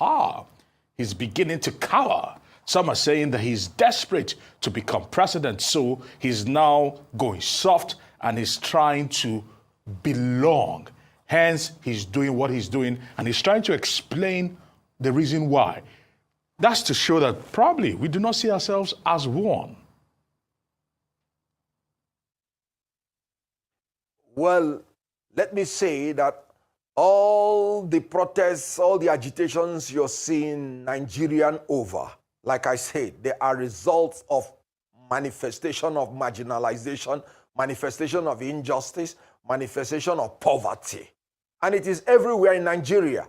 power, he's beginning to cower. Some are saying that he's desperate to become president, so he's now going soft and he's trying to belong. Hence, he's doing what he's doing, and he's trying to explain the reason why. That's to show that probably we do not see ourselves as one. Well, let me say that all the protests, all the agitations you're seeing Nigerian over, like I said, they are results of manifestation of marginalization, manifestation of injustice, manifestation of poverty. And it is everywhere in Nigeria.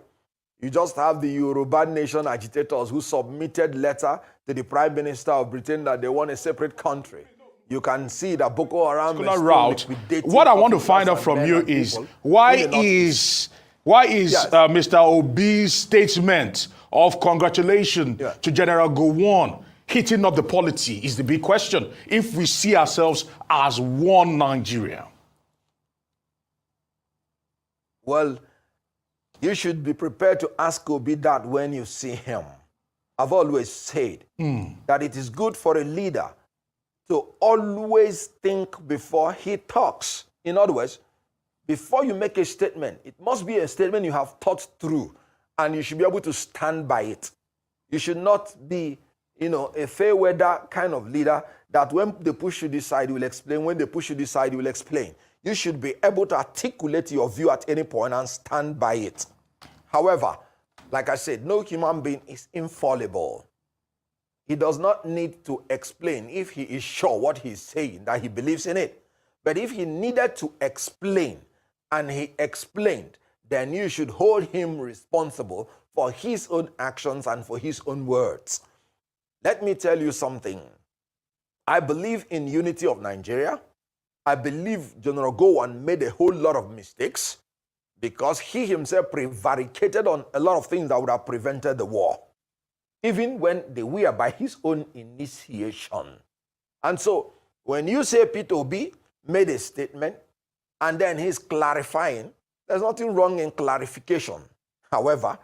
You just have the Yoruba nation agitators who submitted letter to the Prime Minister of Britain that they want a separrait country. You can see that Boko Haram is route. What I want to find out from you is why is Mr. Obi's statement of congratulations to General Gowon hitting up the polity is the big question. If we see ourselves as one Nigeria. Well, you should be prepared to ask Obi that when you see him. I've always said that it is good for a leader to always think before he talks. In other words, before you make a statement, it must be a statement you have thought through, and you should be able to stand by it. You should not be, a fair weather kind of leader that when they push you this side, you will explain. When they push you this side, you will explain. You should be able to articulate your view at any point and stand by it. However, like I said, no human being is infallible. He does not need to explain if he is sure what he's saying, that he believes in it. But if he needed to explain and he explained, then you should hold him responsible for his own actions and for his own words. Let me tell you something. I believe in unity of Nigeria. I believe General Gowon made a whole lot of mistakes because he himself prevaricated on a lot of things that would have prevented the war, even when they were by his own initiation. And so, when you say PeterObi made a statement and then he's clarifying, there's nothing wrong in clarification. However,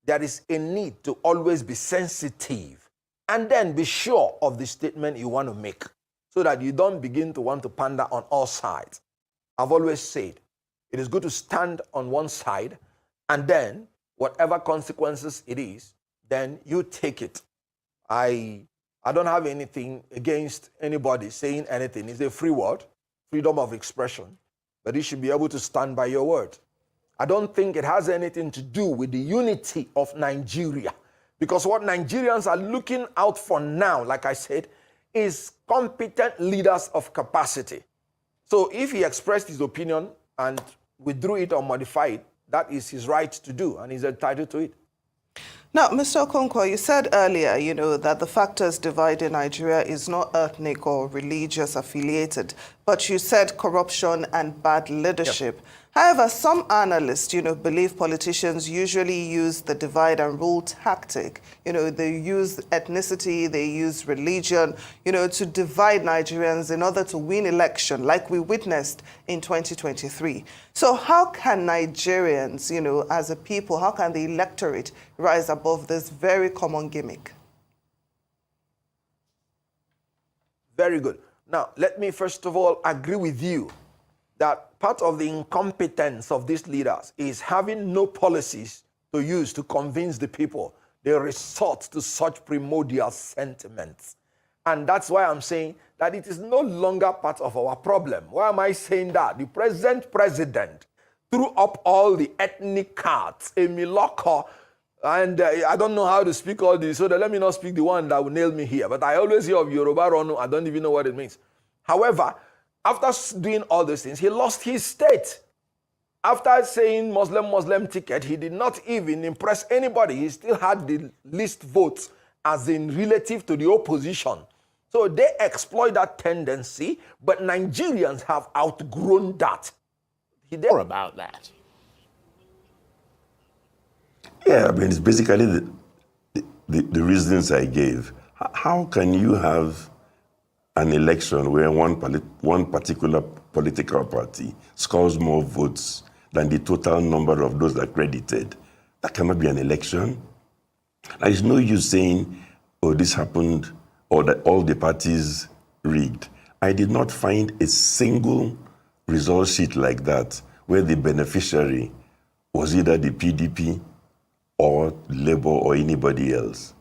there is a need to always be sensitive and then be sure of the statement you want to make so that you don't begin to want to pander on all sides. I've always said, it is good to stand on one side and then whatever consequences it is, then you take it. I don't have anything against anybody saying anything. It's a free word, freedom of expression, but you should be able to stand by your word. I don't think it has anything to do with the unity of Nigeria, because what Nigerians are looking out for now, like I said, is competent leaders of capacity. So if he expressed his opinion and withdrew it or modified it, that is his right to do, and he's entitled to it. Now, Mr. Okonkwo, you said earlier, that the factors dividing Nigeria is not ethnic or religious affiliated, but you said corruption and bad leadership. Yep. However, some analysts, believe politicians usually use the divide and rule tactic. They use ethnicity, they use religion, to divide Nigerians in order to win election, like we witnessed in 2023. So how can Nigerians, as a people, how can the electorate rise above this very common gimmick? Very good. Now, let me first of all agree with you that part of the incompetence of these leaders is having no policies to use to convince the people. They resort to such primordial sentiments. And that's why I'm saying that it is no longer part of our problem. Why am I saying that? The present president threw up all the ethnic cards, a Miloko, and I don't know how to speak all this, so let me not speak the one that will nail me here. But I always hear of Yoruba Ronu, I don't even know what it means. However, after doing all those things, he lost his state. After saying Muslim ticket, he did not even impress anybody. He still had the least votes as in relative to the opposition. So they exploit that tendency, but Nigerians have outgrown that. More about that. Yeah, it's basically the reasons I gave. How can you have an election where one particular political party scores more votes than the total number of those accredited? That cannot be an election. There's no use saying, oh, this happened, or that all the parties rigged. I did not find a single result sheet like that where the beneficiary was either the PDP or Labour or anybody else.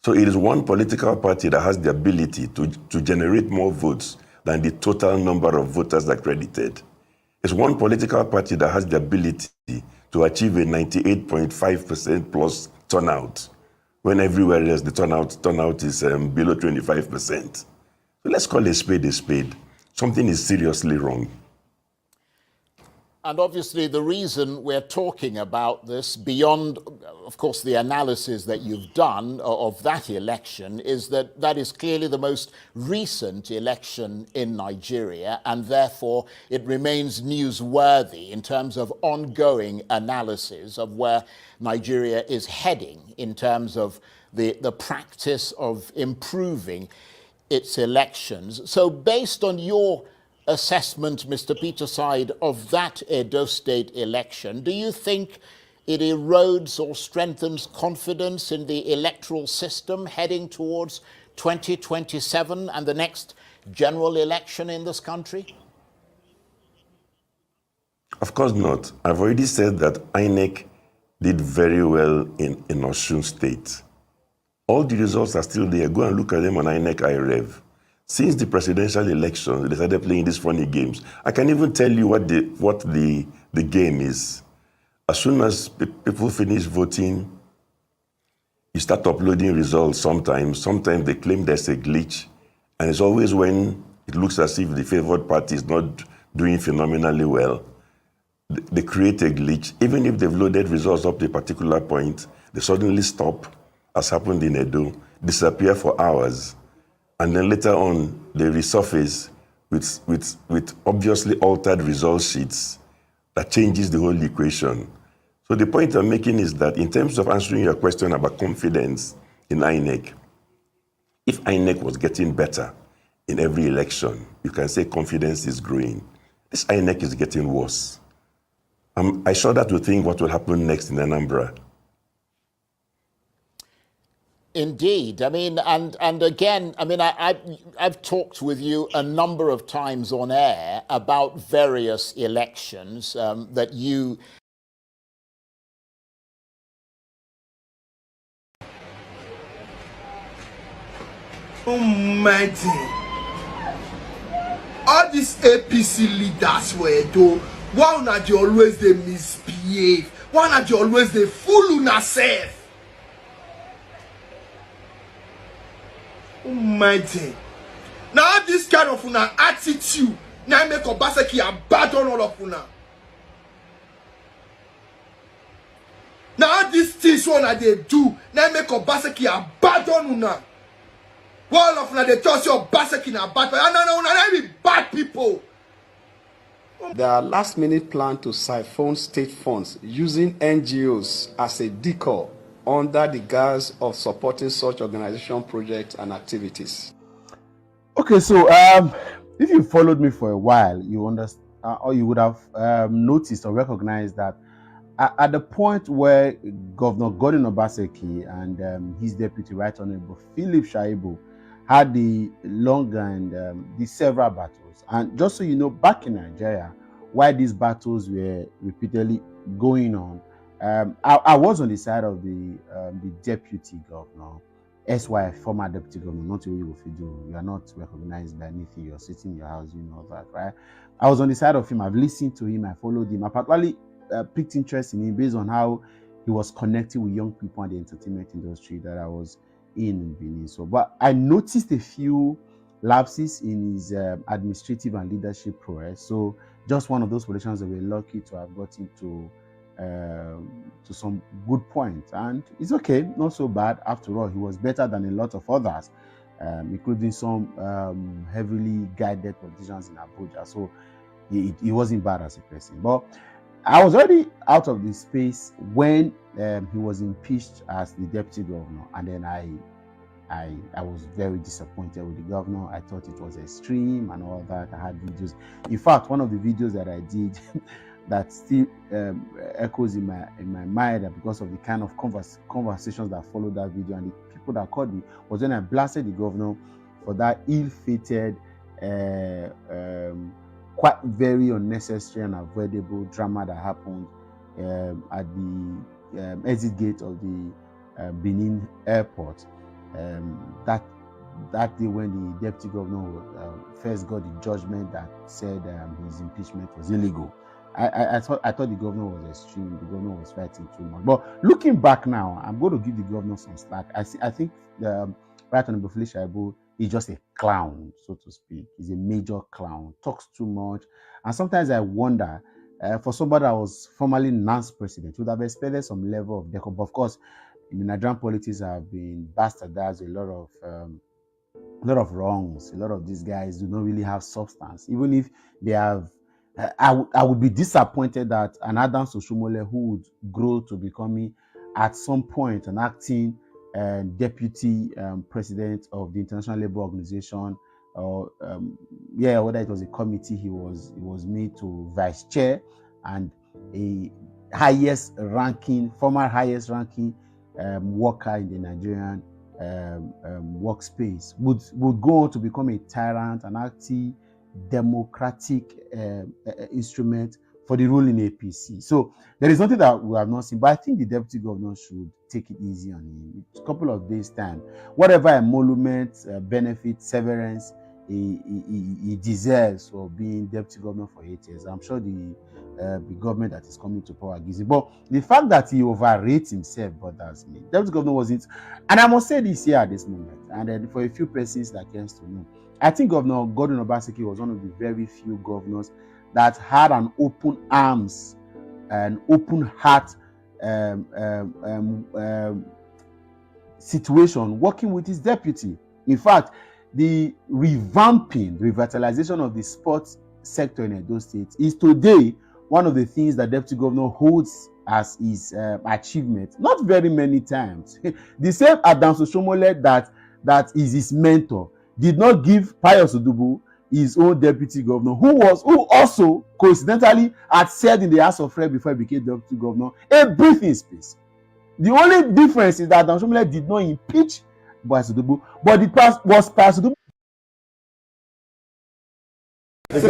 So it is one political party that has the ability to generate more votes than the total number of voters accredited. It's one political party that has the ability to achieve a 98.5% plus turnout, when everywhere else the turnout is below 25%. So let's call a spade a spade. Something is seriously wrong. And obviously the reason we're talking about this, beyond, of course, the analysis that you've done of that election, is that that is clearly the most recent election in Nigeria, and therefore it remains newsworthy in terms of ongoing analysis of where Nigeria is heading in terms of the practice of improving its elections. So based on your assessment, Mr. Peterside, of that Edo State election, do you think it erodes or strengthens confidence in the electoral system heading towards 2027 and the next general election in this country? Of course not. I've already said that INEC did very well in Osun State. All the results are still there. Go and look at them on INEC iRev. Since the presidential election, they started playing these funny games. I can even tell you what the game is. As soon as people finish voting, you start uploading results sometimes. Sometimes they claim there's a glitch. And it's always when it looks as if the favored party is not doing phenomenally well. They create a glitch. Even if they've loaded results up to a particular point, they suddenly stop, as happened in Edo, disappear for hours. And then later on, they resurface with obviously altered result sheets that changes the whole equation. So the point I'm making is that in terms of answering your question about confidence in INEC, if INEC was getting better in every election, you can say confidence is growing. This INEC is getting worse. I shudder to think what will happen next in Anambra. Indeed. I mean, and again, I mean, I've talked with you a number of times on air about various elections that you... Almighty. All these APC leaders were though, why not they always they misbehave? Why not they always they fool una self? Almighty. Now this kind of una attitude, now make Obaseki abandon all of una. Now these things what they do, now make Obaseki abandon una. All of una they tell you Obaseki na bad people. No, they be bad people. There are last-minute plans to siphon state funds using NGOs as a decoy under the guise of supporting such organization projects and activities. Okay, so if you followed me for a while, you understand, or you would have noticed or recognized that at the point where Governor Godwin Obaseki and his deputy, Right Honorable Philip Shaibu, had the long and the several battles, and just so you know, back in Nigeria, while these battles were repeatedly going on, I was on the side of the deputy governor, SY, former deputy governor, not you if you do. You are not recognized by anything. You're sitting in your house, you know that, right? I was on the side of him. I've listened to him. I followed him. I particularly picked interest in him based on how he was connecting with young people in the entertainment industry that I was in Benin. So, but I noticed a few lapses in his administrative and leadership prowess. So, just one of those positions that we're lucky to have gotten to some good points, and it's okay, not so bad. After all, he was better than a lot of others, including some heavily guided politicians in Abuja. So he wasn't bad as a person. But I was already out of the space when he was impeached as the deputy governor, and then I was very disappointed with the governor. I thought it was extreme and all that. I had videos. In fact, one of the videos that I did, that still echoes in my mind because of the kind of conversations that followed that video, and the people that called me, was when I blasted the governor for that ill-fated, quite very unnecessary and avoidable drama that happened at the exit gate of the Benin airport. That day when the deputy governor first got the judgment that said his impeachment was illegal. I thought the governor was extreme. The governor was fighting too much. But looking back now, I'm going to give the governor some slack. I think Right Honorable Felicia Shaibu is just a clown, so to speak. He's a major clown, talks too much. And sometimes I wonder, for somebody that was formerly NANS president, would have expected some level of decorum. But of course, in the Nigerian politics have been bastardized a lot of wrongs. A lot of these guys do not really have substance. Even if they have, I would be disappointed that an Adam Socio-political who would grow to becoming, at some point, an acting deputy president of the International Labour Organization, or whether it was a committee, he was made to vice chair, and a former highest ranking worker in the Nigerian workspace would go on to become a tyrant, an anti-democratic instrument for the ruling APC. So there is nothing that we have not seen, but I think the deputy governor should take it easy on him. A couple of days' time, whatever emolument, benefit, severance he deserves for being deputy governor for 8 years, I'm sure the government that is coming to power gives him. But the fact that he overrates himself bothers me. Deputy governor wasn't, and I must say this here at this moment, and then for a few persons that cares to know, I think Governor Godwin Obaseki was one of the very few governors that had an open arms, an open heart situation working with his deputy. In fact, the revitalization of the sports sector in Edo State is today one of the things that deputy governor holds as his achievement. Not very many times. The same Adam Socio-political that is his mentor did not give Pius Odubu his own deputy governor, who also coincidentally had served in the House of Rep before he became deputy governor, a breathing space. The only difference is that Adam Socio-political did not impeach Pius Odubu, but it was Pius Odubu. They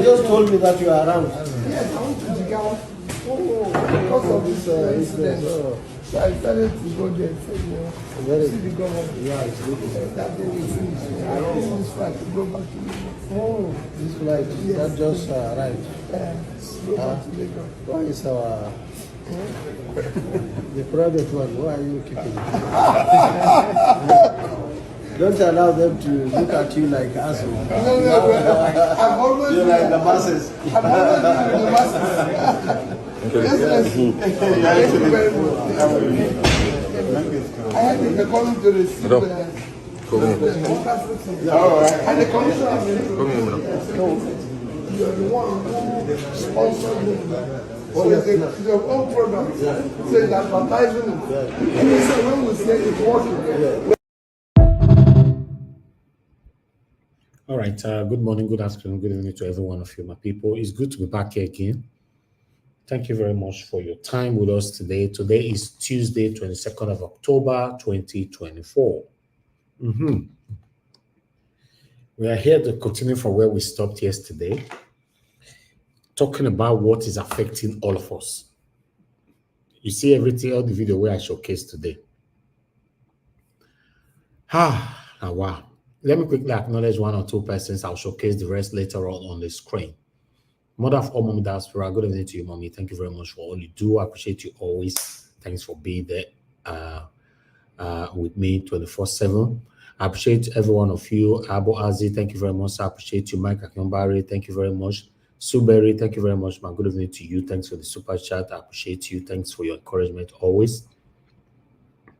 just told me that you are around. Because of this incident, so I started to go there and say, see the government. Yeah, it's good. That day we finished. I don't want this flight to go back to Lagos. This flight, that just arrived. Go back to Lagos. Why is our the private one? Why are you keeping it? Don't allow them to look at you like assholes. No, I'm always you're like the masses. I'm always with the masses. Yes. Thank you very much. I had been calling to receive and the commissioner you're the one who sponsored me. So it's your own program. So it's advertising. And they say when we say it's working. All right. Good morning, good afternoon, good evening to every one of you, my people. It's good to be back here again. Thank you very much for your time with us today. Today is Tuesday, 22nd of October, 2024. We are here to continue from where we stopped yesterday, talking about what is affecting all of us. You see everything, all the video where I showcased today. Wow. Let me quickly acknowledge one or two persons. I'll showcase the rest later on the screen. Mother of all Mommy Diaspora, good evening to you, Mommy. Thank you very much for all you do. I appreciate you always. Thanks for being there with me 24/7. I appreciate every one of you. Abu Azi, thank you very much. I appreciate you. Mike Akinbari, thank you very much. Suberi, thank you very much, man. Good evening to you. Thanks for the super chat. I appreciate you. Thanks for your encouragement always.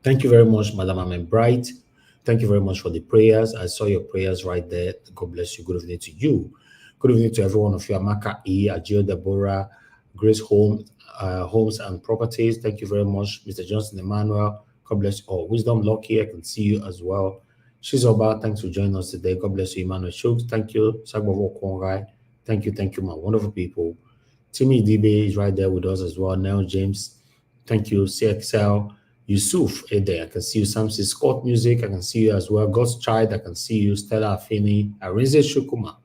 Thank you very much, Madam Amen Bright. Thank you very much for the prayers. I saw your prayers right there. God bless you. Good evening to you. Good evening to every one of you. Amaka E, Ajio Deborah, Grace Homes and Properties. Thank you very much. Mr. Johnson Emmanuel. God bless you all. Wisdom Lucky, I can see you as well. Shizoba, thanks for joining us today. God bless you, Emmanuel Shooks. Thank you. Sagbavo Kongai. Thank you, my wonderful people. Timmy DB is right there with us as well. Nell James, thank you. CXL, Yusuf, there. I can see you. Samson Scott Music, I can see you as well. God's Child, I can see you. Stella Afini, Arinze Shukuma.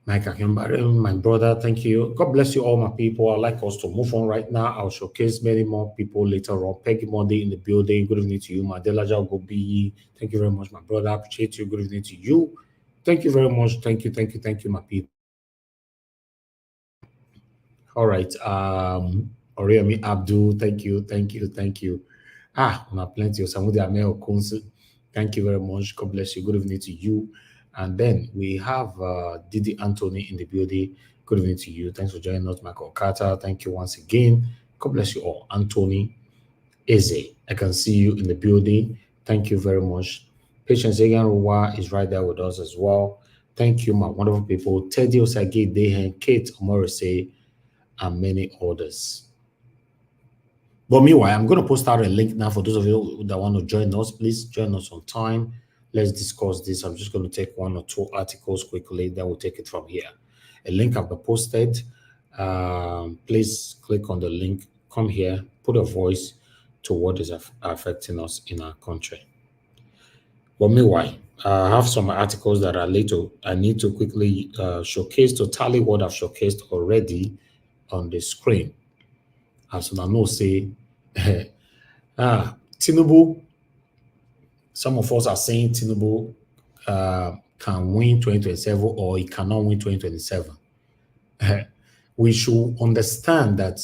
Mike Akimbare, my brother, thank you. God bless you all, my people. I'd like us to move on right now. I'll showcase many more people later on. Peggy Monday in the building. Good evening to you. Madela Jagobi. Thank you very much, my brother. I appreciate you. Good evening to you. Thank you very much. Thank you, my people. All right. Oriami Abdul, thank you. On a plenty of Samudi Amel Kunsu. Thank you very much. God bless you. Good evening to you. And then we have Didi Anthony in the building. Good evening to you. Thanks for joining us, Michael Carter. Thank you once again. God bless you all. Anthony Eze, I can see you in the building. Thank you very much. Patience Egan Ruwa is right there with us as well. Thank you, my wonderful people. Teddy Osage Dehen, Kate Omorese, and many others. But meanwhile, I'm going to post out a link now for those of you that want to join us. Please join us on time. Let's discuss this. I'm just going to take one or two articles quickly, then we'll take it from here. A link has been posted. Please click on the link, come here, put a voice to what is affecting us in our country. But meanwhile, I have some articles that I need to quickly showcase to tally what I've showcased already on the screen. As I know, say, Tinubu, some of us are saying Tinubu can win 2027 or he cannot win 2027. We should understand that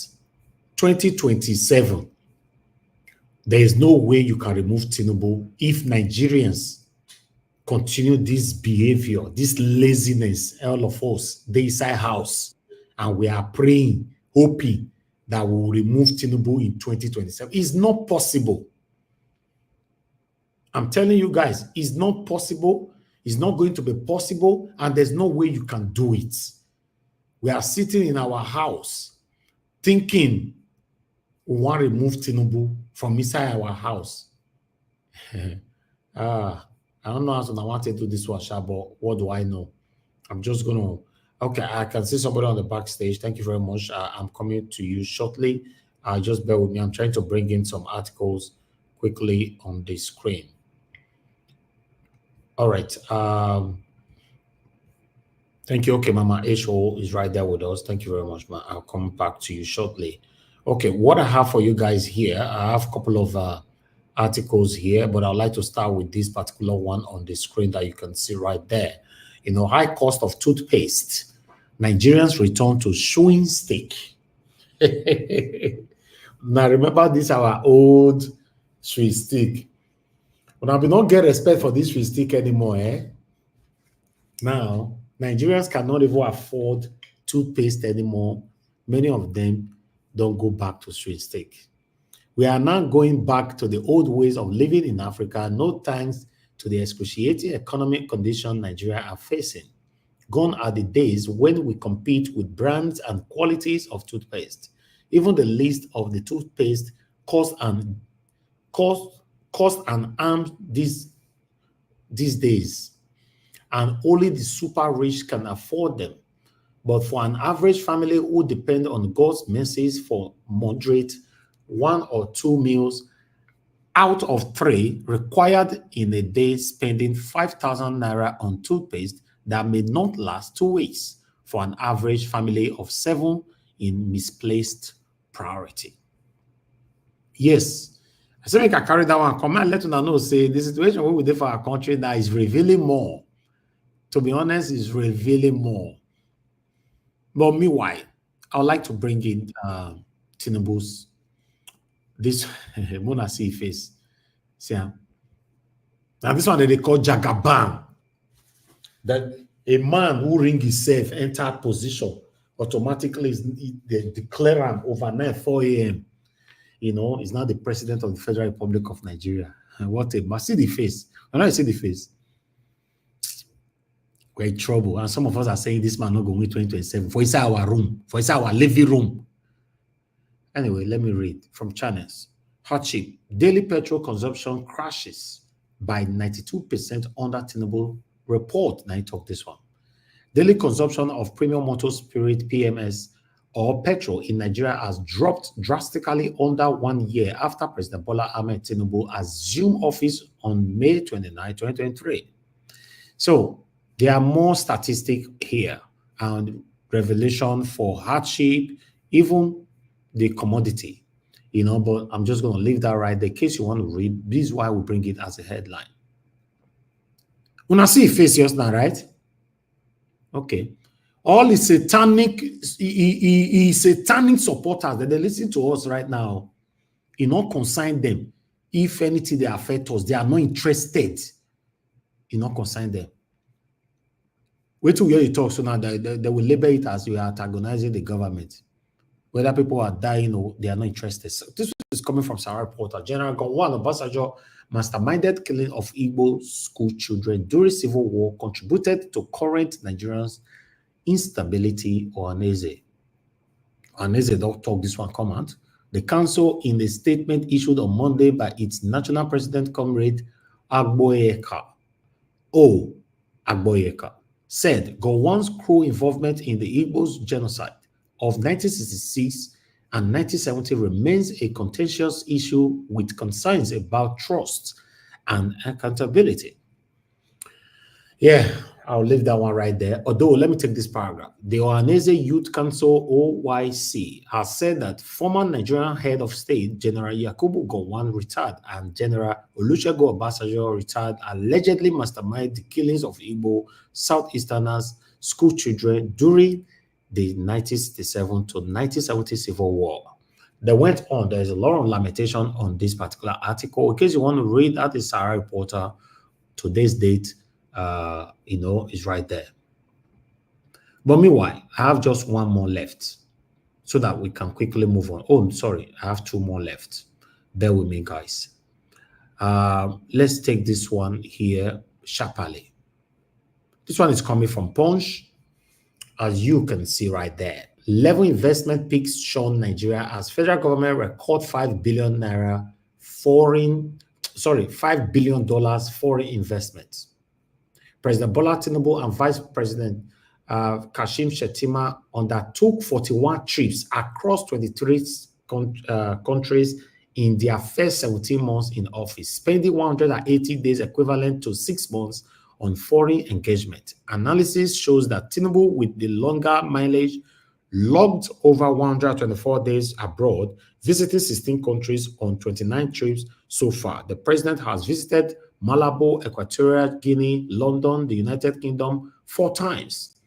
2027, there is no way you can remove Tinubu if Nigerians continue this behavior, this laziness. All of us, they inside house, and we are praying, hoping that we will remove Tinubu in 2027. It's not possible. I'm telling you guys, it's not possible. It's not going to be possible, and there's no way you can do it. We are sitting in our house thinking we want to remove Tinubu from inside our house. I don't know how I want to do this one, but what do I know? I'm just going to... Okay, I can see somebody on the backstage. Thank you very much. I'm coming to you shortly. Just bear with me. I'm trying to bring in some articles quickly on the screen. All right. Thank you. Okay, Mama H.O. is right there with us. Thank you very much, Ma. I'll come back to you shortly. Okay, what I have for you guys here, I have a couple of articles here, but I'd like to start with this particular one on the screen that you can see right there. High cost of toothpaste. Nigerians return to chewing stick. Now, remember this, our old chewing stick. But we don't get respect for this chewing stick anymore, eh? Now, Nigerians cannot even afford toothpaste anymore. Many of them don't go back to chewing stick. We are now going back to the old ways of living in Africa, no thanks to the excruciating economic condition Nigeria are facing. Gone are the days when we compete with brands and qualities of toothpaste. Even the list of the toothpaste cost an arm these days, and only the super rich can afford them. But for an average family who depend on God's mercies for moderate 1 or 2 meals out of 3 required in a day, spending 5,000 naira on toothpaste that may not last 2 weeks for an average family of 7 in misplaced priority. Yes, I say make I carry that one. Come and let you know, say the situation where we did for our country now is revealing more. To be honest, is revealing more. But meanwhile, I would like to bring in Tinubu's this Mona see face. See, now this one that they call Jagaban. That a man who ring himself entered position automatically they declare him overnight 4 a.m. He's now the president of the Federal Republic of Nigeria. And what a see the face. When I see the face, we're in trouble. And some of us are saying this man not going to win 2027 for inside our room, for inside our living room. Anyway, let me read from channels. Hardship. Daily petrol consumption crashes by 92% under Tinubu report. Now I talk this one. Daily consumption of premium motor spirit PMS or petrol in Nigeria has dropped drastically under 1 year after President Bola Ahmed Tinubu assumed office on May 29, 2023. So there are more statistics here and revelation for hardship, even the commodity, but I'm just going to leave that right there in case you want to read. This is why we bring it as a headline. Una see face yours now, right? Okay. All the satanic, satanic supporters that they listen to us right now, consign them. If anything they affect us, they are not interested. Consign them. Wait till you talk, so now they will label it as you are antagonizing the government. Whether people are dying or they are not interested. So this is coming from Sarah Porter. General Gowon Obasanjo masterminded killing of Igbo school children during civil war contributed to current Nigerians' instability or Aneze. Aneze don't talk this one comment. The council, in a statement issued on Monday by its national president, Comrade Agboyeka, said Gowon's crew involvement in the Igbo's genocide of 1966 and 1970 remains a contentious issue with concerns about trust and accountability. Yeah, I'll leave that one right there. Although, let me take this paragraph. The Ohaneze Youth Council, OYC, has said that former Nigerian head of state, General Yakubu Gowon, retired, and General Olusegun Obasanjo, retired, allegedly masterminded the killings of Igbo Southeasterners, school children during the 1967 to 1970 Civil War. They went on. There is a lot of lamentation on this particular article. In case you want to read, that is Sarah Reporter. Today's date, is right there. But meanwhile, I have just one more left so that we can quickly move on. Oh, sorry, I have two more left. Bear with me, guys. Let's take this one here sharply. This one is coming from Punch, as you can see right there. Level investment peaks shown Nigeria as federal government record $5 billion $5 billion foreign investments. President Bola Tinubu and Vice President Kashim Shettima undertook 41 trips across 23 countries in their first 17 months in office, spending 180 days equivalent to 6 months on foreign engagement. Analysis shows that Tinubu, with the longer mileage, logged over 124 days abroad, visiting 16 countries on 29 trips so far. The president has visited Malabo, Equatorial Guinea, London, the United Kingdom 4 times,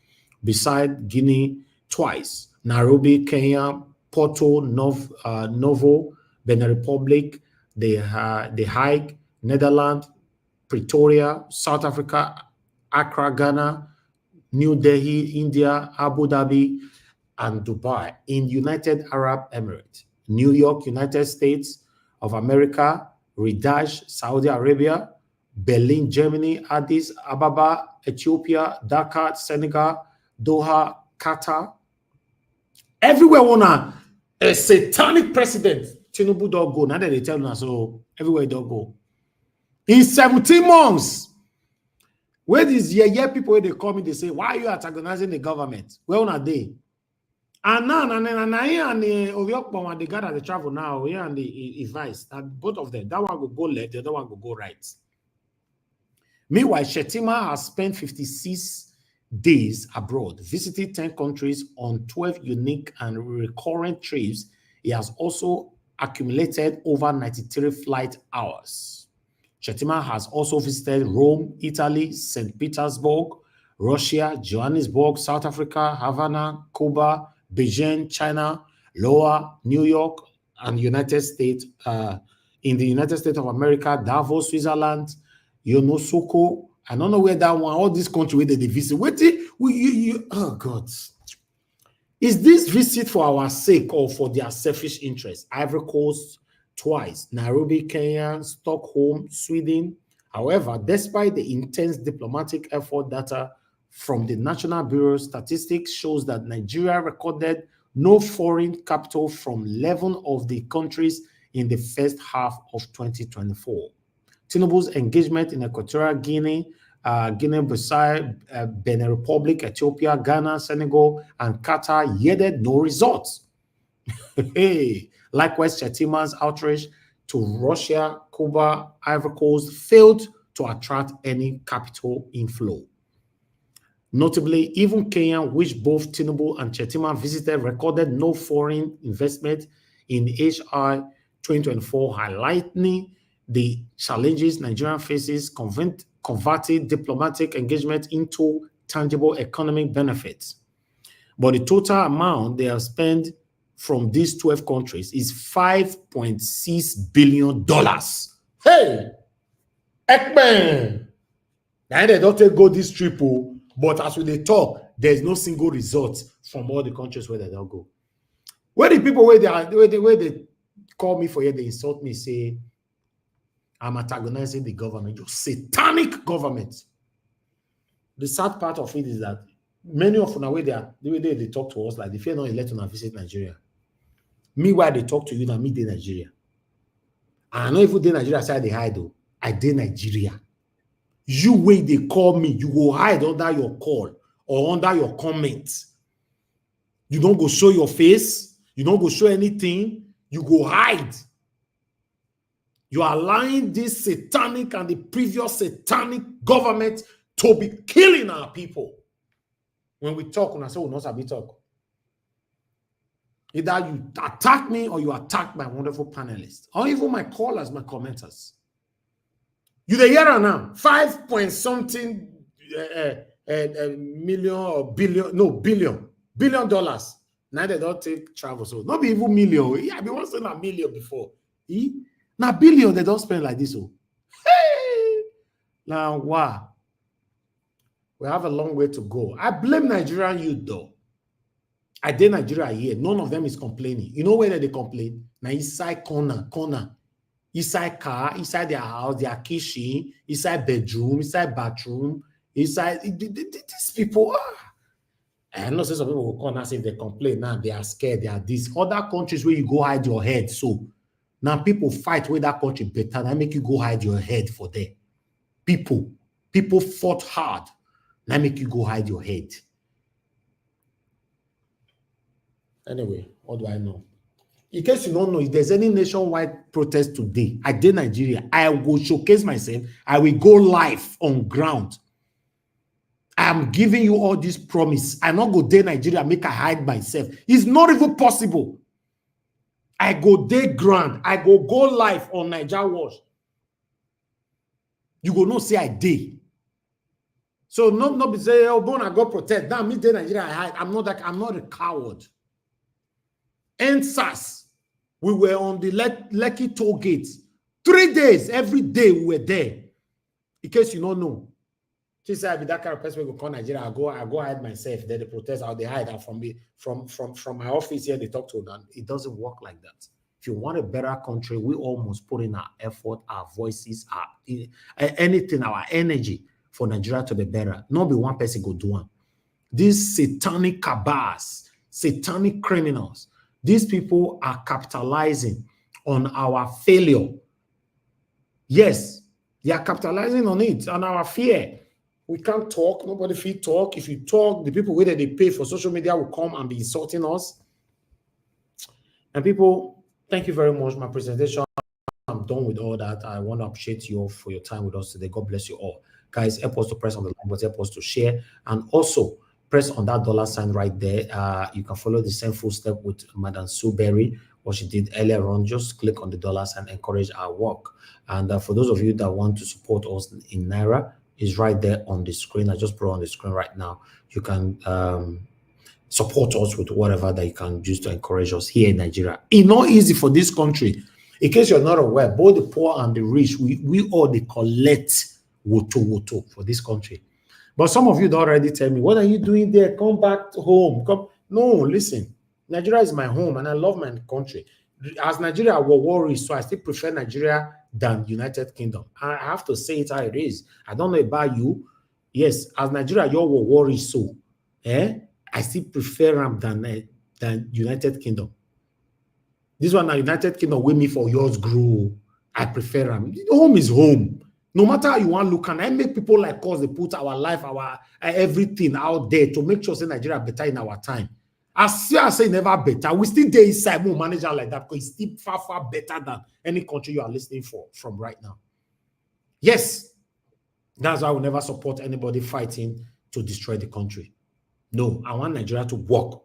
beside Guinea twice, Nairobi, Kenya, Porto Novo, Benin Republic, The Hague, Netherlands, Pretoria, South Africa, Accra, Ghana, New Delhi, India, Abu Dhabi, and Dubai, in United Arab Emirates, New York, United States of America, Riyadh, Saudi Arabia, Berlin, Germany, Addis Ababa, Ethiopia, Dhaka, Senegal, Doha, Qatar. Everywhere wanna a satanic president. Tinubu don't go. Now that they tell us so everywhere don't go. In 17 months, where these people when they come in, they say, why are you antagonizing the government? Where are they? And now, and the Oviokpom, the guy that they travel now, here and the advice that both of them, that one will go left, the other one will go right. Meanwhile, Shettima has spent 56 days abroad, visiting 10 countries on 12 unique and recurrent trips. He has also accumulated over 93 flight hours. Shettima has also visited Rome, Italy, St. Petersburg, Russia, Johannesburg, South Africa, Havana, Cuba, Beijing, China, Lower, New York, and United States. In the United States of America, Davos, Switzerland, Yonosuke. I don't know where that one, all these countries where they visit. Oh God. Is this visit for our sake or for their selfish interests? Ivory Coast twice, Nairobi, Kenya, Stockholm, Sweden. However, despite the intense diplomatic effort, data from the National Bureau of Statistics shows that Nigeria recorded no foreign capital from 11 of the countries in the first half of 2024. Tinubu's engagement in Equatorial Guinea, Guinea-Bissau, Benin Republic, Ethiopia, Ghana, Senegal, and Qatar yielded no results. Hey, likewise, Chetima's outreach to Russia, Cuba, Ivory Coast failed to attract any capital inflow. Notably, even Kenya, which both Tinubu and Chetima visited, recorded no foreign investment in HI 2024, highlighting the challenges Nigeria faces converting diplomatic engagement into tangible economic benefits. But the total amount they have spent from these 12 countries is $5.6 billion. Hey! Ekman! Now they don't go this triple, but as we talk, there's no single result from all the countries where they don't go. Where the people where they call me for here, they insult me, say I'm antagonizing the government, your satanic government. The sad part of it is that many of them, the way they talk to us, like they fear not let them visit Nigeria. Meanwhile, they talk to you, now me in Nigeria. I know if you in Nigeria, say they hide though. I did Nigeria. You way they call me, you go hide under your call or under your comments. You don't go show your face, you don't go show anything, you go hide. You are allowing this satanic and the previous satanic government to be killing our people. When we talk, when I say we'll not have talk. Either you attack me or you attack my wonderful panelists, or even my callers, my commenters. You the hear now, 5 point something million or billion dollars. Now they don't take travel, so not be even million. Yeah, I been once in a million before. Now billion they don't spend like this. Oh, hey, now wow, we have a long way to go. I blame Nigerian youth though. I did Nigeria here. None of them is complaining. You know where they complain? Now inside corner. Inside car, inside their house, their kitchen, inside bedroom, inside bathroom, inside these people. I know some people will come and say they complain now, they are scared, they are this. Other countries where you go hide your head. So now people fight with that country better. That make you go hide your head for them. People fought hard. Now make you go hide your head. Anyway, what do I know? In case you don't know, if there's any nationwide protest today, I did Nigeria, I will showcase myself. I will go live on ground. I am giving you all this promise. I not go there Nigeria, make I hide myself. It's not even possible. I go there ground. I go live on Niger Watch. You go no say I did. So not be say, oh, born I go protest. Now me there Nigeria, I hide. I'm not a coward. NSAS, we were on the Lekki toll gate. 3 days, every day we were there. In case you don't know. She said, I be that kind of person who go call Nigeria. I go hide myself. Then the protest out, they hide out from me, from my office here, they talk to them. It doesn't work like that. If you want a better country, we all must put in our effort, our voices, anything, our energy for Nigeria to be better. Not be one person go do one. These satanic cabals, satanic criminals, these people are capitalizing on our failure. Yes, they are capitalizing on it, on our fear. We can't talk. Nobody feel talk. If you talk, the people where they pay for social media will come and be insulting us. And people, thank you very much. My presentation, I'm done with all that. I want to appreciate you all for your time with us today. God bless you all. Guys, help us to press on the like button, help us to share. And also, press on that $ right there. You can follow the same footstep with Madam Sue Berry, what she did earlier on. Just click on the $ and encourage our work. And for those of you that want to support us in Naira, is right there on the screen. I just put it on the screen right now. You can support us with whatever that you can use to encourage us here in Nigeria. It's not easy for this country. In case you're not aware, both the poor and the rich, we all they collect woto for this country. But some of you already tell me, what are you doing there? Come back home. Come. No, listen. Nigeria is my home and I love my country. As Nigeria will worry, so I still prefer Nigeria than United Kingdom. I have to say it how it is. I don't know about you. Yes, as Nigeria, you will worry, so I still prefer them than United Kingdom. This one, a United Kingdom, with me for yours grow. I prefer them. Home is home. No matter how you want to look, and I make people like us, they put our life, our everything out there to make sure say Nigeria better in our time. I say never better. We still there inside more manager like that because it's still far, far better than any country you are listening from right now. Yes, that's why I will never support anybody fighting to destroy the country. No, I want Nigeria to work.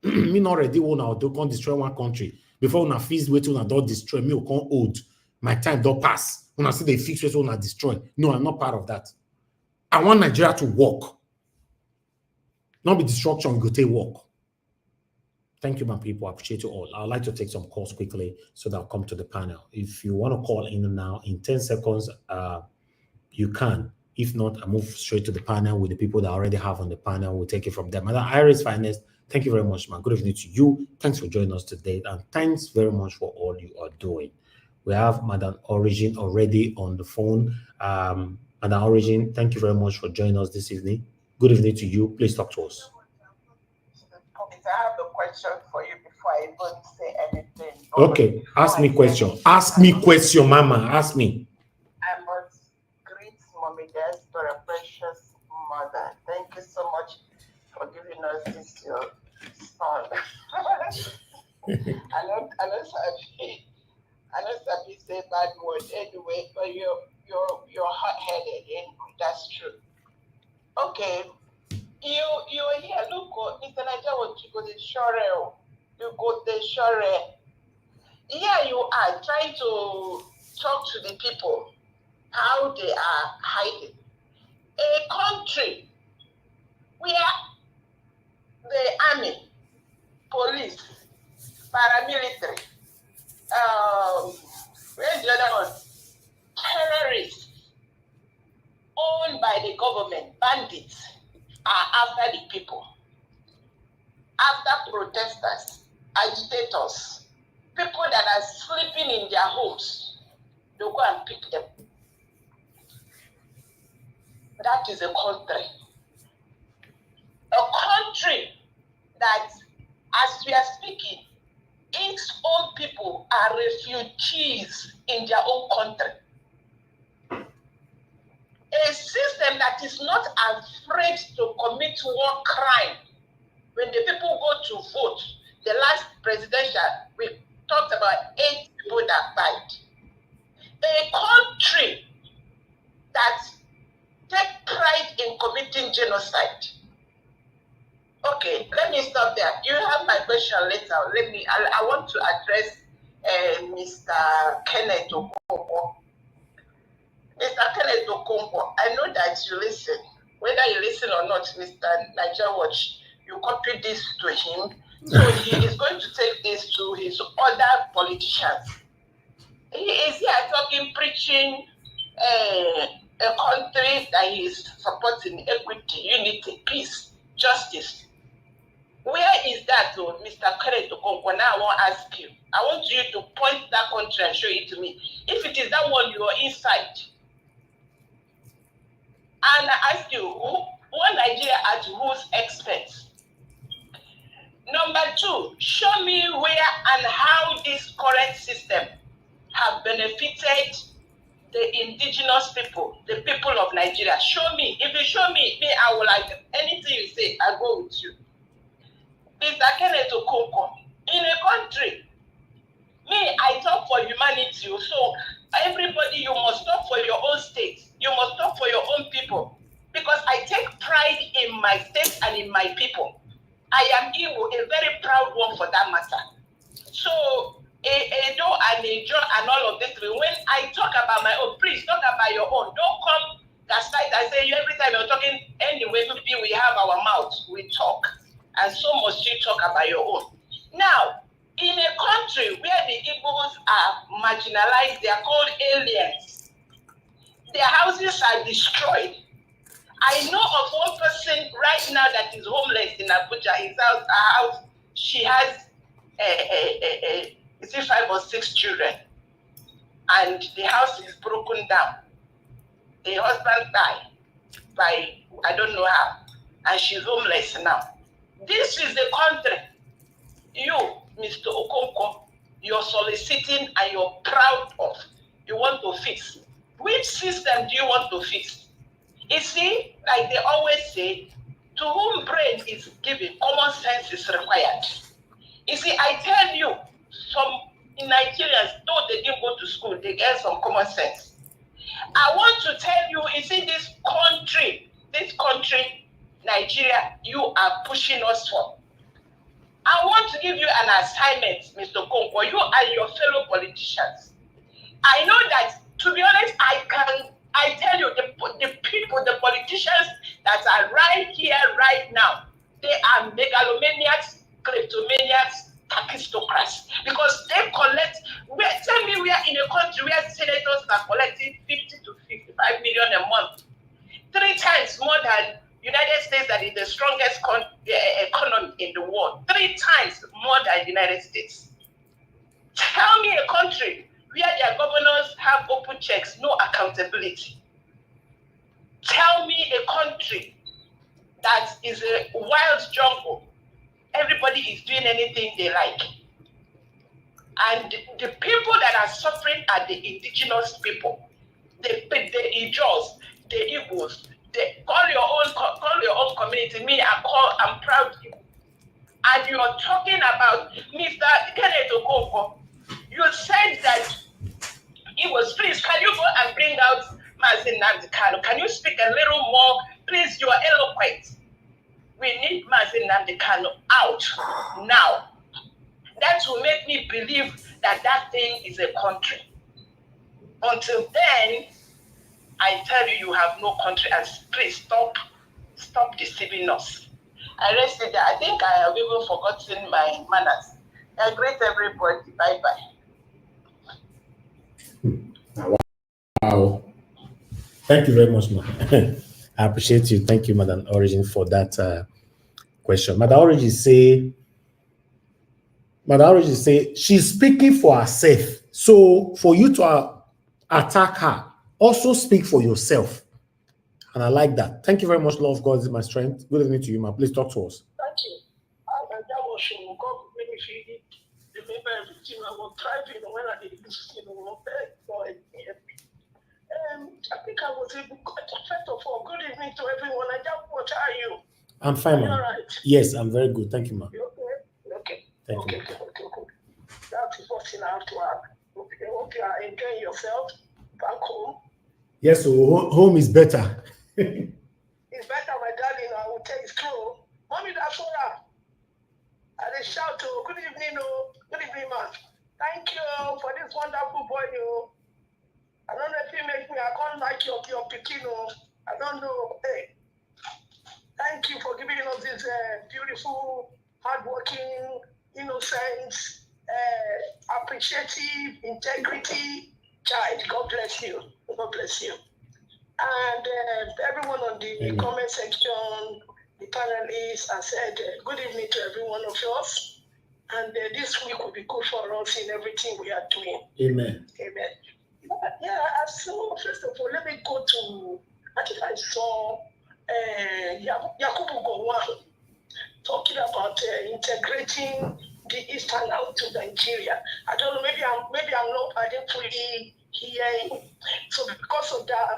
Me not ready when I do can't destroy one country. Before una fix wait una don't destroy me, can't hold. My time don't pass. When I see they fix wait una destroy. No, I'm not part of that. I want Nigeria to work. Not be destruction, we go take work. Thank you, my people. I appreciate you all. I'd like to take some calls quickly so that I'll come to the panel. If you want to call in now in 10 seconds, you can. If not, I move straight to the panel with the people that I already have on the panel. We'll take it from there. Madam Iris Finest, thank you very much, man. Good evening to you. Thanks for joining us today. And thanks very much for all you are doing. We have Madam Origin already on the phone. Madam Origin, thank you very much for joining us this evening. Good evening to you. Please talk to us. I have a question for you before I even say anything. Okay, ask me question. Ask me question, Mama. Ask me. I must greet Mommy Diaspora, precious mother. Thank you so much for giving us this your son. I don't say bad word anyway, but you're hot-headed, and that's true. Okay. You here, look, Mr. Nigeria, you go to Shore. You go to Shore. Here you are trying to talk to the people how they are hiding. A country where the army, police, paramilitary, where's the other one? Terrorists, owned by the government, bandits, are after the people, after protesters, agitators, people that are sleeping in their homes. They'll go and pick them. That is a country. A country that, as we are speaking, its own people are refugees in their own country. A system that is not afraid to commit war crime. When the people go to vote, the last presidential, we talked about 8 people that died. A country that take pride in committing genocide. Okay, let me stop there. You have my question later. I want to address Mr. Kenneth Okonkwo. Mr. Kenneth Okonkwo, I know that you listen. Whether you listen or not, Mr. Nigeria Watch, you copy this to him. So he is going to take this to his other politicians. He is here talking, preaching a country that he is supporting equity, unity, peace, justice. Where is that, Mr. Kenneth Okonkwo? Now I want to ask you. I want you to point that country and show it to me. If it is that one you are inside, and I ask you, what Nigeria at whose expense? Number 2, show me where and how this current system have benefited the indigenous people, the people of Nigeria. Show me. If you show me, I will like anything you say, I'll go with you. Mr. Kenneth Okonkwo, in a country, I talk for humanity, so everybody, you must talk for your own state. You must talk for your own people. Because I take pride in my state and in my people. I am Igbo, a very proud one for that matter. So, Edo and Niger and all of this, when I talk about my own, please talk about your own. Don't come that side and say, every time you're talking, anyway, we have our mouth, we talk. And so must you talk about your own. Now, in a country where the Igbos are marginalized, they are called aliens. Their houses are destroyed. I know of one person right now that is homeless in Abuja. His house, she has is it 5 or 6 children, and the house is broken down. The husband died by I don't know how, and she's homeless now. This is the country. You, Mr. Okonkwo, you're soliciting and you're proud of, you want to fix. Which system do you want to fix? You see, like they always say, to whom brain is given, common sense is required. You see, I tell you, some Nigerians, though they didn't go to school, they get some common sense. I want to tell you, you see, this country, Nigeria, you are pushing us for. I want to give you an assignment, Mr. Konko, you and your fellow politicians. I know that, to be honest, I tell you, the people, the politicians that are right here, right now, they are megalomaniacs, kleptomaniacs, aristocrats, because they collect, tell me we are in a country where senators are collecting 50 to 55 million a month, 3 times more than United States, that is the strongest economy in the world, 3 times more than United States. Tell me a country where their governors have open checks, no accountability. Tell me a country that is a wild jungle. Everybody is doing anything they like. And the people that are suffering are the indigenous people, the Ijaws, the Igbos. Call your own community. Me, I'm proud Igbo. And you're talking about Mr. Kenneth Okonkwo. You said that it was, please, can you go and bring out Mazin Nnamdi Kano? Can you speak a little more? Please, you are eloquent. We need Mazin Nnamdi Kano out now. That will make me believe that that thing is a country. Until then, I tell you, you have no country, and please stop deceiving us. I rest it there. I think I have even forgotten my manners. I greet everybody. Bye-bye. Wow. Thank you very much, ma. I appreciate you. Thank you, Madam Origin, for that question. Madam Origin say she's speaking for herself. So for you to attack her, also speak for yourself. And I like that. Thank you very much. Love God is my strength. Good evening to you, ma. Please talk to us. Thank you. That was God made me feel it. Remember everything. I was driving when I did this, I think I was able. First of all, good evening to everyone. What are you? I'm fine, ma. Right? Yes, I'm very good. Thank you, ma. You okay? Okay. Thank you. Okay. That's the first thing I have to ask. Okay. Hope you are enjoying yourself back home. Yes, so home is better. It's better, my darling. I will tell you it's true. Mommy, that's all right. And they shout to good evening, good evening, man. Thank you for this wonderful boy, I don't know if you make me, I can't like your Pekino. I don't know. Hey, thank you for giving us this beautiful, hardworking, innocent, appreciative, integrity child. God bless you. God bless you. And everyone on the comment section, the panelists, I said good evening to every one of us. And this week will be good for us in everything we are doing. Amen. Amen. Yeah, I saw, first of all, let me go to, I think I saw Yakubu Gowon talking about integrating the Eastern out to Nigeria. I don't know, maybe I didn't fully hear him. So because of that, I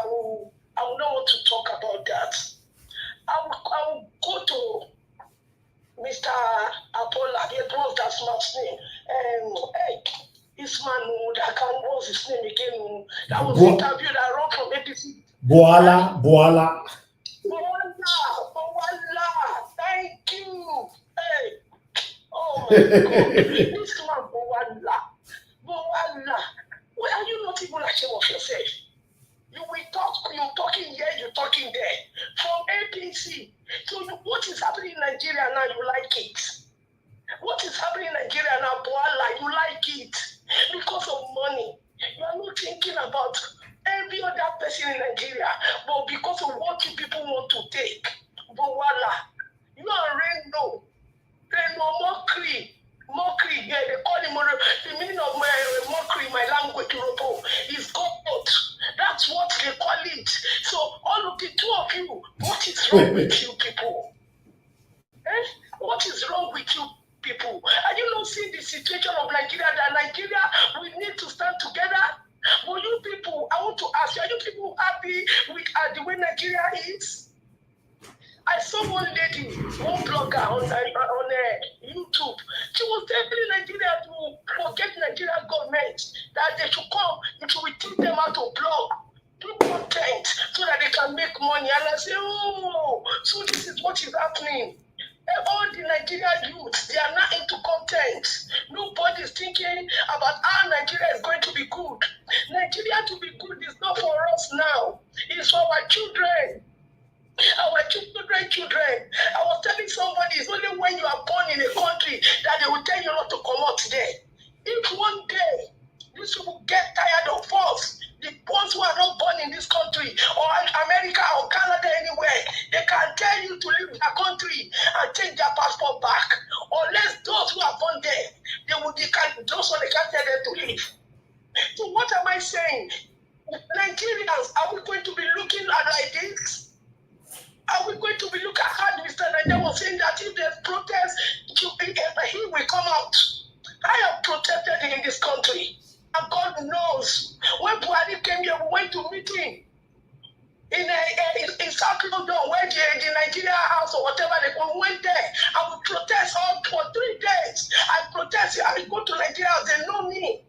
will not want to talk about that. I will go to Mr. Apola, the boss that's not name. This man, what's his name again? That was interviewed, I wrote from APC. Boala. Thank you. Hey. Oh my God. This man, Boala. Why are you not even ashamed of yourself? You're talking here, you're talking there. From APC. So what is happening in Nigeria now, you like it? What is happening in Nigeria now, Boala, you like it? Because of money. You are not thinking about every other person in Nigeria, but because of what you people want to take. Boala, you are Reno, mockery, yeah, they call him, the meaning of mockery, my language, is God. That's what they call it. So all of the two of you, what is wrong with you people? What is wrong with you people. Are you not seeing the situation of Nigeria, that Nigeria, we need to stand together? Will you people, I want to ask you, are you people happy with the way Nigeria is? I saw one lady, one blogger on YouTube. She was telling Nigeria to forget Nigerian government, that they should come, it will teach them how to blog, do content, so that they can make money. And I say, oh, so this is what is happening. All the Nigerian youths, they are not into content. Nobody is thinking about how Nigeria is going to be good. Nigeria to be good is not for us now. It's for our children. Our children. I was telling somebody, it's only when you are born in a country that they will tell you not to come out today. If one day these people get tired of us, the ones who are not born in this country, or America or Canada, anywhere, they can tell you to leave their country and take their passport back. Unless those who are born there, those one they can't tell them to leave. So what am I saying? Nigerians, are we going to be looking at like this? Are we going to be looking at how Mr. Naija was saying that if there's protest, he will come out? I have protested in this country, and God knows. When Buhari came here, we went to meeting in South London, where the Nigeria House or whatever they call. We went there and we protest all for 3 days. I protest. I go to Nigeria House, they know me.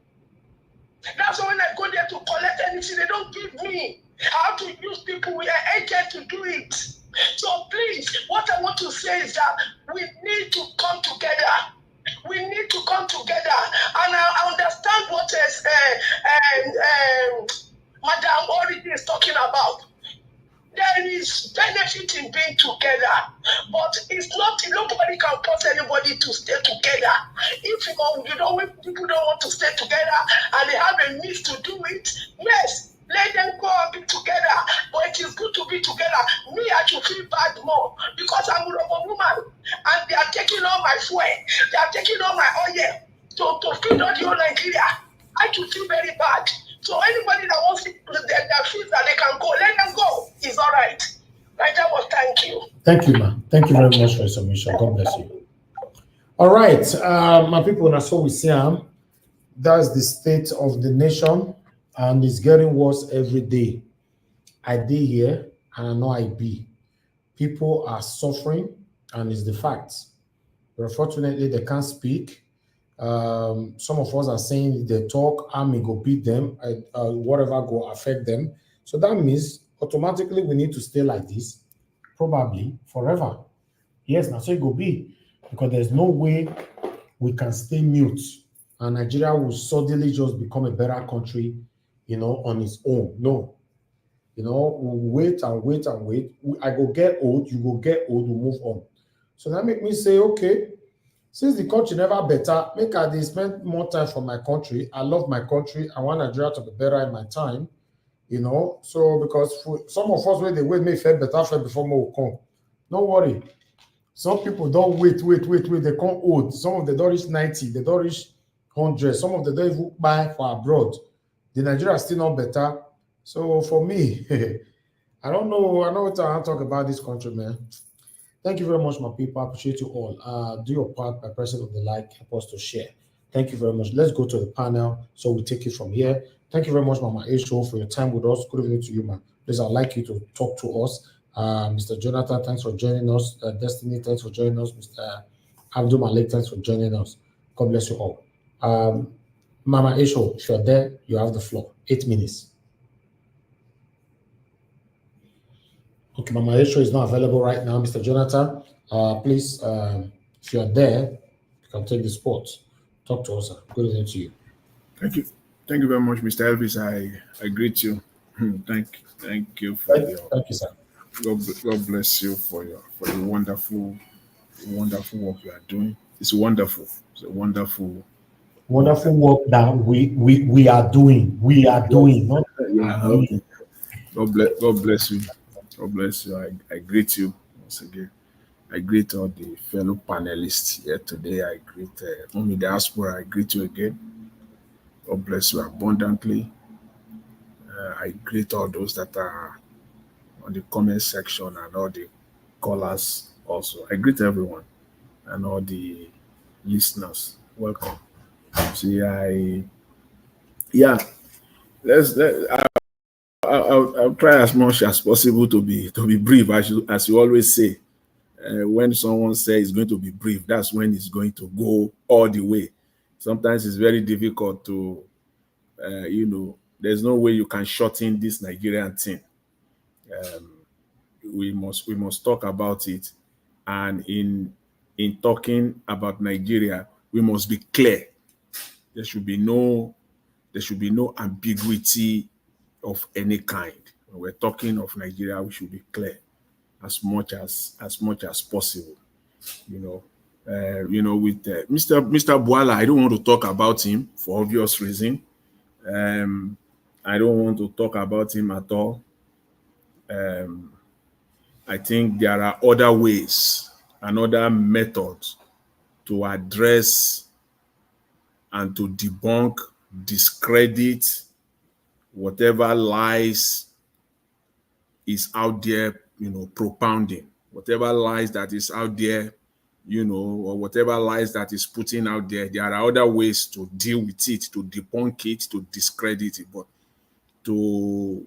That's why when I go there to collect anything, they don't give me. I have to use people with an agent to do it. So please, what I want to say is that we need to come together. We need to come together. And I understand what Madam Origi is talking about. There is benefit in being together, but it's not, nobody can force anybody to stay together. If people don't want to stay together and they have a means to do it, yes, let them go and be together. But it is good to be together. Me, I should feel bad more because I'm a woman and they are taking all my fuel, they are taking all my oil to feed all the whole Nigeria. I should feel very bad. So anybody that wants to, that feels that they can go, let them go. It's all right. Like that was, thank you. Thank you, ma'am. Thank you very much for your submission. God bless you. All right, my people, now so we see that's the state of the nation, and it's getting worse every day. I did here, and I know I be. People are suffering, and it's the facts. But unfortunately, they can't speak. Some of us are saying if they talk, army go beat them, whatever go affect them. So that means automatically we need to stay like this, probably forever. Yes, now so it go be, because there's no way we can stay mute and Nigeria will suddenly just become a better country, on its own. No, we'll wait and wait and wait. I go get old, you go get old, we'll move on. So that make me say, okay, since the country never better, make I spend more time for my country. I love my country. I want Nigeria to be better in my time, So because for some of us, when they wait, may feel better for before more come. Don't worry. Some people don't wait. They come old. Some of them don't reach 90. They don't reach 100. Some of them don't even buy for abroad. The Nigeria is still not better. So for me, I don't know. I know what I talk about this country, man. Thank you very much, my people. I appreciate you all. Do your part by pressing on the like, help us to share. Thank you very much. Let's go to the panel so we take it from here. Thank you very much, Mama Esho, for your time with us. Good evening to you, man. Please, I'd like you to talk to us. Mr. Jonathan, thanks for joining us. Destiny, thanks for joining us. Mr. Abdul Malik, thanks for joining us. God bless you all. Mama Esho, if you're there, you have the floor. 8 minutes. Okay, Mama Esho is not available right now. Mr. Jonathan, please, if you're there, you can take the spot. Talk to us, sir. Good evening to you. Thank you. Thank you very much, Mr. Elvis. I greet you. Thank you for thank you, sir. God bless you for the wonderful work you are doing. It's wonderful. It's a wonderful work that we are doing. We are doing. Not okay. God bless you. God bless you. I greet you once again. I greet all the fellow panelists here today. I greet Omi Diaspora. I greet you again. God bless you abundantly. I greet all those that are on the comment section and all the callers also. I greet everyone and all the listeners. Welcome. See, yeah, I'll try as much as possible to be brief, as you always say. When someone says it's going to be brief, that's when it's going to go all the way. Sometimes it's very difficult to, there's no way you can shorten this Nigerian thing. We must talk about it, and in talking about Nigeria, we must be clear. There should be no ambiguity of any kind. When we're talking of Nigeria, we should be clear as much as possible. With Mr. Bwala, I don't want to talk about him for obvious reason. I don't want to talk about him at all. I think there are other ways and other methods to address and to debunk, discredit whatever lies is out there, propounding, whatever lies that is out there, or whatever lies that is putting out there. There are other ways to deal with it, to debunk it, to discredit it, but to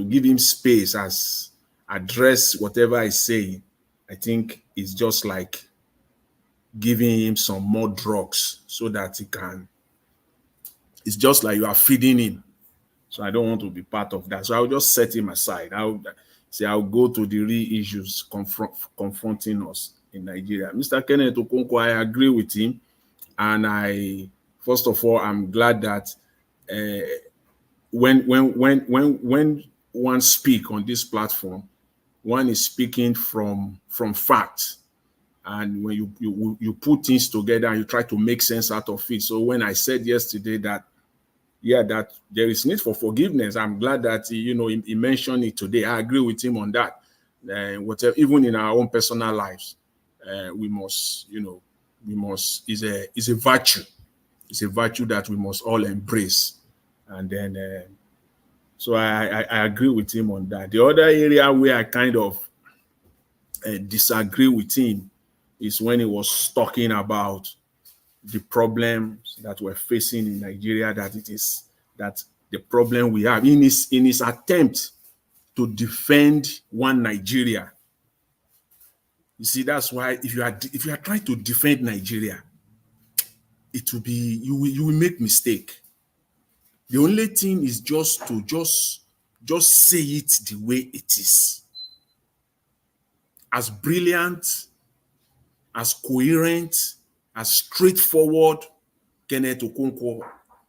give him space as address whatever he's saying, I think it's just like giving him some more drugs so that he can. It's just like you are feeding him. So I don't want to be part of that. So I'll just set him aside. I'll go to the real issues confronting us in Nigeria. Mr. Kenneth Okonkwo, I agree with him. And first of all, I'm glad that when one speak on this platform, one is speaking from fact. And when you put things together and you try to make sense out of it. So when I said yesterday that there is need for forgiveness, I'm glad that he mentioned it today. I agree with him on that. Whatever, even in our own personal lives, we must is a virtue. It's a virtue that we must all embrace. And then, so I agree with him on that. The other area where I kind of disagree with him is when he was talking about the problems that we're facing in Nigeria, that the problem we have in his attempt to defend one Nigeria. You see, that's why if you are trying to defend Nigeria, it will be you will make mistake. The only thing is just say it the way it is. As brilliant, as coherent, as straightforward Kenneth Okonkwo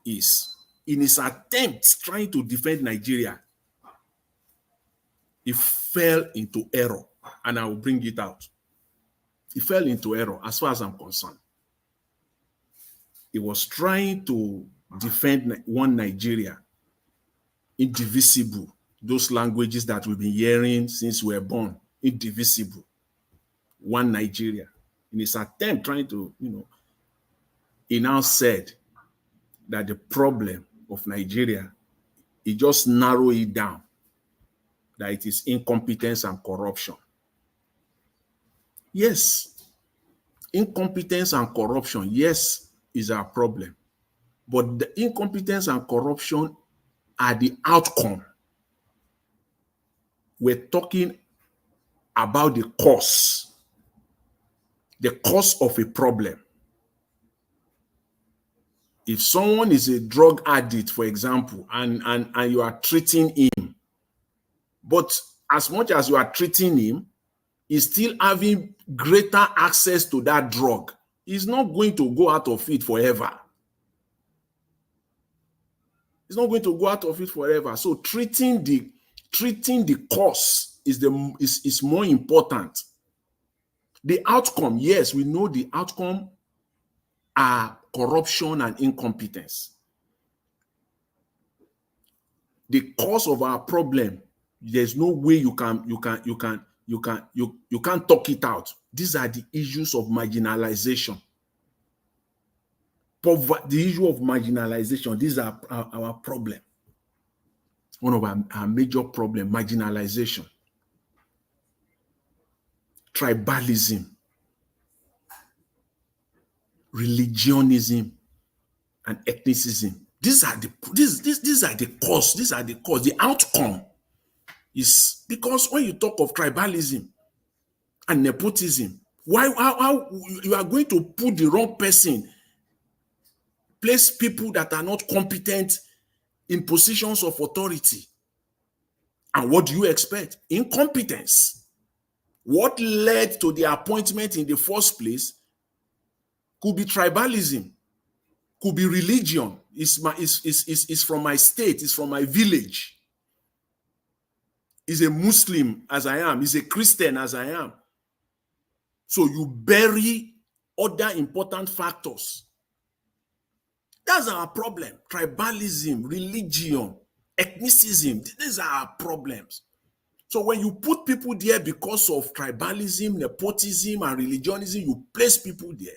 is. In his attempt trying to defend Nigeria, he fell into error, and I will bring it out. He fell into error as far as I'm concerned. He was trying to defend one Nigeria, indivisible, those languages that we've been hearing since we were born, indivisible, one Nigeria. In his attempt trying to, he now said that the problem of Nigeria, he just narrowed it down, that it is incompetence and corruption. Yes, incompetence and corruption, yes, is our problem. But the incompetence and corruption are the outcome. We're talking about the cause of a problem. If someone is a drug addict, for example, and you are treating him, but as much as you are treating him, he's still having greater access to that drug. He's not going to go out of it forever. He's not going to go out of it forever. So treating the cause is more important. The outcome, yes, we know the outcome are corruption and incompetence. The cause of our problem, there's no way you can't talk it out. These are the issues of marginalization. The issue of marginalization, these are our problem. One of our major problem, marginalization. Tribalism. religionism, and ethnicism. These are the cause. These are the cause. The outcome is because when you talk of tribalism and nepotism, how you are going to put the wrong person, place people that are not competent in positions of authority. And what do you expect? Incompetence. What led to the appointment in the first place could be tribalism, could be religion. It's from my state, it's from my village. Is a Muslim as I am, is a Christian as I am. So you bury other important factors. That's our problem. Tribalism, religion, ethnicism, these are our problems. So when you put people there because of tribalism, nepotism, and religionism, you place people there,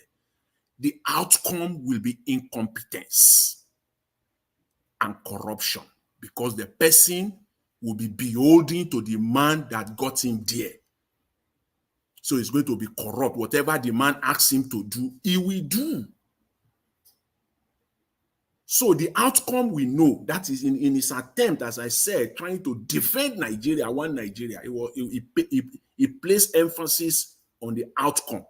the outcome will be incompetence and corruption, because the person will be beholden to the man that got him there. So he's going to be corrupt. Whatever the man asks him to do, he will do. So the outcome we know, that is in his attempt, as I said, trying to defend Nigeria, one Nigeria, he placed emphasis on the outcome.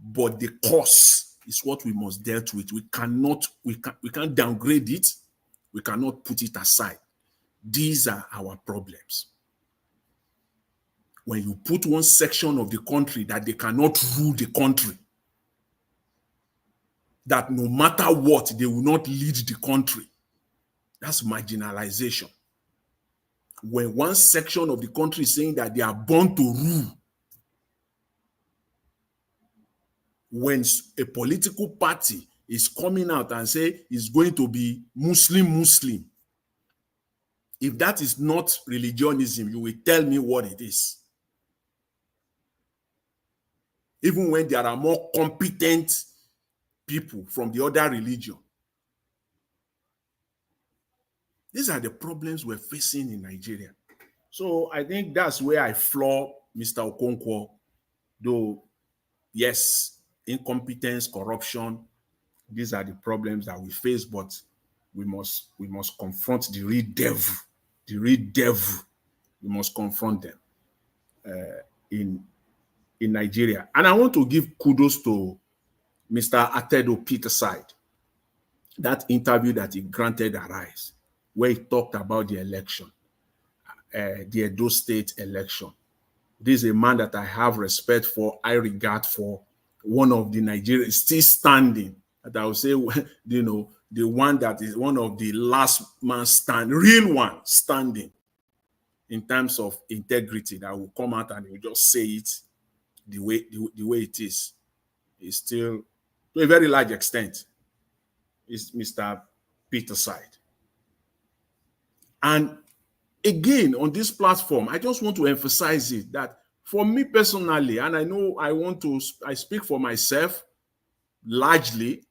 But the cause is what we must deal with. We can't downgrade it. We cannot put it aside. These are our problems. When you put one section of the country that they cannot rule the country, that no matter what, they will not lead the country, that's marginalization. When one section of the country is saying that they are born to rule, when a political party is coming out and say it's going to be Muslim, if that is not religionism, you will tell me what it is. Even when there are more competent people from the other religion. These are the problems we're facing in Nigeria. So I think that's where I flaw Mr. Okonkwo, though, yes, incompetence, corruption, these are the problems that we face, but we must confront the real devil. The real devil, we must confront them in Nigeria. And I want to give kudos to Mr. Peterside, that interview that he granted Arise, where he talked about the election, the Edo State election. This is a man that I have respect for, I regard for, one of the Nigerians still standing, that I would say, you know, the one that is one of the last man standing, real one standing in terms of integrity, that will come out and he will just say it the way it is still, to a very large extent, is Mr. Peterside. And again, on this platform, I just want to emphasize it, that for me personally, and I know I speak for myself largely,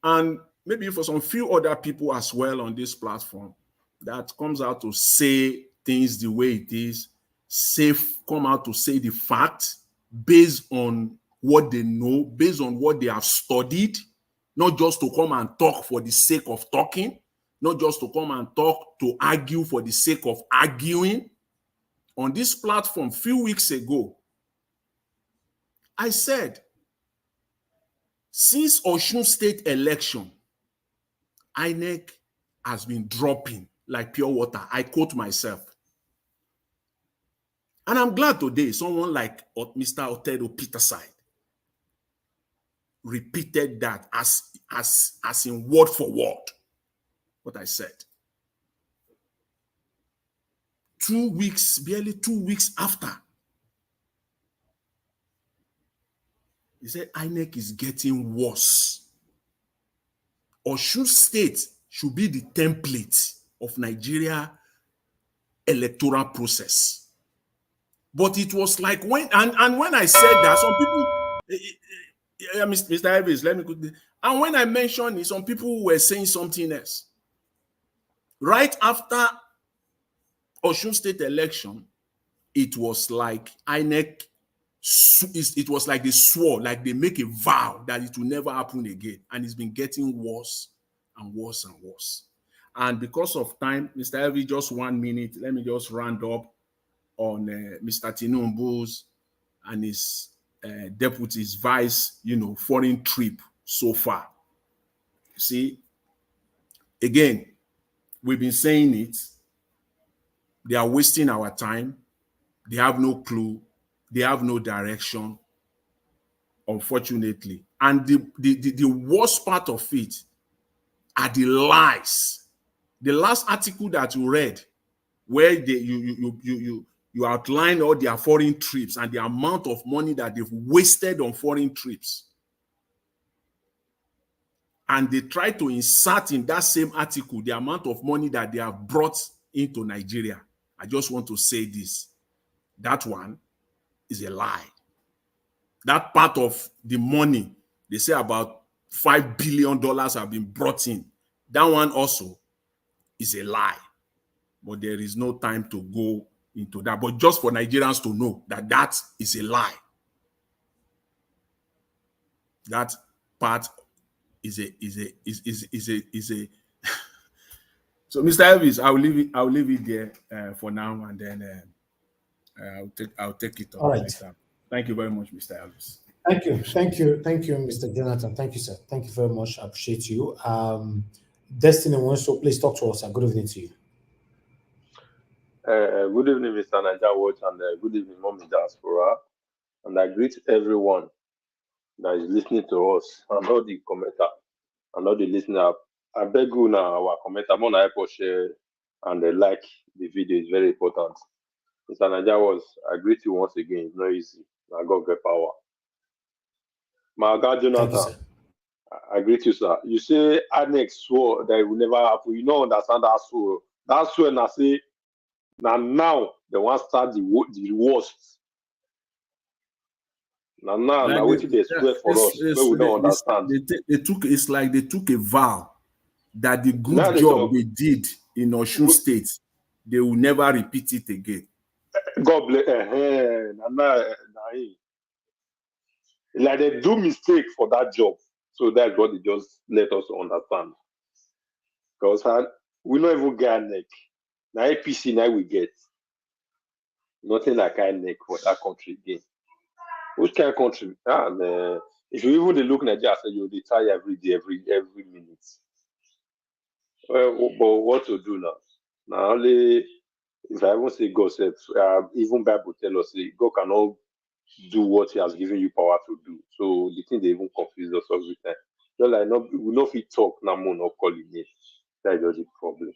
and maybe for some few other people as well on this platform, that comes out to say things the way it is, come out to say the facts based on what they know, based on what they have studied, not just to come and talk for the sake of talking, not just to come and talk to argue for the sake of arguing. On this platform, a few weeks ago, I said, since Osun State election, INEC has been dropping like pure water. I quote myself. And I'm glad today someone like Mr. Peterside repeated that as in word for word what I said. 2 weeks, barely 2 weeks after, he said INEC is getting worse. Osun State should be the template of Nigeria electoral process. But it was like when I said that, some people, Mr. Evans, let me quickly, and when I mentioned it, some people were saying something else. Right after Osun State election, it was like INEC it was like they swore, like they make a vow that it will never happen again. And it's been getting worse and worse and worse. And because of time, Mr. Elvi, just 1 minute, let me just round up on Mr. Tinubu's and his deputy's vice, foreign trip so far. You see, again, we've been saying it. They are wasting our time. They have no clue. They have no direction, unfortunately. And the worst part of it are the lies. The last article that you read, where you outline all their foreign trips and the amount of money that they've wasted on foreign trips. And they try to insert in that same article the amount of money that they have brought into Nigeria. I just want to say this. That one is a lie. That part of the money, they say about $5 billion have been brought in. That one also is a lie. But there is no time to go into that. But just for Nigerians to know that that is a lie. That part is a So Mr. Elvis, I'll leave it there for now, and then I'll take it on later. Thank you very much, Mr. Elvis. Thank you, Mr. Jonathan. Thank you, sir. Thank you very much. I appreciate you. Destiny Wanso, please talk to us. Good evening to you. Good evening, Mr. Niger Watch, and good evening, Mommy Diaspora. And I greet everyone that is listening to us, and all the commenter, and all the listener. I beg you now, our commenter, I'm on iPod share and like the video is very important. Mr. Niger Watch, I greet you once again. It's not easy. I got great power. My God, Jonathan, I greet you, sir. You say INEC swore that it will never happen. You don't understand that swore. That swore, and I say, now they want to start the worst. Now what they swear for us, but we don't understand. It's like they took a vow that the good job they did in Osun State, they will never repeat it again. God bless. Like they do mistake for that job, so that's what they just let us understand. Because we don't even get INEC. Now APC now we get nothing like INEC for that country again. Which kind of country? If you even look Nigeria, you retire every day, every minute. Well, but what to do now? Now only if I even say God said, even Bible tell us God cannot do what He has given you power to do. So the thing they even confuse us every time. Just like we know if we talk now more not call it name. That is just the problem.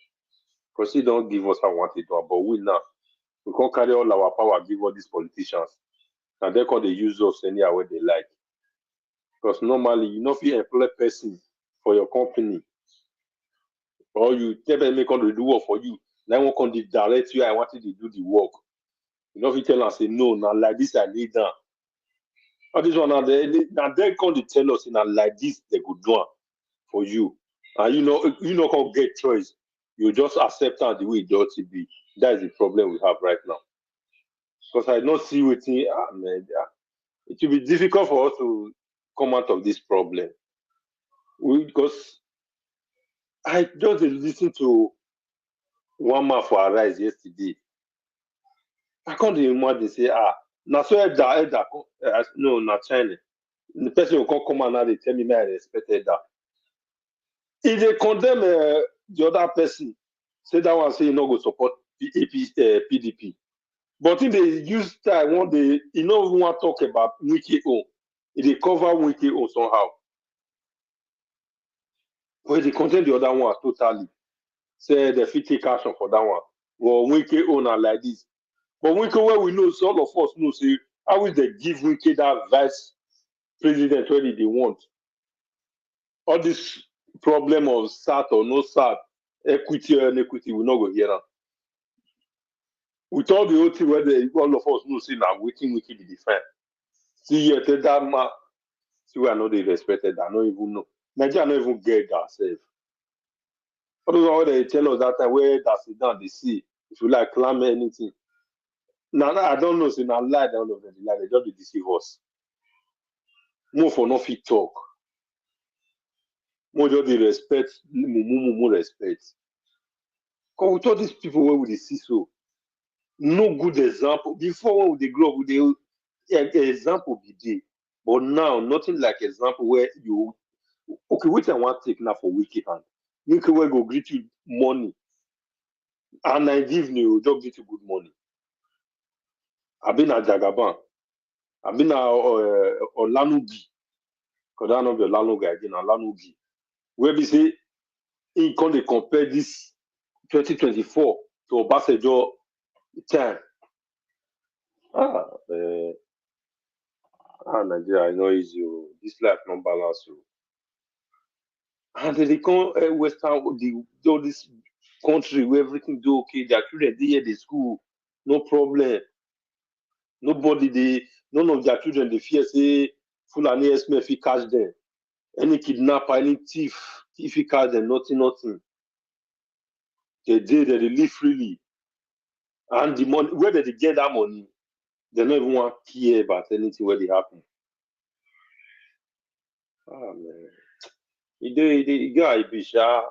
Because He don't give us what we want to do, but we now we can't carry all our power, give all these politicians. And they call they use us anyhow way they like. Because normally you know if you employ a person for your company, or you tell them make to do work for you, now one can direct you, I wanted to do the work. You know if you tell them say no, now like this I need that. All this one now they come to tell us now like this they could do for you. And you know can't get choice. You just accept that the way it ought to be. That is the problem we have right now. Because I don't see what it will be difficult for us to come out of this problem. Because I just listened to one man for Arise yesterday. I can't imagine say, now so no, not China. The person who come and now they tell me I respected that. If they condemn the other person, say that one say you not go support PDP. But if they use time one day, you know we want to talk about Wiki O. If they cover Wiki O somehow. But they condemn the other one totally. Say they fit take action for that one. Well, Wiki O now like this. But Wiki where we know, so all of us know, say how will they give Wiki that vice president when they want? All this problem of SAT or no SAT, equity or inequity, we not go here now. With all the OT where all of us know, say now Wiki be defend. See yet that man, see we are not respected. I don't even know. Nigeria don't even get ourselves. All those what they tell us that time where that's down they see. If you like climb anything, Now I don't know, say now lie down of them, lie, they just dey deceive us. More for no fit talk. More just dey respect, more respect. Because with all these people where we dey see so, no good example. Before when they grow up, they example be there. But now, nothing like example where you okay, which I want to take now for wicked hand. Make we go greet you money. And I give you just greet you good money. I've been at Jagaban. I've been at Olanugi. Because I know the Olanugi again, Olanugi. Where we say, he can't compare this 2024 to Obasanjo time. Nigeria, I know it's you. This life not balance you. And they come Western, all this country where everything do okay. Their children they hear the school, no problem. Nobody none of their children they fear say Fulani Esme if he catch them. Any kidnapper, any thief, if he catch them, nothing. They live freely. And the money, where they get that money, they don't even want to care about anything where they happen. Man. You gotta be shy.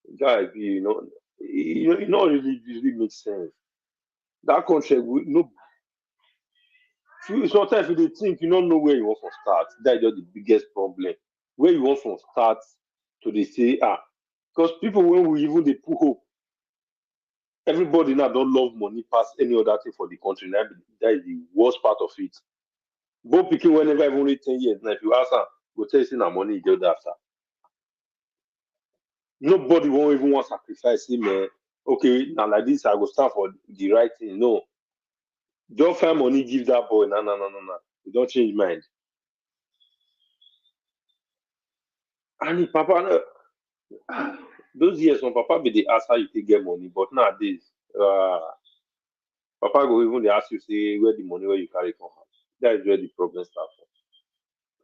You gotta be, you know, really makes sense. That country, sometimes if you think you don't know where you want to start, that's just the biggest problem. Where you want to start to they say, because people when we even they put hope, everybody now don't love money past any other thing for the country. That is the worst part of it. Both people whenever even only 10 years. Now if you ask her, go tell you now money is just after. Nobody won't even want to sacrifice him. Okay, now like this, I go stand for the right thing. No. Don't find money, give that boy. No. You don't change mind. And Papa, those years when Papa be the ask how you take get money, but nowadays, Papa go even they ask you, say, where the money where you carry from house. That is where the problem starts from.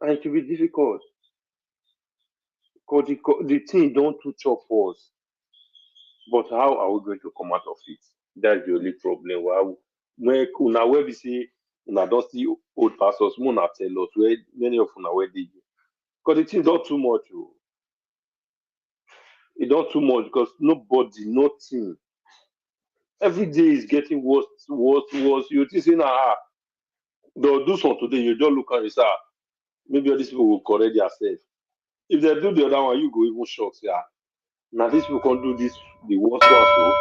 And it will be difficult. Because the thing don't too chop for us. But how are we going to come out of it? That's the only problem. Where we say, una don't see old pastors, una tell us where many of una where they go. Because the thing don't too much. It don't too much because nobody, nothing. Every day is getting worse. You think saying, they'll do something today, you don't look and say, maybe all these people will correct themselves. If they do the other one, you go even shocked. Yeah. Now these people can't do this, the worst one. So,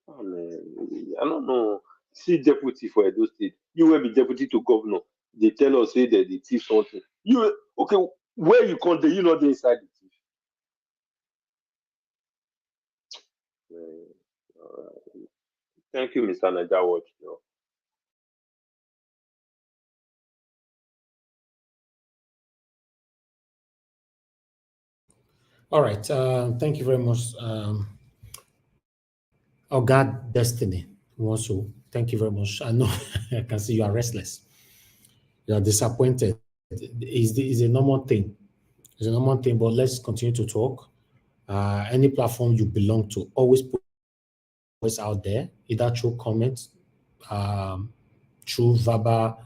I don't know. See deputy for Edo State. You will be deputy to governor. They tell us say that they thief something. You okay? Where you can't, you know, they inside the thief. Thank you, Mr. Naija Watch. All right. Thank you very much. Oh God, Destiny. Also, thank you very much. I know I can see you are restless. You are disappointed. It's a normal thing. It's a normal thing, but let's continue to talk. Any platform you belong to, always put voice out there, either through comments, through verbal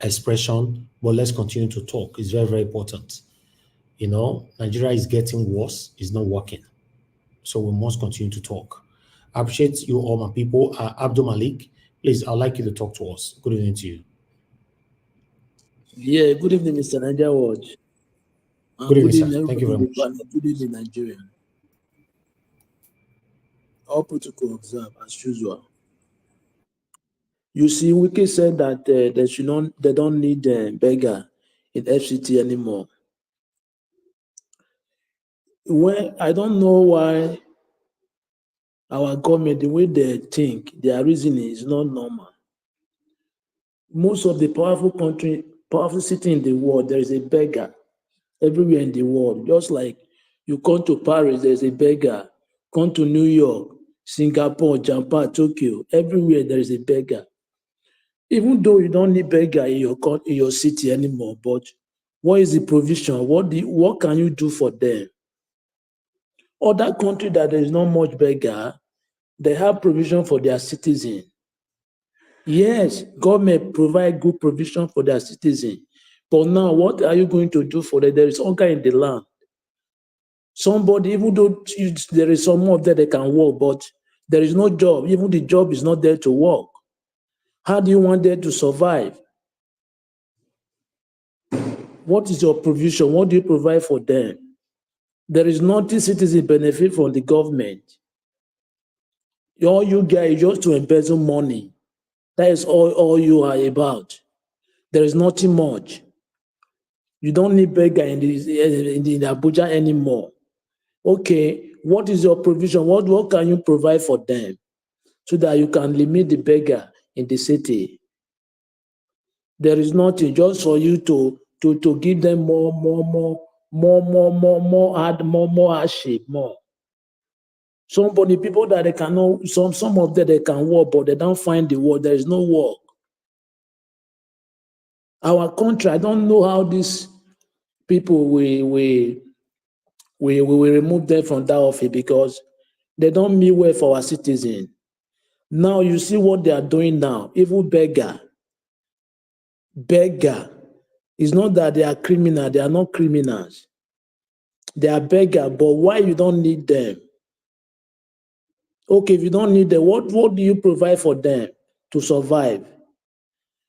expression, but let's continue to talk. It's very, very important. You know, Nigeria is getting worse. It's not working. So we must continue to talk. I appreciate you all, my people. Abdul Malik, please, I'd like you to talk to us. Good evening to you. Yeah, good evening, Mr. Naija Watch. Good evening, sir. Thank you very much. Good evening, Nigeria. All protocol observed as usual. You see, Wiki said that they don't need beggar in FCT anymore. Well, I don't know why our government, the way they think, their reasoning is not normal. Most of the powerful city in the world, there is a beggar everywhere in the world. Just like you come to Paris, there's a beggar. Come to New York, Singapore, Japan, Tokyo, everywhere there is a beggar. Even though you don't need beggar in your city anymore, but what is the provision? What can you do for them? Other countries that there is not much beggar, they have provision for their citizens. Yes, government provide good provision for their citizens. But now, what are you going to do for them? There is hunger in the land. Somebody, even though there is some of them that can work, but there is no job. Even the job is not there to work. How do you want them to survive? What is your provision? What do you provide for them? There is nothing citizens benefit from the government. All you get is just to embezzle money. That is all you are about. There is nothing much. You don't need beggar in Abuja anymore. Okay, what is your provision? What can you provide for them so that you can limit the beggar in the city? There is nothing, just for you to give them more hardship, more. Somebody, people that they cannot, some of them they can work, but they don't find the work. There is no work. Our country, I don't know how these people we remove them from that office because they don't mean well for our citizens. Now you see what they are doing now. Even beggar. It's not that they are criminal. They are not criminals. They are beggar. But why you don't need them? Okay, if you don't need them, what do you provide for them to survive?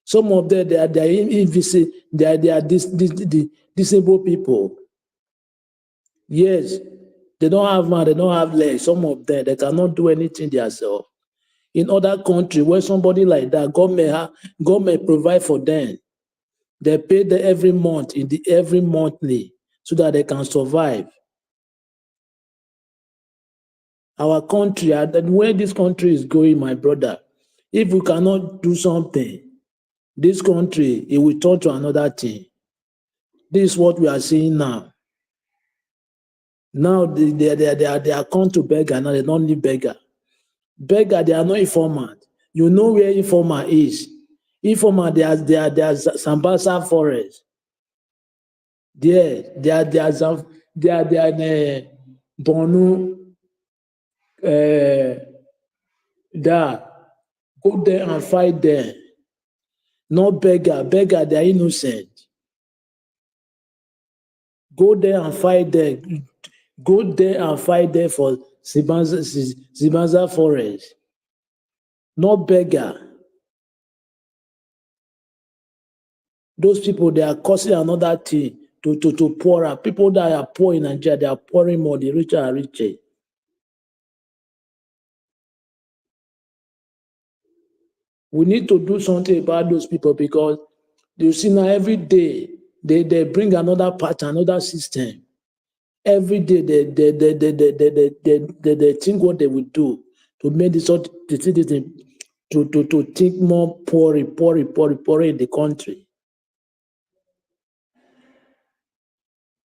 Some of them, they are invisible. They are disabled people. Yes, they don't have man, they don't have legs. Some of them, they cannot do anything themselves. In other countries, where somebody like that, government provide for them. They pay them every month, every monthly, so that they can survive. Our country, where this country is going, my brother, if we cannot do something, this country, it will turn to another thing. This is what we are seeing now. Now they are come to beggar, now they don't need beggar. Beggar, they are not informant. You know where informer is. Informer, they are Sambasa forest. They are Bonu. That go there and fight them. No beggar, they are innocent. Go there and fight them. Go there and fight them for Sibanza forest. No beggar. Those people, they are causing another thing to poorer. People that are poor in Nigeria, they are pouring more. The richer are richer. We need to do something about those people because you see now every day they bring another pattern, another system. Every day they think what they will do to make this sort of citizen to think more poor in the country.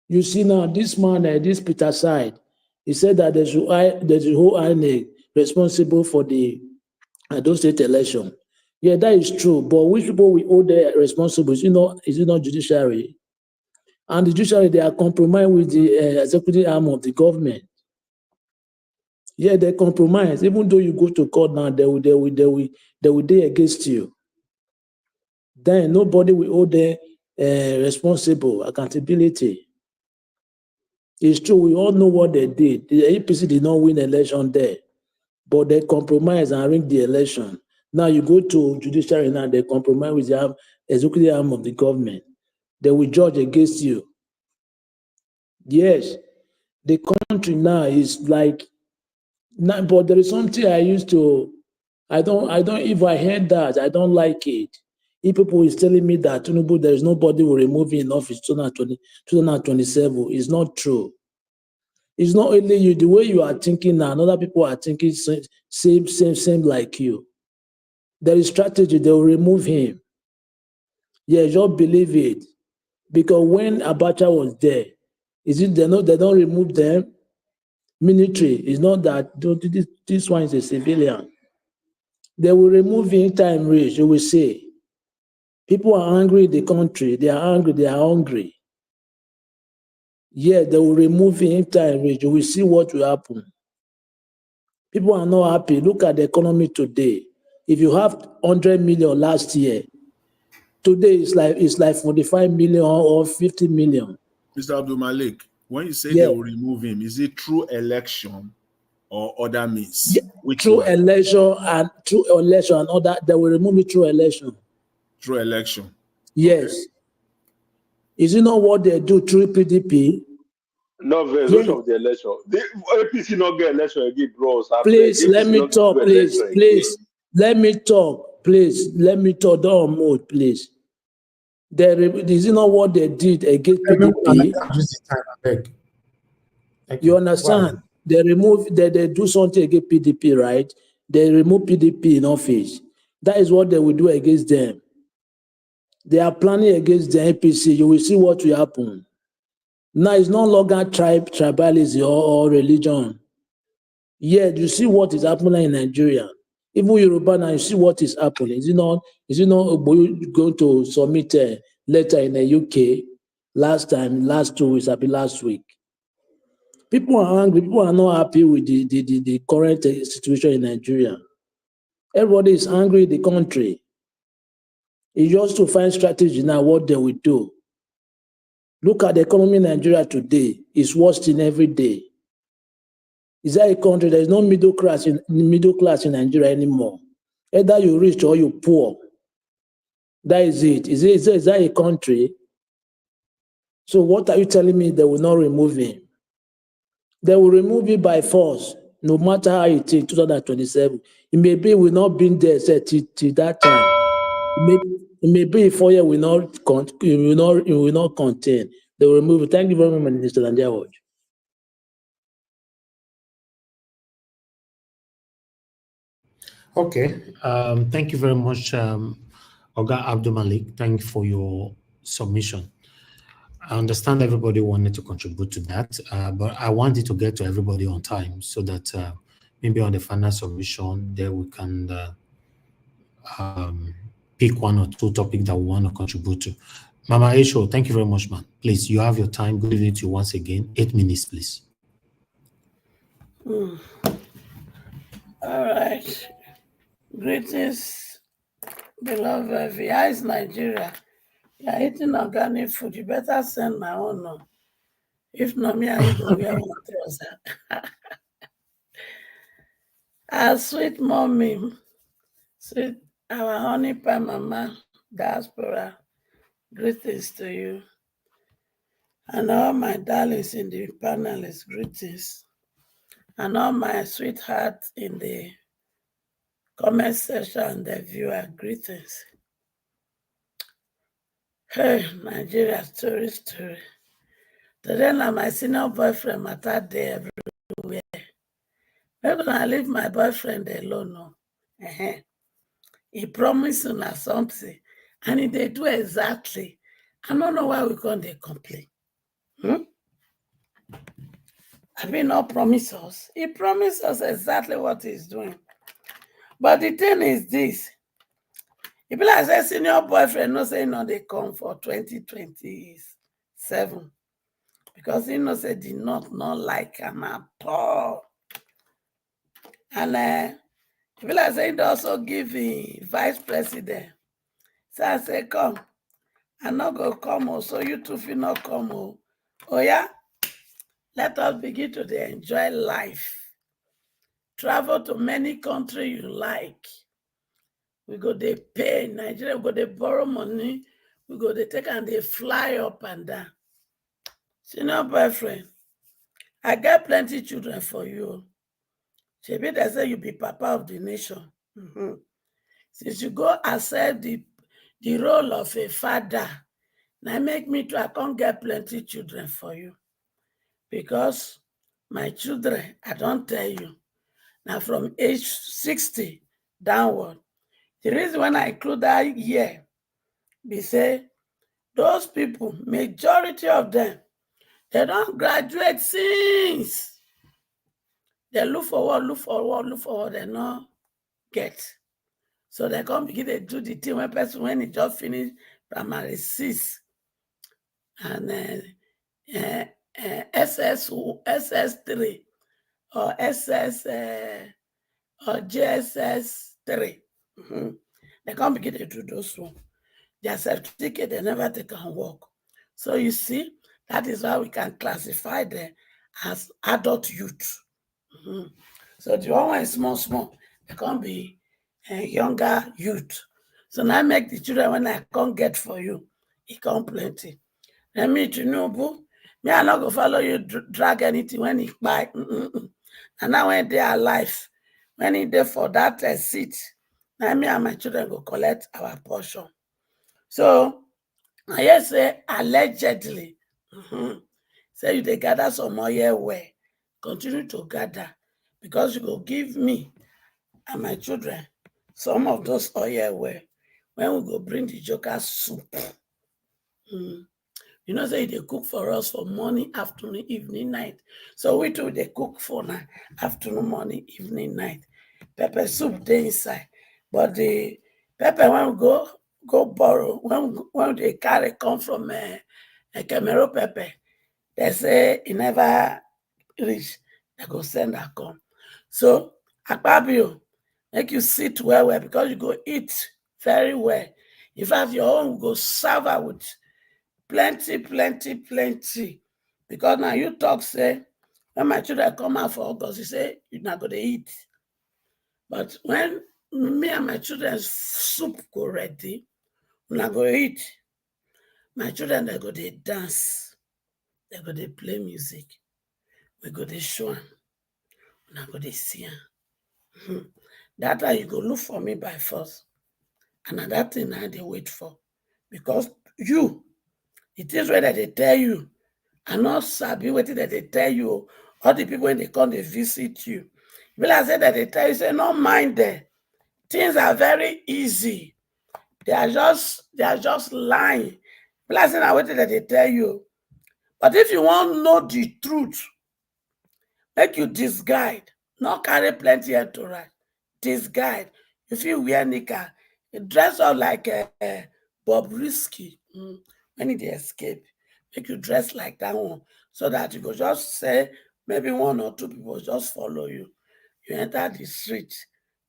You see now this man, this Peterside, he said that there's a whole INEC responsible for the those state election. Yeah, that is true. But which people we hold the responsible? Is it not judiciary? And the judiciary, they are compromised with the executive arm of the government. Yeah, they compromise. Even though you go to court now, they will do against you. Then nobody will hold them responsible, accountability. It's true. We all know what they did. The APC did not win election there, but they compromised and ring the election. Now you go to judiciary now, they compromise with the executive arm of the government. They will judge against you. Yes, the country now is like, but there is something if I heard that, I don't like it. If people is telling me that Tinubu, there is nobody will remove him in office 2027, it's not true. It's not only you, the way you are thinking now, other people are thinking same like you. There is strategy, they will remove him. Yeah, just believe it. Because when Abacha was there, is it they don't remove them? Military, it's not that this one is a civilian. They will remove him time reach, you will say. People are angry in the country, they are angry, they are hungry. Yeah, they will remove him if time reach. You will see what will happen. People are not happy. Look at the economy today. If you have 100 million last year, today it's like 45 million or 50 million. Mr. Abdul Malik, when you say they Yeah. will remove him, is it through election or other means? Yeah. Which through one? election and other, they will remove it through election. Through election. Yes. Okay. Is it not what they do through PDP? No, there's Yes. of the election. The APC not get election again, bros. Please let me talk, please. Let me talk, please. Let me talk. Don't move, please. Is it not what they did against PDP? You understand? They do something against PDP, right? They remove PDP in office. That is what they will do against them. They are planning against the APC. You will see what will happen. Now it's no longer tribalism or religion. Yet you see what is happening in Nigeria. Even Yoruba now, you see what is happening. Is it not going to submit a letter in the UK last 2 weeks, last week? People are angry. People are not happy with the current situation in Nigeria. Everybody is angry in the country. It's just to find strategy now what they will do. Look at the economy in Nigeria today. It's worse in every day. Is that a country? There is no middle class in Nigeria anymore. Either you rich or you poor. That is it. Is that a country? So what are you telling me they will not remove him? They will remove it by force, no matter how it is, 2027. It may be will not be there till that time. It may be 4 years will not contain. They will remove it. Thank you very much, Mr. Landia. Okay. Thank you very much, Oga Abdul Malik. Thank you for your submission. I understand everybody wanted to contribute to that, but I wanted to get to everybody on time so that maybe on the final submission, there we can pick 1 or 2 topics that we want to contribute to. Mama Aisho, thank you very much, man. Please, you have your time. Good evening to you once again. 8 minutes, please. All right. Greetings, beloved. Via is Nigeria. You are eating organic food. You better send my own. No. If not, me, I go wear one trouser. Our sweet mommy, sweet our honey pie mama, diaspora. Greetings to you. And all my darlings in the panelists, greetings. And all my sweethearts in the comment section, the viewer, greetings. Hey, Nigeria story. Today, now my senior boyfriend matter day everywhere. I'm gonna leave my boyfriend alone. No. He promised una something, and he they do exactly. I don't know why we can't they complain. I mean, not promise us. He promised us exactly what he's doing. But the thing is this. If like say senior boyfriend no say no they come for 2027 because he no say did not like him at all. And if like say he also give the vice president. So I say come. I not go come so you two feel not come. Oh yeah? Let us begin to enjoy life. Travel to many countries you like. We go they pay Nigeria, we go they borrow money, we go they take and they fly up and down. Senior boyfriend, I got plenty children for you. Maybe they say you be papa of the nation. Since you go accept the role of a father, now make me to I can't get plenty children for you. Because my children, I don't tell you, now from age 60 downward, the reason when I include that year, they say those people, majority of them, they don't graduate since. They look forward, they not get. So they come begin to do the thing when he just finished primary 6 and SS3 or SS or JSS3. They can't begin to do those ones. Their certificate, they never take and work. So you see, that is why we can classify them as adult youth. So the one is small, they can't be younger youth. So now make the children when I can't get for you, it can't plenty. And me, Tinubu, me, I not go follow you drag anything when he buy. And now when they are alive, when he there for that seat, now me and my children go collect our portion. So I hear say allegedly, say you they gather some more year where continue to gather because you go give me and my children some of those oil where when we go bring the joker soup. You know, say they cook for us for morning, afternoon, evening, night. So we too they cook for now, afternoon, morning, evening, night. Pepper soup they inside. But the pepper when we go borrow, when they carry come from a Cameroon pepper, they say it never reach. They go send her come. So Akpabio, make you sit well because you go eat very well. In fact, your own will go serve her with plenty. Because now you talk, say, when my children come out for August, you say, you're not going to eat. But when me and my children's soup go ready, we're not going to eat. My children, they go to dance. They go to play music. We go to show them. We're not going to see them. That time you go look for me by force. And that thing I they wait for. Because you, it is where they tell you, and not sabi waiting that they tell you, all the people when they come, they visit you. But I say that they tell you, say, no mind them. Things are very easy. They are just lying. But I say now waiting that they tell you. But if you want to know the truth, make you disguise, not carry plenty entourage. Disguise. If you wear nika, dress up like Bob Risky when he escape. Make you dress like that one so that you go just say maybe one or two people just follow you. You enter the street,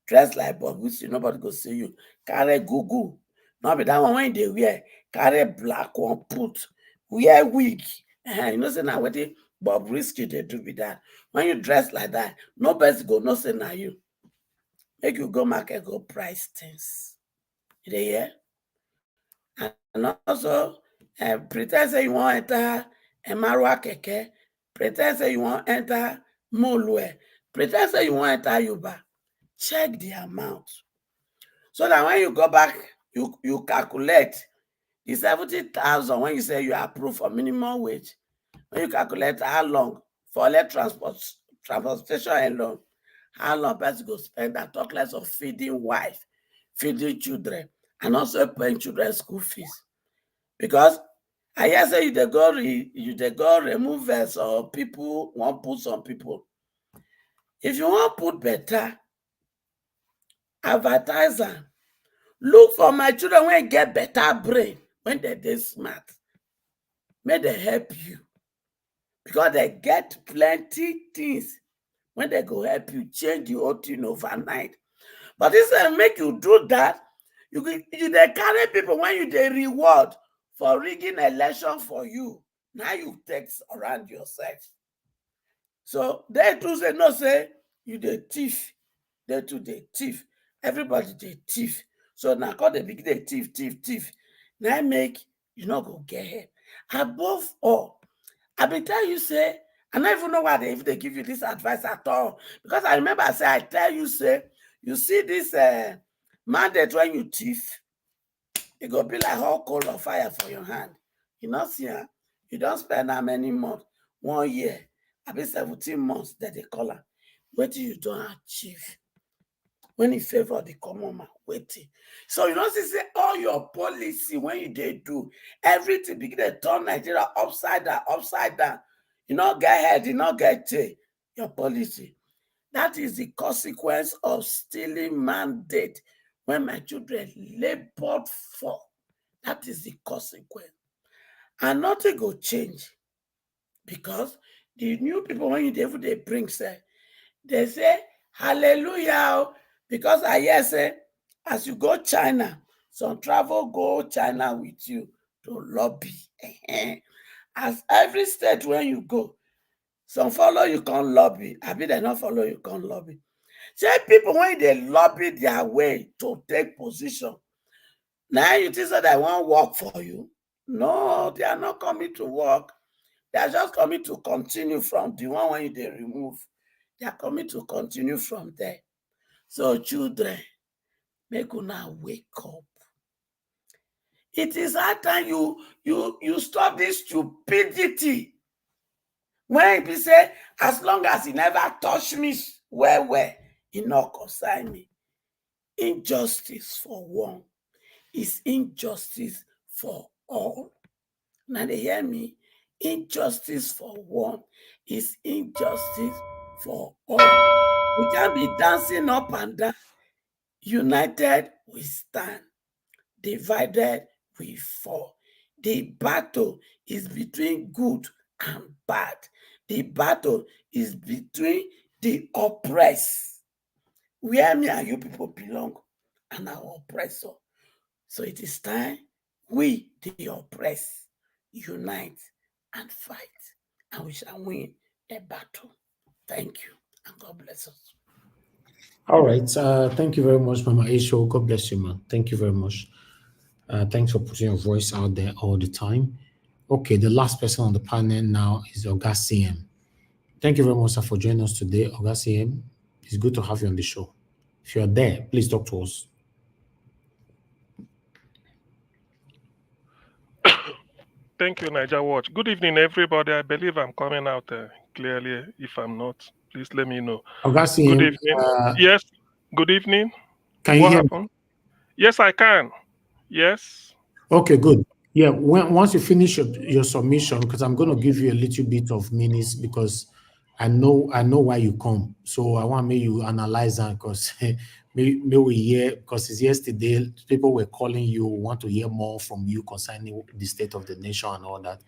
dress like Bob Risky, nobody go see you. Carry gugu. Not be that one when they wear, carry black one, put, wear wig. You know, say now what Bob Risky they do with that. When you dress like that, nobody go no say now you. Make you go market, go price things. You dey hear? And also, pretend say you want to enter a Marwa Keke, pretend say you want to enter Molue, pretend say you want to enter Yuba. Check the amount. So that when you go back, you calculate the 70,000 when you say you approve for minimum wage. When you calculate how long for transportation alone, how long person go spend that talk less of feeding wife, feeding children, and also paying children's school fees. Because I hear say you dey go remove or people want put some people. If you want put better, advertiser, look for my children when get better brain, when they smart. May they help you. Because they get plenty things when they go help you change the whole thing overnight. But this make you do that, you they carry people when you they reward for rigging election for you. Now you text around yourself. So they too say no, say you the thief. They too they thief. Everybody they thief. So now call the big they thief. Now make you not go get help. Above all, I been tell you say, I don't even know why if they give you this advice at all. Because I remember I say I tell you say, you see this mandate when you thief, it go be like whole coal of fire for your hand. You know, see, you don't spend how many months, 1 year, I be 17 months that they call her. What do you don't achieve? When you favor the common man, waiting. So you know, say all your policy when you they do everything begin to turn Nigeria upside down. You not get head, you not get tail. Your policy. That is the consequence of stealing mandate when my children labored for. That is the consequence. And nothing will change Because the new people, when they bring, say, they say, hallelujah, because I hear say, as you go China, some travel go China with you to lobby. As every state when you go, some follow you can lobby. I mean, they not follow you can lobby. Say people when they lobby their way to take position, now you think that they won't work for you. No, they are not coming to work. They are just coming to continue from the one when they remove. They are coming to continue from there. So children, make una wake up. It is high time you stop this stupidity. When he say, as long as he never touch me, well, he not concern me. Injustice for one is injustice for all. Now they hear me? Injustice for one is injustice for all. We can't be dancing up and down. United we stand. Divided we fall. The battle is between good and bad. The battle is between the oppressed, where me and you people belong, and our oppressor. So it is time we, the oppressed, unite and fight, and we shall win a battle. Thank you, and God bless us. All right. Thank you very much, Mama Isho. God bless you, man. Thank you very much. Thanks for putting your voice out there all the time. Okay, the last person on the panel now is Oga CM. Thank you very much, sir, for joining us today, Oga CM. It's good to have you on the show. If you're there, please talk to us. Thank you, Niger Watch. Good evening, everybody. I believe I'm coming out clearly. If I'm not, please let me know. Oga CM, Good evening. Yes. Good evening. Can you What hear happened? Yes, I can. Yes. Okay, good. Yeah, once you finish your submission, because I'm going to give you a little bit of minutes because I know why you come. So I want me you analyze that because maybe we hear, because it's yesterday, people were calling you, want to hear more from you concerning the state of the nation and all that.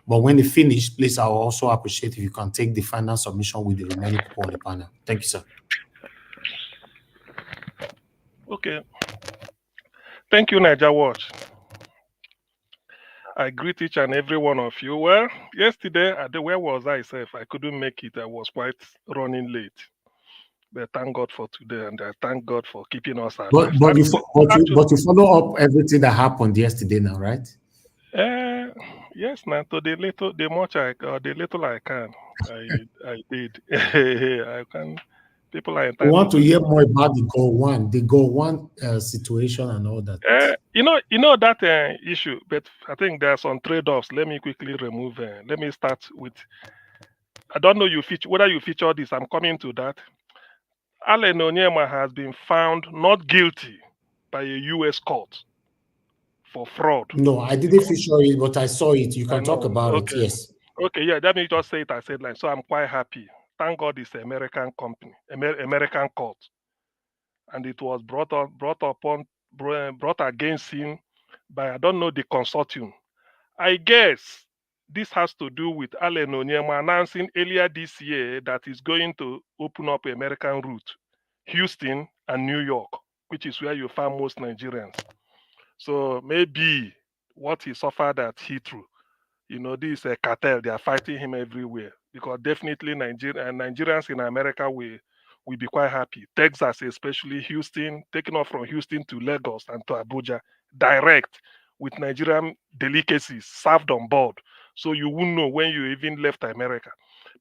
But when you finish, please, I'll also appreciate if you can take the final submission with the remaining people on the panel. Thank you, sir. Okay. Thank you, Niger Watch. I greet each and every one of you. Well, yesterday, where was I, Seth? I couldn't make it. I was quite running late. But thank God for today, and I thank God for keeping us alive. But you follow up everything that happened yesterday now, right? Yes, man. To the little I can, I did. I can. People are entitled. We want to hear more about the goal one situation and all that. You know that issue, but I think there are some trade-offs. Let me quickly remove. Let me start with. I don't know whether you feature this. I'm coming to that. Allen Onyema has been found not guilty by a U.S. court for fraud. No, I didn't feature it, but I saw it. You can talk about it. Yes. Okay. Yeah. Let me just say it. I said like so. I'm quite happy. Thank God it's an American company, American court, and it was brought against him by I don't know the consortium. I guess this has to do with Allen Onyema announcing earlier this year that he's going to open up an American route, Houston and New York, which is where you find most Nigerians. So maybe what he suffered at Heathrow, this is a cartel. They are fighting him everywhere because definitely Nigerians in America will be quite happy. Texas, especially Houston, taking off from Houston to Lagos and to Abuja, direct with Nigerian delicacies served on board. So you won't know when you even left America.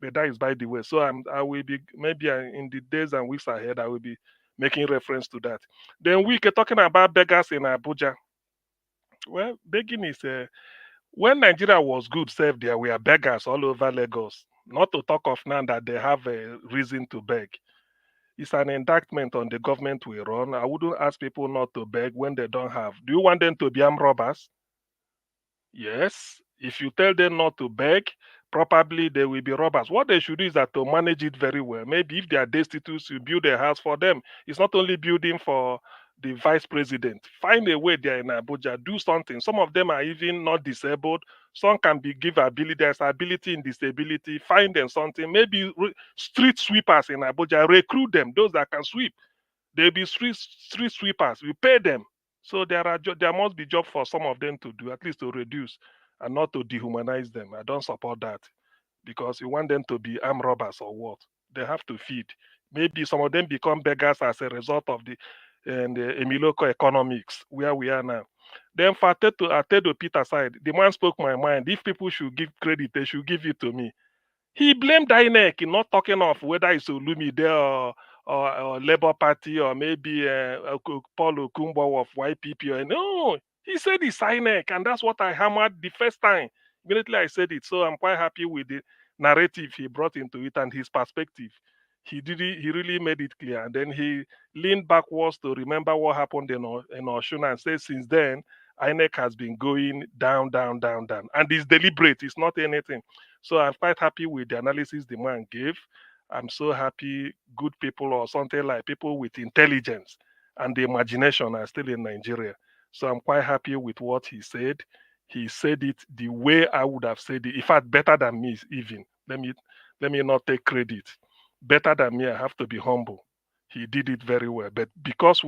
But that is by the way. So I will be, maybe in the days and weeks ahead, I will be making reference to that. Then we are talking about beggars in Abuja. Well, begging is when Nigeria was good, there were beggars all over Lagos. Not to talk of now that they have a reason to beg. It's an indictment on the government we run. I wouldn't ask people not to beg when they don't have. Do you want them to be armed robbers? Yes. If you tell them not to beg, probably they will be robbers. What they should do is that to manage it very well. Maybe if they are destitute, you build a house for them. It's not only building for the vice president. Find a way there in Abuja, do something. Some of them are even not disabled. Some can be give ability, there's ability in disability. Find them something. Maybe street sweepers in Abuja, recruit them, those that can sweep. They'll be street sweepers. We pay them. So there must be job for some of them to do, at least to reduce and not to dehumanize them. I don't support that because you want them to be armed robbers or what? They have to feed. Maybe some of them become beggars as a result of the Emiloko economics where we are now. Then for Peterside, the man spoke my mind. If people should give credit, they should give it to me. He blamed INEC, not talking of whether it's Olumide or Labour Party or maybe Paul Okumbo of YPP. No, he said it's INEC, and that's what I hammered the first time. Immediately I said it, so I'm quite happy with the narrative he brought into it and his perspective. He really made it clear, and then he leaned backwards to remember what happened in Oshun and said since then INEC has been going down, down, down, down, and it's deliberate. It's not anything. So I'm quite happy with the analysis the man gave. I'm so happy good people or something like people with intelligence and the imagination are still in Nigeria. So I'm quite happy with what he said. He said it the way I would have said it. In fact, better than me even. Let me not take credit. Better than me, I have to be humble. He did it very well. But because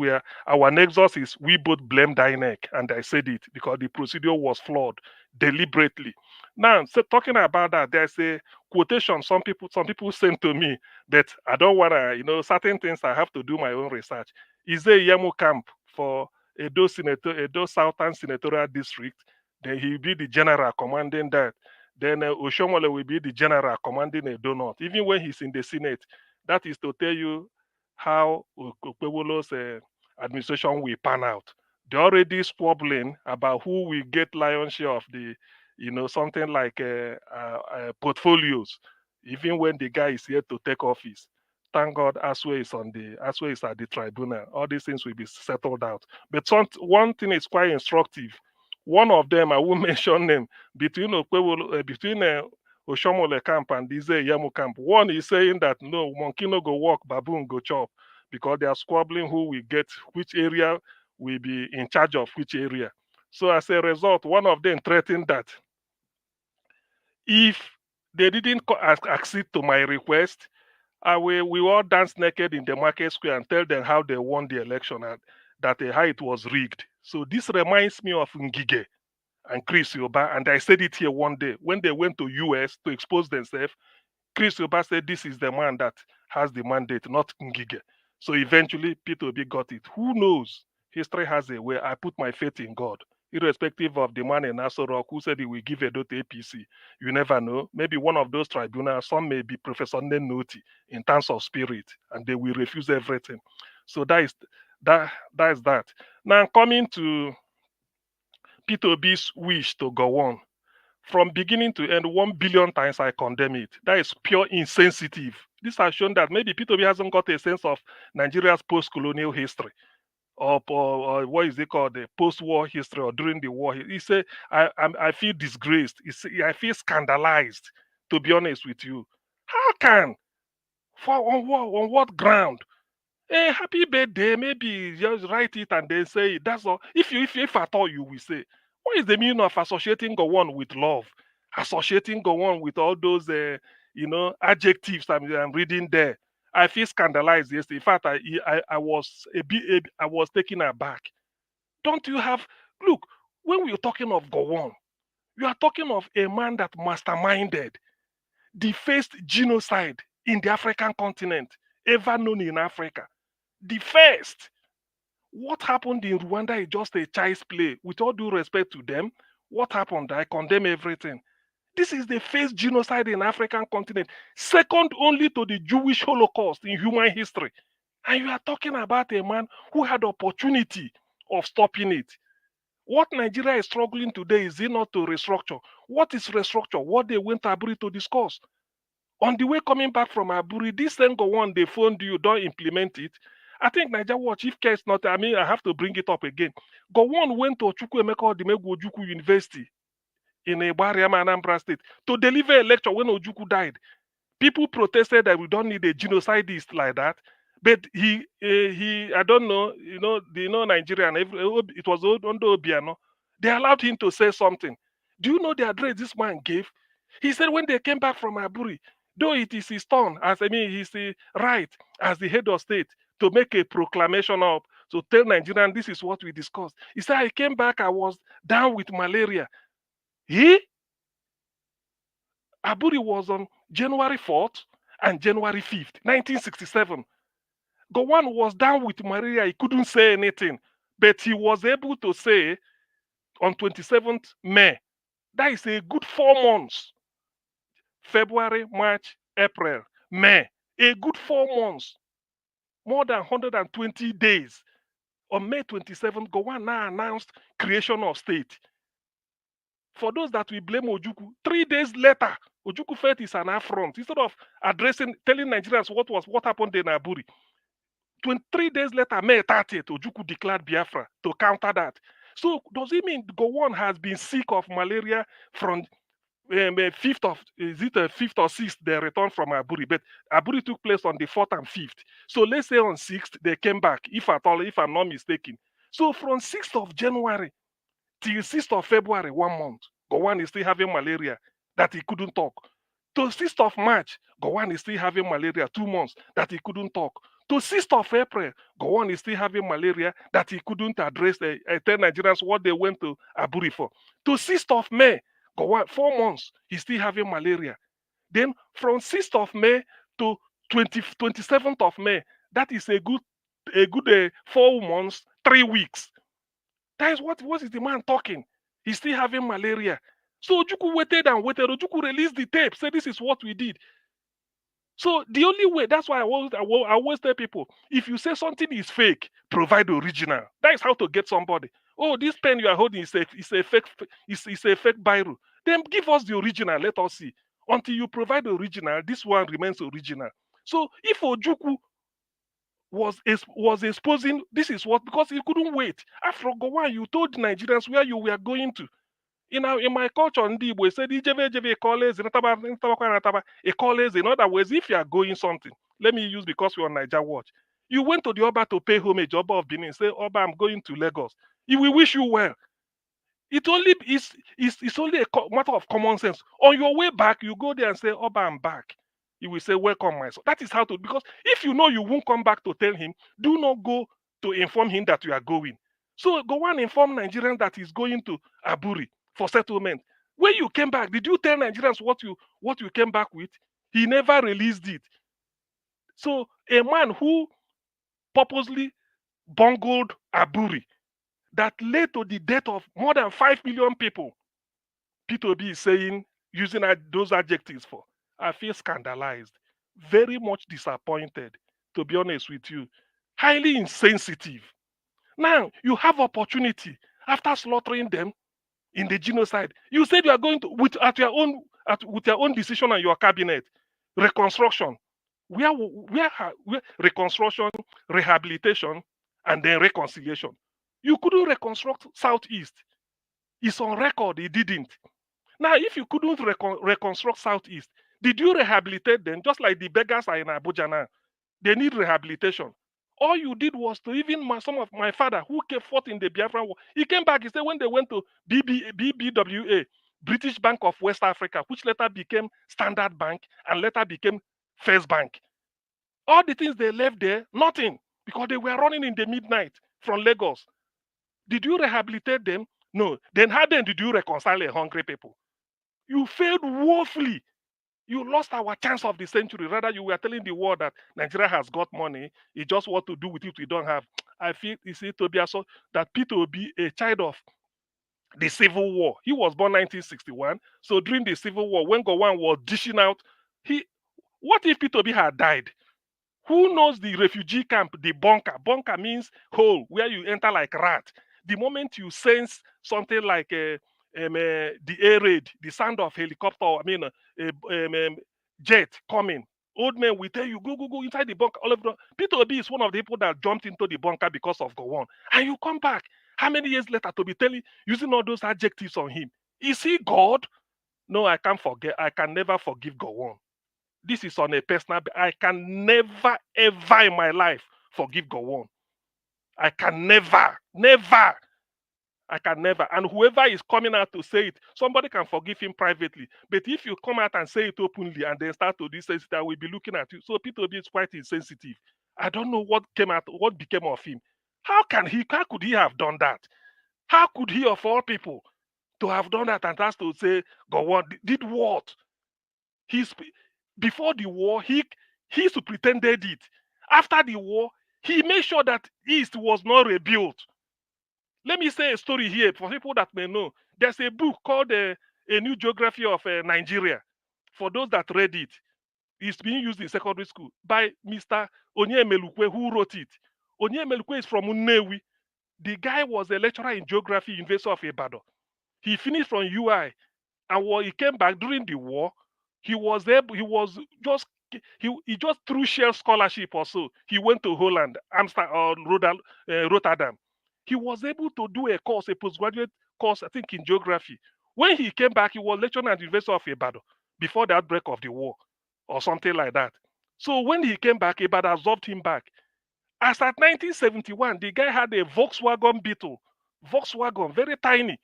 our nexus is we both blamed INEC, and I said it because the procedure was flawed deliberately. Now, so talking about that, there's a quotation some people sent to me that I don't want to, certain things I have to do my own research. Is there Yamu camp for Edo Southern Senatorial District? Then he'll be the general commanding that. Then Oshomole will be the general commanding Edo North. Even when he's in the Senate, that is to tell you how Okpewolo's administration will pan out. They're already squabbling about who will get lion's share of the, something like portfolios, even when the guy is here to take office. Thank God Aswe is at the tribunal. All these things will be settled out. But one thing is quite instructive. One of them, I won't mention them, between Oshomole camp and Dize Yamu camp. One is saying that no, monkey no go walk, baboon go chop, because they are squabbling who will get which area will be in charge of which area. So as a result, one of them threatened that if they didn't accede to my request, we all dance naked in the market square and tell them how they won the election and that how it was rigged. So this reminds me of Ngige and Chris Yoba, and I said it here one day when they went to US to expose themselves. Chris Yoba said this is the man that has the mandate, not Ngige. So eventually PeterObi got it. Who knows? History has a way. I put my faith in God, irrespective of the man in Aso Rock who said he will give Edo to APC. You never know. Maybe one of those tribunals, some may be Professor Nenoti in terms of spirit, and they will refuse everything. So that is that. Now coming to PeterObi's wish to go on. From beginning to end, 1 billion times I condemn it. That is pure insensitive. This has shown that maybe PeterObi hasn't got a sense of Nigeria's post-colonial history or what is it called, the post-war history or during the war. He said, I feel disgraced. I feel scandalized, to be honest with you. How can? On what ground? Hey, happy birthday, maybe just write it and then say it. That's all. If at all you will say, what is the meaning of associating Gowon with love? Associating Gowon with all those, adjectives I'm reading there. I feel scandalized yesterday. In fact, I was I was taken aback. Don't you have look when we're talking of Gowon, you are talking of a man that masterminded the first genocide in the African continent ever known in Africa. The first. What happened in Rwanda is just a child's play. With all due respect to them, what happened? I condemn everything. This is the first genocide in African continent, second only to the Jewish Holocaust in human history. And you are talking about a man who had opportunity of stopping it. What Nigeria is struggling today is it not to restructure? What is restructure? What they went to Aburi to discuss. On the way coming back from Aburi, this thing go on, they phoned you, don't implement it. I think Nigeria Watch, if case not, I have to bring it up again. Gowon went to Chukwuemeka Odimegwu Ojukwu University in Ebariama, Anambra State to deliver a lecture when Ojukwu died. People protested that we don't need a genocidist like that. But I don't know, Nigerian, it was under Obiano. They allowed him to say something. Do you know the address this man gave? He said when they came back from Aburi, though it is his turn, his right as the head of state to make a proclamation up to tell Nigerians this is what we discussed. He said, I came back, I was down with malaria. Aburi was on January 4th and January 5th, 1967. Gowon was down with malaria. He couldn't say anything, but he was able to say on 27th May. That is a good 4 months. February, March, April, May. A good 4 months. More than 120 days. On May 27th, Gowon now announced creation of state. For those that we blame Ojukwu, 3 days later, Ojukwu felt it's an affront. Instead of telling Nigerians what happened in Aburi, 23 days later, May 30th, Ojukwu declared Biafra to counter that. So does it mean Gowon has been sick of malaria from 5th or 6th they returned from Aburi, but Aburi took place on the 4th and 5th. So let's say on 6th they came back, if at all, if I'm not mistaken. So from 6th of January till 6th of February, 1 month, Gowon is still having malaria that he couldn't talk. To 6th of March, Gowon is still having malaria, 2 months that he couldn't talk. To 6th of April, Gowon is still having malaria that he couldn't address, tell Nigerians what they went to Aburi for. To 6th of May, Gowon, 4 months, he's still having malaria. Then from 6th of May to 27th of May, that is a good 4 months, 3 weeks. That is what is the man talking? He's still having malaria. So Ojukwu waited and waited. Ojukwu released the tape, said this is what we did. So the only way, that's why I always tell people, if you say something is fake, provide the original. That is how to get somebody. Oh, this pen you are holding is a fake biro. Then give us the original, let us see. Until you provide the original, this one remains original. So if Ojukwu was exposing, this is what, because he couldn't wait. After Gowon, you told Nigerians where you were going to. In my culture, we said, in other words, if you are going something, let me use because we're on Niger Watch. You went to the Oba to pay homage, Oba of Benin, say, Oba, I'm going to Lagos. He will wish you well. It only it's only a matter of common sense. On your way back, you go there and say, Oba, I'm back. He will say, welcome, my son. That is how to, because if you know you won't come back to tell him, do not go to inform him that you are going. So go and inform Nigerians that he's going to Aburi for settlement. When you came back, did you tell Nigerians what you came back with? He never released it. So a man who purposely bungled Aburi that led to the death of more than 5 million people, PeterObi is saying, using those adjectives for, I feel scandalized, very much disappointed, to be honest with you, highly insensitive. Now, you have opportunity after slaughtering them in the genocide. You said you are going to, with your own decision and your cabinet, reconstruction. Where reconstruction, rehabilitation, and then reconciliation. You couldn't reconstruct Southeast. It's on record, he didn't. Now, if you couldn't reconstruct Southeast, did you rehabilitate them? Just like the beggars are in Abuja now. They need rehabilitation. All you did was to, even some of my father who fought in the Biafran War, he came back, he said when they went to BBWA, British Bank of West Africa, which later became Standard Bank and later became First Bank. All the things they left there, nothing, because they were running in the midnight from Lagos. Did you rehabilitate them? No. Then how then did you reconcile a hungry people? You failed woefully. You lost our chance of the century. Rather, you were telling the world that Nigeria has got money. It's just what to do with it we don't have. I feel so that PeterObi, a child of the Civil War, he was born 1961. So during the Civil War, when Gowon was dishing out, what if PeterObi had died? Who knows the refugee camp, the bunker? Bunker means hole, where you enter like rat. The moment you sense something like the air raid, the sound of helicopter, jet coming, old men will tell you, go inside the bunker. All of them. PeterObi is one of the people that jumped into the bunker because of Gowon. And you come back, how many years later to be using all those adjectives on him? Is he God? No, I can't forget. I can never forgive Gowon. This is on a personal. I can never, ever in my life forgive Gowon. I can never, never. I can never. And whoever is coming out to say it, somebody can forgive him privately. But if you come out and say it openly and then start to do sensitive, I will be looking at you. So PeterObi is quite insensitive. I don't know what came out, what became of him. How could he have done that? How could he, of all people, to have done that and has to say, Gowon did what? Before the war, he superintended it. After the war, he made sure that East was not rebuilt. Let me say a story here for people that may know. There's a book called A New Geography of Nigeria. For those that read it, it's being used in secondary school by Mr. Onyemelukwe, who wrote it. Onyemelukwe is from Nnewi. The guy was a lecturer in geography, University of Ibadan. He finished from UI, and when he came back during the war, he just through share scholarship or so. He went to Holland, Amsterdam, Rotterdam. He was able to do a course, a postgraduate course, I think in geography. When he came back, he was lecturing at the University of Ibadan before the outbreak of the war or something like that. So when he came back, Ibadan absorbed him back. As at 1971, the guy had a Volkswagen Beetle. Volkswagen, very tiny.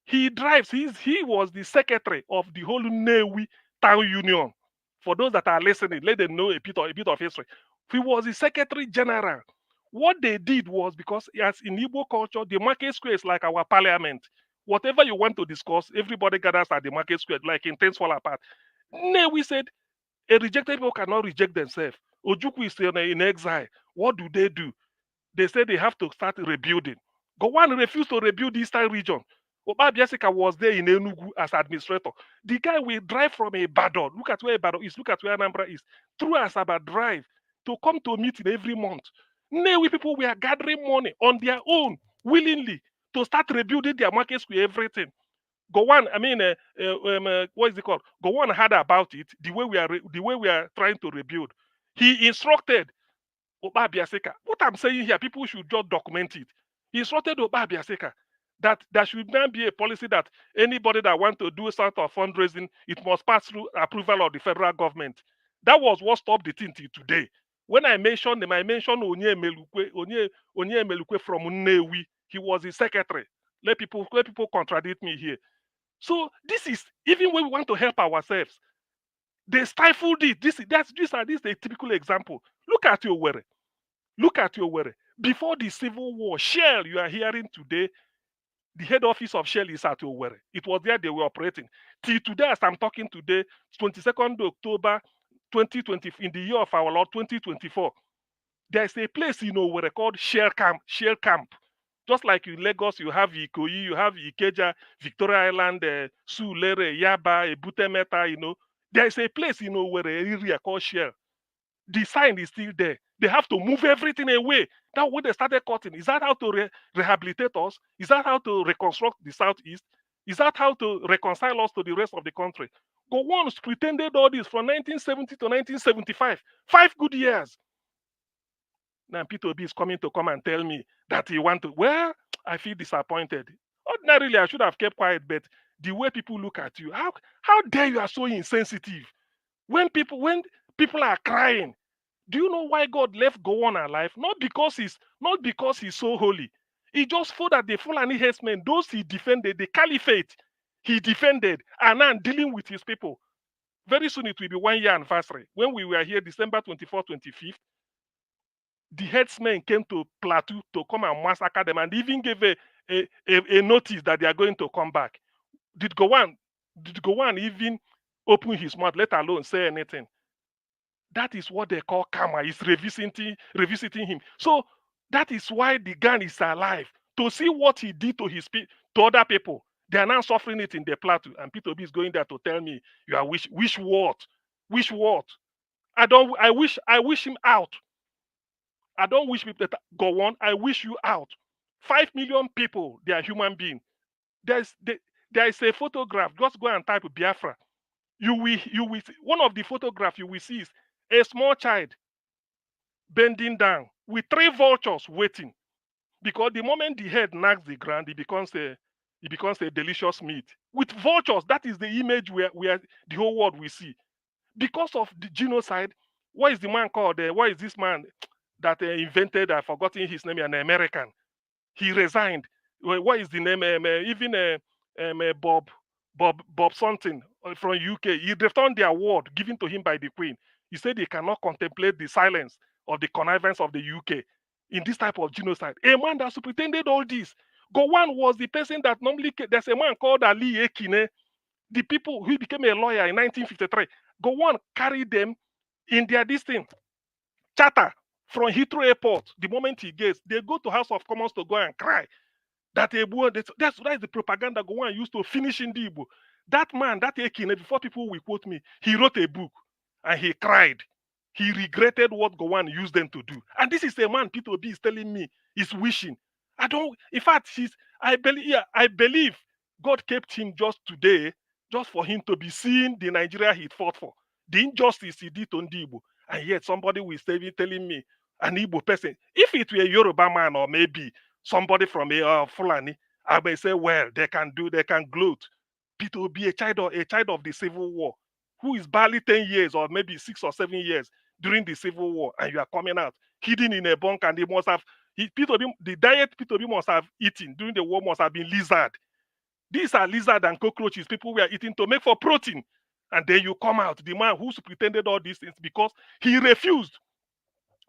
He drives, he was the secretary of the whole Nnewi Town Union. For those that are listening, let them know a bit of history. He was the secretary general. What they did was, because as in Igbo culture, the market square is like our parliament. Whatever you want to discuss, everybody gathers at the market square, like in things fall apart. Nnewi said, a rejected people cannot reject themselves. Ojukwu is in exile. What do? They said they have to start rebuilding. Gowon refused to rebuild the Eastern region. Oba Biasika was there in Enugu as administrator. The guy will drive from Ibadan. Look at where Ibadan is. Look at where Anambra is. Through Asaba drive to come to a meeting every month. Nnewi people were gathering money on their own, willingly, to start rebuilding their market square, everything. Gowon, what is it called? Gowon heard about it. The way we are trying to rebuild. He instructed Oba Biaseka. What I'm saying here, people should just document it. He instructed Oba Biaseka that there should not be a policy that anybody that wants to do sort of fundraising, it must pass through approval of the federal government. That was what stopped the thing till today. When I mentioned them, I mentioned Onyemelukwe from Nnewi. He was his secretary. Let people contradict me here. So this is, even when we want to help ourselves, they stifled it. This is a typical example. Look at your Owerri. Look at your Owerri. Before the Civil War, Shell, you are hearing today, the head office of Shell is at Owerri. It was there they were operating. Till today, as I'm talking today, 22nd October 2020, in the year of our Lord 2024, there's a place in Owerri called Shell Camp. Just like in Lagos, you have Ikoyi, you have Ikeja, Victoria Island, Surulere, Yaba, Ebutemeta, There's a place in Owerri area called Shell. The sign is still there. They have to move everything away. That's what they started cutting. Is that how to rehabilitate us? Is that how to reconstruct the Southeast? Is that how to reconcile us to the rest of the country? Gowon pretended all this from 1970 to 1975. 5 good years. Now PeterObi is coming to come and tell me that he want to. Well, I feel disappointed. Ordinarily, I should have kept quiet, but the way people look at you, how dare you are so insensitive? When people are crying, do you know why God left Gowon alive? Not because he's so holy. He just thought that the Fulani herdsmen, those he defended, the caliphate he defended, are now dealing with his people. Very soon it will be 1 year anniversary. When we were here, December 24th, 25th, the herdsmen came to Plateau to come and massacre them, and even gave a notice that they are going to come back. Did Gowon even open his mouth, let alone say anything? That is what they call karma. Is revisiting him. So that is why the gun is alive, to see what he did to other people. They are now suffering it in the Plateau, and PeterObi is going there to tell me, you are wish what? Wish what? I wish him out. I don't wish people that go on. I wish you out. 5 million people, they are human beings. There is a photograph. Just go and type Biafra. You will one of the photographs you will see is a small child bending down with 3 vultures waiting. Because the moment the head knocks the ground, it becomes a delicious meat. With vultures, that is the image where the whole world will see. because of the genocide. What is the man called? What is this man that invented? I've forgotten his name. An American. He resigned. What is the name? Bob something from UK. He returned the award given to him by the Queen. He said he cannot contemplate the silence of the connivance of the UK in this type of genocide. A man that superintended all this. Gowon was the person that normally. There's a man called Ali Ekine. The people who became a lawyer in 1953. Gowon carried them in their charter from Heathrow Airport. The moment he gets, they go to House of Commons to go and cry. That is the propaganda Gowon used to finish in the Igbo. That man, that Ekine, before people will quote me, he wrote a book and he cried. He regretted what Gowon used them to do. And this is a man PeterObi is telling me is wishing. In fact, I believe God kept him just today, just for him to be seeing the Nigeria he fought for. The injustice he did to Igbo. And yet somebody will be telling me, an Igbo person, if it were a Yoruba man or maybe somebody from Fulani, I may say, well, they can gloat. PeterObi, a child of the Civil War, who is barely 10 years or maybe 6 or 7 years during the Civil War, and you are coming out, hidden in a bunker, and they must have, the diet PeterObi must have eaten during the war must have been lizard. These are lizard and cockroaches people were eating to make for protein. And then you come out, the man who pretended all these things because he refused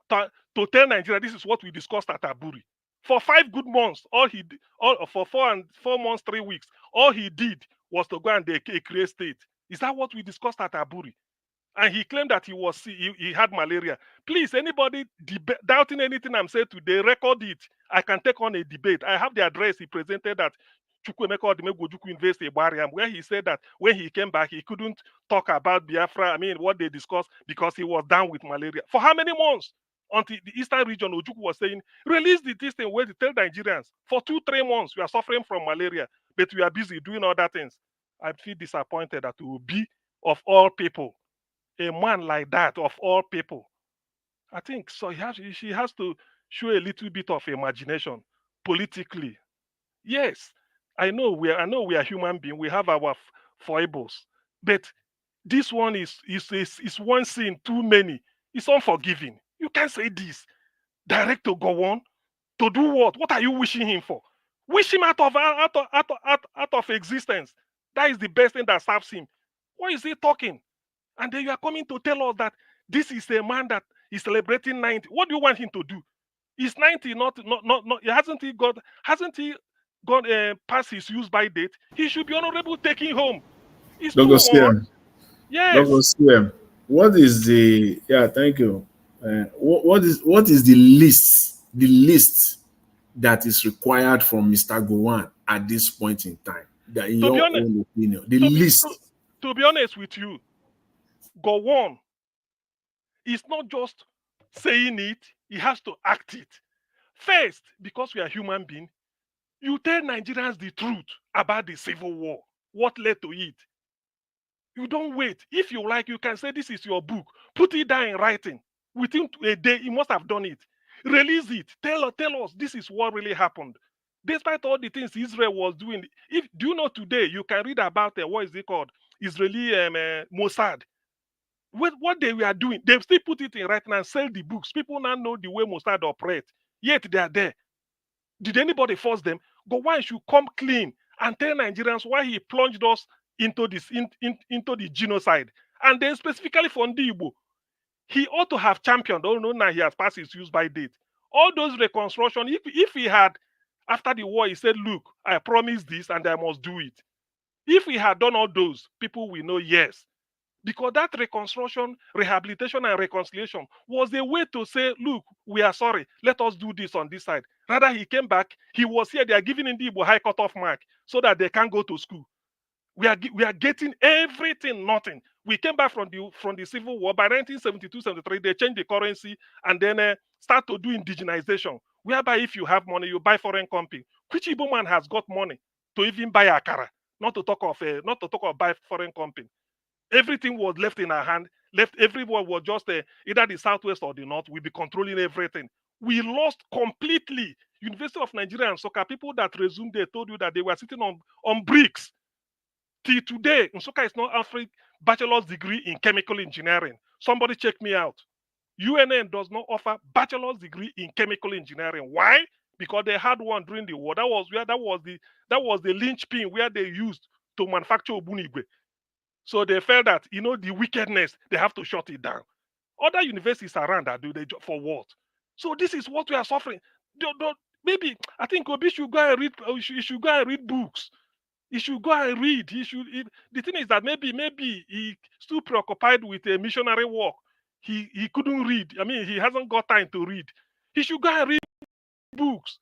to tell Nigeria this is what we discussed at Aburi. For 5 good months, for 4 months, 3 weeks, all he did was to go and create state. Is that what we discussed at Aburi? And he claimed that he had malaria. Please, anybody doubting anything I'm saying today, record it. I can take on a debate. I have the address he presented at Chukwemeka Odimegwu University Bariam, where he said that when he came back, he couldn't talk about Biafra, what they discussed, because he was down with malaria. For how many months? Until the eastern region, Ojukwu was saying, release this thing where to tell Nigerians, for 2-3 months, we are suffering from malaria, but we are busy doing other things. I feel disappointed that Obi, of all people, a man like that, of all people, I think so. She has to show a little bit of imagination politically. Yes, I know we are human beings. We have our foibles, but this one is one sin too many. It's unforgiving. You can't say this. Direct to Gowon to do what? What are you wishing him for? Wish him out of existence. That is the best thing that serves him. Why is he talking? And then you are coming to tell us that this is a man that is celebrating 90. What do you want him to do? He's 90, not hasn't he gone past his use by date? He should be honorable taking home. It's Dr. CM. Yes. Dr. CM, what is the thank you. What is the list that is required from Mr. Gowon at this point in time? That in your own opinion, the list. To be honest with you, Gowon is not just saying it, he has to act it. First, because we are human beings, you tell Nigerians the truth about the Civil War, what led to it. You don't wait. If you like, you can say this is your book. Put it down in writing. Within a day, you must have done it. Release it. Tell us this is what really happened. Despite all the things Israel was doing, do you know today you can read about what is it called? Israeli Mossad. What they were doing, they still put it in writing and sell the books. People now know the way Mossad operate. Yet they are there. Did anybody force them? Gowon should come clean and tell Nigerians why he plunged us into this into the genocide. And then specifically for Igbo, he ought to have championed. Oh no, now he has passed his use by date. All those reconstruction, if he had, after the war, he said, look, I promised this and I must do it. If he had done all those, people will know yes. Because that reconstruction, rehabilitation, and reconciliation was a way to say, look, we are sorry. Let us do this on this side. Rather, he came back. He was here. They are giving Igbo high cutoff mark so that they can't go to school. We are getting everything, nothing. We came back from the Civil War. By 1972-73, they changed the currency and then start to do indigenization. Whereby if you have money, you buy foreign company. Which Igbo man has got money to even buy akara? Not to talk of buy foreign company. Everything was left in our hand. Everyone was just either the southwest or the north. We'll be controlling everything. We lost completely. University of Nigeria and Nsukka, people that resumed, they told you that they were sitting on bricks. Till today, Nsukka is not offering bachelor's degree in chemical engineering. Somebody check me out. UNN does not offer bachelor's degree in chemical engineering. Why? Because they had one during the war. That was the linchpin where they used to manufacture Obunigwe. So they felt that, the wickedness, they have to shut it down. Other universities around that do they for what? So this is what we are suffering. Maybe I think Obi should go and read. He should go and read books. He should go and read. The thing is that maybe he still preoccupied with a missionary work. He couldn't read. I mean, he hasn't got time to read. He should go and read books.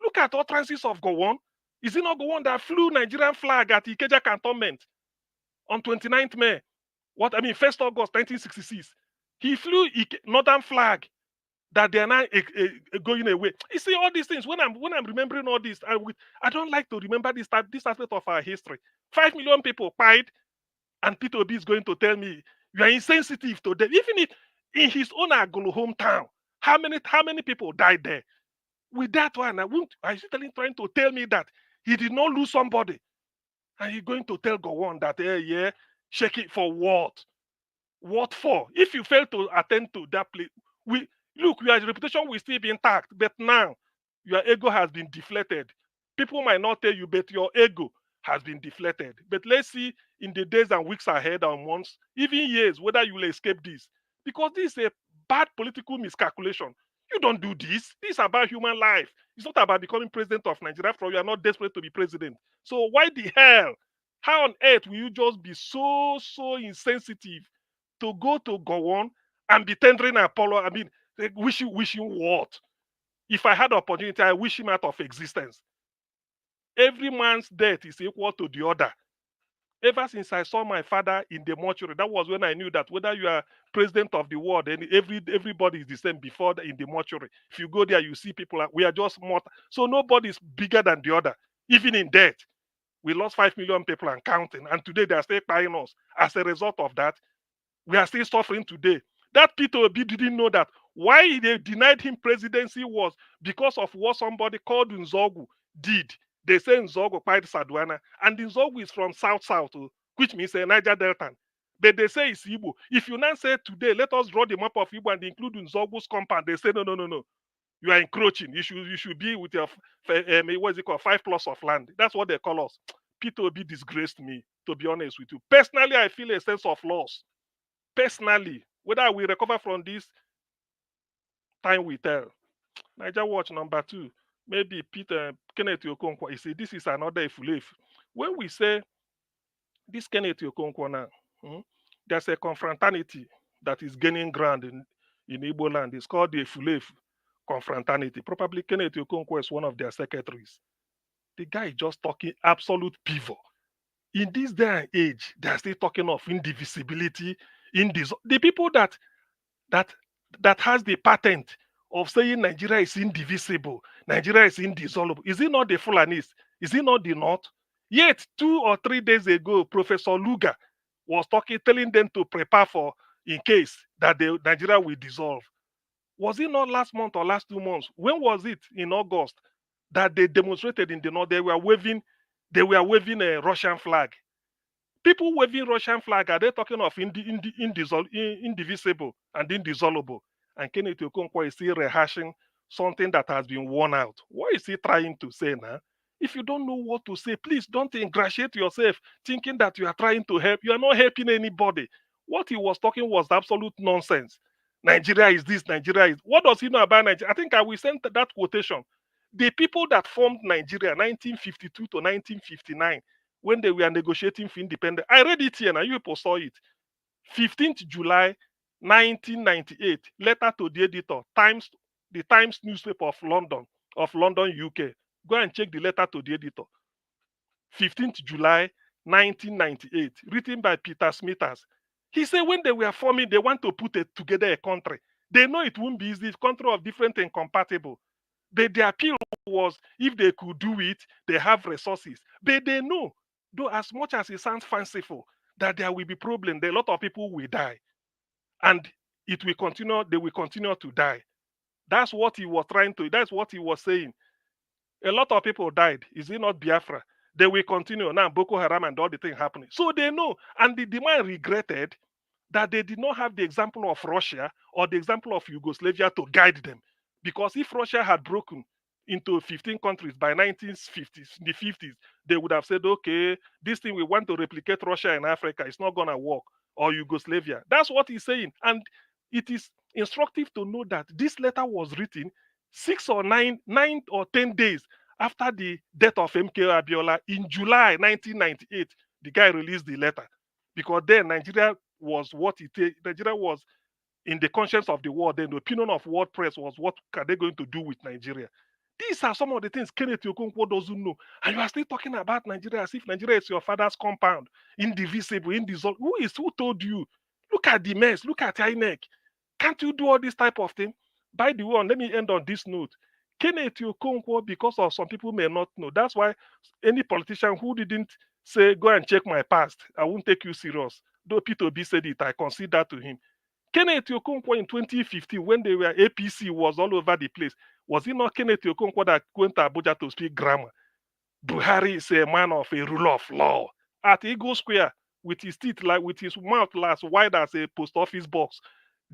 Look at utterances of Gowon. Is it not Gowon that flew Nigerian flag at Ikeja cantonment on 29th May? 1st August 1966. He flew Northern flag that they are now going away. You see all these things. When I'm remembering all this, I don't like to remember this aspect of our history. 5 million people died, and PeterObi is going to tell me you are insensitive to them. Even if in his own Agolo hometown, how many people died there? With that one, I still trying to tell me that he did not lose somebody, and he's going to tell Gowon that shake it for what? What for? If you fail to attend to that place, your reputation will still be intact, but now your ego has been deflated. People might not tell you, but your ego has been deflated. But let's see in the days and weeks ahead, or months, even years, whether you will escape this. Because this is a bad political miscalculation. You don't do this. This is about human life. It's not about becoming president of Nigeria. After all, you are not desperate to be president. So why the hell? How on earth will you just be so insensitive to go to Gowon and be tendering an apology? I mean, wishing what? If I had the opportunity, I wish him out of existence. Every man's death is equal to the other. Ever since I saw my father in the mortuary, that was when I knew that whether you are president of the world, and everybody is the same before in the mortuary. If you go there, you see people, we are just mortal. So nobody is bigger than the other, even in death. We lost 5 million people and counting, and today they are still crying us. As a result of that, we are still suffering today. That PeterObi didn't know that why they denied him presidency was because of what somebody called Nzogu did. They say Nzogu quite Sadwana, and Nzogu is from South, which means a Niger Delta. But they say it's Igbo. If you now say today, let us draw the map of Igbo and include Nzogu's compound, they say no. You are encroaching. You should be with your 5+ of land. That's what they call us. PeterObi disgraced me, to be honest with you. Personally, I feel a sense of loss. Personally, whether we recover from this, time will tell. Niger Watch number 2. Maybe Kenneth Okonkwo. You see, this is another ifulef. When we say this Kenneth Okonkwo now, there's a confraternity that is gaining ground in Igbo land. It's called the ifulef confraternity. Probably Kenneth Okonkwo is one of their secretaries. The guy is just talking absolute pivot. In this day and age, they are still talking of indivisibility. The people that has the patent of saying Nigeria is indivisible, Nigeria is indissoluble. Is it not the Fulanis? Is it not the North? Yet 2 or 3 days ago, Professor Luga was telling them to prepare for in case that Nigeria will dissolve. Was it not last month or last 2 months? When was it? In August, that they demonstrated in the North. They were waving a Russian flag. People waving Russian flag, are they talking of indivisible and indissoluble? And Kenneth Okonkwo is still rehashing something that has been worn out. What is he trying to say now? If you don't know what to say, please don't ingratiate yourself thinking that you are trying to help. You are not helping anybody. What he was talking was absolute nonsense. Nigeria is this, Nigeria is... What does he know about Nigeria? I think I will send that quotation. The people that formed Nigeria 1952 to 1959, when they were negotiating for independence. I read it here, and you people saw it. 15th July 1998, letter to the editor, the Times newspaper of London, UK. Go and check the letter to the editor. 15th July 1998, written by Peter Smithers. He said when they were forming, they want to put together a country. They know it won't be easy, country of different and incompatible. But the appeal was if they could do it, they have resources. But they know, though as much as it sounds fanciful, that there will be problems, a lot of people will die. And it will continue, they will continue to die. That's what he was trying to, that's what he was saying. A lot of people died. Is it not Biafra? They will continue. Now Boko Haram and all the thing happening. So they know. And the man regretted that they did not have the example of Russia or the example of Yugoslavia to guide them. Because if Russia had broken into 15 countries by 1950s, the 50s, they would have said, okay, this thing we want to replicate Russia in Africa, it's not going to work, or Yugoslavia. That's what he's saying. And it is instructive to know that this letter was written 9 or 10 days after the death of MK Abiola in July 1998. The guy released the letter because then Nigeria was Nigeria was in the conscience of the world. Then the opinion of world press was, what are they going to do with Nigeria? These are some of the things Kenneth Okonkwo doesn't know. And you are still talking about Nigeria as if Nigeria is your father's compound, indivisible, indissoluble. Who told you? Look at the mess. Look at INEC. Can't you do all this type of thing? By the way, let me end on this note. Kenneth Okonkwo, because of some people may not know, that's why any politician who didn't say, go and check my past, I won't take you serious. Though PeterObi said it, I concede that to him. Kenneth Okonkwo in 2015, when they were APC was all over the place, was it not Kenneth Okonkwo that went to Abuja to speak grammar? Buhari is a man of a rule of law. At Eagle Square, with his teeth, like with his mouth as wide as a post office box,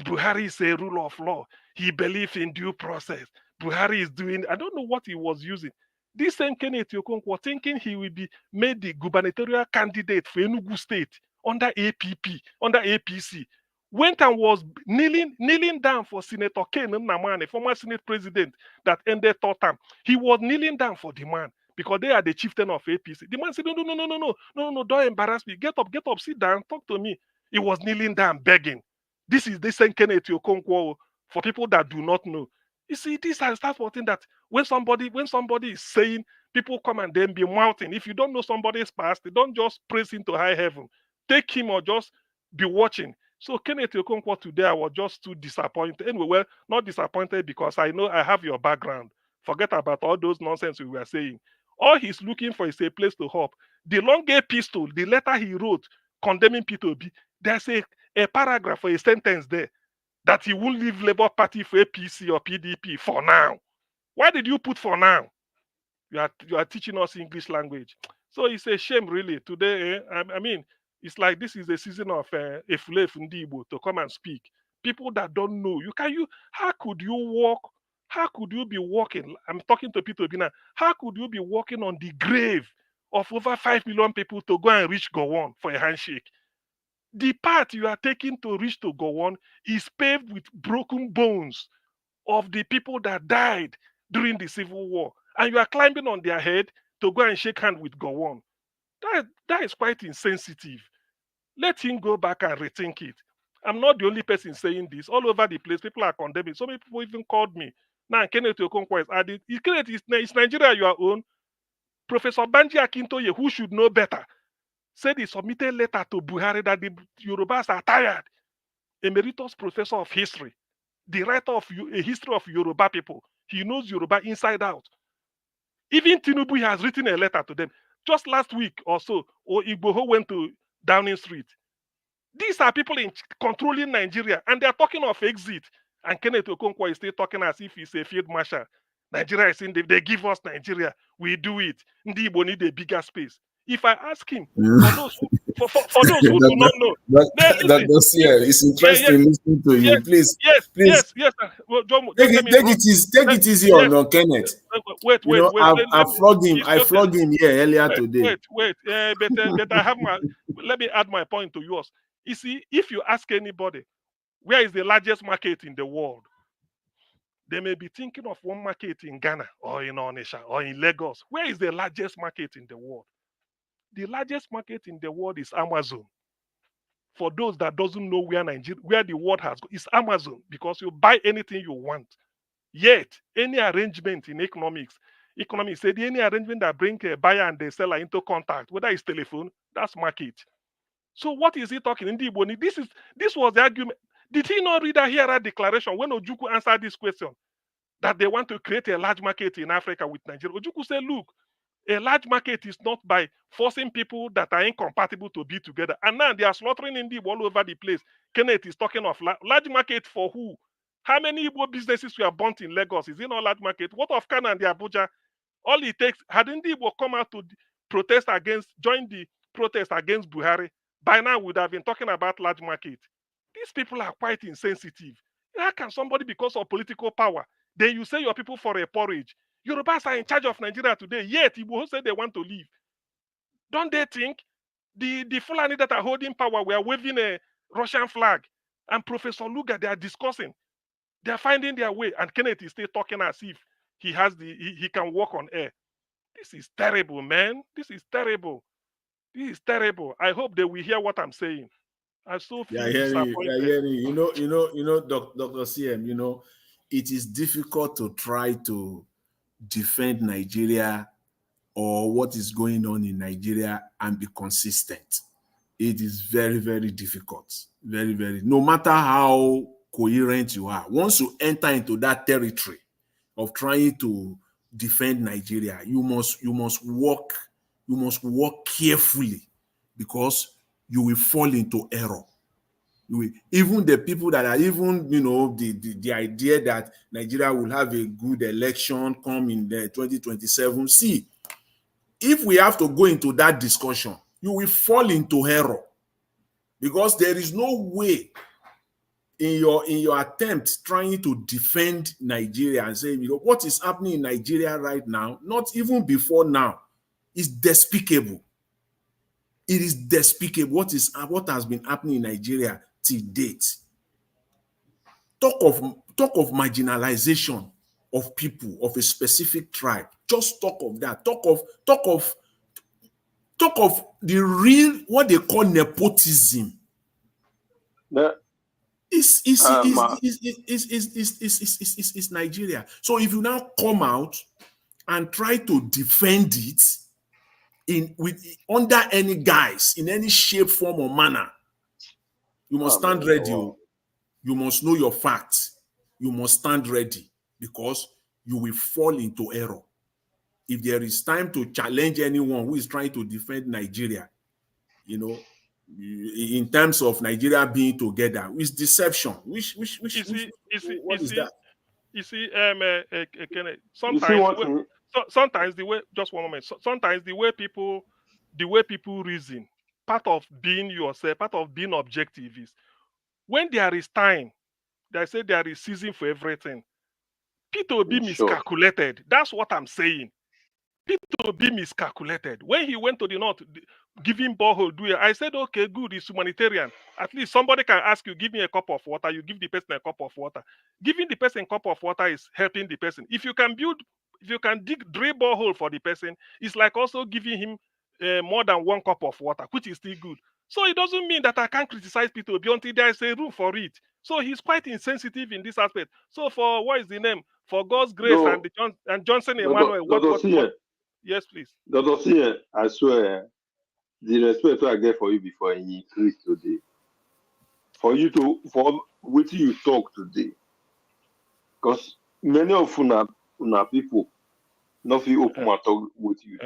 Buhari is a rule of law. He believes in due process. Buhari is doing, I don't know what he was using. This same Kenneth Okonkwo thinking he will be made the gubernatorial candidate for Enugu State under APP, under APC, went and was kneeling down for Senator Ken Nnamani, former Senate president that ended third term. He was kneeling down for the man because they are the chieftain of APC. The man said, no, don't embarrass me. Get up, sit down, talk to me. He was kneeling down, begging. This is the same Kenneth Okonkwo for people that do not know. You see, this is that thing that when somebody is saying, people come and then be mouthing. If you don't know somebody's past, they don't just praise him to high heaven. Take him or just be watching. So Kenneth Okonkwo today, I was just too disappointed. Anyway, well, not disappointed because I know I have your background. Forget about all those nonsense we were saying. All he's looking for is a place to hop. The long epistle, the letter he wrote condemning PeterObi, there's a paragraph or a sentence there that he won't leave Labour Party for APC or PDP for now. Why did you put for now? You are teaching us English language. So it's a shame, really. Today, I mean, it's like this is a season of Efule Fundibo to come and speak. People that don't know. How could you walk? How could you be walking? I'm talking to PeterObi now. How could you be walking on the grave of over 5 million people to go and reach Gowon for a handshake? The path you are taking to reach to Gowon is paved with broken bones of the people that died during the Civil War. And you are climbing on their head to go and shake hands with Gowon. That is quite insensitive. Let him go back and rethink it. I'm not the only person saying this. All over the place, people are condemning. So many people even called me. Now, Kenneth Okonkwo is added. It's Nigeria your own. Professor Banji Akintoye, who should know better, said he submitted a letter to Buhari that the Yorubas are tired. Emeritus professor of history, the writer of a history of Yoruba people. He knows Yoruba inside out. Even Tinubu has written a letter to them. Just last week or so, Igboho went to Downing Street. These are people controlling Nigeria, and they are talking of exit. And Kenneth Okonkwo is still talking as if he's a field marshal. Nigeria is in, they give us Nigeria, we do it. Ndi Igbo need a bigger space. If I ask him, for those who do not know, it's interesting listening to you. Please. Yes. Well, John, take it easy on Kenneth. Wait. I flogged him here earlier today. Wait. But I have let me add my point to yours. You see, if you ask anybody, where is the largest market in the world? They may be thinking of one market in Ghana or in Onitsha or in Lagos. Where is the largest market in the world? The largest market in the world is Amazon. For those that doesn't know where the world has gone, it's Amazon, because you buy anything you want. Yet, any arrangement in economics said any arrangement that brings a buyer and the seller into contact, whether it's telephone, that's market. So what is he talking in Igbo? This was the argument. Did he not read a Hiera declaration when Ojukwu answered this question? That they want to create a large market in Africa with Nigeria. Ojukwu said, look, a large market is not by forcing people that are incompatible to be together. And now they are slaughtering Igbo all over the place. Kenneth is talking of large market for who? How many Igbo businesses were burnt in Lagos? Is it not large market? What of Kano and the Abuja? All it takes, had Igbo come out to join the protest against Buhari, by now we would have been talking about large market. These people are quite insensitive. How can somebody, because of political power, then you say your people for a porridge? Yorubas are in charge of Nigeria today, yet Igbo say they want to leave. Don't they think the Fulani that are holding power were waving a Russian flag? And Professor Luga, they are discussing. They are finding their way. And Kenneth is still talking as if he can walk on air. This is terrible, man. This is terrible. This is terrible. I hope they will hear what I'm saying. I so feel disappointed. You know, Dr. CM, it is difficult to try to defend Nigeria or what is going on in Nigeria and be consistent. It is very, very difficult. Very, very. No matter how coherent you are, once you enter into that territory of trying to defend Nigeria, you must walk carefully, because you will fall into error. Even the people that are the idea that Nigeria will have a good election come in the 2027. See, if we have to go into that discussion, you will fall into error, because there is no way in your attempt trying to defend Nigeria and say, what is happening in Nigeria right now, not even before now, is despicable. It is despicable what has been happening in Nigeria till date. Talk of marginalization of people of a specific tribe. Just talk of that. Talk of the real, what they call nepotism. It's Nigeria. So if you now come out and try to defend it under any guise, in any shape, form, or manner, you must stand ready. You must know your facts. You must stand ready, because you will fall into error. If there is time to challenge anyone who is trying to defend Nigeria, in terms of Nigeria being together, it's deception. What is that? You see, sometimes the way, just one moment. Sometimes the way people reason, part of being yourself, part of being objective is when there is time. They say there is season for everything. PeterObi miscalculated. That's what I'm saying. PeterObi miscalculated. When he went to the north, giving borehole, I said, okay, good, it's humanitarian. At least somebody can ask you, give me a cup of water. You give the person a cup of water. Giving the person a cup of water is helping the person. If you can drill borehole for the person, it's like also giving him more than one cup of water, which is still good. So it doesn't mean that I can't criticize PeterObi until there is a room for it. So he's quite insensitive in this aspect. So for what is the name? For God's grace and Johnson Emmanuel. Yes, please. Dr. C, I swear, the respect I get for you before he increased today. For what you talk today. Because many of una people nothing open my talk with you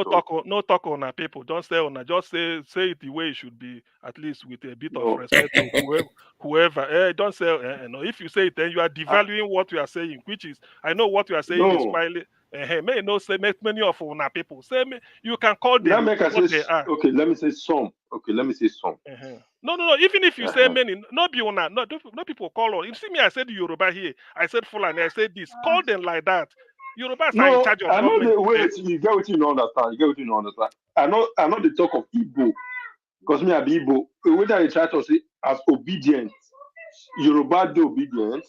talk. No talk on our people. Don't say on. Just say it the way it should be, at least with a bit of respect to whoever. Don't say no. If you say it, then you are devaluing what you are saying, which is, I know what you are saying is smiling. May no say many of our people. Say you can call them what they are. Okay, let me say some. No. Even if you say many, no people call on. You see me, I said Yoruba here. I said Fulani. I said this. Call them like that. Yorubas are in charge of I know government. the way you get what you don't understand. I know the talk of Igbo. Because me, I be Igbo. Whether I try to say as obedient, Yoruba do obedient,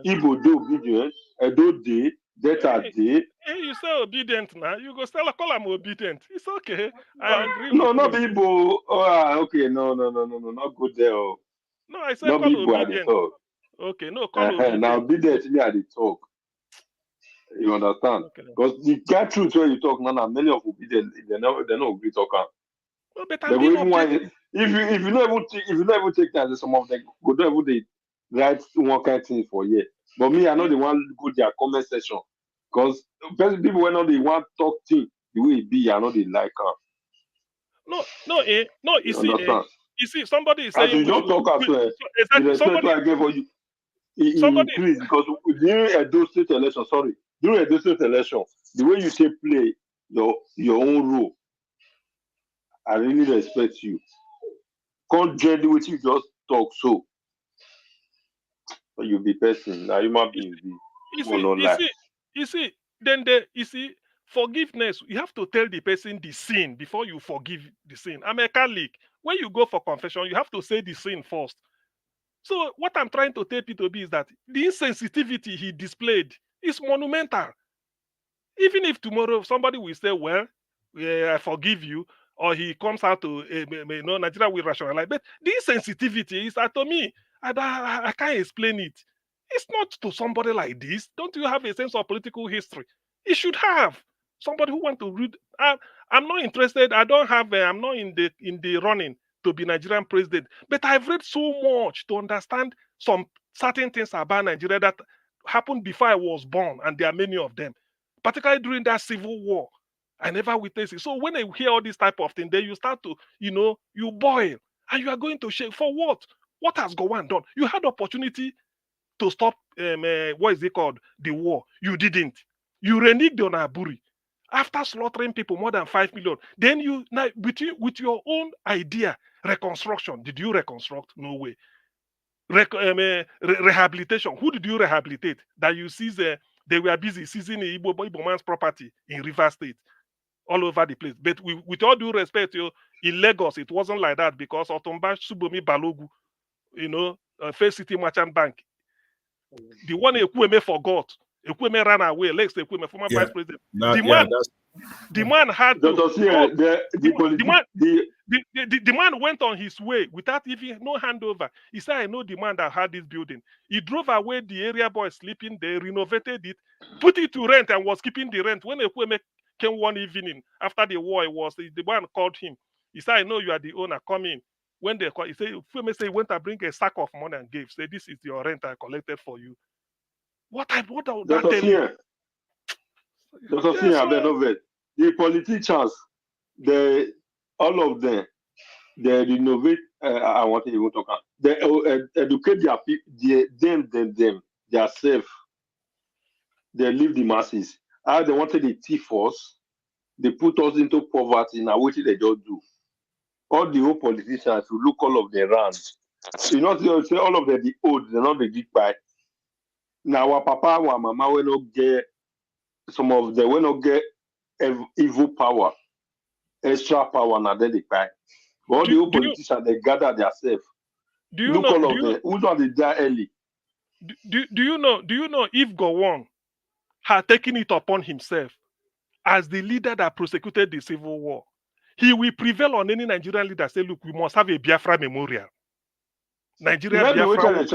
Igbo do obedient, Edo de, Delta de. Hey, you say obedient now. You go still call them obedient. It's okay. I agree. No, not be Igbo. Okay, no, not go there. No, I said call obedient. Okay, no, call obedient. Now obedient me at the talk. You understand? Because the get truth when you talk now, many of obedient they not agree talking. No, but I'm being objective. If you not even take time, some of them go don't even they write one kind of thing for you. But me, I know the one go their comment section. Because people when they want talk thing the way it be, I know they like her. No, you see, somebody is saying as you don't talk as well. The respect I gave for you. It increased because during a State election, the way you say play, your own role. I really respect you. Can't dread what you just talk so. But you be person. Now human beings be. You see, forgiveness, you have to tell the person the sin before you forgive the sin. I'm a Catholic. When you go for confession, you have to say the sin first. So what I'm trying to tell PeterObi is that the insensitivity he displayed is monumental. Even if tomorrow somebody will say, well, yeah, I forgive you, or he comes out to, Nigeria will rationalize. But the insensitivity is that, to me, I can't explain it. It's not to somebody like this. Don't you have a sense of political history? You should have somebody who want to read. I'm not interested. I don't have. I'm not in the running to be Nigerian president. But I've read so much to understand some certain things about Nigeria that happened before I was born, and there are many of them, particularly during that civil war. I never witnessed it. So when I hear all this type of thing, then you start to, you boil, and you are going to shake. For what? What has Gowon done? You had opportunity to stop, what is it called? The war. You didn't. You reneged on Aburi. After slaughtering people, more than 5 million. Then you, now, with your own idea, reconstruction. Did you reconstruct? No way. Rehabilitation. Who did you rehabilitate? That you see they were busy seizing Igbo man's property in Rivers State, all over the place. But with all due respect, in Lagos, it wasn't like that because Otumba Subomi Balogu, First City Merchant Bank, the one Ekweme forgot. Ekweme ran away. Lex Ekweme, former vice president. The man had to. The man went on his way without even no handover. He said, I know the man that had this building. He drove away the area boys sleeping there, renovated it, put it to rent, and was keeping the rent. When Ekweme came one evening after the war, the man called him. He said, I know you are the owner, come in. When they called, he said, Ekweme said he went and bring a sack of money and gave. Say, this is your rent I collected for you. What that tell you? Dr. Senior, the politicians, all of them, they renovate. I want to even talk. They educate their people, their self. They leave the masses. How they wanted to thief us, they put us into poverty. Now what did they just do? All the old politicians, you look all of them around. You know, say all of them the old, they're not the big pie. Now our papa, our mama will not get. Some of them will not get evil power, extra power, and then they cry. But all the old politicians, they gather themselves. Look all of them. Who don't they die early? Do you know if Gowon had taken it upon himself as the leader that prosecuted the civil war, he will prevail on any Nigerian leader. Say, look, we must have a Biafra memorial. Nigeria Biafra.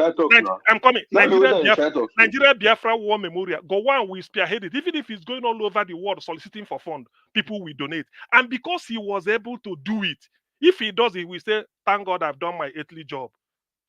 I'm coming. Nigeria Biafra War Memorial. Gowon will spearhead it, even if it's going all over the world soliciting for funds. People will donate, and because he was able to do it, if he does, he will say, "Thank God, I've done my earthly job.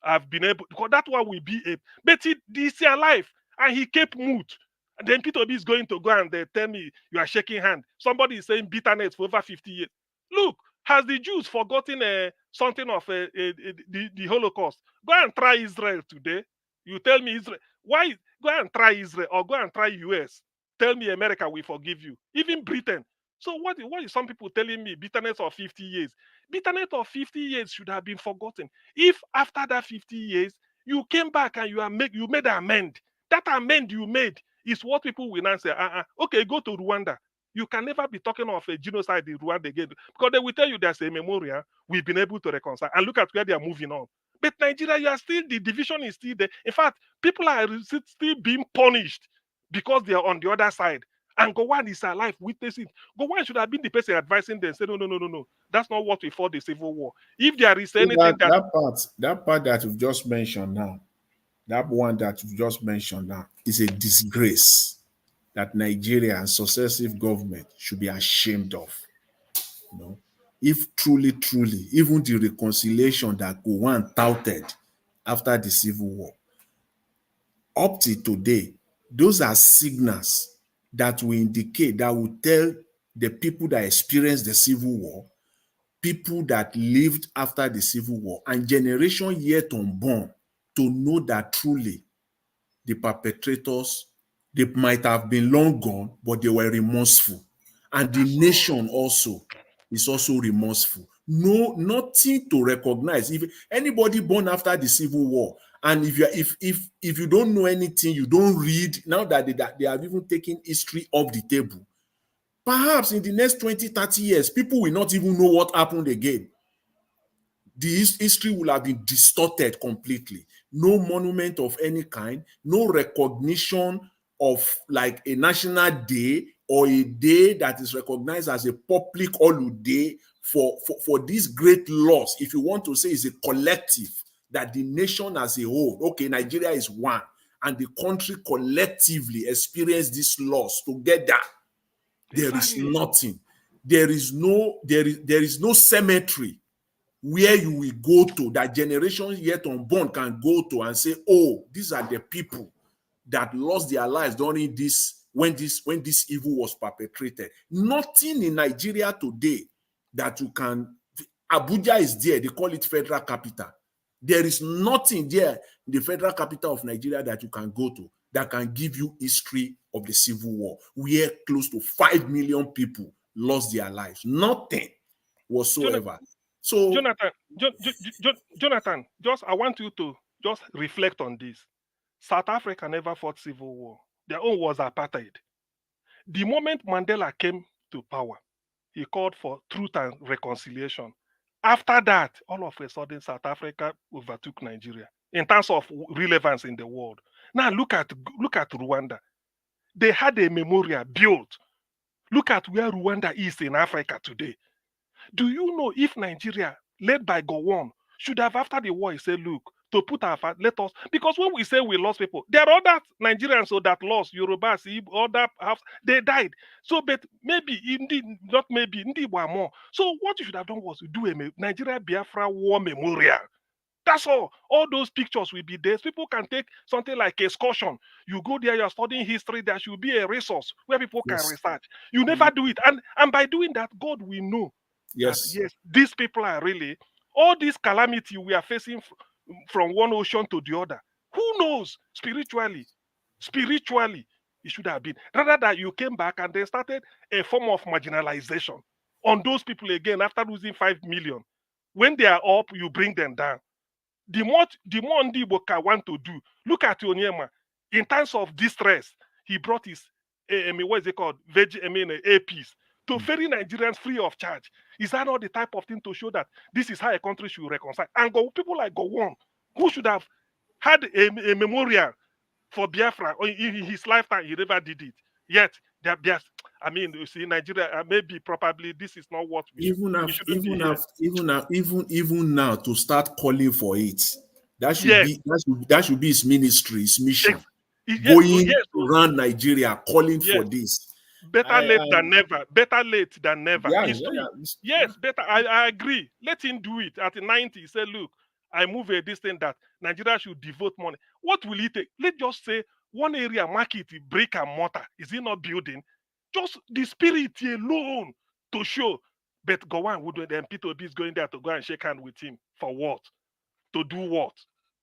I've been able." Because that one will be a. But he's alive, and he kept mute. And then PeterObi is going to go and they tell me you are shaking hand. Somebody is saying bitterness for over 50 years. Look. Has the Jews forgotten something of the Holocaust? Go and try Israel today. You tell me Israel. Why? Go and try Israel or go and try US. Tell me America will forgive you. Even Britain. So what is some people telling me? Bitterness of 50 years. Bitterness of 50 years should have been forgotten. If after that 50 years, you came back and you made an amend. That amend you made is what people will now say, okay, go to Rwanda. You can never be talking of a genocide in Rwanda again because they will tell you there's a memorial. We've been able to reconcile and look at where they are moving on. But Nigeria, the division is still there. In fact, people are still being punished because they are on the other side. And Gowon is alive, witnessing. Gowon should have been the person advising them, say, no. That's not what we fought the civil war. If there is anything that part that you've just mentioned now, that one that you've just mentioned now is a disgrace that Nigeria and successive government should be ashamed of. If truly, even the reconciliation that Gowon touted after the civil war, up to today, those are signals that will indicate, that will tell the people that experienced the civil war, people that lived after the civil war, and generation yet unborn to know that truly the perpetrators, they might have been long gone, but they were remorseful. And the nation also is also remorseful. No, nothing to recognize. If anybody born after the Civil War, and if you don't know anything, you don't read, now that they have even taken history off the table, perhaps in the next 20, 30 years, people will not even know what happened again. The history will have been distorted completely. No monument of any kind, no recognition of like a national day or a day that is recognized as a public holiday for this great loss. If you want to say it's a collective, that the nation as a whole, okay, Nigeria is one, and the country collectively experienced this loss together. There is nothing. There is no cemetery where you will go to, that generations yet unborn can go to and say, oh, these are the people that lost their lives during this, when this evil was perpetrated. Nothing in Nigeria today that you can, Abuja is there, they call it federal capital. There is nothing there in the federal capital of Nigeria that you can go to that can give you history of the Civil War, where close to 5 million people lost their lives. Nothing whatsoever. So Jonathan, just I want you to just reflect on this. South Africa never fought civil war. Their own was apartheid. The moment Mandela came to power, he called for truth and reconciliation. After that, all of a sudden, South Africa overtook Nigeria in terms of relevance in the world. Now look at Rwanda. They had a memorial built. Look at where Rwanda is in Africa today. Do you know if Nigeria, led by Gowon, should have, after the war, he said, look, to put our, let us, because when we say we lost people, there are other Nigerians that lost, Yorubas, other half, they died. So, but maybe, indeed, not maybe, indeed, were more. So what you should have done was to do a Nigeria Biafra War Memorial. That's all. All those pictures will be there. People can take something like excursion. You go there, you're studying history. There should be a resource where people can research. You never do it. And by doing that, God will know that, yes, these people are really, all this calamity we are facing from one ocean to the other. Who knows? Spiritually, it should have been. Rather than you came back and they started a form of marginalization on those people again after losing 5 million. When they are up, you bring them down. The more Ndiboka want to do, look at Onyema. In times of distress, he brought his, what is it called? APs to ferry Nigerians free of charge. Is that not the type of thing to show that this is how a country should reconcile? And people like Gowon, who should have had a memorial for Biafra in his lifetime, he never did it. Yet, I mean, you see, Nigeria, maybe probably this is not what we even now to start calling for it. That should be his ministry, his mission. Going around Nigeria calling for this. Better late than never. Better late than never. Yes, better. I agree. Let him do it. At 90, he said, look, I move this thing that Nigeria should devote money. What will it take? Let's just say one area, market, brick and mortar. Is he not building? Just the spirit alone to show. But Gowon wouldn't, then PeterObi is going there to go and shake hands with him. For what? To do what?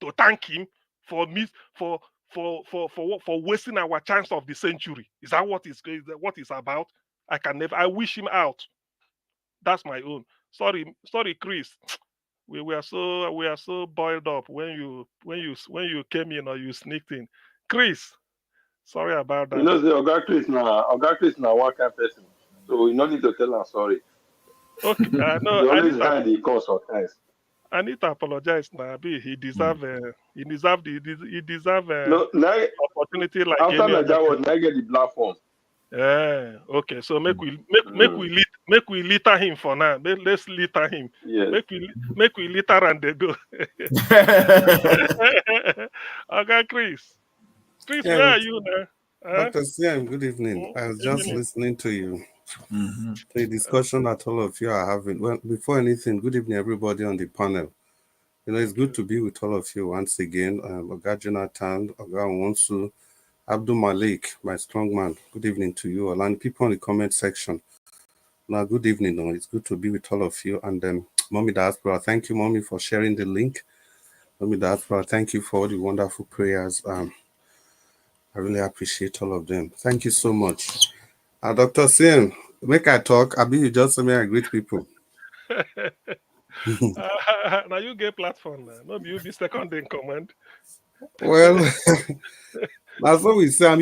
To thank him for wasting our chance of the century. Is that what is about? I wish him out. That's my own. Sorry, Chris. We are so boiled up when you came in or you sneaked in. Chris, sorry about that. You know, the Oga Chris now one kind person. So you don't need to tell him sorry. Okay, no, they always hide the cause sometimes. I need to apologize now. He deserve opportunity like after Nigeria was I get the platform. Yeah. Okay. So make we litter him for now. Let's litter him. Yes. Make we litter and they go. Okay, Chris. Chris, where are you now? Dr. Siam, good evening. I was just listening to you. The discussion that all of you are having. Well, before anything, good evening, everybody on the panel. You know, it's good to be with all of you once again. Oga Jonathan, Oga Wonsu, Abdul Malik, my strong man. Good evening to you all. And people in the comment section. Now, good evening. It's good to be with all of you. And Mommy Diaspora, thank you, Mommy, for sharing the link. Mommy Diaspora, thank you for all the wonderful prayers. I really appreciate all of them. Thank you so much. Dr. Siam, Make I talk. I mean, you just say me I greet people. Now you get platform now. No, you be second in command. Well, that's what we say.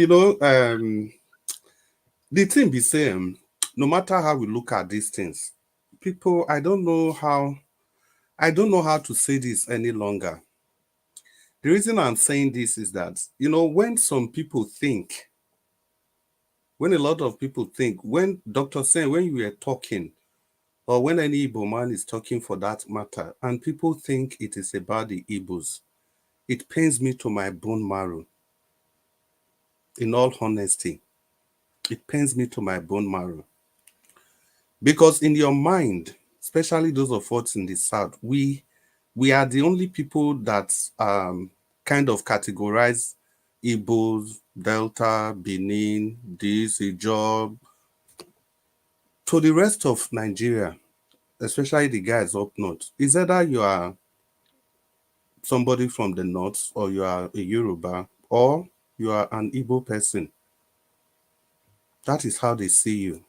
The thing be saying, no matter how we look at these things, people, I don't know how to say this any longer. The reason I'm saying this is that, when some people think, when a lot of people think, when Dr. Sen, when you were talking, or when any Igbo man is talking for that matter, and people think it is about the Igbos, it pains me to my bone marrow. In all honesty, it pains me to my bone marrow. Because in your mind, especially those of us in the South, we are the only people that kind of categorize Igbos, Delta, Benin, this, a job. To the rest of Nigeria, especially the guys up north, is either you are somebody from the north, or you are a Yoruba, or you are an Igbo person. That is how they see you.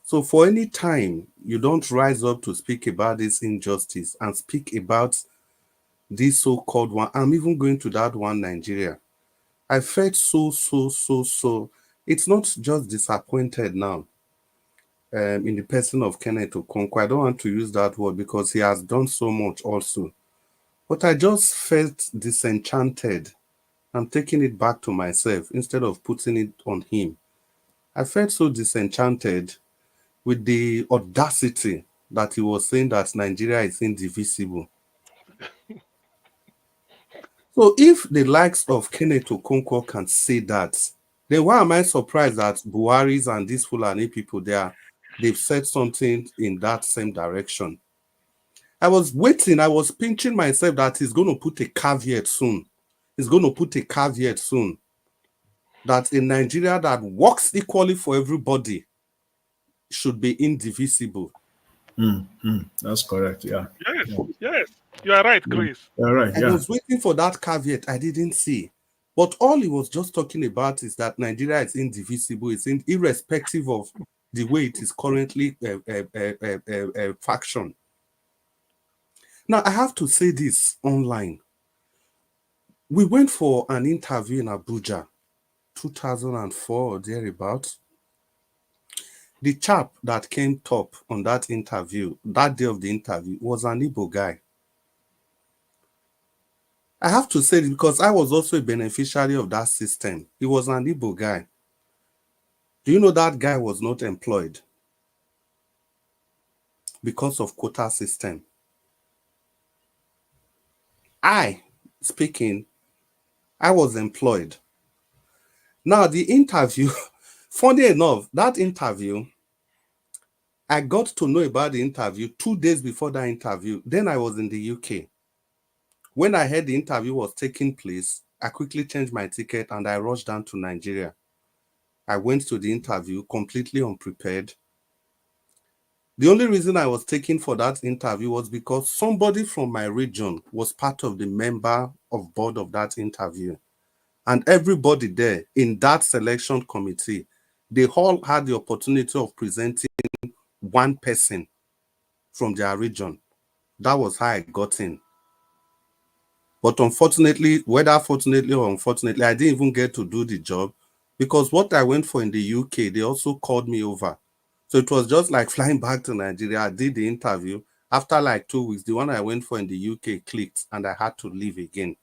So for any time you don't rise up to speak about this injustice and speak about this so-called one, I'm even going to that one, Nigeria. I felt so. It's not just disappointed now in the person of Kenneth Okonkwo. I don't want to use that word because he has done so much also. But I just felt disenchanted. I'm taking it back to myself instead of putting it on him. I felt so disenchanted with the audacity that he was saying that Nigeria is indivisible. So if the likes of Kenneth Okonkwo can say that, then why am I surprised that Buhari's and these Fulani people they've said something in that same direction? I was waiting, I was pinching myself that he's going to put a caveat soon. He's going to put a caveat soon that in Nigeria that works equally for everybody should be indivisible. That's correct. Yeah. Yes, you are right, Chris. You're right. I was waiting for that caveat. I didn't see. But all he was just talking about is that Nigeria is indivisible. It's irrespective of the way it is currently factioned. Now, I have to say this online. We went for an interview in Abuja, 2004 or thereabouts. The chap that came top on that interview, that day of the interview, was an Igbo guy. I have to say this because I was also a beneficiary of that system. He was an Igbo guy. Do you know that guy was not employed because of quota system? I was employed. Now the interview, funny enough, that interview, I got to know about the interview 2 days before that interview. Then I was in the UK. When I heard the interview was taking place, I quickly changed my ticket and I rushed down to Nigeria. I went to the interview completely unprepared. The only reason I was taken for that interview was because somebody from my region was part of the member of board of that interview. And everybody there in that selection committee, they all had the opportunity of presenting one person from their region. That was how I got in. But unfortunately, whether fortunately or unfortunately, I didn't even get to do the job because what I went for in the UK, they also called me over. So it was just like flying back to Nigeria. I did the interview. After like 2 weeks, the one I went for in the UK clicked and I had to leave again.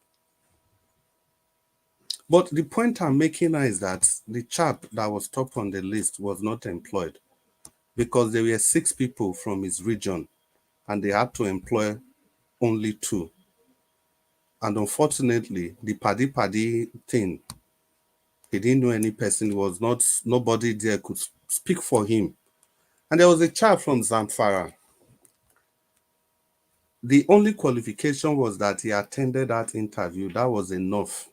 But the point I'm making now is that the chap that was top on the list was not employed because there were 6 people from his region and they had to employ only 2. And unfortunately, the paddy thing, he didn't know any person. Nobody there could speak for him. And there was a chap from Zamfara. The only qualification was that he attended that interview. That was enough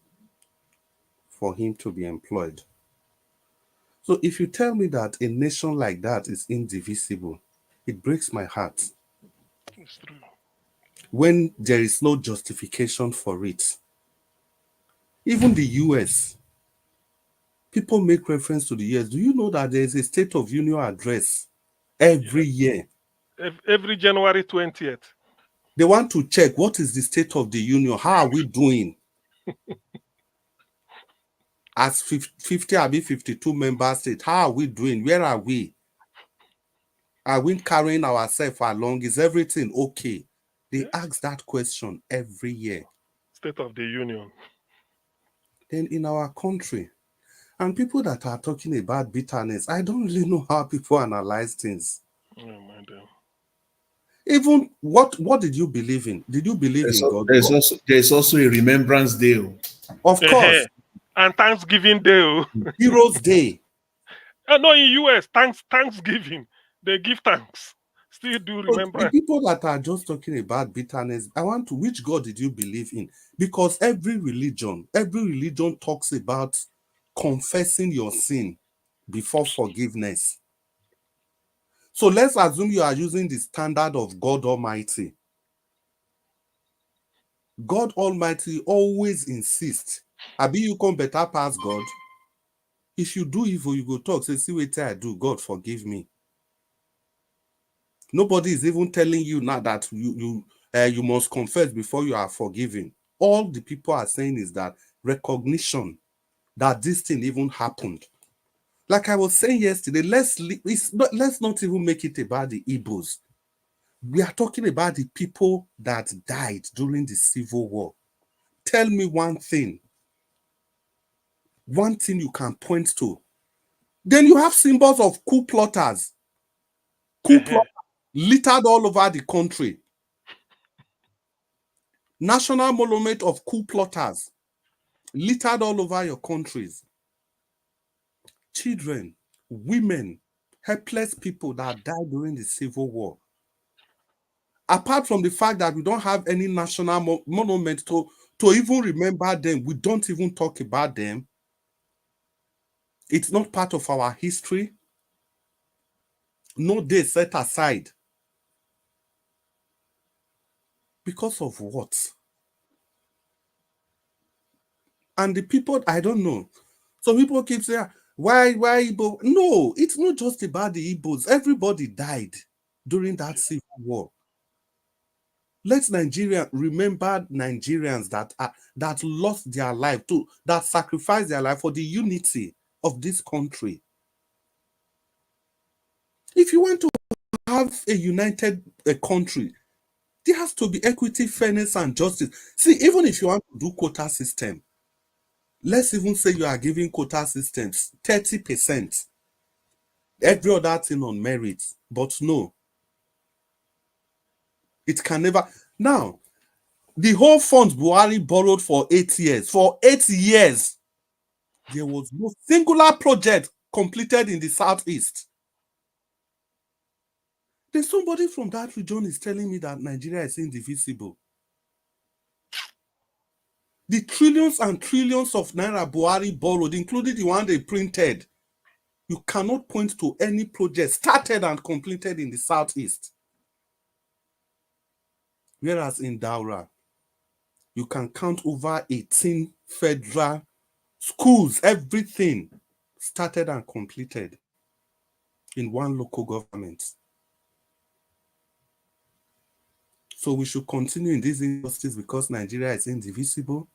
for him to be employed. So if you tell me that a nation like that is indivisible, it breaks my heart. It's true. When there is no justification for it. Even the US, people make reference to the years. Do you know that there is a State of Union address every year? Every January 20th. They want to check what is the state of the union. How are we doing? As 50 or 52 member states, how are we doing? Where are we? Are we carrying ourselves along? Is everything okay? They ask that question every year. State of the Union. Then in our country, and people that are talking about bitterness, I don't really know how people analyze things. Oh, my dear. Even what did you believe in? Did you believe in God? There's also a Remembrance Day. Of course. And Thanksgiving Day. Heroes Day. No, in US, Thanksgiving. They give thanks. Still do remember. The people that are just talking about bitterness, which God did you believe in? Because every religion talks about confessing your sin before forgiveness. So let's assume you are using the standard of God Almighty. God Almighty always insists, Abi, you come better past God. If you do evil, you go talk, say, see what I do, God forgive me. Nobody is even telling you now that you must confess before you are forgiven. All the people are saying is that recognition that this thing even happened. Like I was saying yesterday, let's not even make it about the Igbos. We are talking about the people that died during the Civil War. Tell me one thing you can point to. Then you have symbols of coup plotters. Coup plotters littered all over the country. National monument of coup plotters littered all over your countries. Children, women, helpless people that died during the Civil War. Apart from the fact that we don't have any national monument to even remember them, we don't even talk about them. It's not part of our history. No day set aside. Because of what? And the people, I don't know. Some people keep saying, why Igbo? No, it's not just about the Igbos. Everybody died during that Civil War. Let Nigeria remember Nigerians that lost their life, that sacrificed their life for the unity of this country. If you want to have a united country, there has to be equity, fairness, and justice. See, even if you want to do quota system, let's even say you are giving quota systems 30%. Every other thing on merit, but no. It can never. Now, the whole funds Buhari borrowed for 8 years. For 8 years, there was no singular project completed in the Southeast. Then somebody from that region is telling me that Nigeria is indivisible. The trillions and trillions of naira Buhari borrowed, including the one they printed, you cannot point to any project started and completed in the Southeast. Whereas in Daura, you can count over 18 federal schools, everything started and completed in one local government. So we should continue in these injustices because Nigeria is indivisible.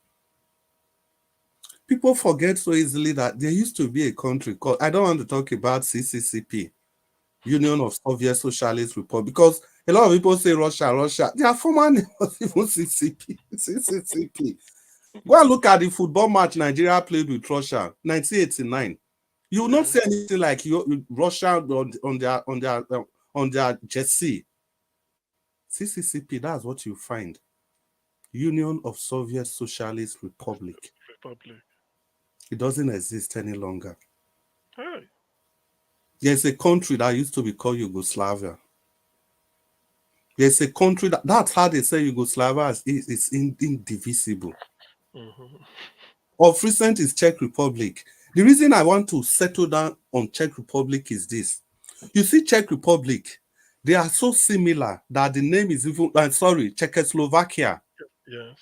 People forget so easily that there used to be a country called, I don't want to talk about CCCP, Union of Soviet Socialist Republic, because a lot of people say Russia. Their former name was even CCCP. Go and look at the football match Nigeria played with Russia, 1989. You will not see anything like Russia on their jersey. CCCP, that's what you find. Union of Soviet Socialist Republic. It doesn't exist any longer. Hey. There's a country that used to be called Yugoslavia. There's a country that's how they say Yugoslavia is indivisible. Mm-hmm. Of recent is Czech Republic. The reason I want to settle down on Czech Republic is this. You see, Czech Republic, they are so similar that the name is even, Czechoslovakia. Yes.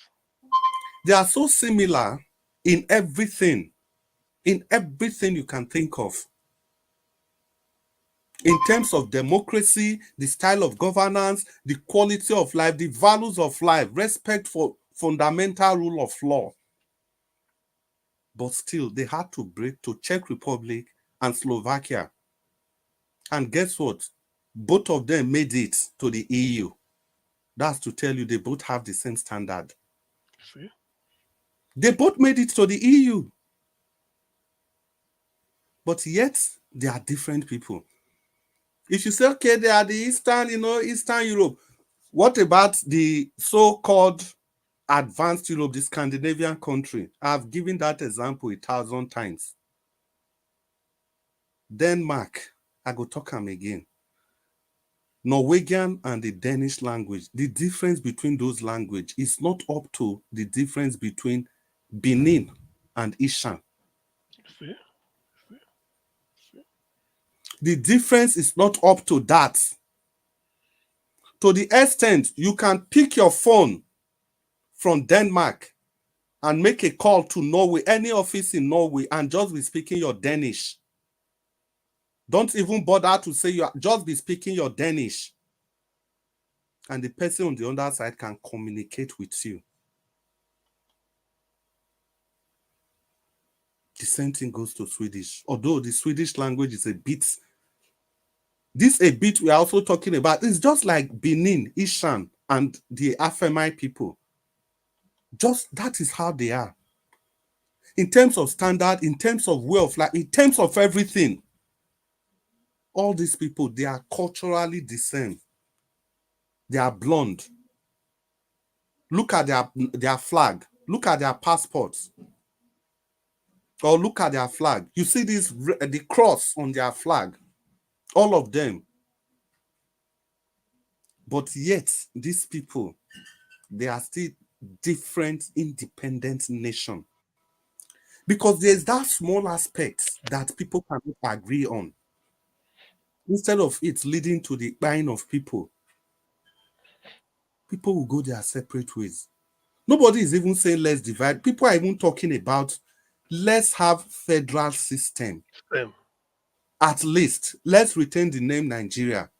They are so similar in everything in everything you can think of. In terms of democracy, the style of governance, the quality of life, the values of life, respect for fundamental rule of law. But still, they had to break to Czech Republic and Slovakia. And guess what? Both of them made it to the EU. That's to tell you they both have the same standard. See? They both made it to the EU. But yet, they are different people. If you say, okay, they are the Eastern Europe, what about the so-called advanced Europe, the Scandinavian country? I've given that example 1,000 times. Denmark, I go talk them again. Norwegian and the Danish language, the difference between those languages is not up to the difference between Benin and Ishan. See? The difference is not up to that. To the extent you can pick your phone from Denmark and make a call to Norway, any office in Norway, and just be speaking your Danish. Don't even bother to say you are, just be speaking your Danish. And the person on the other side can communicate with you. The same thing goes to Swedish. Although the Swedish language is a bit, we are also talking about, it's just like Benin, Ishan, and the Afemai people. Just that is how they are. In terms of standard, in terms of way of life, in terms of everything, all these people, they are culturally the same. They are blonde. Look at their flag. Look at their passports. Or look at their flag. You see the cross on their flag. All of them. But yet, these people, they are still different, independent nation. Because there's that small aspect that people cannot agree on. Instead of it leading to the buying of people, people will go their separate ways. Nobody is even saying let's divide. People are even talking about let's have federal system. At least, let's retain the name Nigeria.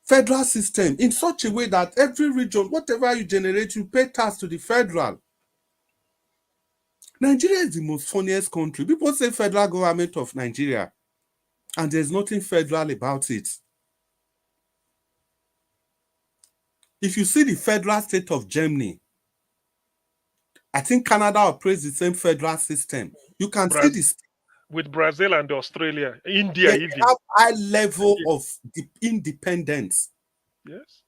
Federal system in such a way that every region, whatever you generate, you pay tax to the federal. Nigeria is the most funniest country. People say federal government of Nigeria, and there's nothing federal about it. If you see the federal state of Germany, I think Canada operates the same federal system. You can see this. With Brazil and Australia, India they even. have high level of independence. Yes.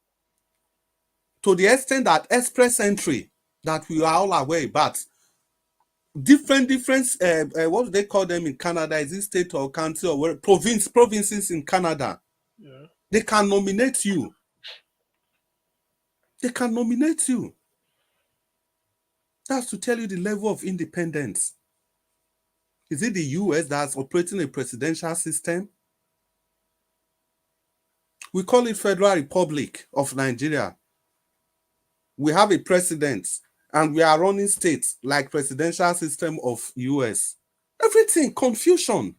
To the extent that express entry that we are all aware about, different what do they call them in Canada? Is it state or county or where? Provinces in Canada? Yeah. They can nominate you. They can nominate you. That's to tell you the level of independence. Is it the US that's operating a presidential system? We call it Federal Republic of Nigeria. We have a president and we are running states like presidential system of US. Everything, confusion.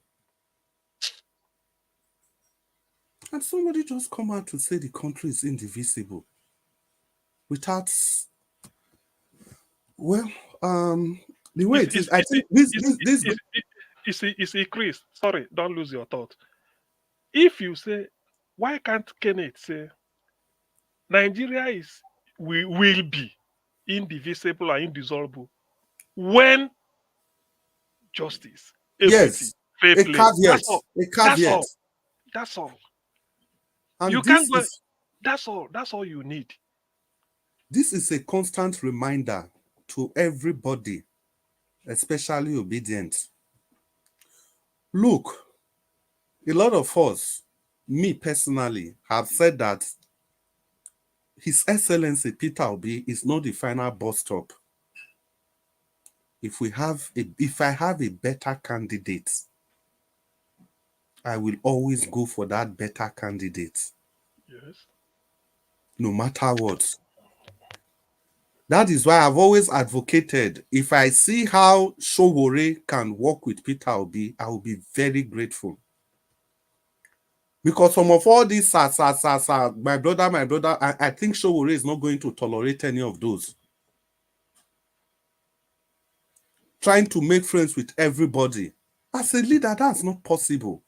And somebody just come out to say the country is indivisible without, well, the way it is, I think this Chris, sorry, don't lose your thought. If you say, why can't Kenneth say Nigeria will be indivisible and indissoluble when justice, equity, yes, fair a play. caveat, That's all. a caveat. That's all. And you can't go. That's all. That's all you need. This is a constant reminder to everybody, especially obedient. Look, a lot of us, me personally, have said that His Excellency PeterObi is not the final bus stop. If I have a better candidate, I will always go for that better candidate. Yes. No matter what. That is why I've always advocated, if I see how Sowore can work with PeterObi, I will be very grateful. Because some of all these, my brother, I think Sowore is not going to tolerate any of those. Trying to make friends with everybody. As a leader, that's not possible.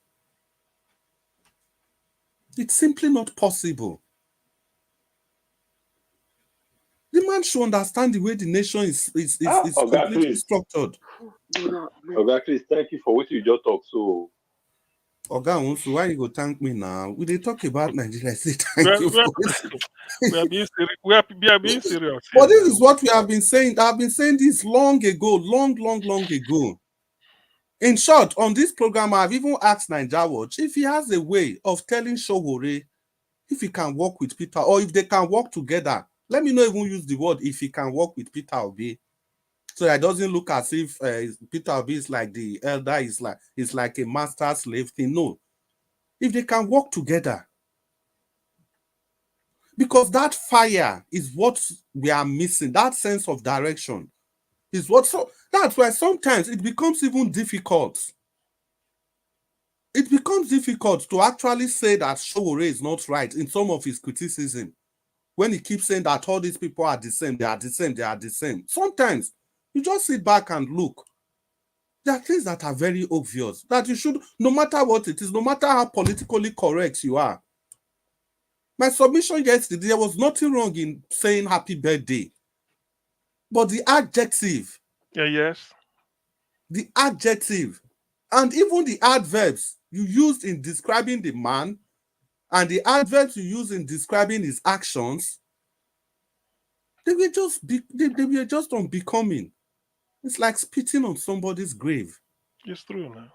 It's simply not possible. The man should understand the way the nation is completely structured. Oga Chris, thank you for what you just talked. So, Oga Unsu, why you go thank me now? We they talk about Nigeria. Say thank you for we are being serious. We are being serious. But this is what we have been saying. I've been saying this long ago, long ago. In short, on this program, I've even asked Naija Watch if he has a way of telling Sowore if he can work with Peter or if they can work together. Let me not even use the word if he can work with PeterObi. So it doesn't look as if PeterObi is like the elder, is like a master slave thing. No. If they can work together. Because that fire is what we are missing. That sense of direction is what. So that's why sometimes it becomes even difficult. It becomes difficult to actually say that Sowore is not right in some of his criticism. When he keeps saying that all these people are the same, they are the same, they are the same. Sometimes you just sit back and look. There are things that are very obvious that you should, no matter what it is, no matter how politically correct you are. My submission yesterday, there was nothing wrong in saying happy birthday. But the adjective. Yes. The adjective. And even the adverbs you used in describing the man and the adverbs you use in describing his actions, they were just unbecoming. It's like spitting on somebody's grave. It's true now.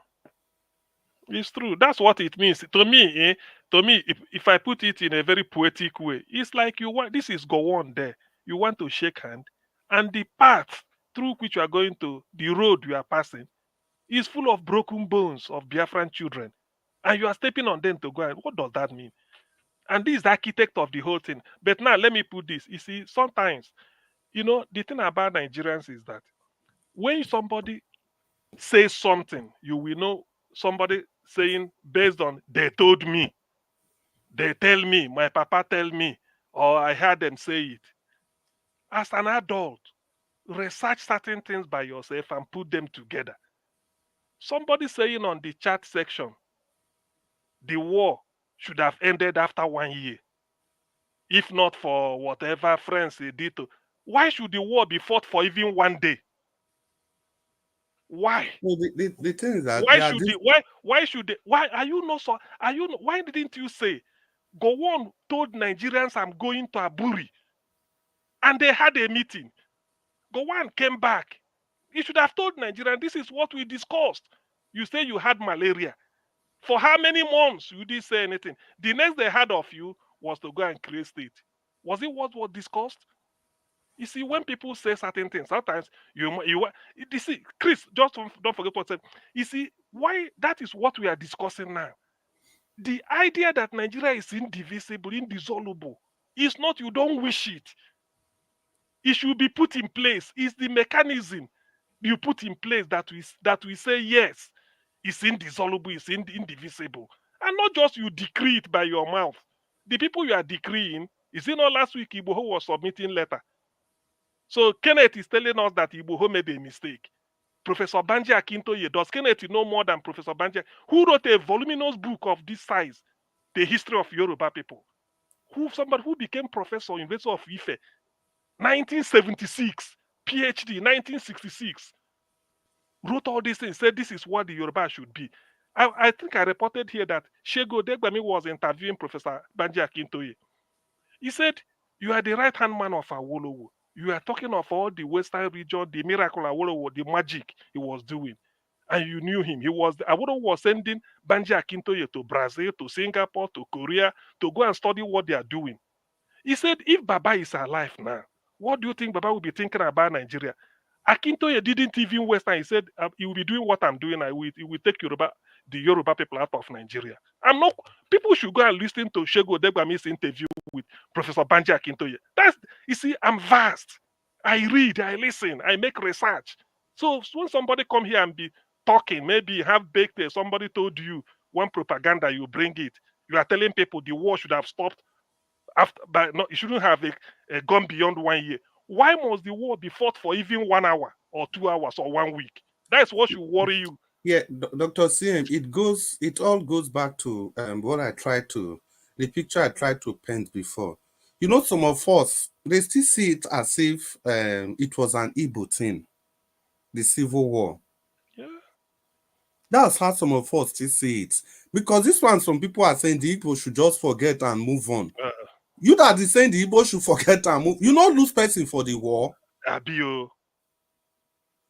It's true. That's what it means. To me, if I put it in a very poetic way, it's like you want, this is go on there. You want to shake hand, and the path through which you are going to, the road you are passing, is full of broken bones of Biafran children. And you are stepping on them to go. And what does that mean? And this is the architect of the whole thing. But now let me put this. You see, sometimes, the thing about Nigerians is that when somebody says something, you will know somebody saying based on they told me, they tell me, my papa tell me, or I heard them say it. As an adult, research certain things by yourself and put them together. Somebody saying on the chat section, the war should have ended after 1 year. If not for whatever France did to. Why should the war be fought for even 1 day? Why? Well, the thing is that why didn't you say Gowon told Nigerians I'm going to Aburi and they had a meeting? Gowon came back. He should have told Nigerians this is what we discussed. You say you had malaria. For how many months you didn't say anything? The next they heard of you was to go and create state. Was it what was discussed? You see, when people say certain things, sometimes you see, Chris, just don't forget what I said. You see, why that is what we are discussing now. The idea that Nigeria is indivisible, indissoluble, is not you don't wish it. It should be put in place. It's the mechanism you put in place that we say yes, it's indissoluble, it's indivisible, and not just you decree it by your mouth. The people you are decreeing, is it not last week Igboho was submitting letter? So Kenneth is telling us that Igboho made a mistake. Professor Banji Akintoye, does Kenneth know more than Professor Banji, who wrote a voluminous book of this size, The History of Yoruba People? Somebody who became professor in University of Ife, 1976, PhD, 1966, wrote all these things, said this is what the Yoruba should be. I think I reported here that Shego Degbami was interviewing Professor Banji Akintoye. He said, you are the right-hand man of Awolowo. You are talking of all the Western region, the miracle Awolowo, the magic he was doing. And you knew him. Awolowo was sending Banji Akintoye to Brazil, to Singapore, to Korea, to go and study what they are doing. He said, if Baba is alive now, what do you think Baba will be thinking about Nigeria? Akintoye didn't even Western. He said, he will be doing what I'm doing. He will take the Yoruba people out of Nigeria. People should go and listen to Shego Degbami's interview with Professor Banji Akintoye. You see, I'm vast. I read, I listen, I make research. So when somebody come here and be talking, maybe you have baked it, somebody told you one propaganda, you bring it. You are telling people the war should have stopped after, but no, it shouldn't have gone beyond 1 year. Why must the war be fought for even 1 hour or 2 hours or 1 week? That's what should worry you. Yeah, Dr. CM, it all goes back to the picture I tried to paint before. You know, some of us, they still see it as if it was an Igbo thing, the Civil War. Yeah. That's how some of us still see it. Because this one, some people are saying the Igbo should just forget and move on. You that is saying the Igbo should forget and move, you not lose person for the war.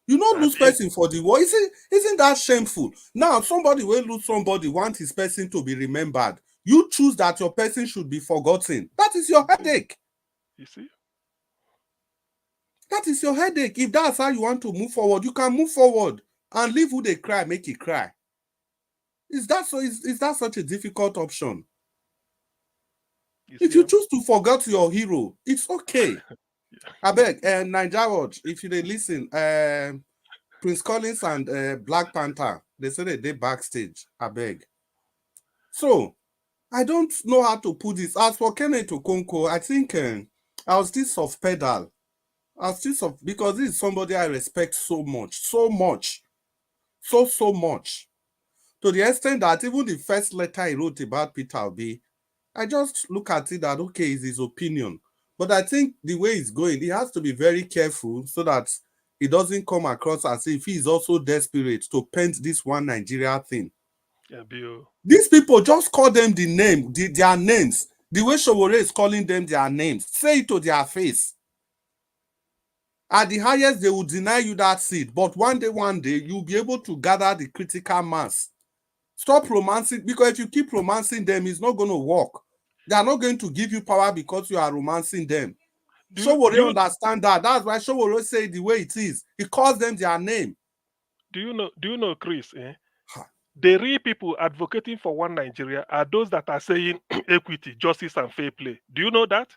You not lose person for the war. Isn't that shameful? Now, somebody will lose somebody, want his person to be remembered. You choose that your person should be forgotten. That is your headache. You see? That is your headache. If that's how you want to move forward, you can move forward and leave who they cry, make it cry. Is that such a difficult option? If you choose to forget your hero, it's okay. I beg, Nigeria Watch, if you they listen, Prince Collins and Black Panther, they say they backstage. I beg. So, I don't know how to put this. As for Kenneth Okonkwo, I think I'll still soft pedal. Because this is somebody I respect so much. So much. So much. To the extent that even the first letter he wrote about PeterObi, I just look at it that, okay, it's his opinion. But I think the way it's going, he has to be very careful so that it doesn't come across as if he is also desperate to paint this one Nigeria thing. Yeah, Bill. These people just call them their names. The way Showore is calling them their names. Say it to their face. At the highest, they will deny you that seat. But one day, you'll be able to gather the critical mass. Stop romancing, because if you keep romancing them, it's not going to work. They are not going to give you power because you are romancing them. Showore understand that. That's why Showore say the way it is. He calls them their name. Do you know, Chris? The real people advocating for one Nigeria are those that are saying equity, justice, and fair play. Do you know that?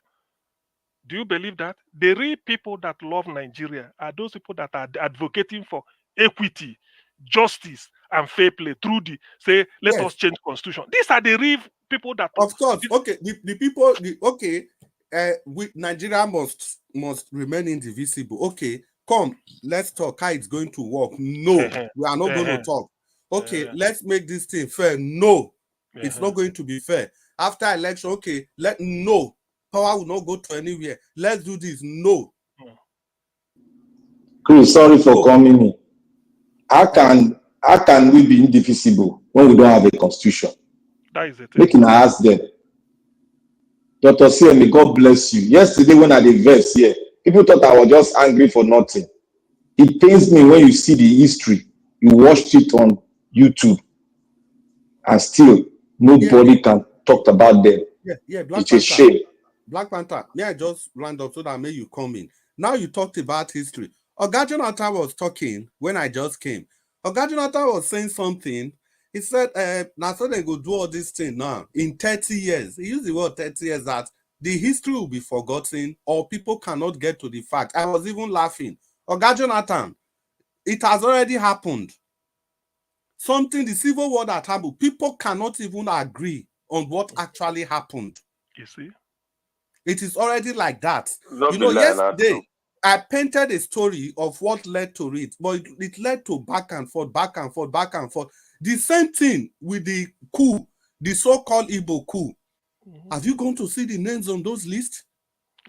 Do you believe that? The real people that love Nigeria are those people that are advocating for equity, justice, and fair play through let us change constitution. These are the real people that... Of course, okay, the people, Nigeria must remain indivisible. Okay, come, let's talk how it's going to work. No, we are not going to talk. Okay, let's make this thing fair. No, it's not going to be fair. After election, okay, no, power will not go to anywhere. Let's do this. No. Chris, sorry for coming in. How can we be indivisible when we don't have a constitution? That is the thing. Making I ask them. Dr. CM, God bless you. Yesterday when I did verse here, people thought I was just angry for nothing. It pains me when you see the history. You watched it on YouTube, and still nobody can talk about them. It's a shame. Black Panther, may I just round up so that may you come in? Now you talked about history. Oga Jonathan was talking when I just came. Oga Jonathan was saying something. He said, now so they go do all this thing now. In 30 years, he used the word 30 years, that the history will be forgotten or people cannot get to the fact. I was even laughing. Oga Jonathan, it has already happened. The civil war that happened, people cannot even agree on what actually happened. You see? It is already like that. Yesterday, I painted a story of what led to it, but it led to back and forth. The same thing with the coup, the so-called Igbo coup. Have you gone to see the names on those lists?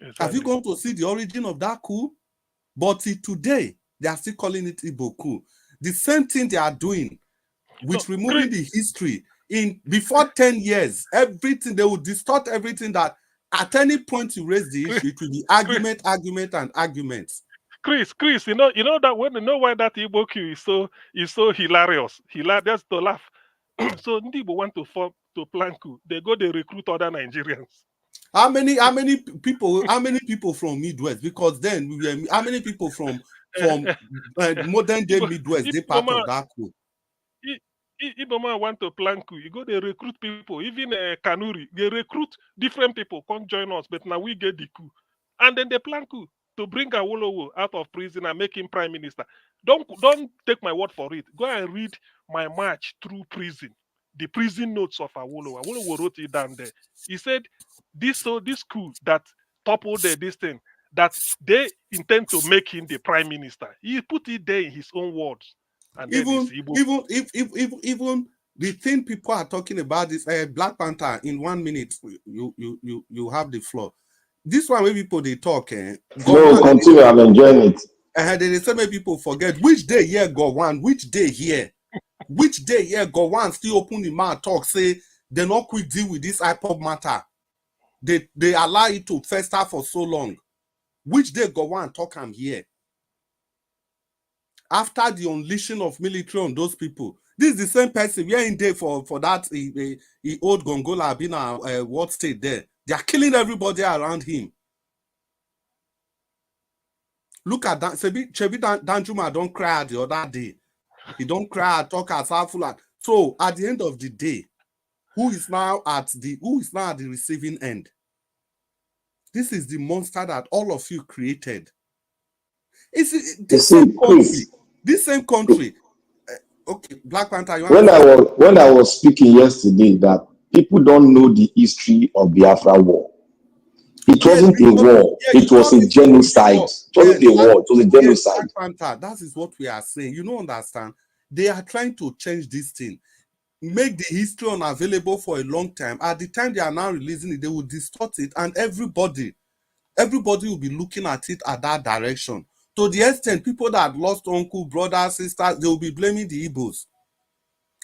Exactly. Have you gone to see the origin of that coup? But today, they are still calling it Igbo coup. The same thing they are doing with removing the history. Before 10 years, everything, they will distort everything that at any point you raise the issue, it will be argument, and arguments. Chris, you know that when you know why that Igbo coup is so hilarious. That's to laugh. So Igbo want to plan coup. They recruit other Nigerians. How many people from Midwest? Because then how many people from modern day Midwest they part of that coup? Igbo man want to plan coup. You they recruit people. Even Kanuri, they recruit different people. Come join us, but now we get the coup, and then they plan coup. to bring Awolowo out of prison and make him prime minister. Don't take my word for it. Go and read my march through prison, the prison notes of Awolowo. Awolowo wrote it down there. He said this coup that toppled this thing, that they intend to make him the prime minister. He put it there in his own words. And then Even Igbo. even the thing people are talking about is Black Panther. In 1 minute, you have the floor. This one where people they talk. No, continue. I'm enjoying it. They say many people forget which day here go one, which day here, which day here go one. Still open the mouth talk say they not quick deal with this IPOB matter. They allow it to fester for so long. Which day go one talk am here? After the unleashing of military on those people, this is the same person we are in there for that he old Gongola been a what state there. They are killing everybody around him. Look at that. Chebi Danjuma don't cry the other day. He don't cry, talk as full. So at the end of the day, who is now at the receiving end? This is the monster that all of you created. It's this same country. This same country. Okay, Black Panther. When I was speaking yesterday, that people don't know the history of Biafra war. It wasn't a war. It was a genocide. It wasn't a war. It was a genocide. Black Panther. That is what we are saying. You don't understand. They are trying to change this thing, make the history unavailable for a long time. At the time they are now releasing it, they will distort it, and everybody will be looking at it at that direction. To the extent people that lost uncle, brother, sisters, they will be blaming the Igbos.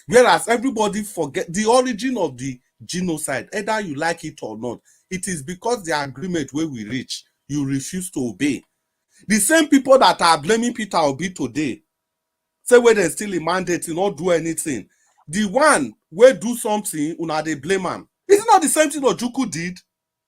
Whereas everybody forget the origin of the genocide, either you like it or not. It is because the agreement where we reach, you refuse to obey. The same people that are blaming PeterObi today, say where they still in mandate to not do anything. The one where do something, una they blame him. It's not the same thing Ojukwu did.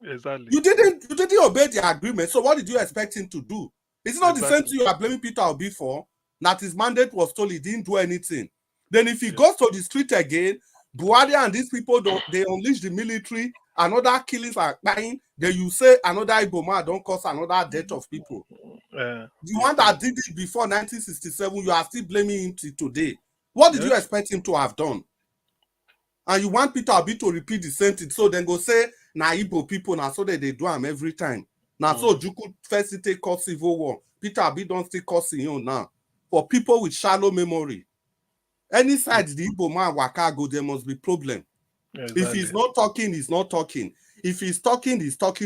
Exactly. You didn't obey the agreement. So what did you expect him to do? It's not the same thing you are blaming PeterObi for. That his mandate was told he didn't do anything. Then if he goes to the street again, Buhari and these people they unleash the military, another killings are dying. Then you say another Iboma don't cause another death of people. The one that did it before 1967, you are still blaming him till today. What did you expect him to have done? And you want PeterObi to repeat the same thing. So then go say, na Igbo people, now so that they do them every time. Now so Juku first take cause civil war. PeterObi don't still cause him now. For people with shallow memory. Any side the Igbo man waka go, there must be problem. Exactly. If he's not talking, he's not talking. If he's talking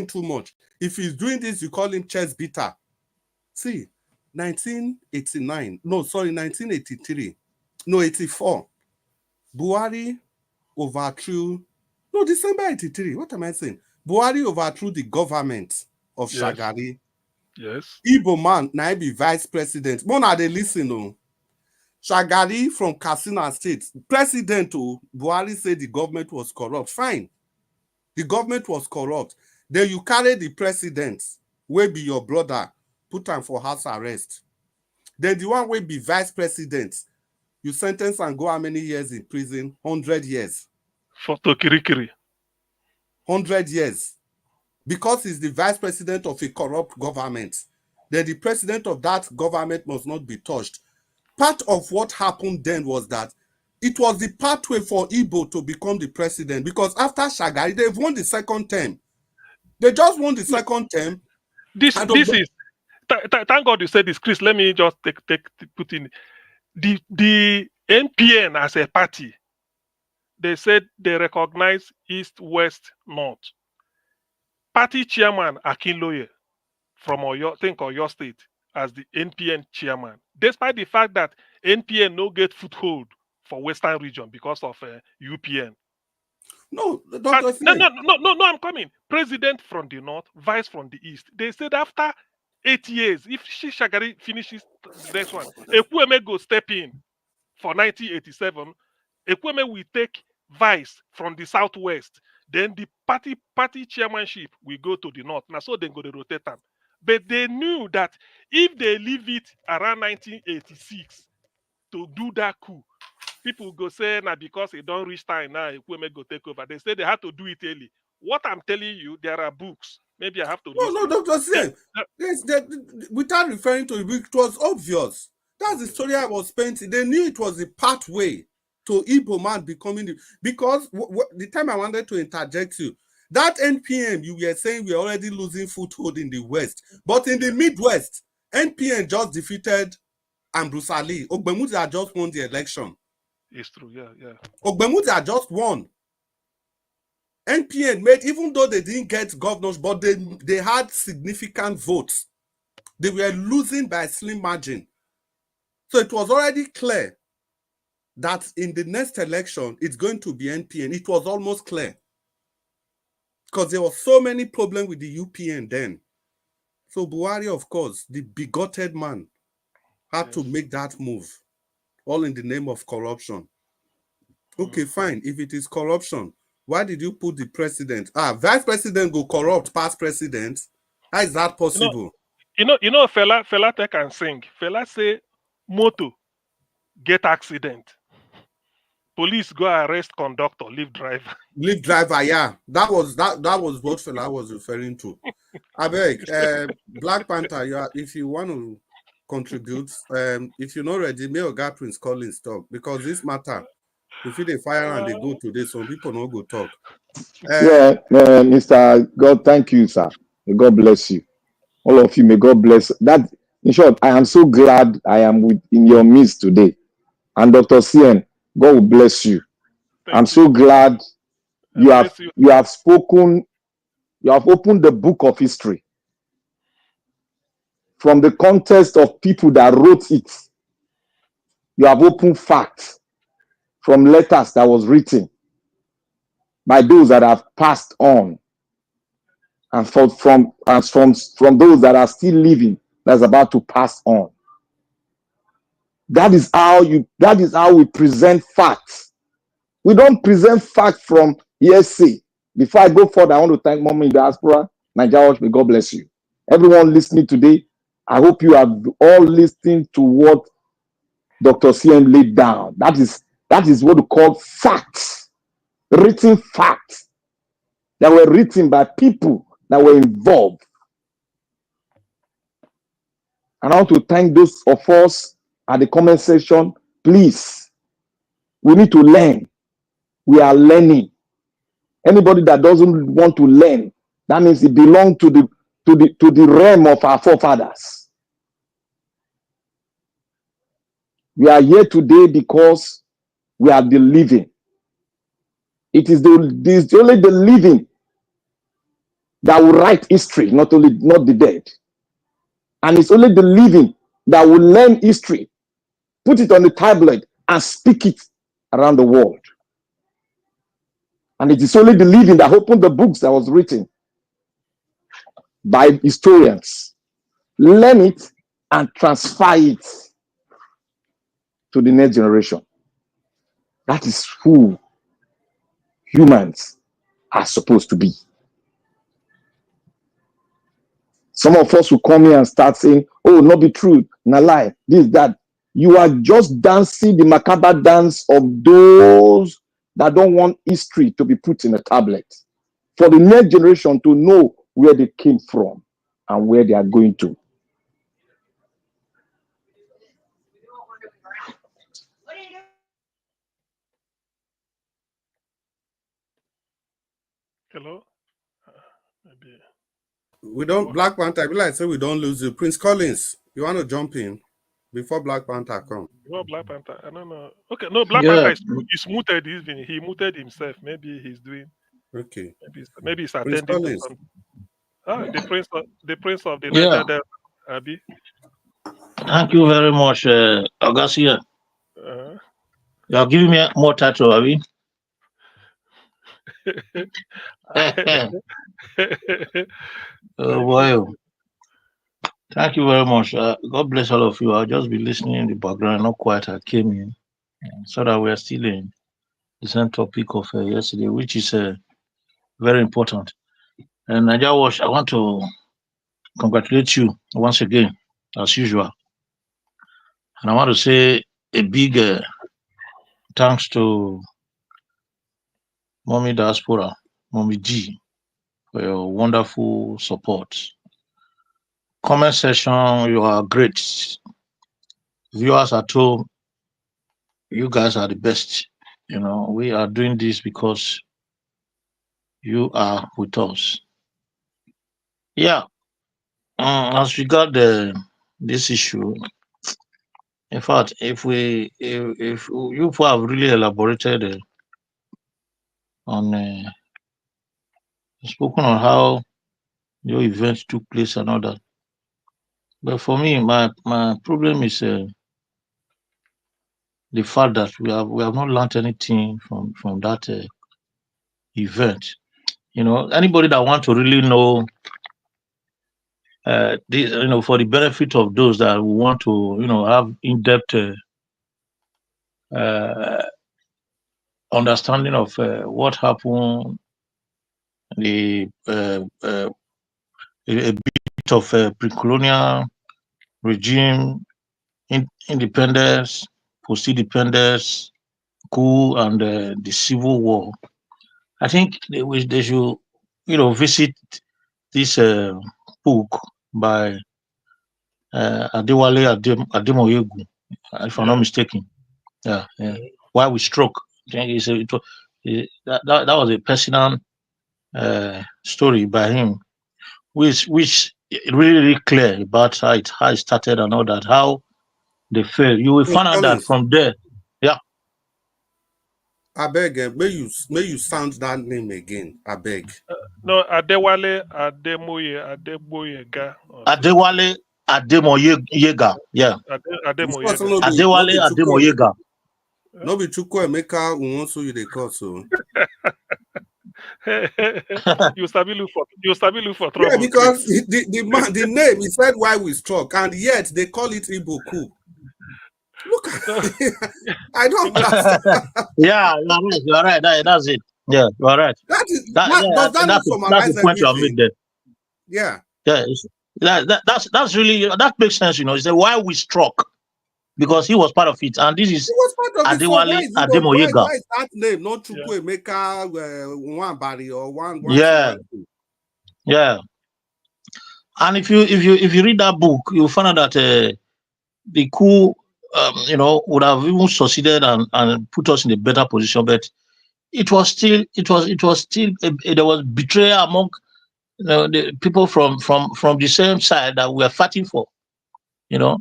too much. If he's doing this, you call him chest beater. See, 1983. No, 84. Buhari overthrew. No, December 83. What am I saying? Buhari overthrew the government of Shagari. Yes. Igbo man, now be vice president. Mona they listen, no. Shagari from Katsina State. President Buhari said the government was corrupt. Fine. The government was corrupt. Then you carry the president, will be your brother, put him for house arrest. Then the one will be vice president, you sentence and go how many years in prison? 100 years. For Tokirikiri. 100 years. Because he's the vice president of a corrupt government. Then the president of that government must not be touched. Part of what happened then was that it was the pathway for Igbo to become the president, because after Shagari, they've won the second term. They just won the second term. This is thank God you said this, Chris. Let me just put in the NPN as a party. They said they recognize East, West, North. Party chairman Akinloye from Oyo State as the NPN chairman, despite the fact that NPN no get foothold for Western region because of UPN. No, I'm coming. President from the north, vice from the east. They said after 8 years, if Shagari finishes the next one, Ekwueme go step in for 1987. Ekwueme will take vice from the southwest. Then the party chairmanship will go to the north. Now so they go to rotate them. But they knew that if they leave it around 1986 to do that coup, people go say, now because it don't reach time now, Ekwueme go take over. They say they had to do it early. What I'm telling you, there are books Maybe I have to No, listen. Dr. Sien, yes, without referring to it, it was obvious. That's the story I was painting. They knew it was the pathway to Igbo man becoming because the time I wanted to interject you, that NPM you were saying we're already losing foothold in the West, but in the Midwest, NPM just defeated Ambrose Ali. Ogbemudia just won the election. It's true, yeah. Ogbemudia just won. NPN made, even though they didn't get governors, but they had significant votes. They were losing by a slim margin. So it was already clear that in the next election, it's going to be NPN. It was almost clear. Because there were so many problems with the UPN then. So Buhari, of course, the bigoted man, had to make that move. All in the name of corruption. Okay, fine. If it is corruption, why did you put the president? Vice president go corrupt past president? How is that possible? You know, fella can sing. Fella say, moto, get accident. Police go arrest conductor, leave driver. Leave driver, yeah. That was what fella was referring to. I beg, Black Panther, if you want to contribute, if you're not ready, may Oga Prince Collins talk, because this matter, if they fire and they go today, some people don't go talk. Mr. God, thank you, sir. May God bless you. All of you, may God bless. That, in short, I am so glad I am in your midst today. And Dr. Sien, God will bless you. I'm so glad you have spoken, you have opened the book of history from the context of people that wrote it. You have opened facts from letters that was written by those that have passed on, and from those that are still living, that's about to pass on. That is how we present facts. We don't present facts from hearsay. Before I go further, I want to thank Mommy in Diaspora, Nigeria Watch. May God bless you. Everyone listening today, I hope you have all listened to what Dr. CM laid down. That is what we call facts, written facts that were written by people that were involved. And I want to thank those of us at the comment section. Please, we need to learn. We are learning. Anybody that doesn't want to learn, that means it belongs to the realm of our forefathers. We are here today because we are the living. It is only the living that will write history, not the dead. And it's only the living that will learn history, put it on the tablet, and speak it around the world. And it is only the living that opened the books that was written by historians. Learn it and transfer it to the next generation. That is who humans are supposed to be. Some of us will come here and start saying, oh, not be true, not lie, this, that. You are just dancing the macabre dance of those that don't want history to be put in a tablet. For the next generation to know where they came from and where they are going to. Hello? Maybe. We don't, Black Panther, I feel like say we don't lose you. Prince Collins, you want to jump in before Black Panther come? Well, Black Panther, I don't know. Okay, no, Black Panther is muted. He muted himself. Maybe he's doing. Okay. Maybe he's Prince attending to Collins. something. The prince of the Niger Delta, Abi. Thank you very much, Augustia. You're giving me more title, Abi. Oh boy. Thank you very much. God bless all of you. I'll just be listening in the background, not quite. I came in so that we are still in the same topic of yesterday, which is very important. And Nigeria Watch, I want to congratulate you once again, as usual. And I want to say a big thanks to Mommy Diaspora, Mommy G, for your wonderful support. Comment section, you are great. Viewers at home, you guys are the best. You know, we are doing this because you are with us. Yeah. As regard this issue, in fact, if you have really elaborated on spoken on how your event took place and all that, but for me, my problem is the fact that we have not learned anything from that event. You know, anybody that want to really know, this, you know, for the benefit of those that want to, you know, have in-depth understanding of what happened, a bit of pre-colonial regime, independence, post-independence, coup, and the civil war. I think they should, you know, visit this book by Adewale Ademoyegu, if I'm not mistaken. Yeah. Why We Struck. I think that was a personal story by him, which really clear about how it started and all that, how they failed. You will find out that from there. Yeah. I beg, may you sound that name again. I beg. No, Adewale Adeboyega. Adewale Ademoyega. Yeah. Ademoyega. Adewale Ademoyega. No be Chukwuemeka Nwosu you dey call so. You sabi look for trouble. Yeah, because the name, he said why we struck, and yet they call it Igbo coup. Look, I don't understand. Yeah, you are right. That's it. Yeah, you are right. Does that summarize the point you have made there. Yeah. Yeah, that's really, that makes sense. You know, it's why we struck, because he was part of it, and this is Adewale Ademoyega. Why is that name not Chukwuemeka Nwabari or one? Yeah. Yeah. And if you read that book, you'll find out that the coup, you know, would have even succeeded and put us in a better position, but it was still there was betrayal among, you know, the people from the same side that we are fighting for. You know,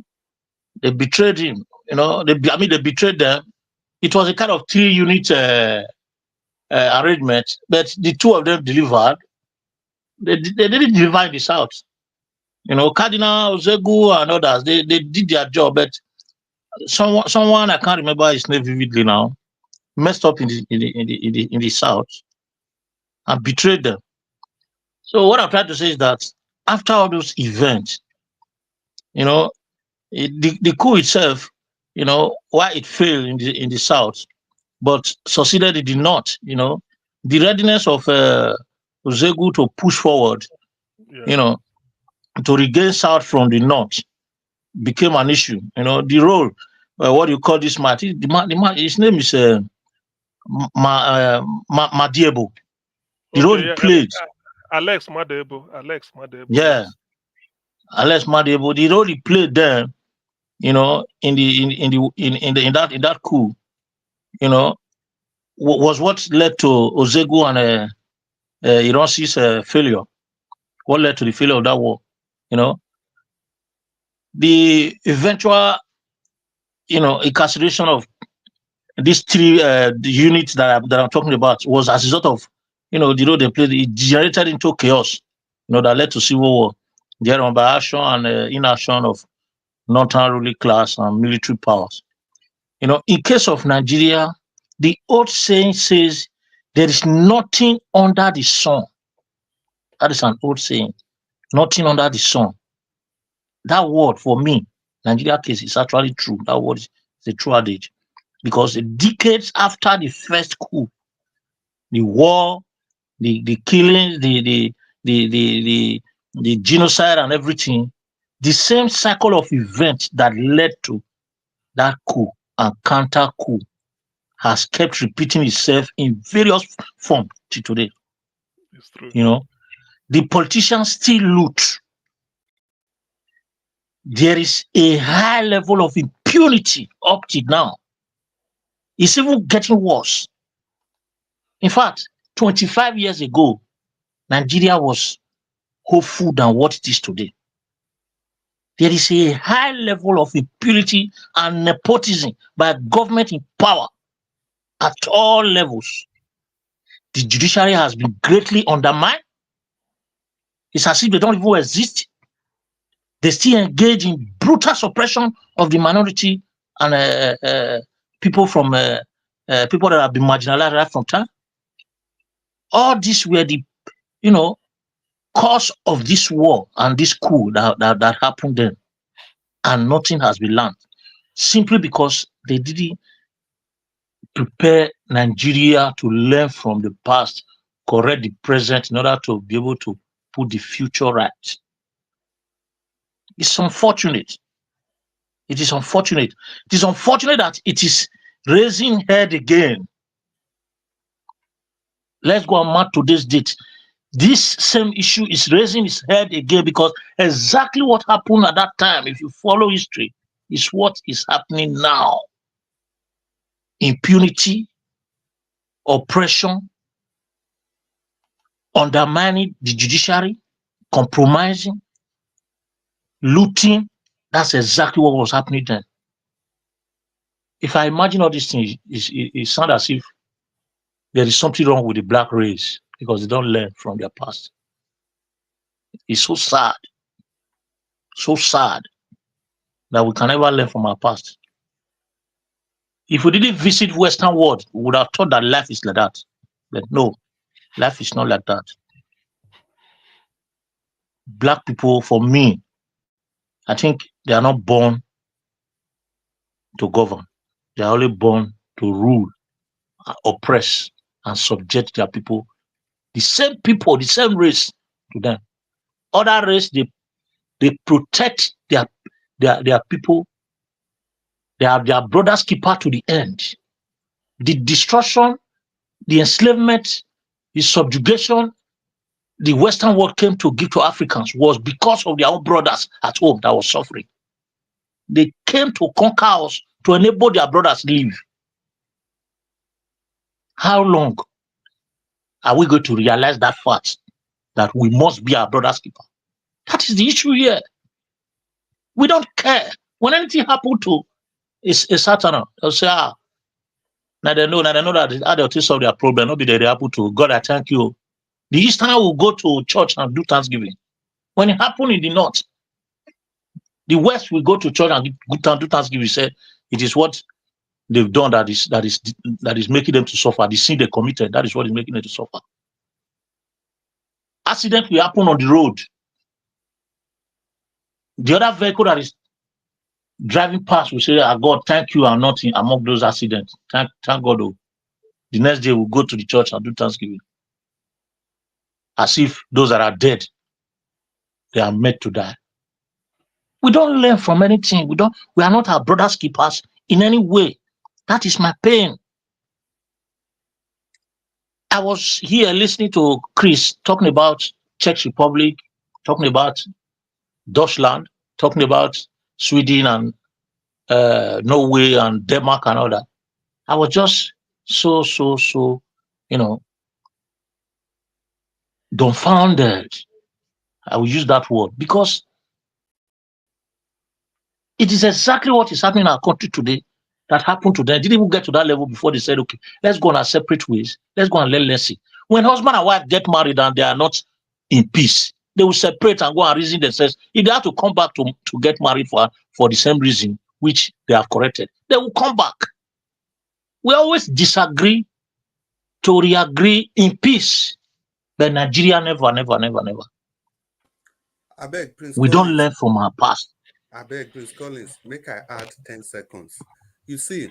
they betrayed him. You know, they betrayed them. It was a kind of 3-unit arrangement, but the two of them delivered. They didn't deliver in the south. You know, Cardinal Ozegu and others, they did their job, but someone, I can't remember his name vividly now, messed up in the south and betrayed them. So what I'm trying to say is that after all those events, you know, the coup itself, you know, why it failed in the south, but succeeded in the north, you know, the readiness of Ozegu to push forward, you know, to regain south from the north became an issue. You know, the role, what do you call this man? His name is Madiebo. The role he played. Alex Madebo. Yeah. Alex Madebo. The role he played there, you know, in that coup, you know, was what led to Ozegu and Ironsi's failure. What led to the failure of that war, you know? The eventual, you know, incarceration of these 3 the units that I'm talking about was as a result of, you know, the role they played. It degenerated into chaos, you know, that led to civil war. Thereon by action and inaction of northern ruling class and military powers. You know, in case of Nigeria, the old saying says there is nothing under the sun. That is an old saying. Nothing under the sun. That word for me, Nigeria case, is actually true. That word is a true adage. Because decades after the first coup, the war, the killings, the genocide and everything, the same cycle of events that led to that coup and counter coup has kept repeating itself in various forms to today. It's true. You know, the politicians still loot. There is a high level of impunity up to now. It's even getting worse. In fact, 25 years ago, Nigeria was hopeful than what it is today. There is a high level of impunity and nepotism by government in power at all levels. The judiciary has been greatly undermined. It's as if they don't even exist. They still engage in brutal suppression of the minority and people from people that have been marginalized right from time. All this were the, cause of this war and this coup that happened then, and nothing has been learned simply because they didn't prepare Nigeria to learn from the past, correct the present in order to be able to put the future right. It's unfortunate. It is unfortunate. It is unfortunate that it is raising head again. Let's go and mark today's date. This same issue is raising its head again because exactly what happened at that time, if you follow history, is what is happening now. Impunity, oppression, undermining the judiciary, compromising, looting. That's exactly what was happening then. If I imagine all these things, it sounds as if there is something wrong with the black race because they don't learn from their past. It's so sad that we can never learn from our past. If we didn't visit Western world, we would have thought that life is like that. But no, life is not like that. Black people, for me, I think they are not born to govern. They are only born to rule, oppress, and subject their people. The same people, the same race to them. Other race, they protect their people. They are their brother's keeper to the end. The destruction, the enslavement, the subjugation the Western world came to give to Africans was because of their own brothers at home that was suffering. They came to conquer us to enable their brothers live. How long are we going to realize that fact that we must be our brother's keeper? That is the issue here. We don't care. When anything happened to a Satan, they'll say, now they know that how they'll solve their problem. Not be they happen to God, I thank you. The Easterner will go to church and do Thanksgiving. When it happened in the North, the West will go to church and do Thanksgiving. Say it is what they've done that is making them to suffer. The sin they committed, that is what is making them to suffer. Accident will happen on the road. The other vehicle that is driving past will say, God, thank you, I'm not among those accidents. Thank God. Oh. The next day we'll go to the church and do Thanksgiving. As if those that are dead, they are meant to die. We don't learn from anything. We are not our brother's keepers in any way. That is my pain. I was here listening to Chris talking about Czech Republic, talking about Deutschland, talking about Sweden and Norway and Denmark and all that. I was just so, dumbfounded. I will use that word because it is exactly what is happening in our country today that happened to them. They didn't even get to that level before they said, okay, let's go on our separate ways. Let's go and let's see. When husband and wife get married and they are not in peace, they will separate and go and reason themselves. If they have to come back to get married for the same reason which they have corrected, they will come back. We always disagree to re-agree in peace. But Nigeria never. I beg, Prince we Collins, don't learn from our past. I beg, Prince Collins, make I add 10 seconds. You see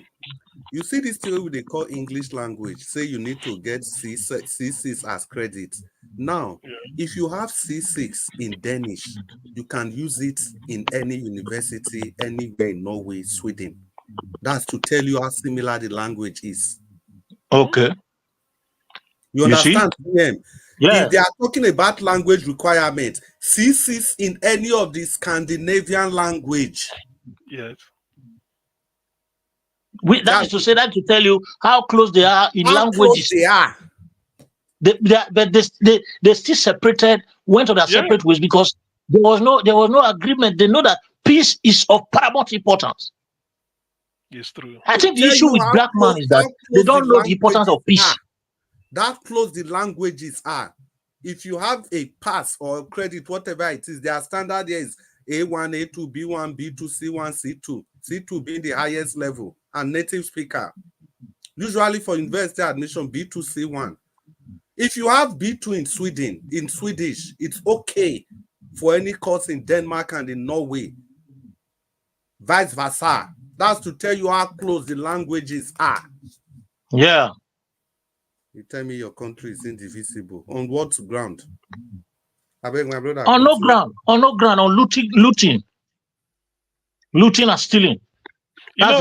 this theory they call English language, say you need to get C6 as credit. Now, if you have C6 in Danish, you can use it in any university, anywhere in Norway, Sweden. That's to tell you how similar the language is. Okay. You understand? If they are talking about language requirements, ceases in any of the Scandinavian language. Yes. That is to say, that to tell you how close they are in how languages. close they are. But they still separated, went on their separate ways because there was no agreement. They know that peace is of paramount importance. It's true. I think the issue with black man is that they don't know the importance of peace. That close the languages are. If you have a pass or a credit, whatever it is, their standard here is A1, A2, B1, B2, C1, C2. C2 being the highest level and native speaker. Usually for university admission, B2, C1. If you have B2 in Sweden, in Swedish, it's okay for any course in Denmark and in Norway. Vice versa. That's to tell you how close the languages are. Yeah. You tell me your country is indivisible. On what ground? I beg my brother. On no ground. On no ground. On looting and stealing. When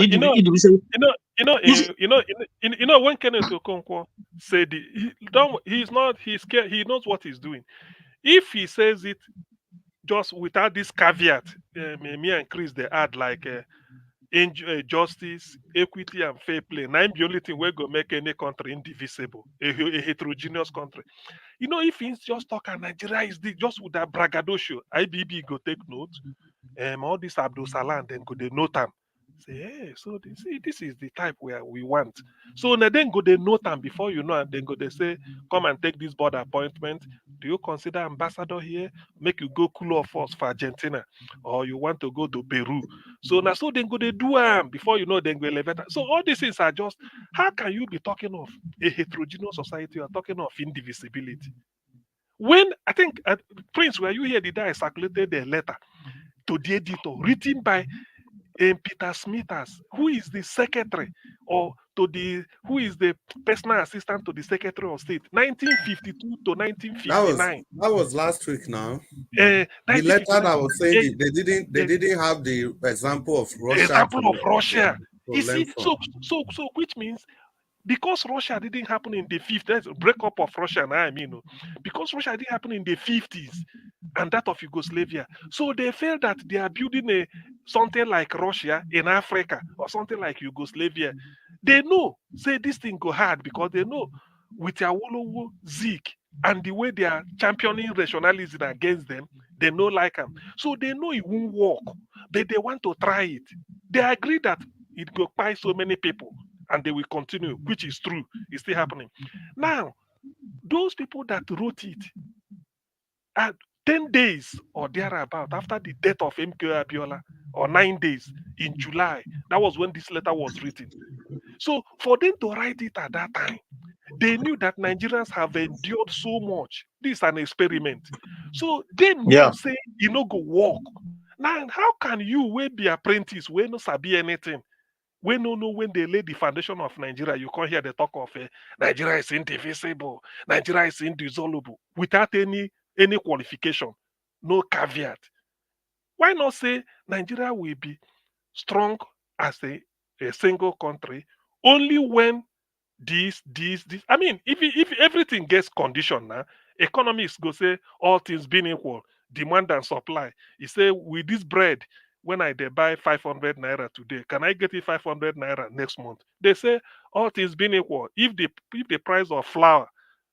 Kenneth Okonkwo said he's scared, he knows what he's doing. If he says it just without this caveat, me and Chris they add like justice, equity, and fair play. Now the only thing we're gonna make any country indivisible, a heterogeneous country. If he's just talking Nigeria is just with that braggadocio, IBB go take note. All this Abdul Salam then go they note them. Say, hey, so this is the type where we want. So now then go they note them before you know, and then go they say, come and take this board appointment. Do you consider ambassador here? Make you go cool off us for Argentina, or you want to go to Peru? So now so then go they do before you know then go elevate. So all these things are just how can you be talking of a heterogeneous society or talking of indivisibility? When I think Prince, were you here the day I circulated a letter to the editor written by Peter Smithers, who is the secretary or who is the personal assistant to the Secretary of State, 1952 to 1959. That was last week now. The letter that was saying they didn't have the example of Russia. Example of Russia. You see, so which means because Russia didn't happen in the 50s, that's a breakup of Russia now, because Russia didn't happen in the 50s and that of Yugoslavia. So they felt that they are building something like Russia in Africa or something like Yugoslavia. They know, say this thing go hard because they know with their Wolowo, Zeke, and the way they are championing rationalism against them, they know like them. So they know it won't work, but they want to try it. They agree that it will buy so many people. And they will continue, which is true. It's still happening. Now, those people that wrote it at 10 days or thereabout after the death of MK Abiola, or 9 days in July, that was when this letter was written. So for them to write it at that time, they knew that Nigerians have endured so much. This is an experiment. So they knew say it no go work. Now, how can you we be apprentice, we no sabi anything? We no know when they lay the foundation of Nigeria, you can't hear the talk of Nigeria is indivisible, Nigeria is indissoluble, without any qualification, no caveat. Why not say Nigeria will be strong as a single country only when this. I mean, if everything gets conditioned now, economists go say all things being equal, demand and supply. You say with this bread, when I buy 500 naira today, can I get it 500 naira next month? They say all things being equal. If the price of flour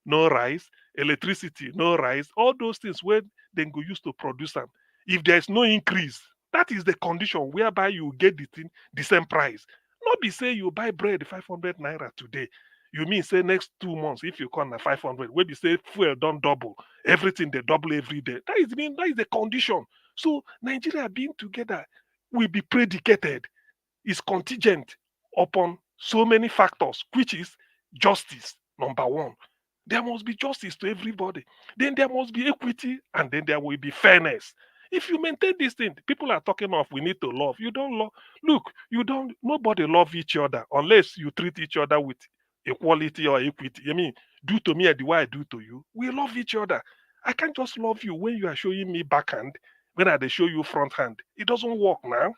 no rise, electricity no rise, all those things where they go use to produce them. If there's no increase, that is the condition whereby you get the thing the same price. Not be say you buy bread 500 naira today. You mean say next 2 months if you come at 500, where you say fuel don't double, everything they double every day. That is the condition. So Nigeria being together will be predicated, is contingent upon so many factors, which is justice, number one. There must be justice to everybody. Then there must be equity, and then there will be fairness. If you maintain this thing, people are talking of we need to love. You don't love. Look, nobody love each other unless you treat each other with equality or equity. I mean, do to me the way I do to you. We love each other. I can't just love you when you are showing me backhand, when I show you front hand. It doesn't work now.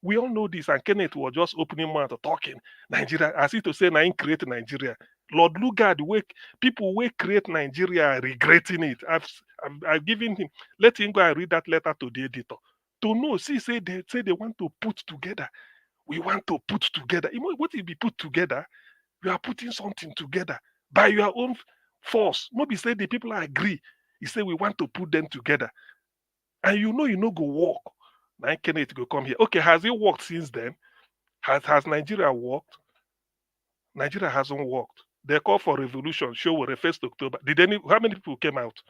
We all know this, and Kenneth was just opening mouth talking Nigeria, as if to say, "I create Nigeria." Lord Lugard, people will create Nigeria regretting it. I've given him, let him go and read that letter to the editor. To know, see, say they want to put together. We want to put together. You know, what will be put together? You are putting something together by your own force. Maybe say the people agree. You say we want to put them together. And you know go work. Now Kenneth go come here. Okay, has it worked since then? Has Nigeria worked? Nigeria hasn't worked. They call for revolution. Show were 1st October. How many people came out?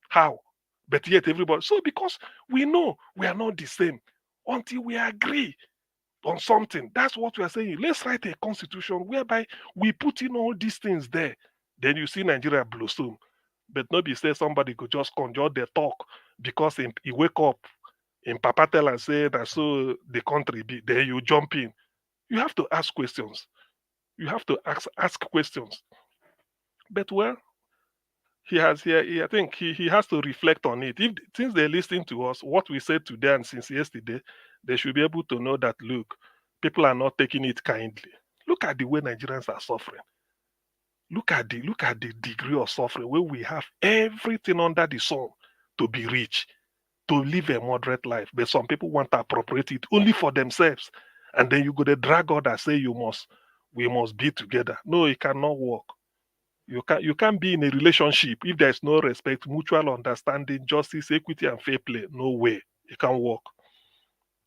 How? But yet everybody. So because we know we are not the same until we agree on something. That's what we are saying. Let's write a constitution whereby we put in all these things there. Then you see Nigeria blossom. But nobody say somebody could just conjure the talk because he wake up in Papa tell and say that so the country be. Then you jump in. You have to ask questions. You have to ask questions. But well, I think he has to reflect on it. Since they're listening to us, what we said today and since yesterday, they should be able to know that, look, people are not taking it kindly. Look at the way Nigerians are suffering. Look at the degree of suffering where we have everything under the sun to be rich, to live a moderate life. But some people want to appropriate it only for themselves. And then you go to drag others, say we must be together. No, it cannot work. You can't be in a relationship if there's no respect, mutual understanding, justice, equity, and fair play. No way. It can't work.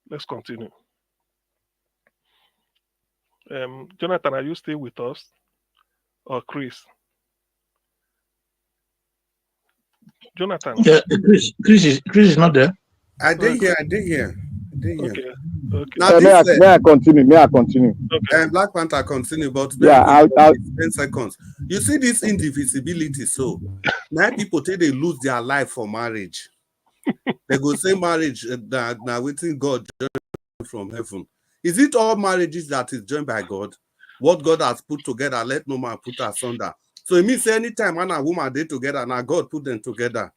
Let's continue. Jonathan, are you still with us? Or Chris? Jonathan. Yeah, Chris is not there. I did hear. Okay. Now may I continue? Okay. Black Panther continue, but yeah, I'll 10 seconds. You see this indivisibility, so now people say they lose their life for marriage. They go say marriage now waiting God from heaven. Is it all marriages that is joined by God? What God has put together, let no man put asunder. So it means anytime man and woman they together, now God put them together.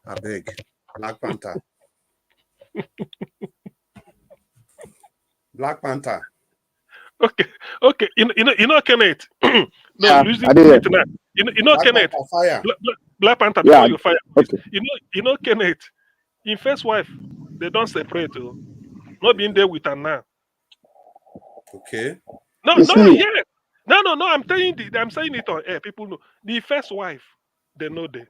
I beg. Black Panther. Black Panther. Okay. You know Kenneth. Yeah, losing I did. it now. You know Kenneth. Fire. Black Panther. Yeah, Before you fire. okay. You know Kenneth. In first wife, they don't separate. Not being there with her now. Okay. No. I'm saying it on air. People know the first wife. They know them.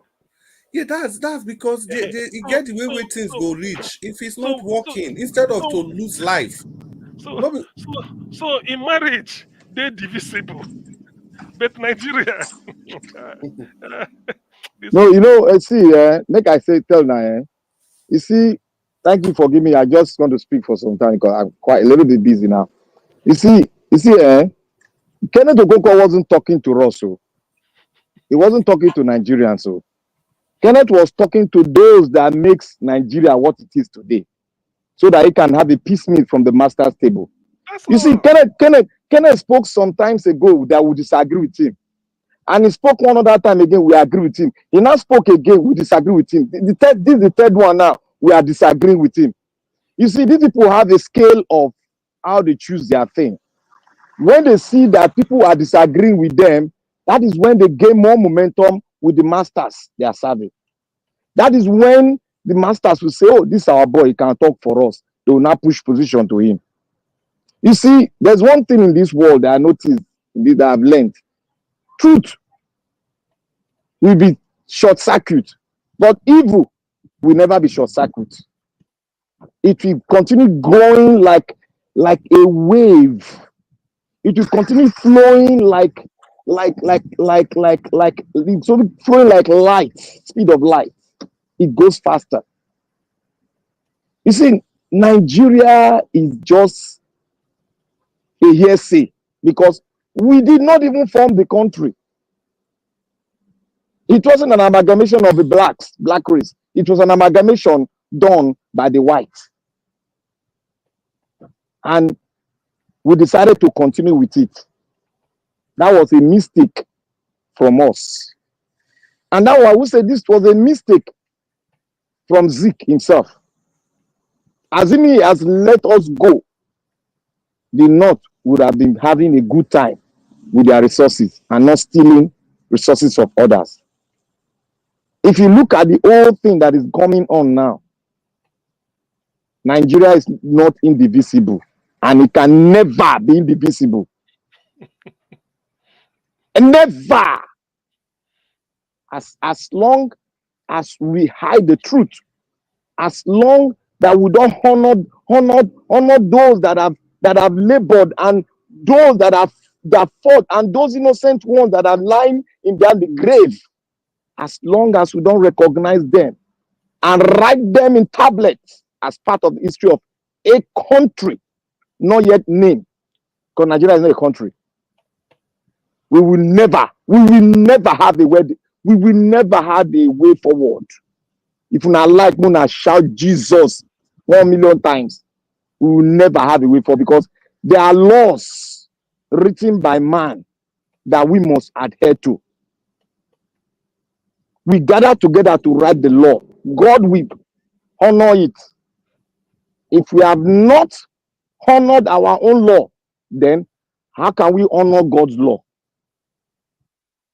Yeah, that's because they get the way things go reach. If it's not working, instead of to lose life. So in marriage, they're divisible. But Nigeria. No, see, like I say, tell now, you see, thank you for giving me. I just want to speak for some time because I'm quite a little bit busy now. You see, Kenneth Okonkwo wasn't talking to us, so he wasn't talking to Nigerians, so Kenneth was talking to those that makes Nigeria what it is today, so that he can have a piecemeal from the master's table. You see, Kenneth spoke some times ago that we disagree with him. And he spoke one other time again, we agree with him. He now spoke again, we disagree with him. This is the third one now, we are disagreeing with him. You see, these people have a scale of how they choose their thing. When they see that people are disagreeing with them, that is when they gain more momentum with the masters they are serving. That is when the masters will say, oh, this is our boy, he can talk for us. They will now push position to him. You see, there's one thing in this world that I noticed, that I've learned. Truth will be short circuit, but evil will never be short circuit. It will continue growing like a wave. It will continue flowing like flowing like light, speed of light. It goes faster. You see, Nigeria is just a hearsay because we did not even form the country. It wasn't an amalgamation of the black race. It was an amalgamation done by the whites. And we decided to continue with it. That was a mistake from us. And now I would say this was a mistake from Zik himself. Assuming he has let us go, the North would have been having a good time with their resources and not stealing resources of others. If you look at the whole thing that is coming on now, Nigeria is not indivisible, and it can never be indivisible. Never. As long as we hide the truth, as long that we don't honor those that have labored, and those that fought, and those innocent ones that are lying in the grave, as long as we don't recognize them and write them in tablets as part of the history of a country not yet named, because Nigeria is not a country, we will never have a way. We will never have a way forward. If we not like, we not shout Jesus 1 million times, we will never have a way forward, because there are laws written by man that we must adhere to. We gather together to write the law. God will honor it. If we have not honored our own law, then how can we honor God's law?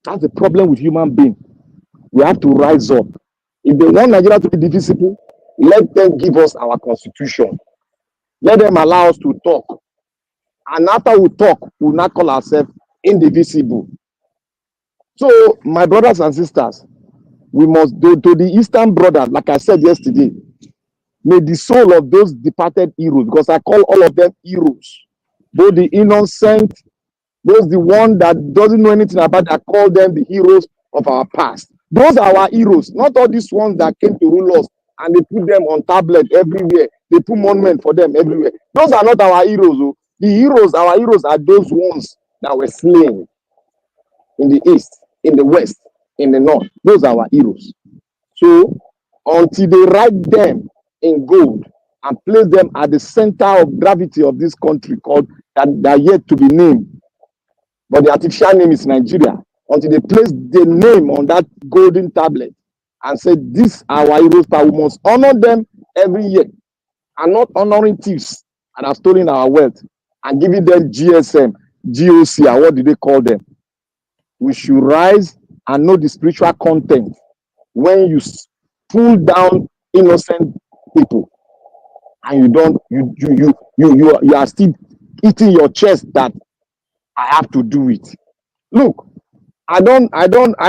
That's the problem with human beings. We have to rise up. If they want Nigeria to be divisible, let them give us our constitution. Let them allow us to talk. And after we talk, we'll not call ourselves indivisible. So, my brothers and sisters, we must do to the Eastern brothers, like I said yesterday, may the soul of those departed heroes, because I call all of them heroes, both the innocent, those the one that doesn't know anything about it, I call them the heroes of our past. Those are our heroes, not all these ones that came to rule us and they put them on tablet everywhere. They put monument for them everywhere. Those are not our heroes. Oh. The heroes, our heroes are those ones that were slain in the East, in the West, in the North. Those are our heroes. So until they write them in gold and place them at the center of gravity of this country called that are yet to be named, but the artificial name is Nigeria, until they place the name on that golden tablet and say, these are our heroes, but we must honor them every year, and not honoring thieves and have stolen our wealth and giving them GSM, GOC, or what do they call them? We should rise and know the spiritual content when you pull down innocent people and you are still eating your chest that I have to do it. Look, I can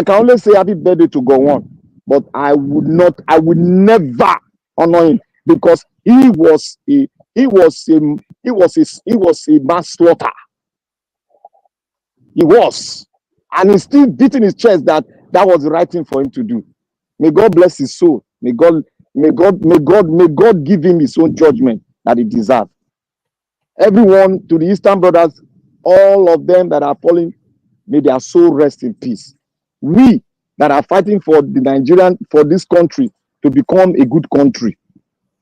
only say happy birthday to Gowon, but I would never honor him, because he was a mass slaughter. He was, and he's still beating his chest that was the right thing for him to do. May God bless his soul. May God give him his own judgment that he deserves. Everyone, to the Eastern brothers, all of them that are falling, may their soul rest in peace. We that are fighting for for this country to become a good country,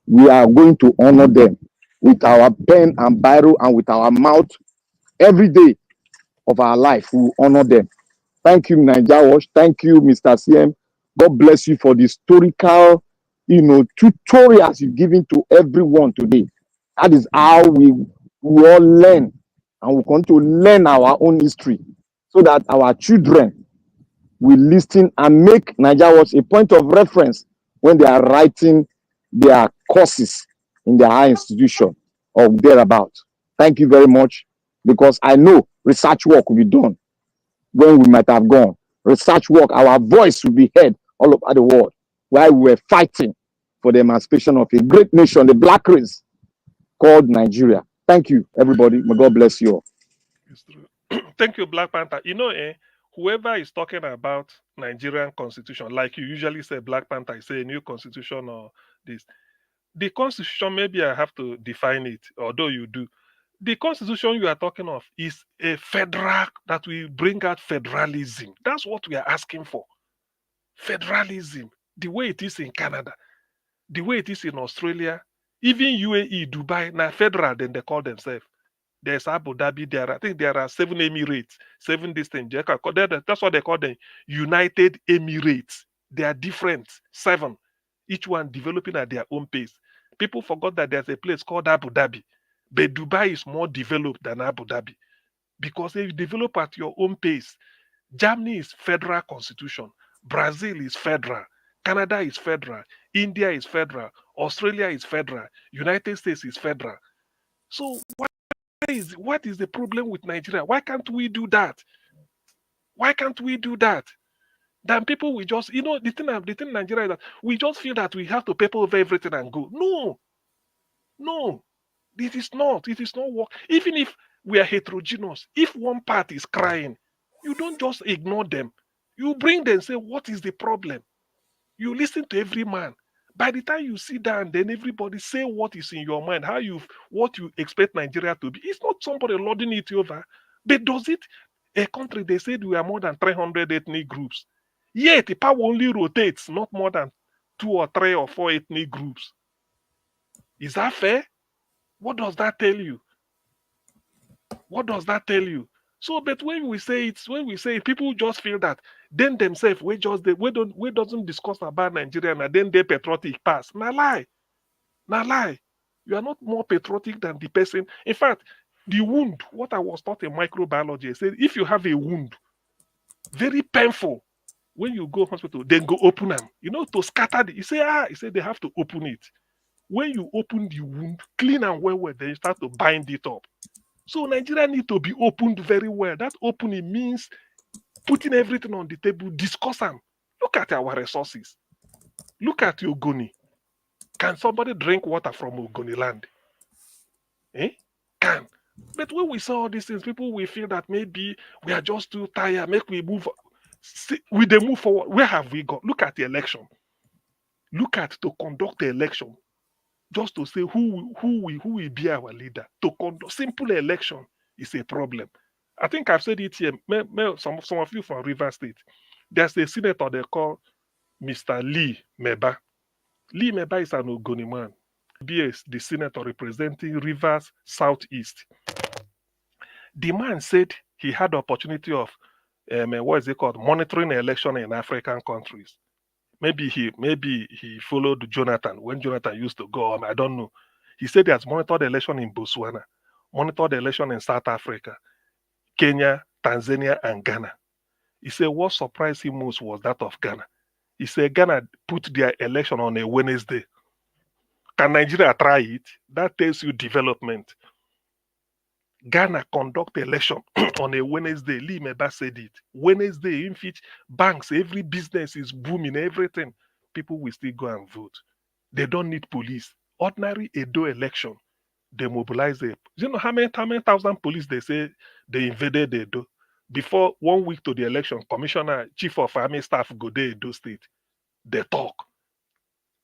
we are going to honor them with our pen and biro and with our mouth every day of our life. We will honor them. Thank you, Nigeria Watch. Thank you, Mr. CM. God bless you for the historical, tutorials you've given to everyone today. That is how we all learn, and we want to learn our own history, so that our children will listen and make Nigeria Watch a point of reference when they are writing their courses in their higher institution or thereabout. Thank you very much, because I know research work will be done when we might have gone. Research work, our voice will be heard all over the world while we were fighting for the emancipation of a great nation, the black race called Nigeria. Thank you, everybody. May God bless you all. It's true. Thank you, Black Panther. Whoever is talking about Nigerian constitution, like you usually say, Black Panther, say a new constitution or this. The constitution, maybe I have to define it, although you do. The constitution you are talking of is a federal, that will bring out federalism. That's what we are asking for. Federalism, the way it is in Canada, the way it is in Australia, even UAE, Dubai, now federal, then they call themselves. There's Abu Dhabi, I think there are 7 Emirates, 7 distinct. That's what they call them, United Emirates. They are different, 7, each one developing at their own pace. People forgot that there's a place called Abu Dhabi, but Dubai is more developed than Abu Dhabi. because if you develop at your own pace, Germany is federal constitution, Brazil is federal, Canada is federal, India is federal, Australia is federal, United States is federal. So what is the problem with Nigeria? Why can't we do that? Why can't we do that? Then people will just, the thing in Nigeria is that we just feel that we have to paper over everything and go. No, it is not work. Even if we are heterogeneous, if one part is crying, you don't just ignore them. You bring them and say, what is the problem? You listen to every man. By the time you sit down, then everybody say what is in your mind, what you expect Nigeria to be. It's not somebody lording it over. But does it? A country, they said we are more than 300 ethnic groups. Yet the power only rotates, not more than 2 or 3 or 4 ethnic groups. Is that fair? What does that tell you? What does that tell you? So, but when we say people just feel that then themselves we doesn't discuss about Nigeria and then they patriotic pass. Na lie. You are not more patriotic than the person. In fact, the wound, what I was taught in microbiology, I said if you have a wound, very painful, when you go hospital, then go open them. To scatter you say they have to open it. When you open the wound, clean and well, then you start to bind it up. So Nigeria need to be opened very well. That opening means putting everything on the table, discuss them. Look at our resources. Look at Ogoni. Can somebody drink water from Ogoni land? Can. But when we saw all these things, people will feel that maybe we are just too tired. Make we move. We they move forward. Where have we got? Look at the election. Look at to conduct the election. Just to say who will be our leader. To conduct simple election is a problem. I think I've said it here. Some of you from Rivers State. There's a senator they call Mr. Lee Meba. Lee Meba is an Ogoni man. BS, the senator representing Rivers Southeast. The man said he had the opportunity of monitoring election in African countries. Maybe he followed Jonathan when Jonathan used to go on. I don't know. He said he has monitored the election in Botswana, monitored the election in South Africa, Kenya, Tanzania, and Ghana. He said what surprised him most was that of Ghana. He said Ghana put their election on a Wednesday. Can Nigeria try it? That tells you development. Ghana conduct election on a Wednesday. Lee Meba said it. Wednesday, in which banks, every business is booming, everything. People will still go and vote. They don't need police. Ordinary Edo election, they mobilize the. You know how many thousand police they say they invaded Edo? Before 1 week to the election, commissioner, chief of army staff go there Edo State. They talk.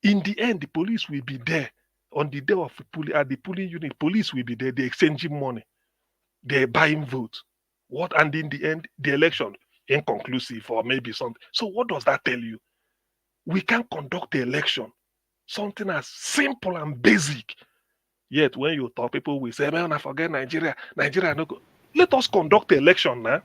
In the end, the police will be there. On the day of at the polling unit, police will be there. They're exchanging money. They're buying votes. What? And in the end, the election inconclusive or maybe something. So what does that tell you? We can conduct the election, something as simple and basic. Yet when you talk, people will say, "Man, I forget Nigeria. Nigeria no go." Let us conduct the election now.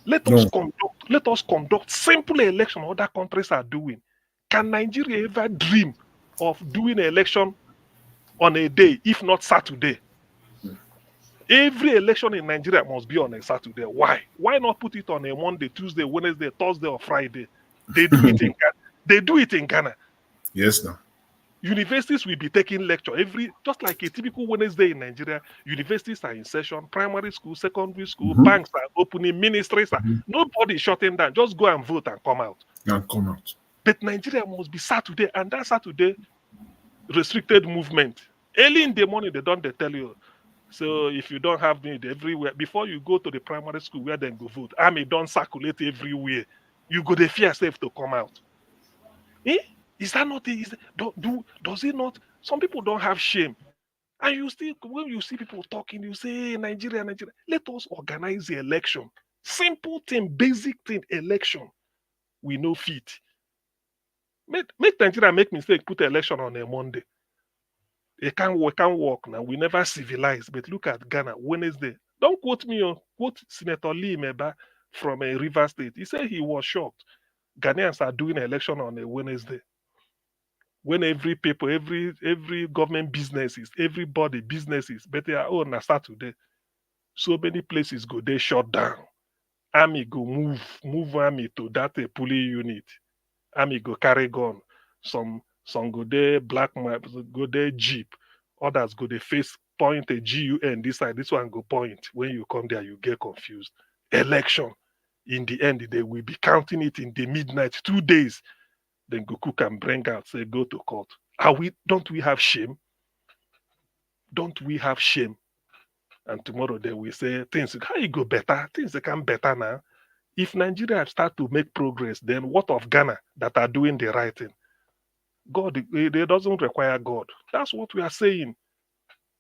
Let us conduct simple election other countries are doing. Can Nigeria ever dream of doing an election on a day, if not Saturday? Every election in Nigeria must be on a Saturday. Why? Why not put it on a Monday, Tuesday, Wednesday, Thursday, or Friday? They do it in Ghana. They do it in Ghana. Yes, now. Universities will be taking lecture just like a typical Wednesday in Nigeria. Universities are in session, primary school, secondary school, banks are opening, ministries are. Nobody is shutting down. Just go and vote and come out. But Nigeria must be Saturday, and that Saturday, restricted movement. Early in the morning, they tell you. So if you don't have need everywhere, before you go to the primary school where they go vote, army don't circulate everywhere. You go to fear safe to come out. Is that not? Does it not? Some people don't have shame. And you still, when you see people talking, you say, hey, Nigeria. Let us organize the election. Simple thing, basic thing, election. We know fit. Make Nigeria make mistake, put election on a Monday. It can't work now. We never civilized. But look at Ghana, Wednesday. Don't quote me on quote Senator Lee Meba from a River State. He said he was shocked. Ghanaians are doing an election on a Wednesday. When every government businesses, everybody businesses, but they are on a Saturday. so many places go they shut down. Army go move army to that police unit. Army go carry gun. Some go there black man go there jeep. Others go they face point a GUN this side. This one go point. When you come there, you get confused. Election. In the end, they will be counting it in the midnight, 2 days. Then go cook and bring out, say go to court. Don't we have shame? Don't we have shame? And tomorrow they will say things how you go better, things they can better now. If Nigeria start to make progress, then what of Ghana that are doing the right thing? God, it doesn't require God. That's what we are saying.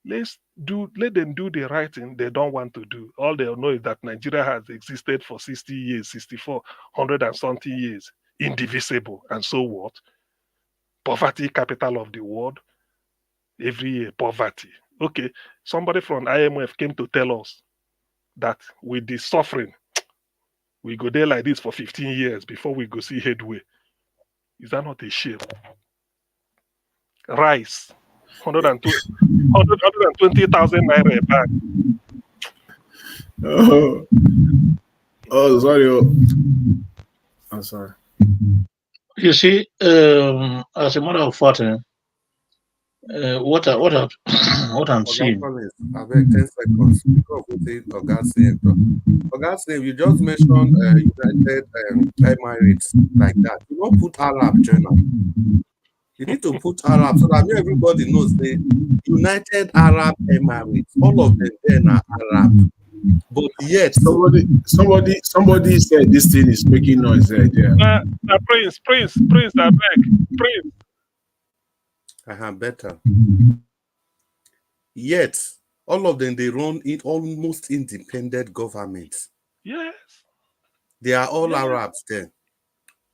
Let them do the right thing they don't want to do. All they know is that Nigeria has existed for 60 years, 64, 100 and something years, indivisible. And so what? Poverty capital of the world. Every year, poverty. Okay, somebody from IMF came to tell us that with the suffering, we go there like this for 15 years before we go see headway. Is that not a shame? Rice, 120,000 naira a bag. Oh, sorry. I'm sorry. You see, as a matter of fact, what I'm seeing. I beg 10 seconds. Because we say Oga Same, you just mentioned United Emirates like that. You don't put Arab journal. You need to put Arab so that everybody knows the United Arab Emirates. All of them then are Arab. But yet somebody said this thing is making noise right there. Prince, I beg. Prince. Better. Yet, all of them, they run in almost independent governments. Yes. They are all Arabs then.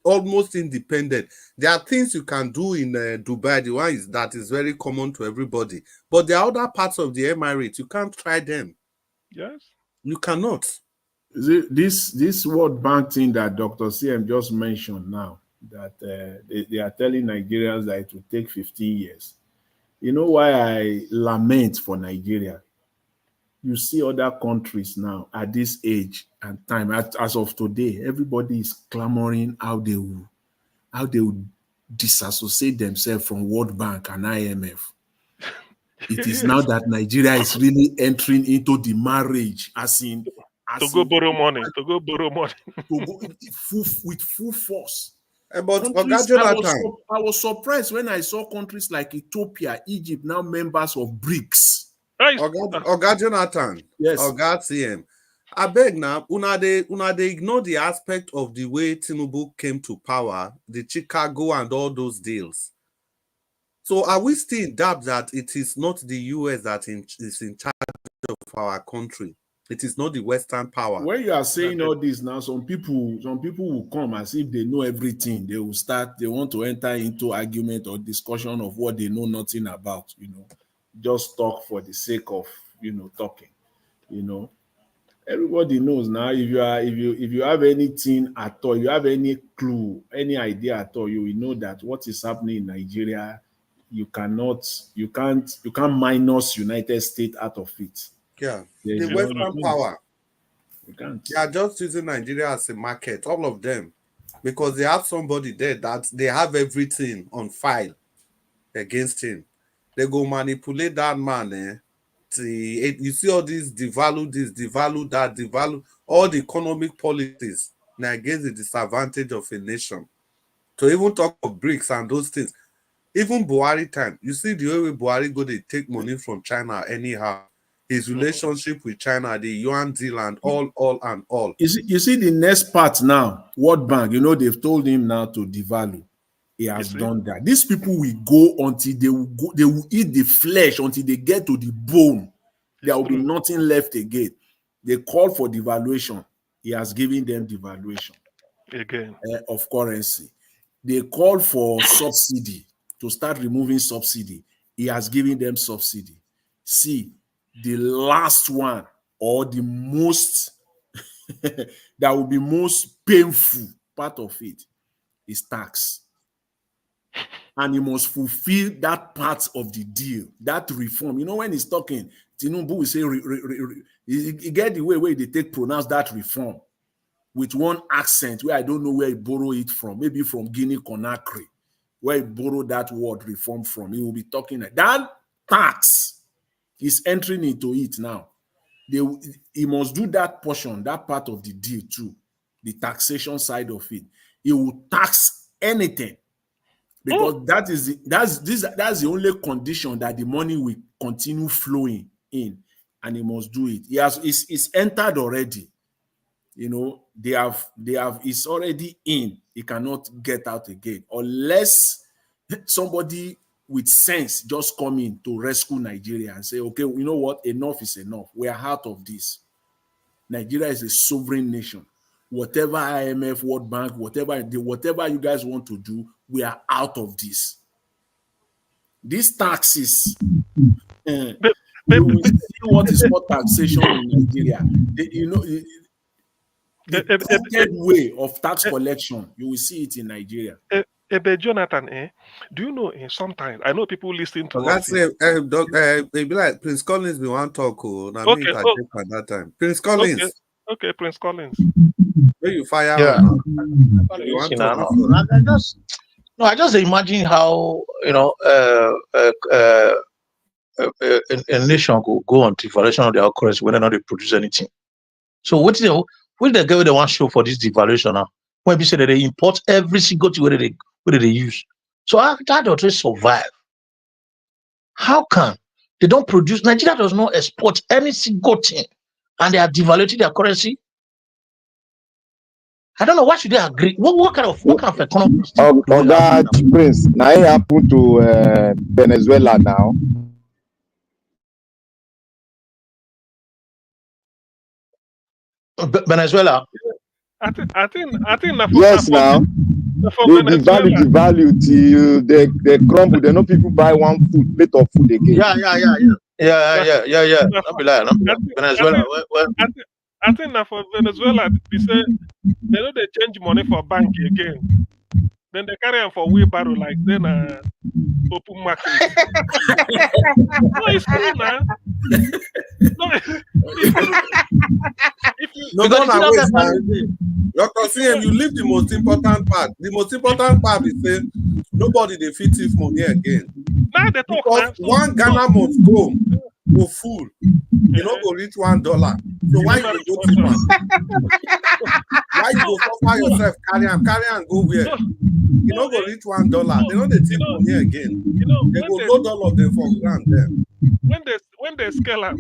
Almost independent. There are things you can do in Dubai. The one that is very common to everybody. But there are other parts of the Emirates. You can't try them. Yes. You cannot. This World Bank thing that Dr. CM just mentioned now, that they are telling Nigerians that it will take 15 years. You know why I lament for Nigeria? You see other countries now at this age and time, as of today, everybody is clamoring how they will disassociate themselves from World Bank and IMF. It is now that Nigeria is really entering into the marriage, to go borrow money. With full force. But I was surprised when I saw countries like Ethiopia, Egypt, now members of BRICS. Oga Jonathan, yes. Oga TM. I beg now, una they ignore the aspect of the way Tinubu came to power, the Chicago and all those deals. So are we still in doubt that it is not the US that is in charge of our country? It is not the Western power. When you are saying all this now, some people will come as if they know everything. They want to enter into argument or discussion of what they know nothing about, just talk for the sake of, talking, Everybody knows now, if you have anything at all, you have any clue, any idea at all, you will know that what is happening in Nigeria, you can't minus United States out of it. Yeah, the Western power. They are just using Nigeria as a market, all of them, because they have somebody there that they have everything on file against him. They go manipulate that man. You see all this devalue this, devalue that, devalue all the economic policies now against the disadvantage of a nation. To even talk of BRICS and those things. Even Buhari time, you see the way Buhari go, they take money from China anyhow. His relationship with China, the yuan deal and all. You see the next part now, World Bank, they've told him now to devalue. He has done that. These people will go until they will eat the flesh until they get to the bone. There will be nothing left again. They call for devaluation. He has given them devaluation again of currency. They call for subsidy, to start removing subsidy. He has given them subsidy. See, the last one, or the most that will be most painful part of it, is tax. And he must fulfill that part of the deal, that reform. When he's talking, Tinubu will say, he get the way they take pronounce that reform with one accent where I don't know where he borrow it from, maybe from Guinea-Conakry, where he borrowed that word reform from. He will be talking like that tax is entering into it now. He must do that portion, that part of the deal too, the taxation side of it. He will tax anything because that's the only condition that the money will continue flowing in, and he must do it. It's entered already. You know, it's already in. He cannot get out again unless somebody with sense just come in to rescue Nigeria and say, okay, you know what? Enough is enough. We are out of this. Nigeria is a sovereign nation. Whatever IMF, World Bank, whatever you guys want to do, we are out of this. These taxes, you will see what is called taxation in Nigeria. The crooked way of tax collection, you will see it in Nigeria. But Jonathan, do you know sometimes I know people listening to us. Maybe like Prince Collins be one talk at that time. Prince Collins. Okay, Prince Collins. Where you fire on? I just imagine how a nation could go on devaluation of their currency when they not produce anything. So what they get they want show for this devaluation now? When we say that they import every single thing where they use. So how do they survive? How can they don't produce? Nigeria does not export any single thing, and they are devaluing their currency. I don't know. Why should they agree? What kind of economy? That Prince, now it happened to Venezuela now. Venezuela. I think. Yes, now they devalue till they crumble. They know people buy one plate of food again. Yeah. Not be lying. Venezuela. I think that for Venezuela, they say they know they change money for bank again. Then they carry them for wheelbarrow like then open market. No, it's true now. Dr. CM, you leave the most important part. The most important part is saying nobody they fit thief money again. Now they talk because one Ghana must go full. You know, go reach $1. So why you go thief man? Why you go suffer yourself? Carry and go where? You know, go reach $1. They know they thief money again. They go load all of them for ground there. When they scale up,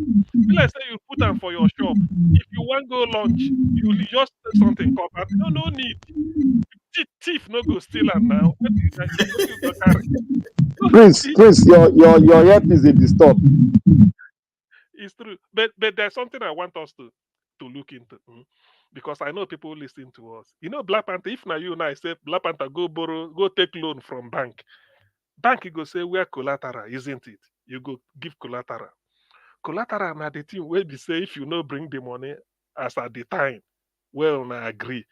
let's say you put them for your shop. If you want to go lunch, you just take something covered. No need. Thief no go steal them now. Prince, your earpiece is disturbed. It's true, but there's something I want us to look into because I know people listening to us. You know, Black Panther. If now you and I say Black Panther go take loan from bank you go say where collateral, isn't it? You go give collateral. Collateral na the thing where they say if you no bring the money as at the time, well, I agree.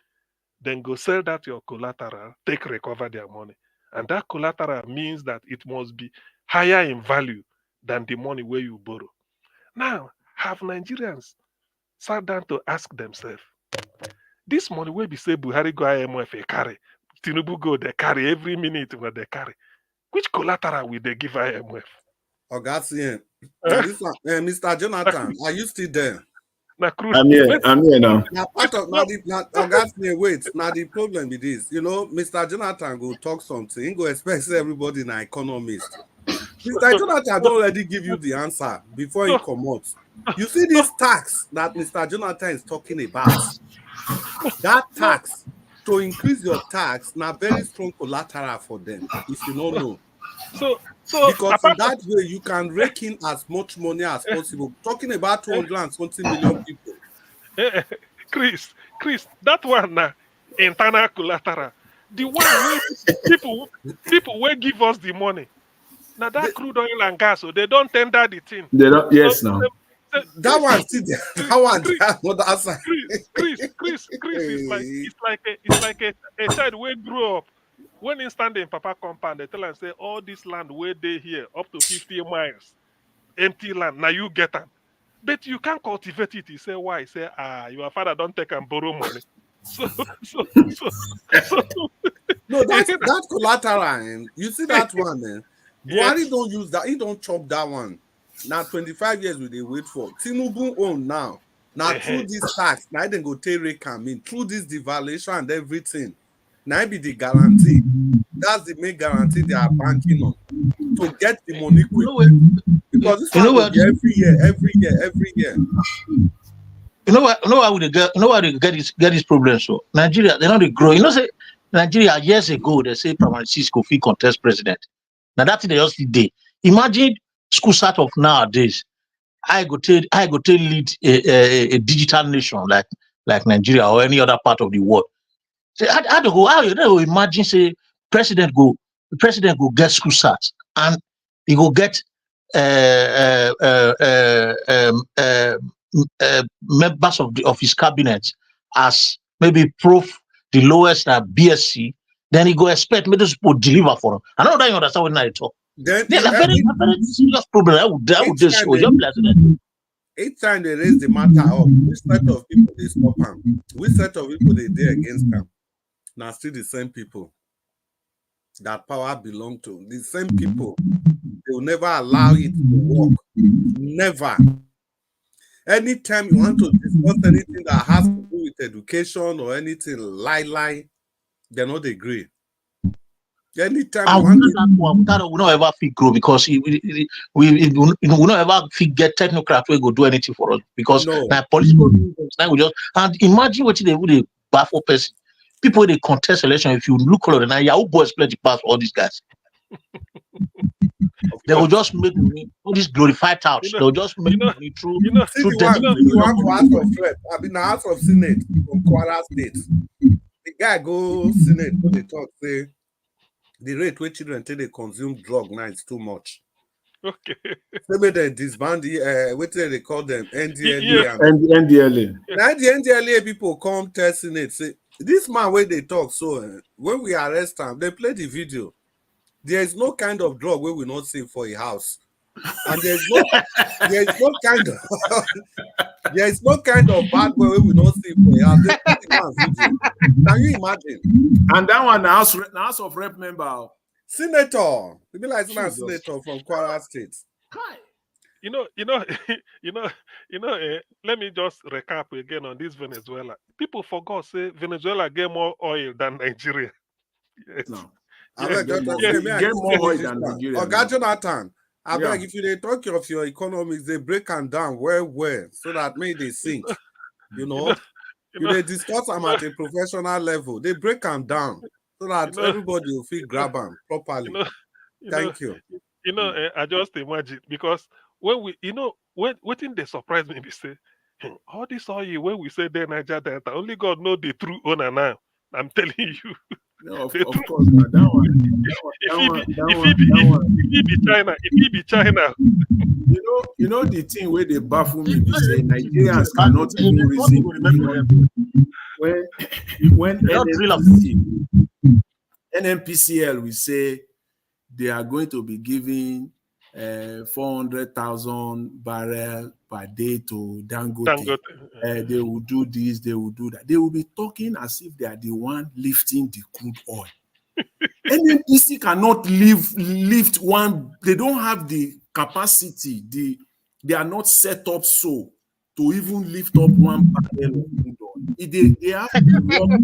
Then go sell that your collateral, recover their money. And that collateral means that it must be higher in value than the money where you borrow. Now, have Nigerians sat down to ask themselves, this money where we say Buhari go IMF they carry, Tinubu go they carry every minute when they carry. Which collateral will they give IMF? Augustine, Mr. Jonathan, are you still there? I'm here now. Now, part of Augustine, wait. Now the problem with this, you know, Mr. Jonathan go talk something. He go expect everybody an economist. Mr. Jonathan don't already give you the answer before he come out. You see this tax that Mr. Jonathan is talking about. That tax, to increase your tax, now very strong collateral for them, if you don't know. So because in that way you can rake in as much money as possible. Talking about 220 million people. Chris, that one now, internal collateral. The one where people will give us the money. Now that crude oil and gas, so they don't tender the thing. They don't. Yes, no. That one still there. That one that's not the answer. Chris, it's like a child where grew up. When he stand in Papa compound, they tell him say all this land where they here up to 50 miles, empty land. Now you get them. But you can't cultivate it. You say, why? You say, your father don't take and borrow money. So No, that collateral. You see that one, man. Buhari yes. don't use that. He don't chop that one. Now 25 years will they wait for. Tinubu own now. Now through this tax, now they go take rate come in through this devaluation and everything. Now it be the guarantee. That's the main guarantee they are banking on to get the money quickly. Because this one will be every year. You know why would they get this problem? So Nigeria, they're not grow. You know, say Nigeria years ago they say primary six go fit contest president. Now that's they just did. Imagine school start of nowadays. I go to lead a digital nation like Nigeria or any other part of the world. Say how you know imagine say president go get school start and he go get members of his cabinet as maybe proof the lowest at BSc, then he go expect me those people deliver for him. I don't know that you understand what I talk. Then There's a very serious problem. I would just each time they raise the matter up, which set of people they stop them? Which set of people they there against them? Now still the same people that power belong to. The same people. They will never allow it to work. Never. Anytime you want to discuss anything that has to do with education or anything, lie, they not agree. Anytime we will not ever fit grow because we will not ever fit get technocrat who go do anything for us because political now we just and imagine what they would baffle person. People they contest election. If you look all the now, Yahoo boys plenty pass all these guys. They will just make all these glorified touts. They'll just make money through House of Rep. I've been in the House of Senate from Kwara State. The guy go Senate, go they talk say the rate where children till they consume drug now is too much. Okay. Maybe they disband what they call them NDLA. Yeah. NDLA. Now the NDLA people come tell Senate say this man where they talk so when we arrest him, they play the video. There is no kind of drug we will not see for a house, and there is no kind of bad boy we will not see for a house. Can you imagine? And that one, the House of Rep member, Senator, we be like senator from Kwara State. Let me just recap again on this Venezuela. People forgot say Venezuela get more oil than Nigeria. Yes. No. Get more oil than Nigeria. Oga Jonathan, I beg if you talk of your economics, they break them down well, so that maybe they sink. If they discuss them at a professional level, they break them down so that everybody will feel grab them properly. Thank you. I just imagine because when we, what thing they surprise me, they say, all this oil when we say they Niger Delta, only God know the true owner now. I'm telling you. No, of course, that one. If he be China. You know the thing where they baffle me, they say Nigerians cannot even reason when NNPCL will say they are going to be giving 400,000 barrels per day to Dangote. They will do this, they will do that. They will be talking as if they are the one lifting the crude oil. NNPC cannot lift one. They don't have the capacity. They are not set up so to even lift up one barrel of crude oil. They have to work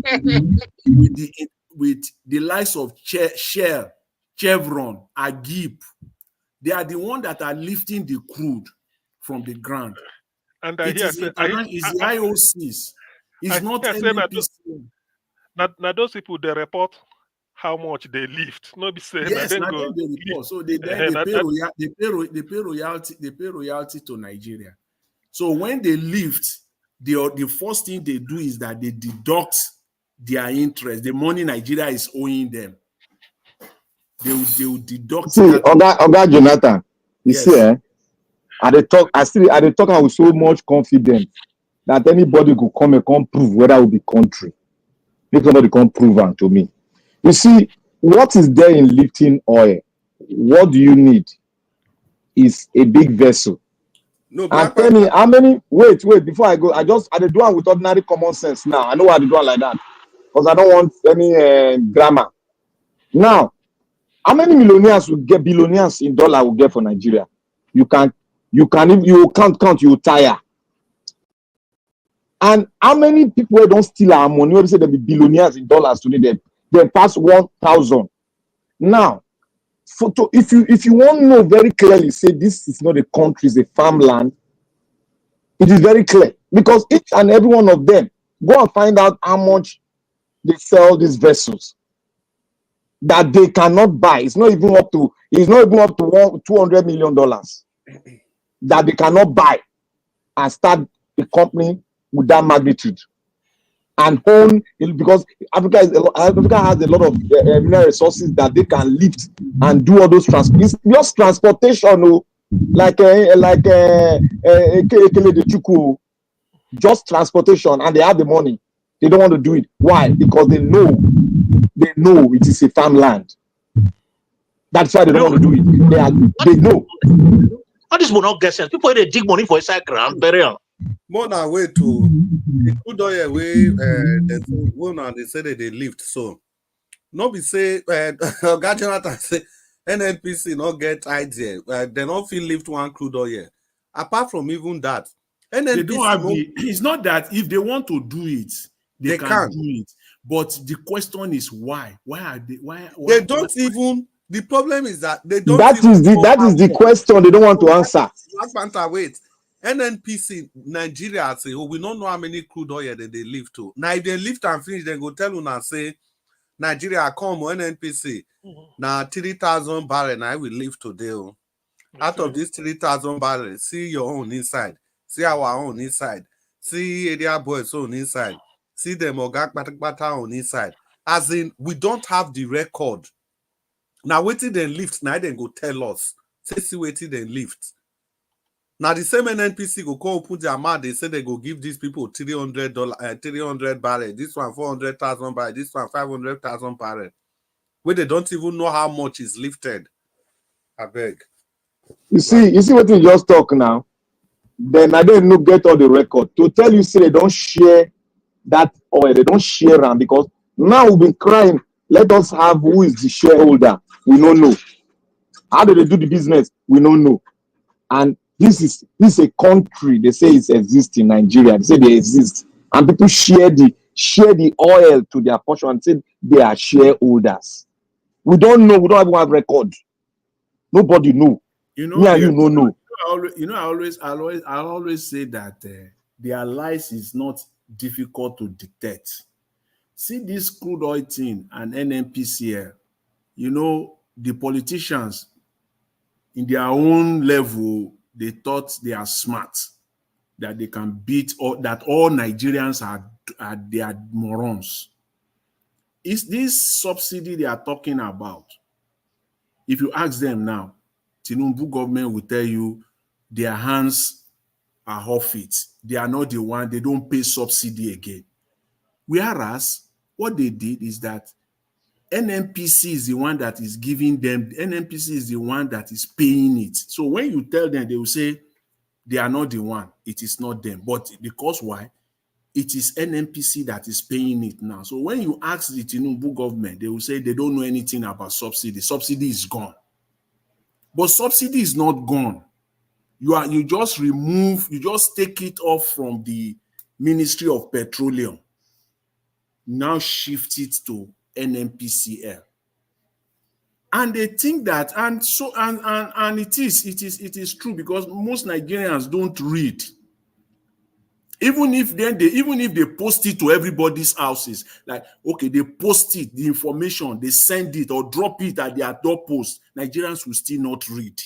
with the likes of Shell, Chevron, Agip. They are the ones that are lifting the crude from the ground. And it's the IOCs. It's not NNPC. Now those people they report how much they lift. No be saying yes, they report. So they pay royalty to Nigeria. So when they lift, the first thing they do is that they deduct their interest, the money Nigeria is owing them. They will deduct. See, Oga Jonathan, you see, I talk with so much confidence that anybody could come and prove whether it will be country. Make somebody come prove it to me. You see, what is there in lifting oil? What do you need? Is a big vessel No, And tell me how many, wait, before I go, I do it with ordinary common sense now. I know how to do it like that. Because I don't want any grammar. Now, how many millionaires will get, billionaires in dollar will get for Nigeria? You can't, you count, you tire. And how many people don't steal our money? When they say they'll be billionaires in dollars today, they pass 1,000. Now, if you want to know very clearly, say this is not a country, it's a farmland. It is very clear because each and every one of them go and find out how much they sell these vessels that they cannot buy. It's not even up to $200 million that they cannot buy and start a company with that magnitude and own, because Africa has a lot of mineral resources that they can lift and do all those it's just transportation, just transportation, and they have the money. They don't want to do it. Why? Because they know it is a farmland. That's why they don't want to do it. They know. All this will not get sense. People they dig money for inside ground burial. More than way to the good oil way they say that they lift. So no be say Jonathan say NNPC not get idea. They not feel lift one crude oil. Apart from even that, NNPC they don't have it's not that if they want to do it, they can do it. But the question is why? Why are they they don't even the problem is that they don't that is the question they don't want to answer. Wait. NNPC Nigeria say, we don't know how many crude oil that they lift to. Now, if they lift and finish, they go tell you and say, Nigeria come NNPC. Now 3,000 barrels now we lift today. Out of these 3,000 barrels, see your own inside, see our own inside, see area boys own inside, see them Ogak Bata on inside. As in, we don't have the record. Now waiting they lift, now they go tell us. Say see waiting they lift. Now the same NNPC go come put their mouth. They say they go give these people $300, 300 barrels. This one 400,000 barrels. This one 500,000 barrels. Where they don't even know how much is lifted. I beg. You see what you just talk now. Then I don't know get all the record to tell you. Say they don't share that oil. They don't share them because now we've been crying. Let us have who is the shareholder. We don't know. How do they do the business? We don't know. And this is a country, they say it exists in Nigeria. They say they exist. And people share the oil to their portion and say they are shareholders. We don't know, we don't even have record. Nobody know. You know, me and you don't know. I always say that their lies is not difficult to detect. See this crude oil thing and NNPCL, you know, the politicians in their own level, they thought they are smart, that they can beat, or that all Nigerians they are morons. Is this subsidy they are talking about? If you ask them now, Tinubu government will tell you their hands are off it. They are not the one, they don't pay subsidy again. Whereas what they did is that NNPC is the one that is giving them, NNPC is the one that is paying it. So when you tell them, they will say they are not the one, it is not them. But because why? It is NNPC that is paying it now. So when you ask the Tinubu government, they will say they don't know anything about subsidy. Subsidy is gone. But subsidy is not gone. You just take it off from the Ministry of Petroleum. Now shift it to NNPCL. And they think that, and it is true because most Nigerians don't read. Even if they post it to everybody's houses, like okay, they post it, the information, they send it or drop it at their doorpost, Nigerians will still not read.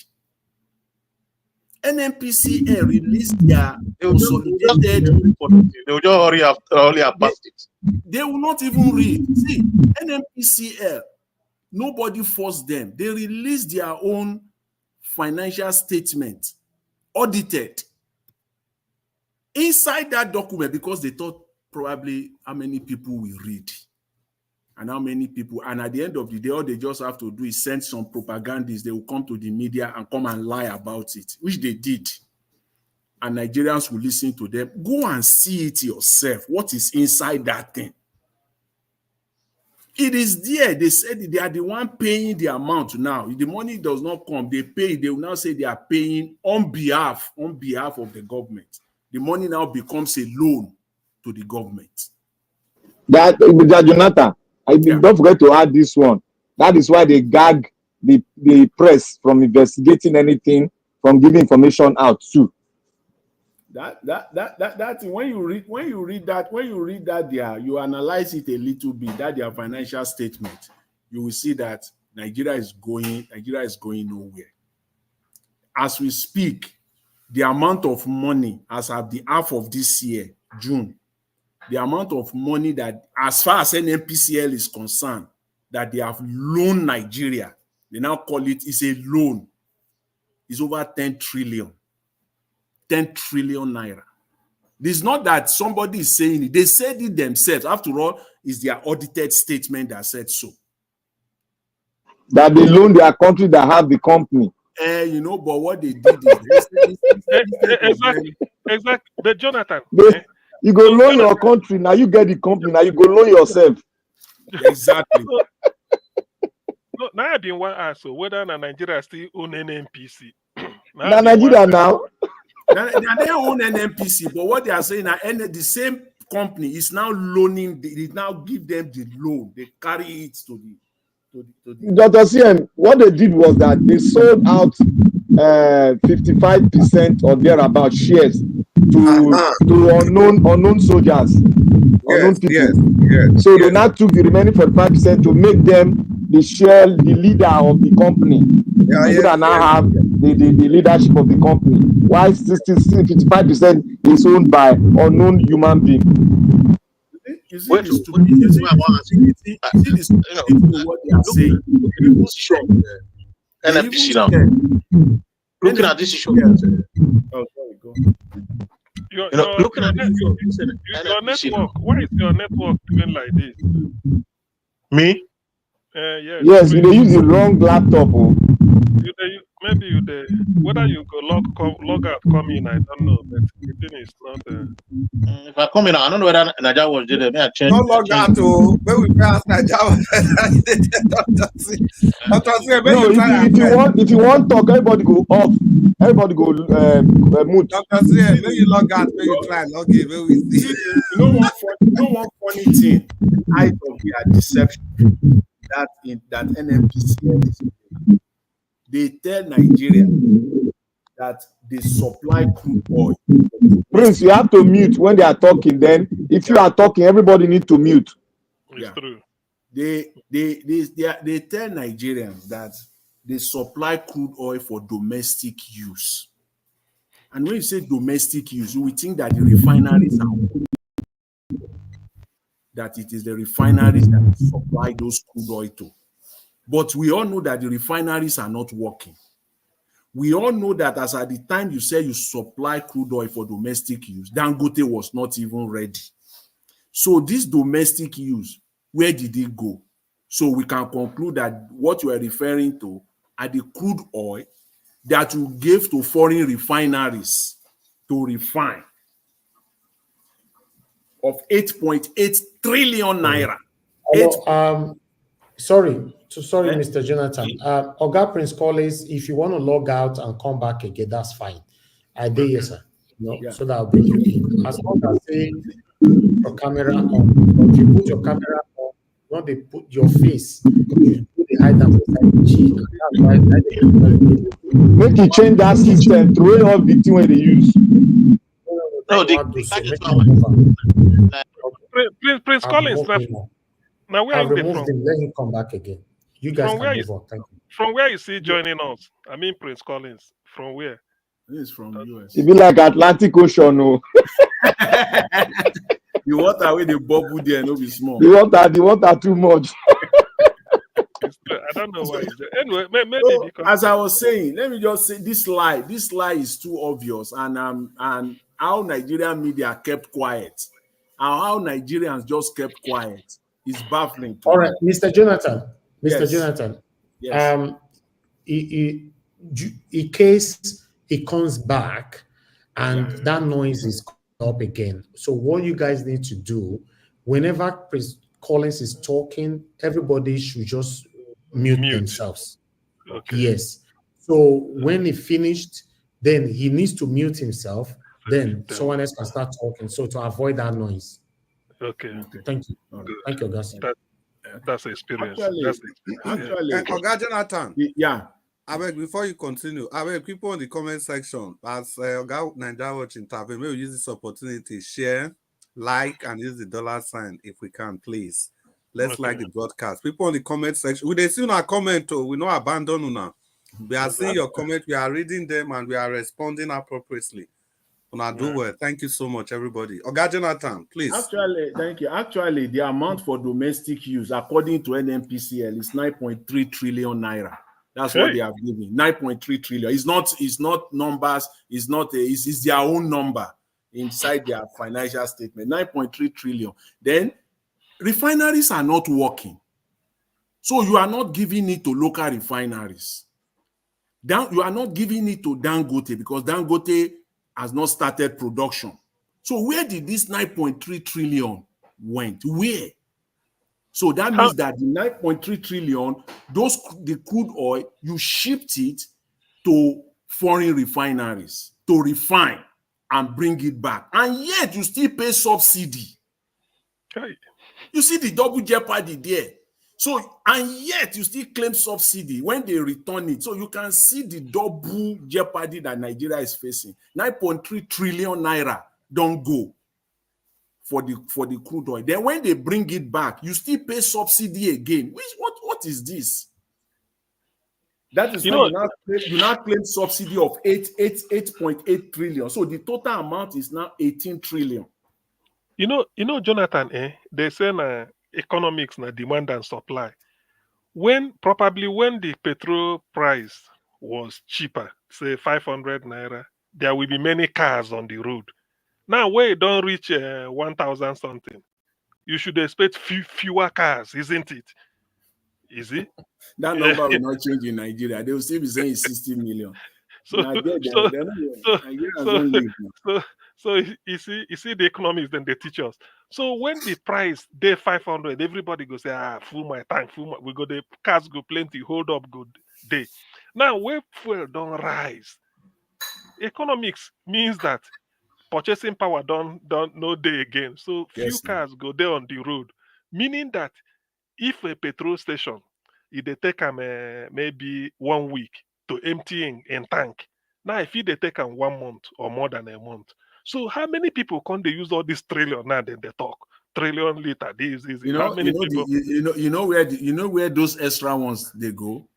NNPCL released their consolidated. They will just hurry up past it. They will not even read. See, NNPCL, nobody forced them. They released their own financial statement, audited. Inside that document, because they thought probably how many people will read and how many people, and at the end of the day, all they just have to do is send some propagandists. They will come to the media and come and lie about it, which they did. and Nigerians will listen to them. Go and see it yourself. What is inside that thing? It is there. They said they are the one paying the amount now. If the money does not come, they pay. They will now say they are paying on behalf of the government. The money now becomes a loan to the government. That Jonathan, don't forget to add this one. That is why they gag the press from investigating anything, from giving information out too. That when you read that there, you analyze it a little bit, that their financial statement, you will see that Nigeria is going nowhere. As we speak, the amount of money as of the half of this year, June, the amount of money that, as far as NNPCL is concerned, that they have loaned Nigeria, they now call it, is a loan, is over 10 trillion. 10 trillion naira. This is not that somebody is saying it. They said it themselves. After all, it's their audited statement that said so. That they loan their country that have the company. But what they did is exactly. The Jonathan. You go loan your country, now you get the company, now you go loan yourself. Exactly. No, now I've been one answer whether Nigeria still own NNPC. Now Nigeria now. They own NNPC, but what they are saying that the same company is now loaning. It now give them the loan. They carry it to the. Dr. CM, what they did was that they sold out 55% or thereabout shares to unknown soldiers, unknown people. Yes. So they now took the remaining 45% to make them the leader of the company. People that now have the leadership of the company. While 55% is owned by unknown human being. You see this to me. You see this what they are saying. NNPC now. Looking at this issue. Oh, sorry, go. Looking at your network. Why is your network doing like this? Me? Yes, you use the wrong laptop. Maybe whether you go log out, come in, I don't know, but the thing is not. If I come in, I don't know whether Nigeria was there. May I change? Don't log out to where we pass Nigeria. If you want talk, everybody go off. Everybody go mute. Dr. C, when you log out, when you try log in, where we see. You know one funny thing, height of their deception that NNPCL is doing. They tell Nigeria that they supply crude oil. Prince, you have to mute when they are talking. Then, if you are talking, everybody needs to mute. It's true. They tell Nigerians that they supply crude oil for domestic use. And when you say domestic use, we think that the refineries are that it is the refineries that supply those crude oil to. But we all know that the refineries are not working. We all know that as at the time you say you supply crude oil for domestic use, Dangote was not even ready. So this domestic use, where did it go? So we can conclude that what you are referring to are the crude oil that you gave to foreign refineries to refine of 8.8 trillion naira. Sorry, Mr. Jonathan. Oga Prince Collins, if you want to log out and come back again, that's fine. I did, yes, sir. So that I'll bring you in. As long as say your camera on, if you put your camera on, not they put your face, you put the hide them beside the chin. That's why make you change that system, throw it off the thing where they use. No, they Prince Collins. Now where I've removed him. Let him come back again. You guys can move on. Thank you. From where is he joining us? I mean, Prince Collins. From where? He's from US. It be like Atlantic Ocean, no. The water where the bubble there, no be small. The water too much. I don't know why. Anyway, maybe so, because as I was saying, let me just say this lie is too obvious, and how Nigerian media kept quiet, and how Nigerians just kept quiet is baffling. All right, Mr. Jonathan. Yes. Jonathan. Yes. In case it comes back and that noise is up again. So what you guys need to do, whenever Chris Collins is talking, everybody should just mute themselves. Okay. Yes. So when he finished, then he needs to mute himself. Then someone else can start talking. So to avoid that noise. Okay. Thank you. Thank you, Augustine. That's experience. Actually, Oga Jonathan. Yeah. Abeg, before you continue, Abeg, people in the comment section, as Oga Nigeria Watch intervene, may we use this opportunity, share, like, and use the $ if we can, please. Let's like the broadcast. People in the comment section, we they see our comment, we not abandon una. We are seeing your comment, we are reading them, and we are responding appropriately. Una do well. Thank you so much, everybody. Oga Jonathan, please. Actually, thank you. Actually, the amount for domestic use, according to NNPCL, is 9.3 trillion naira. That's what they have given. 9.3 trillion. It's not numbers. It's their own number inside their financial statement. 9.3 trillion. Then refineries are not working. So you are not giving it to local refineries. You are not giving it to Dangote because Dangote has not started production. So where did this 9.3 trillion went? Where? So that means that the 9.3 trillion, the crude oil, you shipped it to foreign refineries to refine and bring it back. And yet you still pay subsidy. You see the double jeopardy there. So, and yet you still claim subsidy when they return it. So you can see the double jeopardy that Nigeria is facing. 9.3 trillion naira don't go for the crude oil. Then when they bring it back, you still pay subsidy again. What is this? That is why you now claim subsidy of 8.8 trillion. So the total amount is now 18 trillion. You know, Jonathan, they say economics na demand and supply. When the petrol price was cheaper, say 500 naira, there will be many cars on the road. Now, where it don't reach 1,000 something, you should expect fewer cars, isn't it? Is it? That number will not change in Nigeria. They will still be saying 60 million. So you see the economics, then they teach us. So when the price day 500, everybody go say, full my tank, we go the cars go plenty, hold up good day. Now where fuel don't rise, economics means that purchasing power don't no day again. So few cars go there on the road, meaning that if a petrol station, if they take maybe 1 week to emptying in tank, now if they take 1 month or more than a month. So how many people can they use all this trillion now? Then they talk trillion liter. You know where those extra ones they go.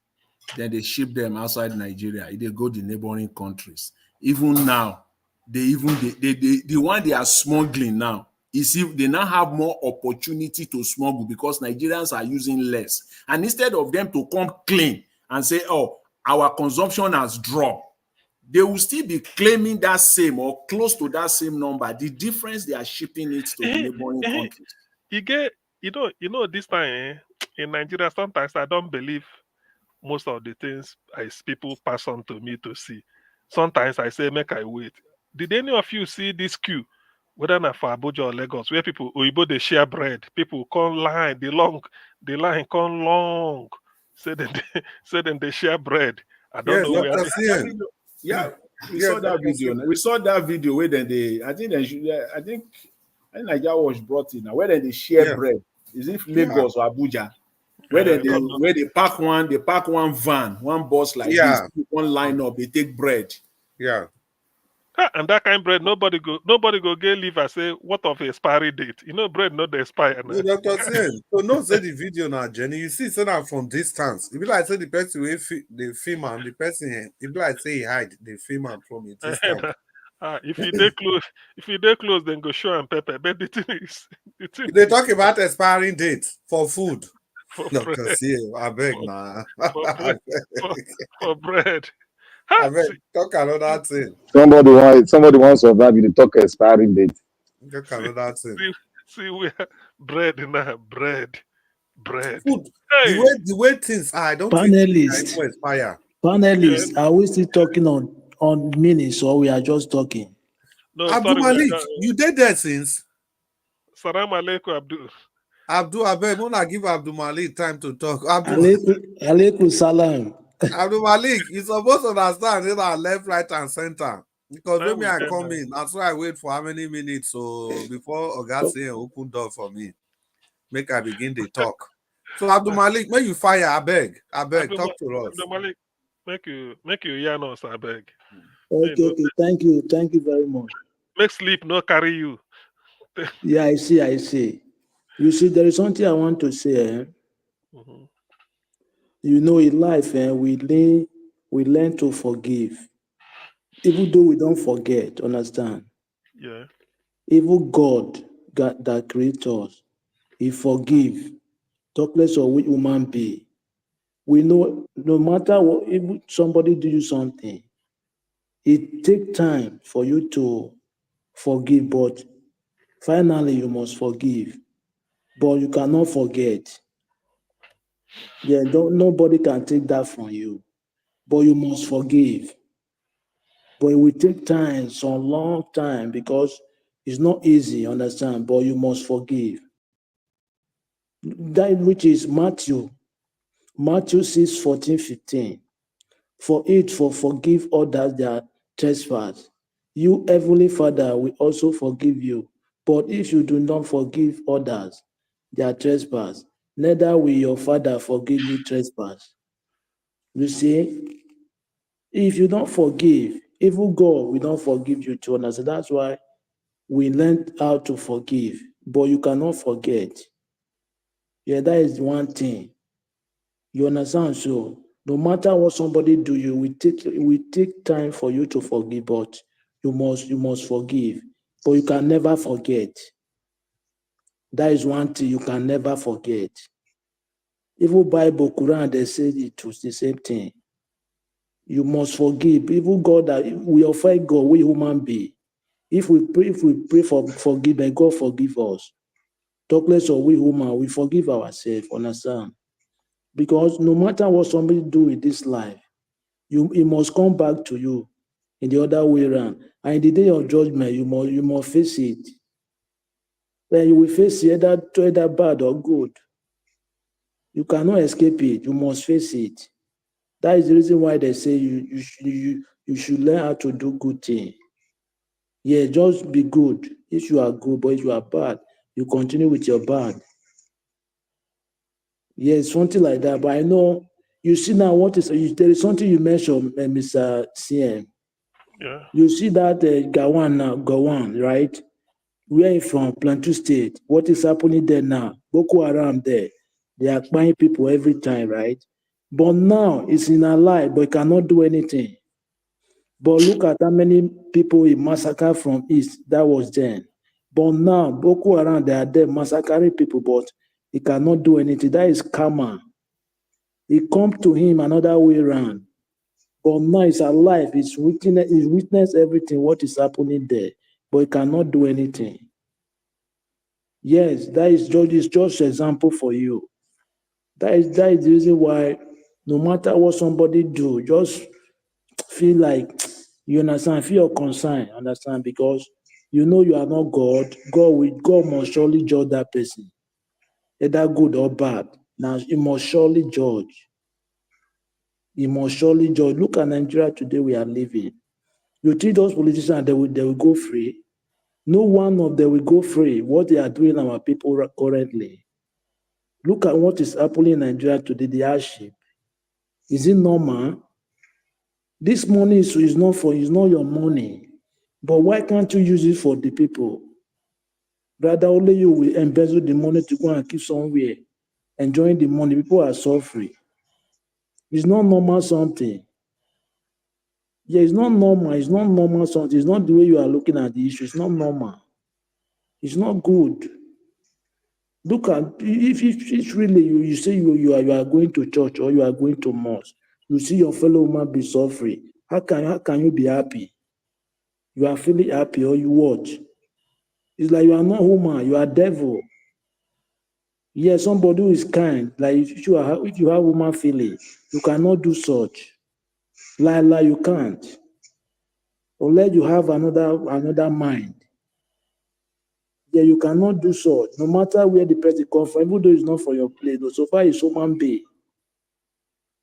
Then they ship them outside Nigeria. They go to neighboring countries. Even now, the one they are smuggling now is if they now have more opportunity to smuggle because Nigerians are using less. And instead of them to come clean and say, "Oh, our consumption has dropped," they will still be claiming that same or close to that same number. The difference, they are shipping it to the neighboring countries. You know, this time in Nigeria, sometimes I don't believe most of the things people pass on to me to see. Sometimes I say, make I wait. Did any of you see this queue, whether not for Abuja or Lagos, where people they share bread? People come line, the line come long. Say then they share bread. I don't know where. Yeah, we saw that video. We saw that video where I think Nigeria was brought in now. Where they share bread. Is it Lagos or Abuja? Where they pack one van, one bus like this, one line up, they take bread. Yeah. And that kind of bread, nobody go get leave and say, what of expiry date? You know, bread not the expire. No, Dr. Sen, so no say the video now, Jenny. You see, so now from distance. If you like say the person the film and the person, if you like say he hide the film and from a distance. If you dey close, then go show and pepper. But the thing is, they talk about expiring date for food. Dr. Sen, I beg now. For bread. I beg, talk another thing. Somebody wants to survive you to talk expiring date. Talk another thing. See where bread now, bread. Food. Hey. The way things are, I don't Panelists. think they expire. Panelists, are we still talking on minutes or we are just talking? No, Abdul sorry. Malik, you did that since. Salam alaikum, Abdul. Abdul, I beg, when I give Abdul Malik time to talk. Alaikum salam. Abdul Malik, you supposed to understand it are left, right, and center. Because when I come man. in, that's why I wait for how many minutes so before Ogasi open door for me. Make I begin the talk. So Abdul Malik, when you fire, I beg, talk to us. Abdul Malik, make you yarn us, I beg. Okay, thank you very much. Make sleep no carry you. Yeah, I see. You see, there is something I want to say. Mm-hmm. You know, in life, we learn to forgive. Even though we don't forget, understand? Yeah. Even God that created us, He forgive. Talk less of which human be. We know no matter what, if somebody do you something, it take time for you to forgive, but finally you must forgive. But you cannot forget. Yeah, nobody can take that from you. But you must forgive. But it will take time, some long time, because it's not easy, understand? But you must forgive. That which is Matthew 6, 14, 15. For forgive others their trespass. You, Heavenly Father, will also forgive you. But if you do not forgive others their trespass, neither will your Father forgive you trespass. You see, if you don't forgive, even God will not forgive you too. And so that's why we learned how to forgive, but you cannot forget. Yeah, that is one thing. You understand? So no matter what somebody do, it will take time for you to forgive, but you must forgive. But you can never forget. That is one thing you can never forget. Even Bible, Quran, they say it was the same thing. You must forgive. Even God, that we offend God, we human being. If we pray for forgiveness, God forgive us. Talk less of we human, we forgive ourselves, understand? Because no matter what somebody do in this life, it must come back to you in the other way around. And in the day of judgment, you must face it. Then you will face it either bad or good. You cannot escape it. You must face it. That is the reason why they say you should learn how to do good things. Yeah, just be good. If you are good, but if you are bad, you continue with your bad. Yes, something like that. But I know you see now there is something you mentioned, Mr. CM. Yeah. You see that Gawan, right? Where he from? Plateau State. What is happening there now? Boko Haram there. They are buying people every time, right? But now it's in our life, but it cannot do anything. But look at how many people he massacred from East. That was then. But now, Boko Haram, they are there massacring people, but he cannot do anything. That is karma. It comes to him another way around. But now he's alive. He's witnessed everything, what is happening there. But he cannot do anything. Yes, that is just an example for you. That is the reason why no matter what somebody do, just feel like you understand, feel your concern, understand, because you know you are not God. God must surely judge that person, either good or bad. Now he must surely judge. He must surely judge. Look at Nigeria today we are living. You think those politicians they will go free? No one of them will go free. What they are doing our people currently. Look at what is happening in Nigeria today, the hardship. Is it normal? This money is not your money. But why can't you use it for the people? Rather, only you will embezzle the money to go and keep somewhere, enjoying the money. People are suffering. It's not normal something. Yeah, it's not normal. It's not normal something. It's not the way you are looking at the issue. It's not normal. It's not good. Look at if really you say you are going to church or you are going to mosque, you see your fellow man be suffering. How can you be happy? You are feeling happy or you watch? It's like you are not human. You are devil. Yeah, somebody who is kind. Like if you have human feeling, you cannot do such. Lie, you can't. unless you have another mind. Yeah, you cannot do so. No matter where the person comes from, even though it's not for your place, no, so far it's human being.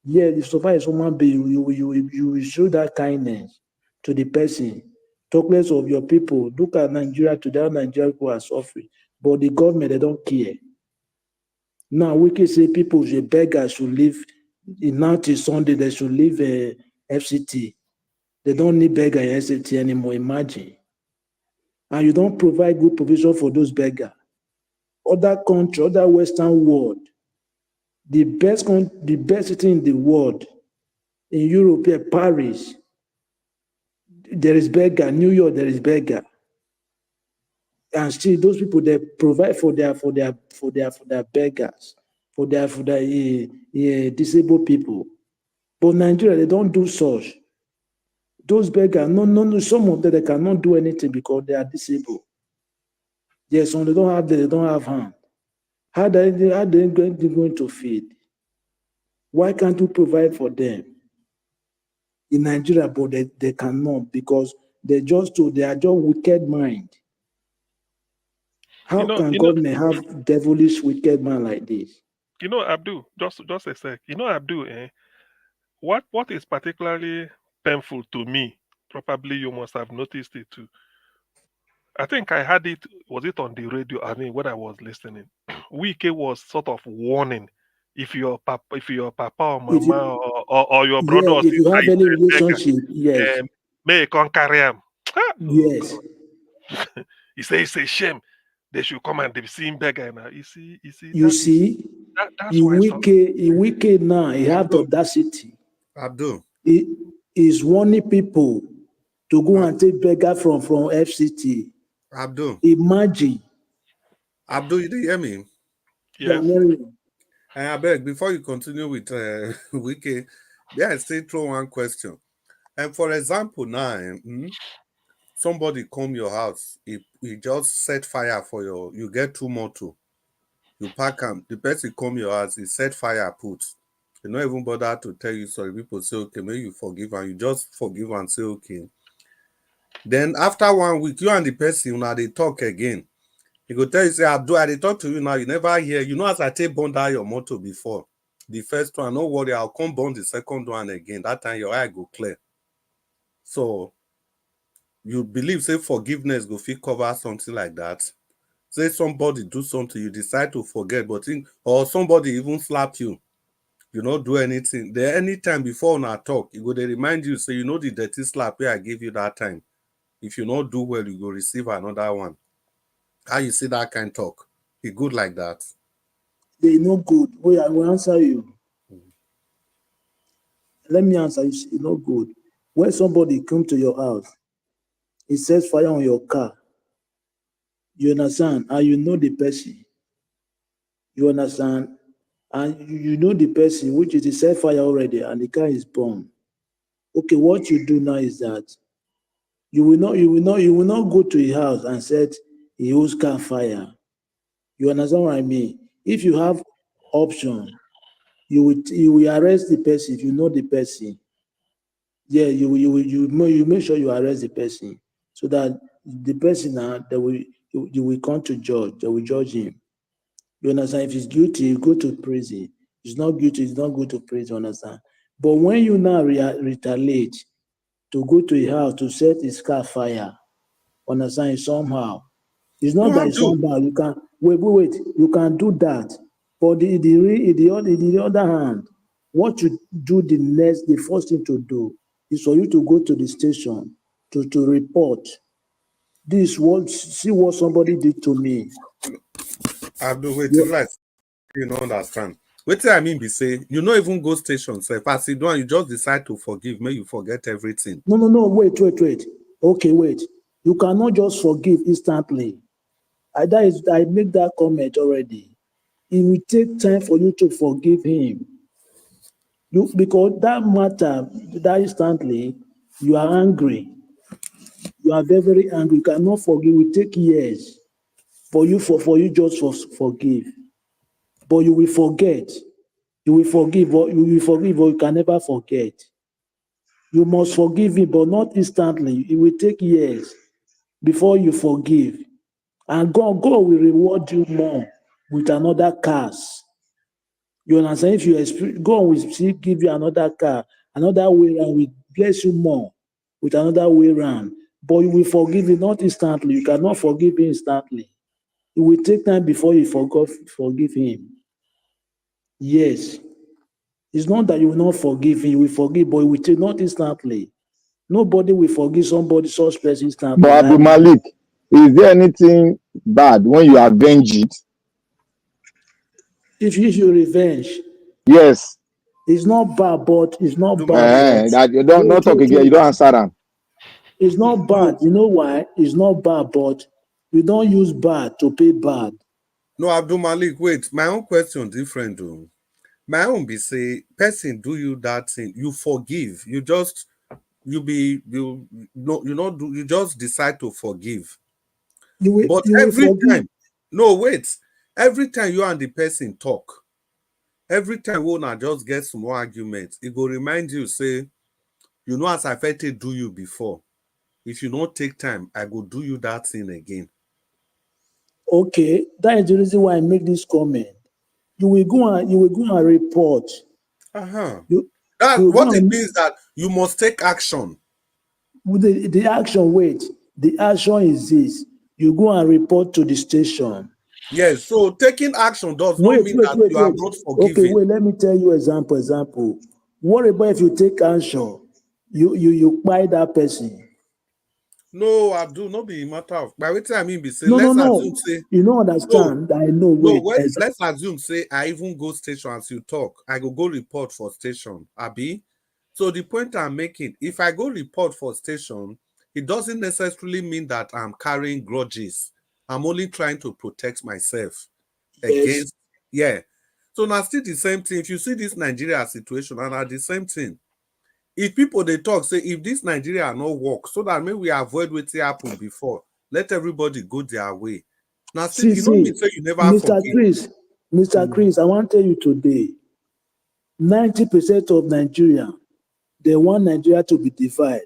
Yeah, if so far as human being, you will show that kindness to the person. Talk less of your people. Look at Nigeria today, how Nigerian people are suffering. But the government, they don't care. Now, we can say people, the beggars should leave. Now till Sunday, they should leave FCT. They don't need beggar in FCT anymore, imagine. And you don't provide good provision for those beggars. Other country, other Western world, the best city in the world, in Europe, Paris, there is beggar. New York, there is beggar. And still, those people, they provide for their beggars, for their disabled people. But Nigeria, they don't do such. Those beggars, no, some of them, they cannot do anything because they are disabled. Yes, some they don't have hand. How are they going to feed? Why can't you provide for them? In Nigeria, but they cannot because they are just wicked mind. How can government have devilish wicked man like this? Abdul, just a sec. Abdul, what is particularly painful to me, probably you must have noticed it too. I think I had it, was it on the radio? I mean, when I was listening, Wike was sort of warning if your papa or mama or your brother or if you sister have is any a beggar, relationship, yes. may you come carry him. Yes. He says it's a shame they should come and be seeing beggar now. You see, that's why Wike now, he have the audacity. Abdul. He is warning people to go and take beggar from FCT. Abdul. Imagine. Abdul, you didn't hear me? Yes. I beg, before you continue with Wike, yeah, I still throw one question. And for example, now, somebody come your house, he just set fire for you get 2 motor, you pack him, the person come your house, he set fire, put. You not even bother to tell you sorry. People say, okay, maybe you forgive, and you just forgive and say, okay. Then after 1 week, you and the person, now they talk again. He go tell you, say, Abdul, I talk to you now, you never hear. You know, as I take burn down your motor before, the first one, no worry, I'll come burn the second one again. That time your eye go clear. So you believe, say, forgiveness go fit cover something like that. Say somebody do something, you decide to forget, or somebody even slap you, you not do anything. There anytime before una talk, you go they remind you, say, you know the dirty slap where I gave you that time. If you not do well, you go receive another one. How you see that kind of talk? It good like that? They no good. Wait, I will answer you. Let me answer you. It's not good. When somebody come to your house, he sets fire on your car. You understand? And you know the person. You understand? And you know the person, which is he set fire already, and the car is burned. Okay, what you do now is that you will not go to his house and set his car fire. You understand what I mean? If you have option, you will arrest the person if you know the person. Yeah, you make sure you arrest the person so that the person now you will come to judge. They will judge him. You understand? If he's guilty, you go to prison. If he's not guilty, he's not go to prison. You understand? But when you now retaliate to go to a house to set his car fire, understand? Somehow, it's not that somehow you can wait. You can do that, but the other hand, what you do the first thing to do is for you to go to the station to report. See what somebody did to me. Abdul, wait, you don't understand. What I mean be say, you not even go station, so if you just decide to forgive, may you forget everything. No, wait. Okay, wait. You cannot just forgive instantly. I make that comment already. It will take time for you to forgive him. Because that matter, that instantly, you are angry. You are very, very angry. You cannot forgive. It will take years for you just forgive. But you will forget. You will forgive, but you can never forget. You must forgive him, but not instantly. It will take years before you forgive. And God will reward you more with another curse. You understand? If you God will still give you another car, another way around, will bless you more with another way around. But you will forgive it not instantly. You cannot forgive him instantly. It will take time before you forgive him. Yes. It's not that you will not forgive him, you will forgive, but it will take not instantly. Nobody will forgive somebody such person instantly. But Abdul Malik, is there anything bad when you avenge it? If you issue revenge, yes, it's not bad, but it's not bad. that you don't not talk again. You don't answer them. It's not bad. You know why? It's not bad, but you don't use bad to pay bad. No, Abdul Malik, wait. My own question different though. My own be say, person do you that thing, you forgive. You just you just decide to forgive. But every time, no, wait. Every time you and the person talk, every time we not just get some more arguments, it will remind you, say, you know, as I felt it do you before. If you don't take time, I go do you that thing again. Okay, that is the reason why I make this comment. You will go and report. What it means that you must take action. The action, wait. The action is this. You go and report to the station. Yes, so taking action does not mean that you are not forgiving. Okay, wait, let me tell you example. What about if you take action, you buy that person? No, Abdul, no be a matter of. By which I mean, be say, No. assume say. You don't understand. I know. No, wait. let's assume say I even go station as you talk. I go report for station, Abi. So the point I'm making, if I go report for station, it doesn't necessarily mean that I'm carrying grudges. I'm only trying to protect myself against. Yeah. So now still the same thing. If you see this Nigeria situation, and at the same thing. If people they talk, say if this Nigeria not work, so that maybe we avoid what happened before, let everybody go their way. Now, still, you know me say you never forgive. Mr. Chris, I want to tell you today, 90% of Nigeria, they want Nigeria to be divided.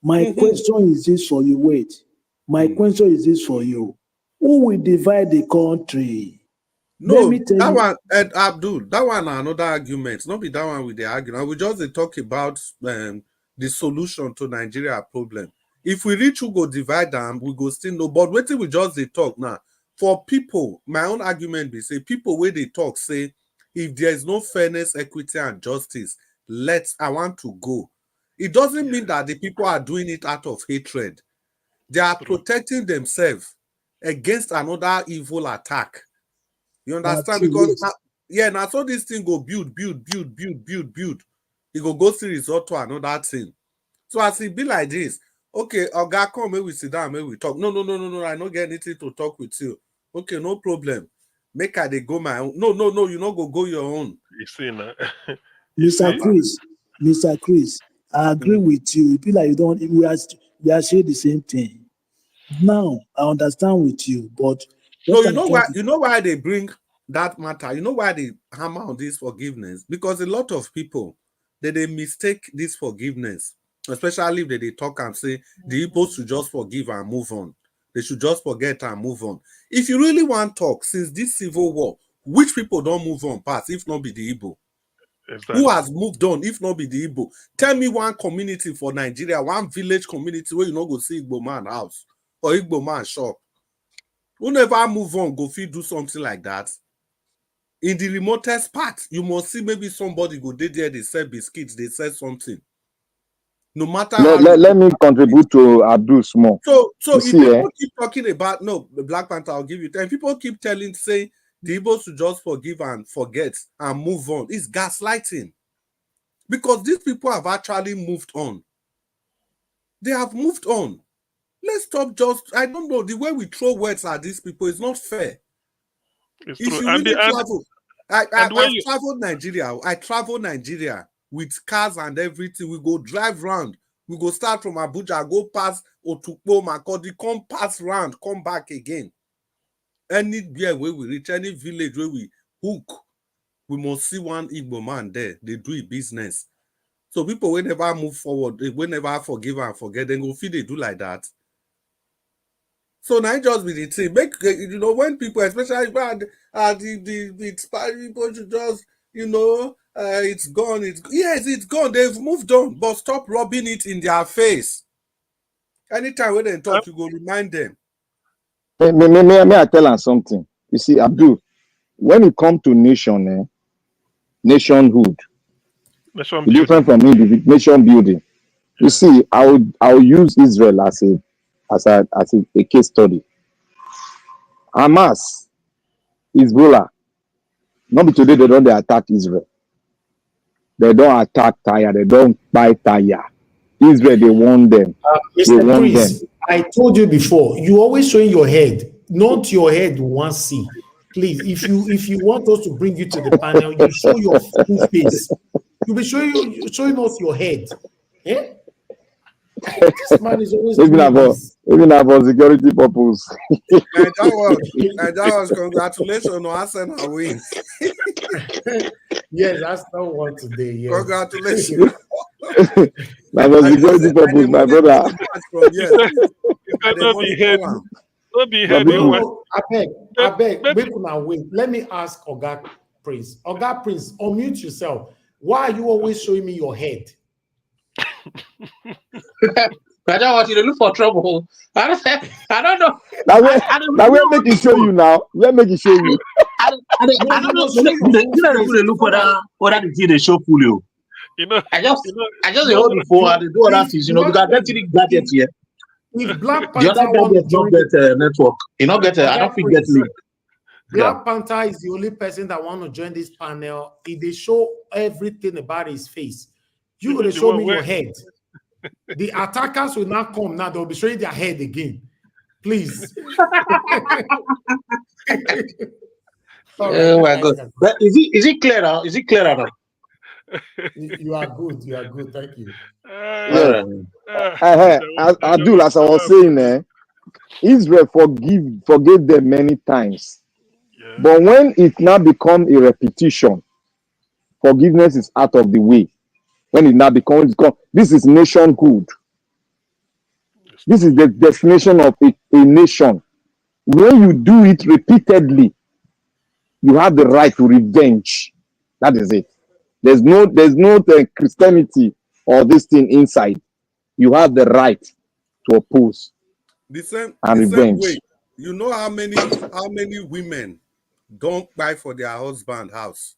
My question is this for you. Wait. My question is this for you. Who will divide the country? No, that one, Ed Abdul, that one another argument. Not be that one with the argument. We just talk about the solution to Nigeria problem. If we reach who go divide them, we go still know. But wait till we just they talk now. For people, my own argument be say people where they talk say if there is no fairness, equity, and justice, I want to go. It doesn't mean that the people are doing it out of hatred. They are protecting themselves against another evil attack. You understand? Because now so this thing go build. It go see result to another thing. So as it be like this, okay, Oga, come, maybe we sit down, maybe we talk. No, I don't get anything to talk with you. Okay, no problem. Make I they go my own. No, you not go your own. You see now. Mr. Chris, I agree with you. It be like we are saying the same thing. Now I understand with you, but so you know why they bring that matter? You know why they hammer on this forgiveness? Because a lot of people they mistake this forgiveness, especially if they talk and say the Igbos should just forgive and move on. They should just forget and move on. If you really want to talk, since this civil war, which people don't move on past, if not be the Igbo? Exactly. Who has moved on, if not be the Igbo? Tell me one community for Nigeria, one village community where you not go see Igbo man house or Igbo man shop. Who never move on, go fit do something like that. In the remotest part, you must see maybe somebody go there, they sell biscuits, they sell something. No matter how. Let me contribute to Abdul small. So if people keep talking about the Black Panther, I'll give you 10. People keep say the Igbos should just forgive and forget and move on. It's gaslighting. Because these people have actually moved on. They have moved on. Let's stop I don't know, the way we throw words at these people is not fair. It's if true. You really travel, I've traveled Nigeria. I travel Nigeria with cars and everything. We go drive round. We go start from Abuja, go past Otukpo, Makodi, come pass round, come back again. Anywhere where we reach, any village where we hook, we must see one Igbo man there. They do business. So people will never move forward, they will never forgive and forget, then go feel they do like that. So now just be the thing. Make when people, especially the people should just it's gone. Yes, it's gone. They've moved on, but stop rubbing it in their face. Anytime when they talk, you go remind them. May I tell them something? You see, Abdul, when it comes to nationhood, different from nation building. You see, I'll use Israel as a case study. Hamas, Hezbollah, not be today they don't attack Israel. They don't attack Tyre. They don't buy Tyre. Israel, they want them. Mr. Prince, I told you before, you always showing your head, not your head you want to see. Please, if you want us to bring you to the panel, you show your full face. You'll be showing us your head. Eh? This man is always even for security purpose. that was congratulations on Arsenal win. Yes, that's not one today. Yes. Congratulations. That was security purpose, my brother. I beg, wait. Let me ask Oga Prince. Oga Prince, unmute yourself. Why are you always showing me your head? I don't want you to look for trouble. I don't know. Now we'll make it show you now. We'll make it show you. I don't know. You know, look for that the thing they show full you. I just hold before and do other things. Because that's the gadget here. If Black the other gadget don't get a network. I don't think get link. Black Panther is the only person that want to join this panel. If they show everything about his face, you will show me your head. The attackers will not come now. They'll be showing their head again. Please. Oh my God! But is it clear now? Is it clear now? You are good. You are good. Thank you. Abdul, as I was saying, Israel forgave them many times. Yeah. But when it now becomes a repetition, forgiveness is out of the way. When it now becomes, this is nationhood. This is the definition of a nation. When you do it repeatedly, you have the right to revenge. That is it. There's no Christianity or this thing inside. You have the right to oppose and revenge. Same way. You know how many women don't buy for their husband house,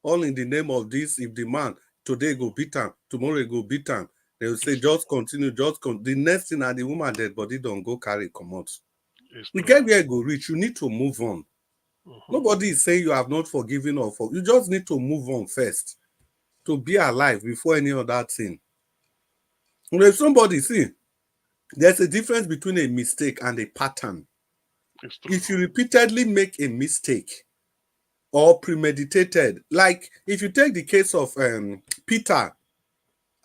all in the name of this. If the man today go beat him, tomorrow go beat him, they will say just continue, the next thing, and the woman dead body don't go carry come out. We get where go reach. You need to move on. Nobody is saying you have not forgiven or you just need to move on first to be alive before any other thing. And if somebody there's a difference between a mistake and a pattern. If you repeatedly make a mistake or premeditated, like if you take the case of Peter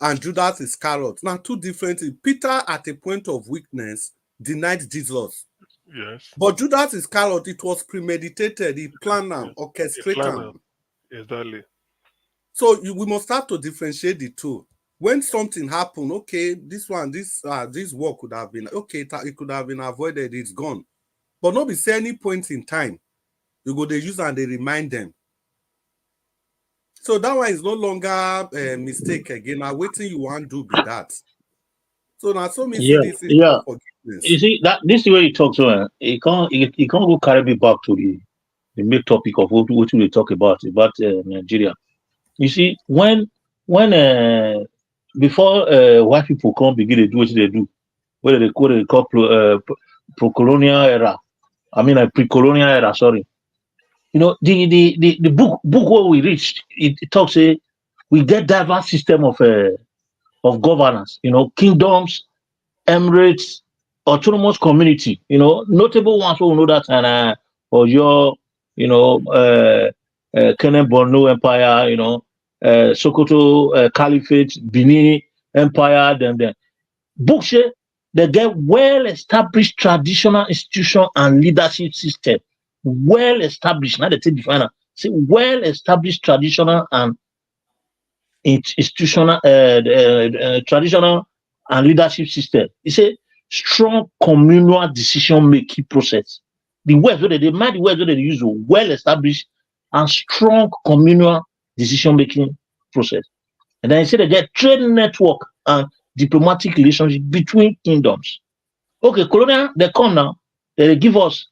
and Judas Iscariot, now two different things. Peter at a point of weakness denied Jesus. Yes. But Judas Iscariot, it was premeditated, he planned and orchestrated. Exactly. So we must start to differentiate the two. When something happened, okay, this work could have been, okay, it could have been avoided, it's gone. But not be say any point in time, you go they use and they remind them. So that one is no longer a mistake again. Now waiting you want to do be that. So now so me see this is forgiveness. You see that this is where you talk to it can't go carry me back to the main topic of what we talk about Nigeria. You see, when before white people come begin to do what they do, whether they call pro-colonial era, pre-colonial era, sorry. You know, the book where we reached, it talks we get diverse system of governance, kingdoms, emirates, autonomous community, notable ones who know that and Oyo, Kenen Borno Empire, Sokoto Caliphate, Benin Empire, them. Books they get well-established traditional institution and leadership system. Well-established, not the thing defined. See, well-established traditional and institutional, traditional and leadership system. It's a strong communal decision-making process. The words where they mind the words where they use well-established and strong communal decision-making process. And then he said that there trade network and diplomatic relationship between kingdoms. Okay, colonial, they come now, they give us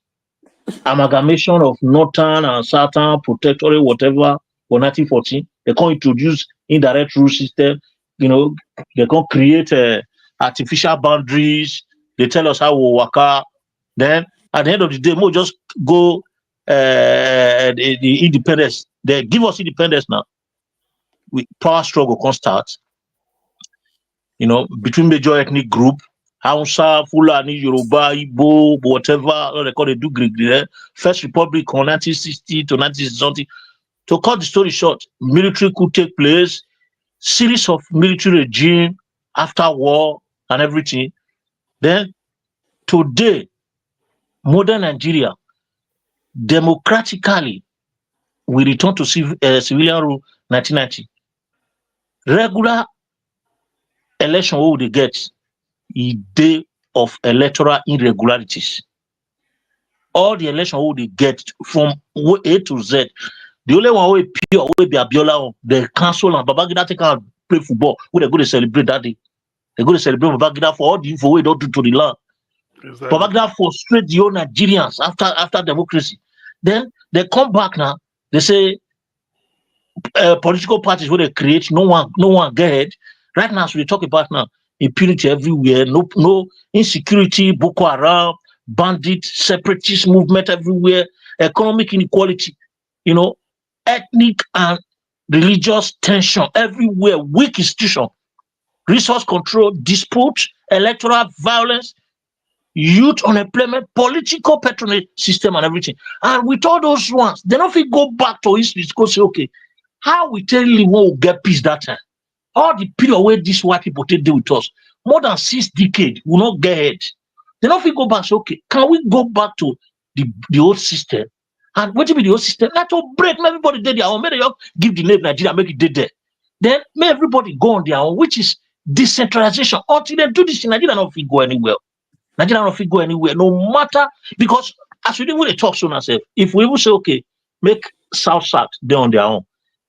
amalgamation of northern and southern protectorate, whatever, for 1914. They can introduce indirect rule system, you know, they can create artificial boundaries, they tell us how we work out. Then at the end of the day, we'll just go the independence. They give us independence now. With power struggle can start, you know, between major ethnic group, Hausa, Fulani, Yoruba, Igbo, whatever they call it, do Greek. First Republic from 1960 to 1960. To cut the story short, military could take place, series of military regime after war and everything. Then today, modern Nigeria, democratically, we return to civilian rule 1990. Regular election, what would they get? A day of electoral irregularities. All the election what they get from A to Z. The only one way pure will be Abiola, the council and Babangida take out play football. Where they go to celebrate that day. They go to celebrate Babangida for all the info we don't do to the land. Exactly. Babangida frustrate the old Nigerians after democracy. Then they come back now. They say political parties where they create, no one get ahead. Right now, so we talk about now impunity everywhere, no insecurity, Boko Haram, bandit, separatist movement everywhere, economic inequality, you know, ethnic and religious tension everywhere, weak institution, resource control, dispute, electoral violence, youth unemployment, political patronage system and everything. And with all those ones, they don't fit go back to history to say, okay, how we tell you when we get peace that time? All the period where these white people take deal with us, more than 6 decades, will not get ahead. They don't fit go back, say, okay, can we go back to the old system? And what will be the old system? Not to break, make everybody did their own. May they give the name Nigeria, make it did there. Then may everybody go on their own, which is decentralization. Until they do this, Nigeria don't fit go anywhere. Nigeria don't fit go anywhere, no matter, because as we didn't really talk soon ourselves, if we will say, okay, make South they on their own,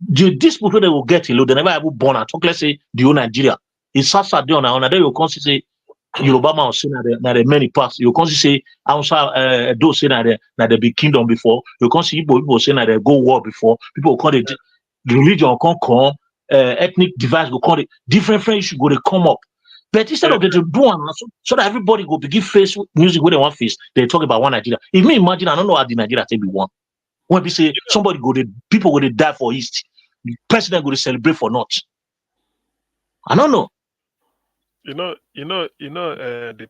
the dispute where they will get alone, they never ever born at talk, let's say the whole Nigeria. It's South they on their own, and then you can say Yoruba man say na the many parts. You can say Hausa those say na the big kingdom before. You can see Igbo say na the go war before. People call it religion can come, ethnic device go call it different issues go they come up. But instead of they do one, so that everybody go begin face music where they want face, they talk about one Nigeria. If me imagine, I don't know how the Nigeria take be one. When we say somebody go, people go to die for East, the president go to celebrate for North. I don't know. The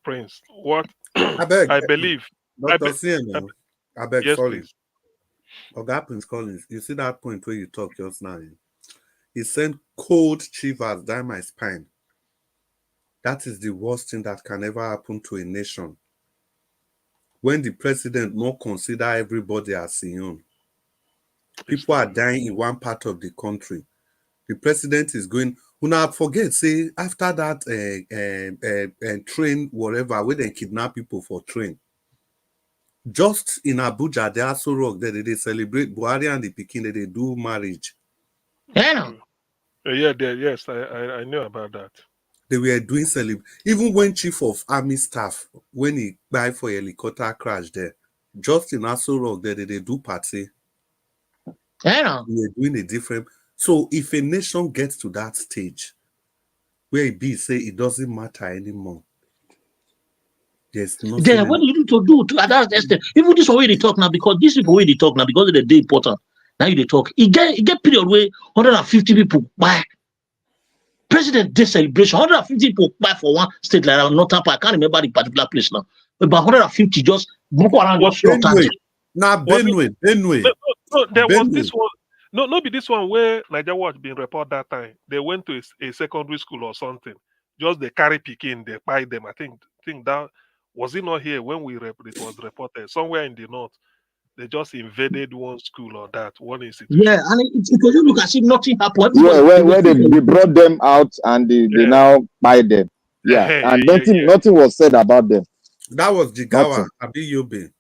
prince. What I beg. I believe. Dr. CM, I beg, yes, sorry. please. Oga Prince Collins, you see that point where you talk just now? He sent cold shivers down my spine. That is the worst thing that can ever happen to a nation. When the president not consider everybody as his own. People are dying in one part of the country. The president is going, una forget, say, after that train, whatever, where they kidnap people for train. Just in Abuja, they also rock that they celebrate Buhari and the Pekin, they do marriage. Yeah. Yes, I know about that. They were doing even when chief of army staff, when he died for a helicopter crash there, just in Aso Rock, they do party. Yeah. We were doing a different. So if a nation gets to that stage where it be say it doesn't matter anymore, there's nothing. Then what do you need to do to that extent? Even this way they talk now, because these people way they talk now, because they're important. Now they talk. It get period where 150 people buy. President Day celebration, 150 people buy for one state like that, Northern Part. I can't remember the particular place now. But 150 just go around just Benue. Now Benue. No, there was this one. No, be this one where Nigeria Watch been report that time. They went to a secondary school or something. Just they carry Pekin, they buy them. I think that was it not here when it was reported somewhere in the north. They just invaded one school or that, one institution. Yeah, and it was just look as if nothing happened. Yeah, where they brought them out and they now buy them. Yeah, and nothing was said about them. That was Jigawa, Abi Yobe.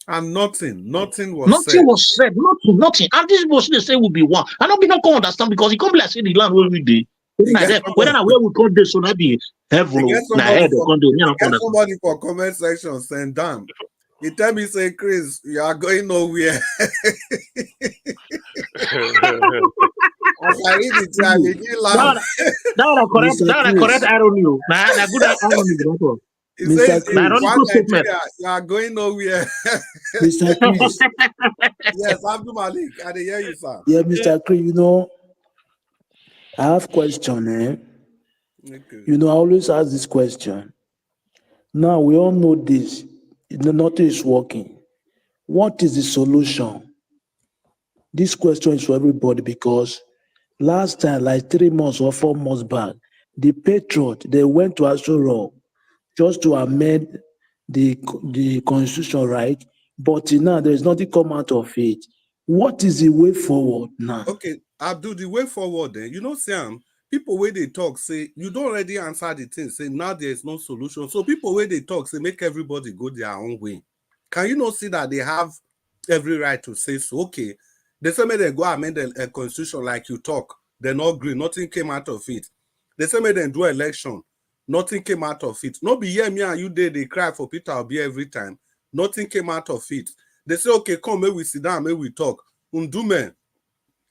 And nothing was said. Nothing. And this was they say will be one. And not be not come understand because it can't be like say the land where we day. Whether where we call this, so that be heaven. Get somebody for comment section saying, damn. You tell me, say, Chris, you are going nowhere. As I read it, I begin laughing. That correct irony. Nah, good irony. He says, you are going nowhere. Mr. Chris. Yes, Abdul Malik, I hear you, sir. Yeah, Mr. Chris, you know, I have question, Okay. You know, I always ask this question. Now, we all know this. Nothing is working. What is the solution? This question is for everybody because last time, like 3 months or 4 months back, the Patriot, they went to Asoro just to amend the constitution, right? But now there is nothing come out of it. What is the way forward now? Okay, Abdul, the way forward then, you know, Sam, people where they talk say, you don't already answer the thing, say now there is no solution. So people where they talk say, make everybody go their own way. Can you not see that they have every right to say so? Okay, they say, may they go amend a constitution like you talk, they not agree, nothing came out of it. They say, may they do election, nothing came out of it. No be here, me and you they cry for PeterObi every time. Nothing came out of it. They say, okay, come, may we sit down, may we talk. Undume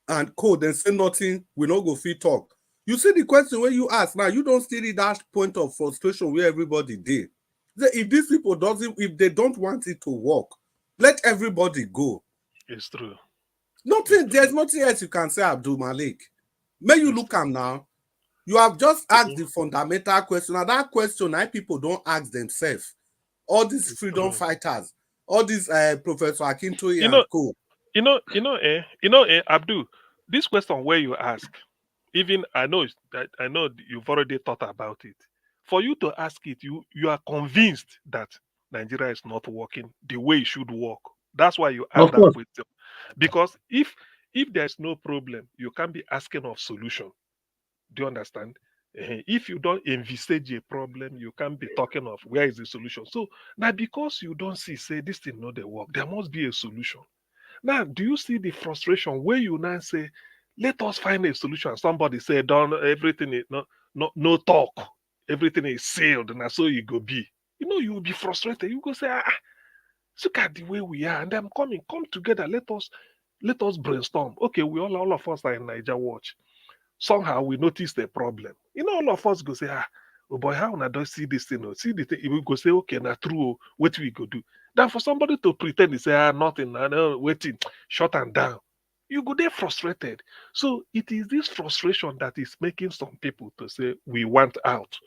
and code and say nothing, we not go fit talk. You see the question when you ask now, you don't see that point of frustration where everybody did. If these people if they don't want it to work, let everybody go. It's true. There's nothing else you can say, Abdul Malik. May you look at now. You have just asked the fundamental question. And that question, people don't ask themselves. All these freedom fighters, all these Professor Akintoye and co. Abdul, this question where you ask, even I know you've already thought about it. For you to ask it, you are convinced that Nigeria is not working the way it should work. That's why you ask that question. Because if there's no problem, you can't be asking of solution. Do you understand? If you don't envisage a problem, you can't be talking of where is the solution. So now because you don't say this thing not the work, there must be a solution. Now, do you see the frustration where you now say, let us find a solution? Somebody say, everything is no talk, everything is sealed, and so you go be. You know, you will be frustrated. You go say, look at the way we are, and I'm come together. Let us brainstorm. Okay, we all of us are in Niger Watch. Somehow we notice the problem. You know, all of us go say, oh boy, how I don't see this thing? See the thing. We go say, okay, now true. What we go do? Then for somebody to pretend to say, nothing, waiting, shut and down, you go there frustrated. So it is this frustration that is making some people to say we want out.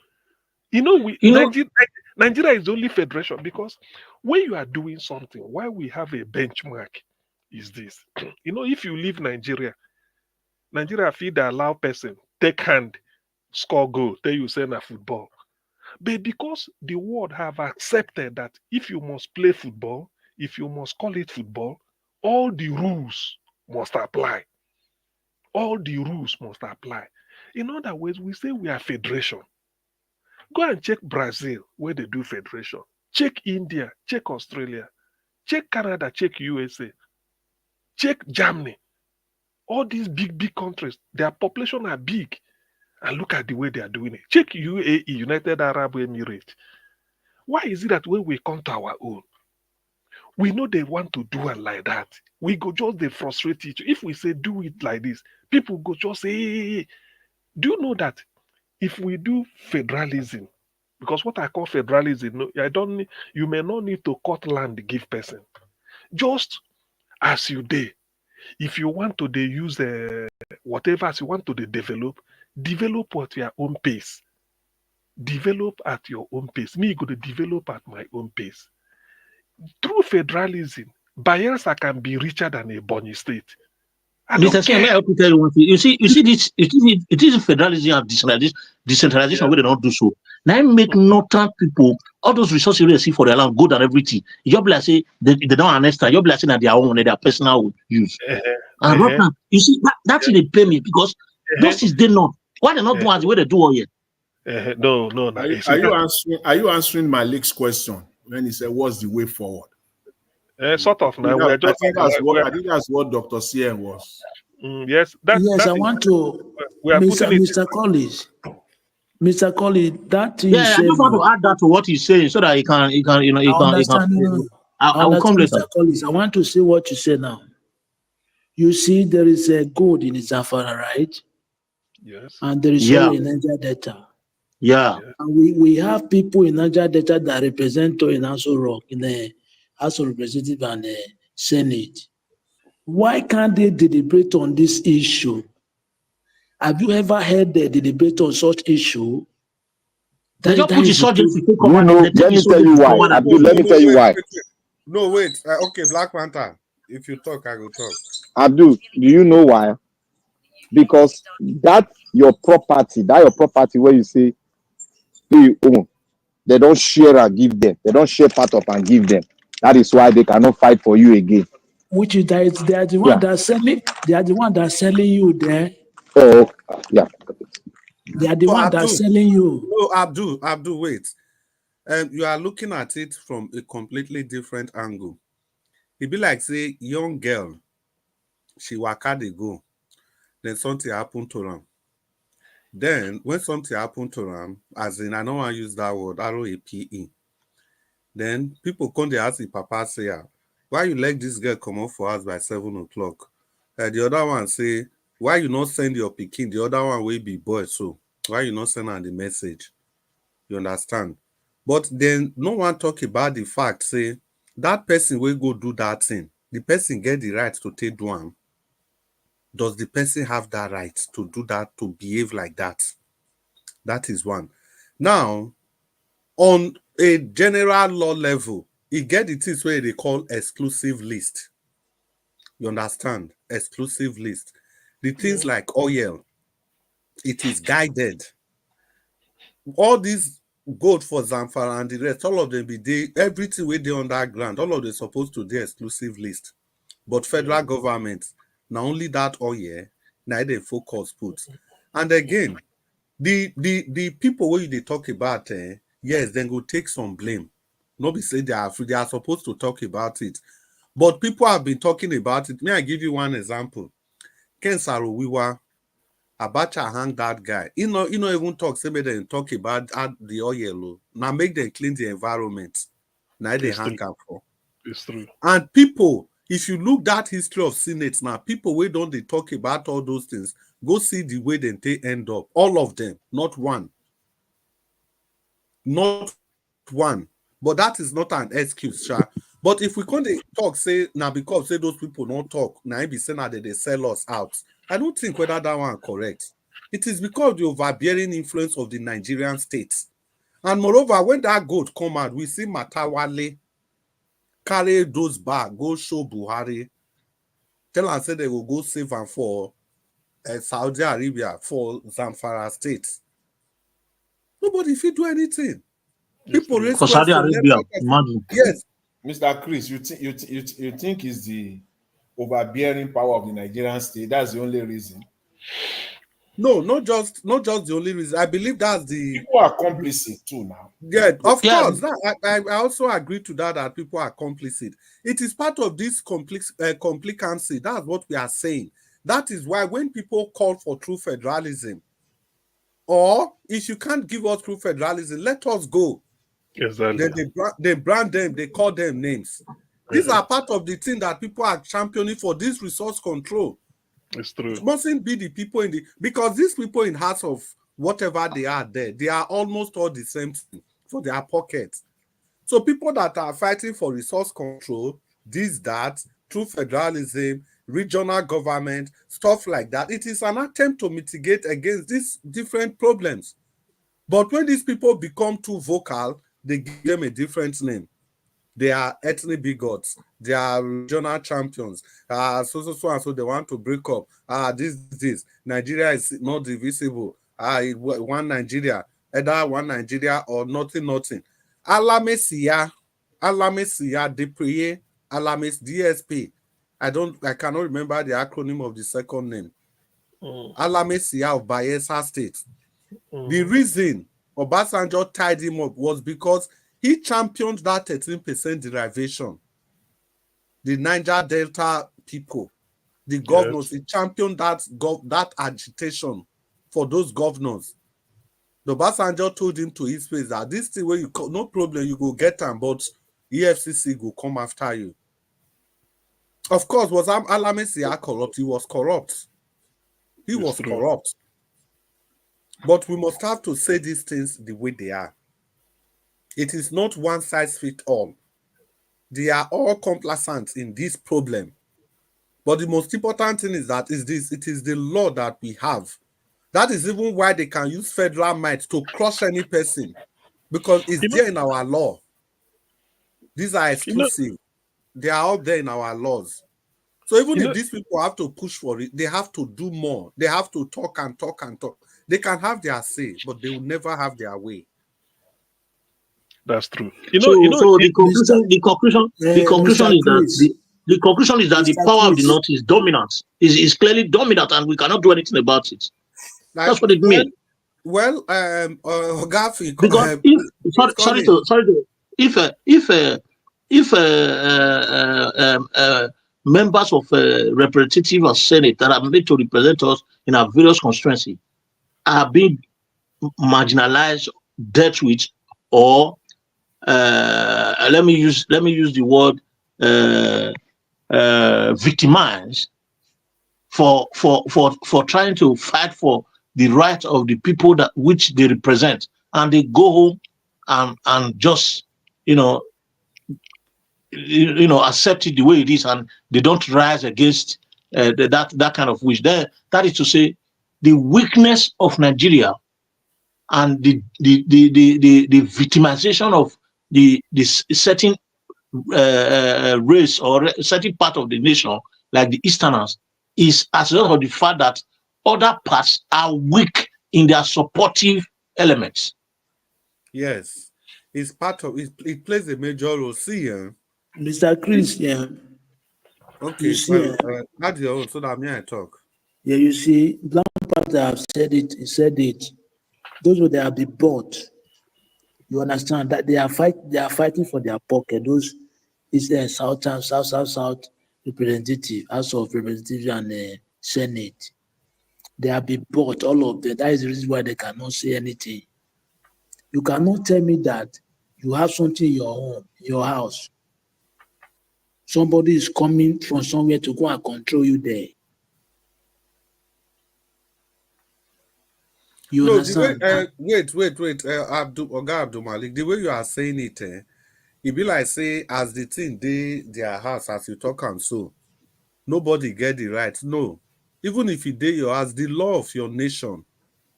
Nigeria is only federation because when you are doing something, why we have a benchmark is this. If you leave Nigeria fit allow person take hand, score goal, tell you say na football. But because the world have accepted that if you must play football, if you must call it football, all the rules must apply. All the rules must apply. In other words, we say we are federation. Go and check Brazil where they do federation. Check India, check Australia, check Canada, check USA, check Germany. All these big countries, their population are big. And look at the way they are doing it. Check UAE, United Arab Emirates. Why is it that when we come to our own, we know they want to do it like that? We go just they frustrate each. If we say do it like this, people go just say, hey. Do you know that if we do federalism, because what I call federalism, you may not need to cut land to give person. Just as you did. If you want to use whatever as you want to develop at your own pace. Develop at your own pace. Me go to develop at my own pace. Through federalism, Bayelsa can be richer than a Bonny state. Mr. Singh, may I help you tell you one thing? You see this. It is federalism and decentralization where they don't do so. Now I make northern people all those resources they see for their land, good and everything. You be like say they don't understand. You be like saying that their own, their personal use. And right now, you see that's they pay me because those is they not. Why they not doing as the way they do all yet? No. Are you answering my Malik's question when he said, "What's the way forward?" Sort of. Now I think that's what Dr. CN was. Yes, I want to. Mr. Collins. Mr. Collins, that is. Yeah, I just want to add that to what he's saying so that he can. I will come later. Mr. Collins, I want to say what you say now. You see, there is a gold in Zamfara, right? Yes. And there is also in Niger Delta. Yeah. And we have people in Niger Delta that represent in Aso Rock, in the House of Representatives and the Senate. Why can't they deliberate on this issue? Have you ever heard the debate on such issue? Let me tell you why. Abdul, let me tell you why. No, wait. Okay, Black Panther. If you talk, I will talk. Abdul, do you know why? Because your property where you say you own, they don't share and give them. They don't share part of and give them. That is why they cannot fight for you again. Which is that they are the one that selling. They are the one that selling you there. Oh, yeah. They are the one that selling you. No, Abdul, wait. You are looking at it from a completely different angle. It be like say young girl, she waka dey go, then something happen to them. Then when something happen to them, as in I don't want to use that word, ROAPE. Then people come they ask the papa say, why you let this girl come up for us by 7 o'clock? The other one say, why you not send your pikin? The other one will be boy, so why you not send her the message? You understand? But then no one talk about the fact, say, that person will go do that thing. The person get the right to take one. Does the person have that right to do that, to behave like that? That is one. Now, on a general law level, it get the things where they call exclusive list. You understand? Exclusive list. The things like oil, it is guided. All these gold for Zamfara and the rest, all of them be there, everything where they underground, all of them supposed to be exclusive list. But federal government, now only that oil, now they focus put. And again, the people where they talk about, yes, then go take some blame. Nobody say they are supposed to talk about it. But people have been talking about it. May I give you one example? Ken Saro-Wiwa, Abacha hang that guy. You know even talk, say they talk about the oil. Now make them clean the environment. Now they hang up for. It's true. And people, if you look that history of Senate now, people where don't they talk about all those things, go see the way they end up. All of them, not one. Not one. But that is not an excuse, Sha. But if we can't talk, say now because say those people don't talk, now be saying that they sell us out. I don't think whether that one correct. It is because of the overbearing influence of the Nigerian state. And moreover, when that goat come out, we see Matawale carry those back, go show Buhari, tell and say they will go save and for Saudi Arabia for Zamfara state. Nobody fit do anything. People raise for Saudi Arabia, imagine. Yes. Mr. Chris, you think it's the overbearing power of the Nigerian state? That's the only reason. No, not just the only reason. I believe that's the people are complicit too now. Yeah, of course. I also agree to that people are complicit. It is part of this complicancy. That's what we are saying. That is why when people call for true federalism, or if you can't give us true federalism, let us go. Exactly. Then they brand them, they call them names. These are part of the thing that people are championing for this resource control. It's true. It mustn't be the people because these people in House of whatever they are there, they are almost all the same thing for their pockets. So people that are fighting for resource control, that, true federalism, regional government, stuff like that, it is an attempt to mitigate against these different problems. But when these people become too vocal, they give them a different name. they are ethnic bigots, they are regional champions, so and so they want to break up. This Nigeria is not divisible. One Nigeria, either one Nigeria or nothing. Alamesiya, Depriye, Alames DSP. I cannot remember the acronym of the second name. Alamesiya of Bayelsa State. The reason Obasanjo tied him up was because he championed that 13% derivation. The Niger Delta people, the governors, he championed that agitation for those governors. The Obasanjo told him to his face that this thing where you no problem, you go get them, but EFCC go come after you. Of course, was Alamesiya corrupt? He was corrupt. He was corrupt. But we must have to say these things the way they are. It is not one size fits all. They are all complacent in this problem. But the most important thing is that it is the law that we have. That is even why they can use federal might to crush any person, because it's there in our law. These are exclusive. They are all there in our laws. So even if these people have to push for it, they have to do more. They have to talk and talk and talk. They can have their say, but they will never have their way. That's true. The conclusion is that the power of the North is dominant. Is clearly dominant, and we cannot do anything about it. That's what it means. Well, Gafi, because if members of representative or senate that are made to represent us in our various constituencies are being marginalized, dealt with, or let me use the word victimized for trying to fight for the right of the people that which they represent, and they go home and just accept it the way it is, and they don't rise against that kind of wish. That is to say, the weakness of Nigeria and the victimization of the certain race or certain part of the nation, like the Easterners, is as a result of the fact that other parts are weak in their supportive elements. Yes, it's part of it. It plays a major role. See, Mr. Chris, okay, you see, add your own so that me I talk. Yeah, you see, Black Panther have said it. He said it. Those who they have been bought. You understand that they are fighting for their pocket. Those is South representative, House of Representatives and Senate. They have been bought, all of them. That is the reason why they cannot say anything. You cannot tell me that you have something in your home, in your house. Somebody is coming from somewhere to go and control you there. You understand? Wait, Abdul Malik, the way you are saying it, it be like say as the thing their house, as you talk and so, nobody get the right. No, even if you did your house, the law of your nation.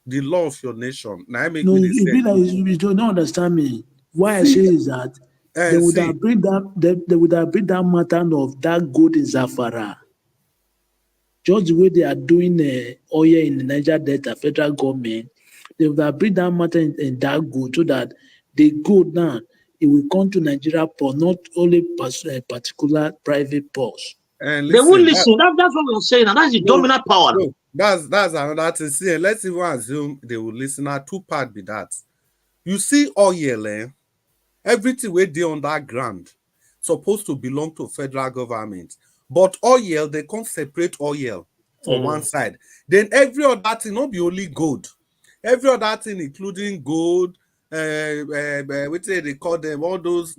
Now I make no, me it be like you don't understand me. Why I say is that they would have bring that matter of that gold in Zafara. Just the way they are doing oil in the Niger Delta, federal government, they would have bring that matter in that gold so that the gold now, it will come to Nigeria for not only particular private ports. They will listen. That's what we're saying, and that's the dominant power. No, that's another thing. See, let's even assume they will listen. Now, two part be that. You see oil, everything where they on that ground supposed to belong to federal government. But oil, they can't separate oil from one side. Then every other thing, not be only gold. Every other thing, including gold, what they call them, all those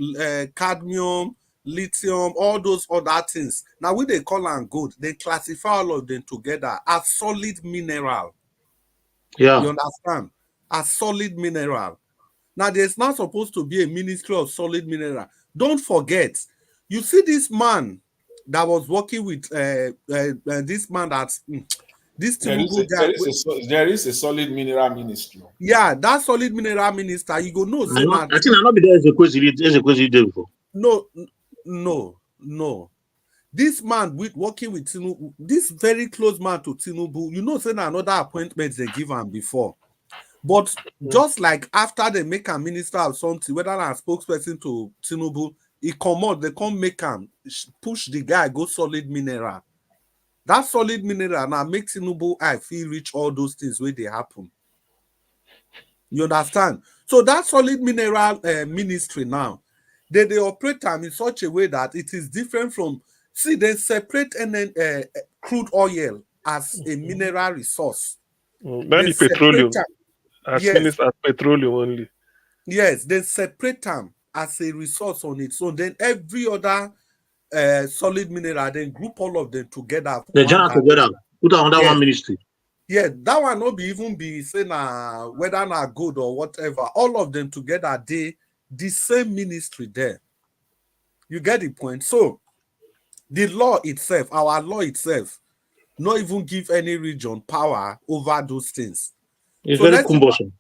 cadmium, lithium, all those other things. Now, when they call them gold, they classify all of them together as solid mineral. Yeah. You understand? As solid mineral. Now, there's not supposed to be a ministry of solid mineral. Don't forget, you see this man that was working with this man that's this Tinubu guy. There is a solid mineral ministry. Yeah, that solid mineral minister, you go know. I think I'll not be there as a question before. No. This man working with Tinubu, this very close man to Tinubu, you know, saying another appointment they give him before. But just like after they make a minister of something, whether a spokesperson to Tinubu, he come out, they come make him push the guy, go solid mineral. That solid mineral now makes Tinubu I feel reach all those things where they happen. You understand? So that solid mineral ministry now, they operate them in such a way that it is different from, see, they separate crude oil as a mineral resource. Not the petroleum, as finished as petroleum only. Yes, they separate them as a resource on its own. Then every other solid mineral, then group all of them together. They join together, put under one ministry. Yeah, that one not be even be saying whether not good or whatever. All of them together, they the same ministry there. You get the point. So the law itself, our law itself, not even give any region power over those things. It's so very cumbersome.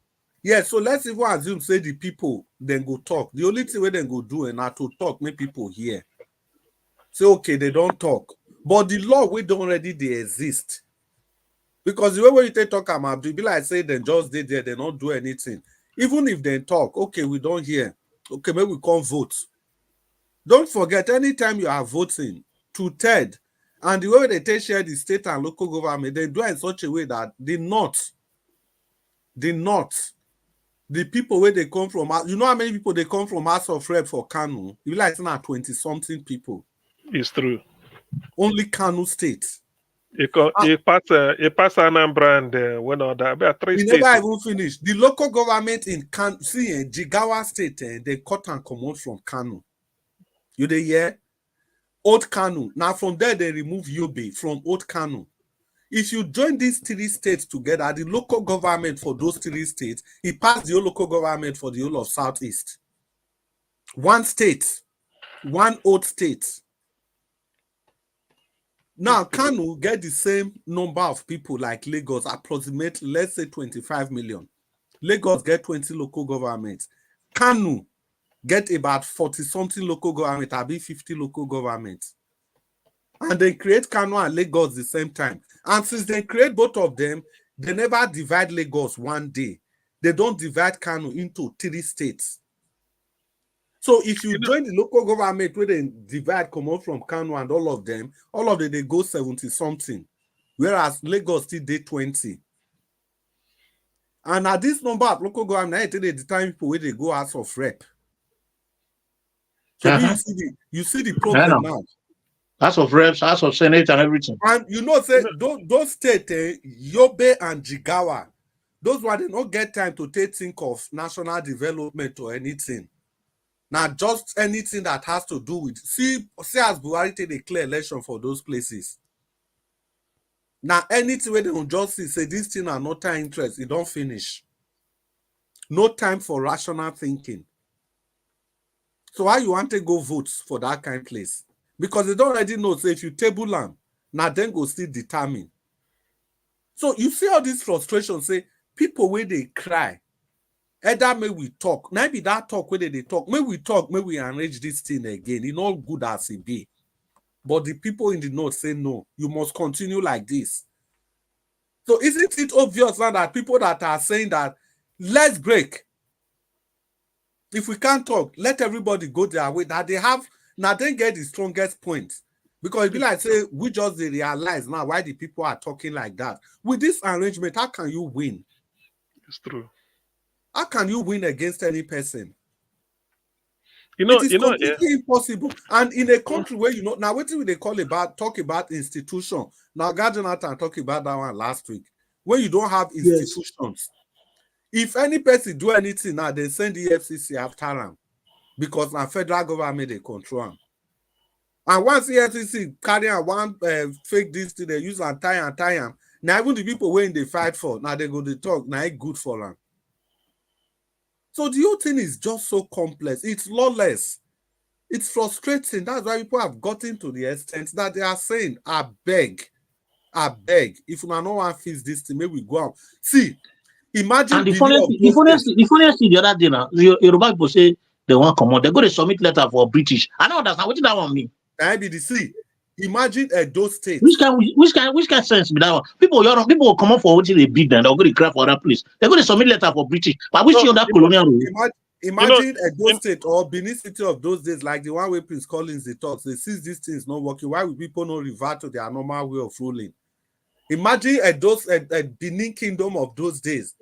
Yeah, so let's even assume say the people then go talk. The only thing where they go do and to talk, make people hear. Say okay, they don't talk, but the law we don't already they exist. Because the way when you talk about, be like say they just did there, they don't do anything. Even if they talk, okay, we don't hear. Okay, maybe we can't vote. Don't forget, anytime you are voting, 2/3, and the way they share the state and local government, they do it in such a way that the people where they come from, you know how many people they come from House of Rep for Kano? You like it's not 20-something people. It's true. Only Kano state. It pass Anambra and one other. About 3 states. Never even finished. The local government in Kano, see, Jigawa state, they cut and come out from Kano. You dey hear? Old Kano. Now from there, they remove Yobe from Old Kano. If you join these 3 states together, the local government for those 3 states, it passed the whole local government for the whole of Southeast. One state, one old state. Now, Kano get the same number of people like Lagos, approximately, let's say 25 million. Lagos get 20 local governments. Kano get about 40-something local government, abi 50 local governments. And they create Kano and Lagos the same time. And since they create both of them, they never divide Lagos one day. They don't divide Kano into 3 states. So if you join the local government where they divide, come out from Kano and all of them, they go 70-something. Whereas Lagos still did 20. And at this number of local government, they determine people where they go House of Rep. So you see the problem now. House of Reps, House of Senate, and everything. And you know, say those states, Yobe and Jigawa, those were they not get time to think of national development or anything. Now, just anything that has to do with see as Buhari take a clear election for those places. Now, anything where they will just say this thing are not time interest, it don't finish. No time for rational thinking. So why you want to go vote for that kind of place? Because they don't already know, say if you table them, now then go still determine. So you see all this frustration, say people where they cry, either may we talk, maybe that talk where they talk, may we talk, may we arrange this thing again, it's not good as it be. But the people in the north say no, you must continue like this. So isn't it obvious now that people that are saying that let's break? If we can't talk, let everybody go their way. That they have now, they get the strongest point. Because it be like say we just realize now why the people are talking like that. With this arrangement, how can you win? It's true. How can you win against any person? It is completely impossible. And in a country where now what do they talk about institution? Now, God Jonathan talked about that one last week. Where you don't have institutions. If any person do anything now, they send the FCC after them. Because now federal government they control them. And once the FCC carry out one fake this thing, they use and tie them. Now even the people when they fight for, now they go to talk, now it's good for them. So the whole thing is just so complex. It's lawless. It's frustrating. That's why people have gotten to the extent that they are saying, I beg. If we no one feels this thing, maybe we go out. See, imagine. And the funniest thing the other day now, Yoruba people say they want come on. They go to submit letter for British. I don't understand what that one mean. IBDC. Imagine those states. Which kind sense be that one? People will come up for what they bid and they'll go to cry for that place. They're going to submit letter for British. But which on that colonial rule? Imagine those state or Benin City of those days, like the one where Prince Collins they talks. They see these things not working. Why would people not revert to their normal way of ruling? Imagine those Benin Kingdom of those days.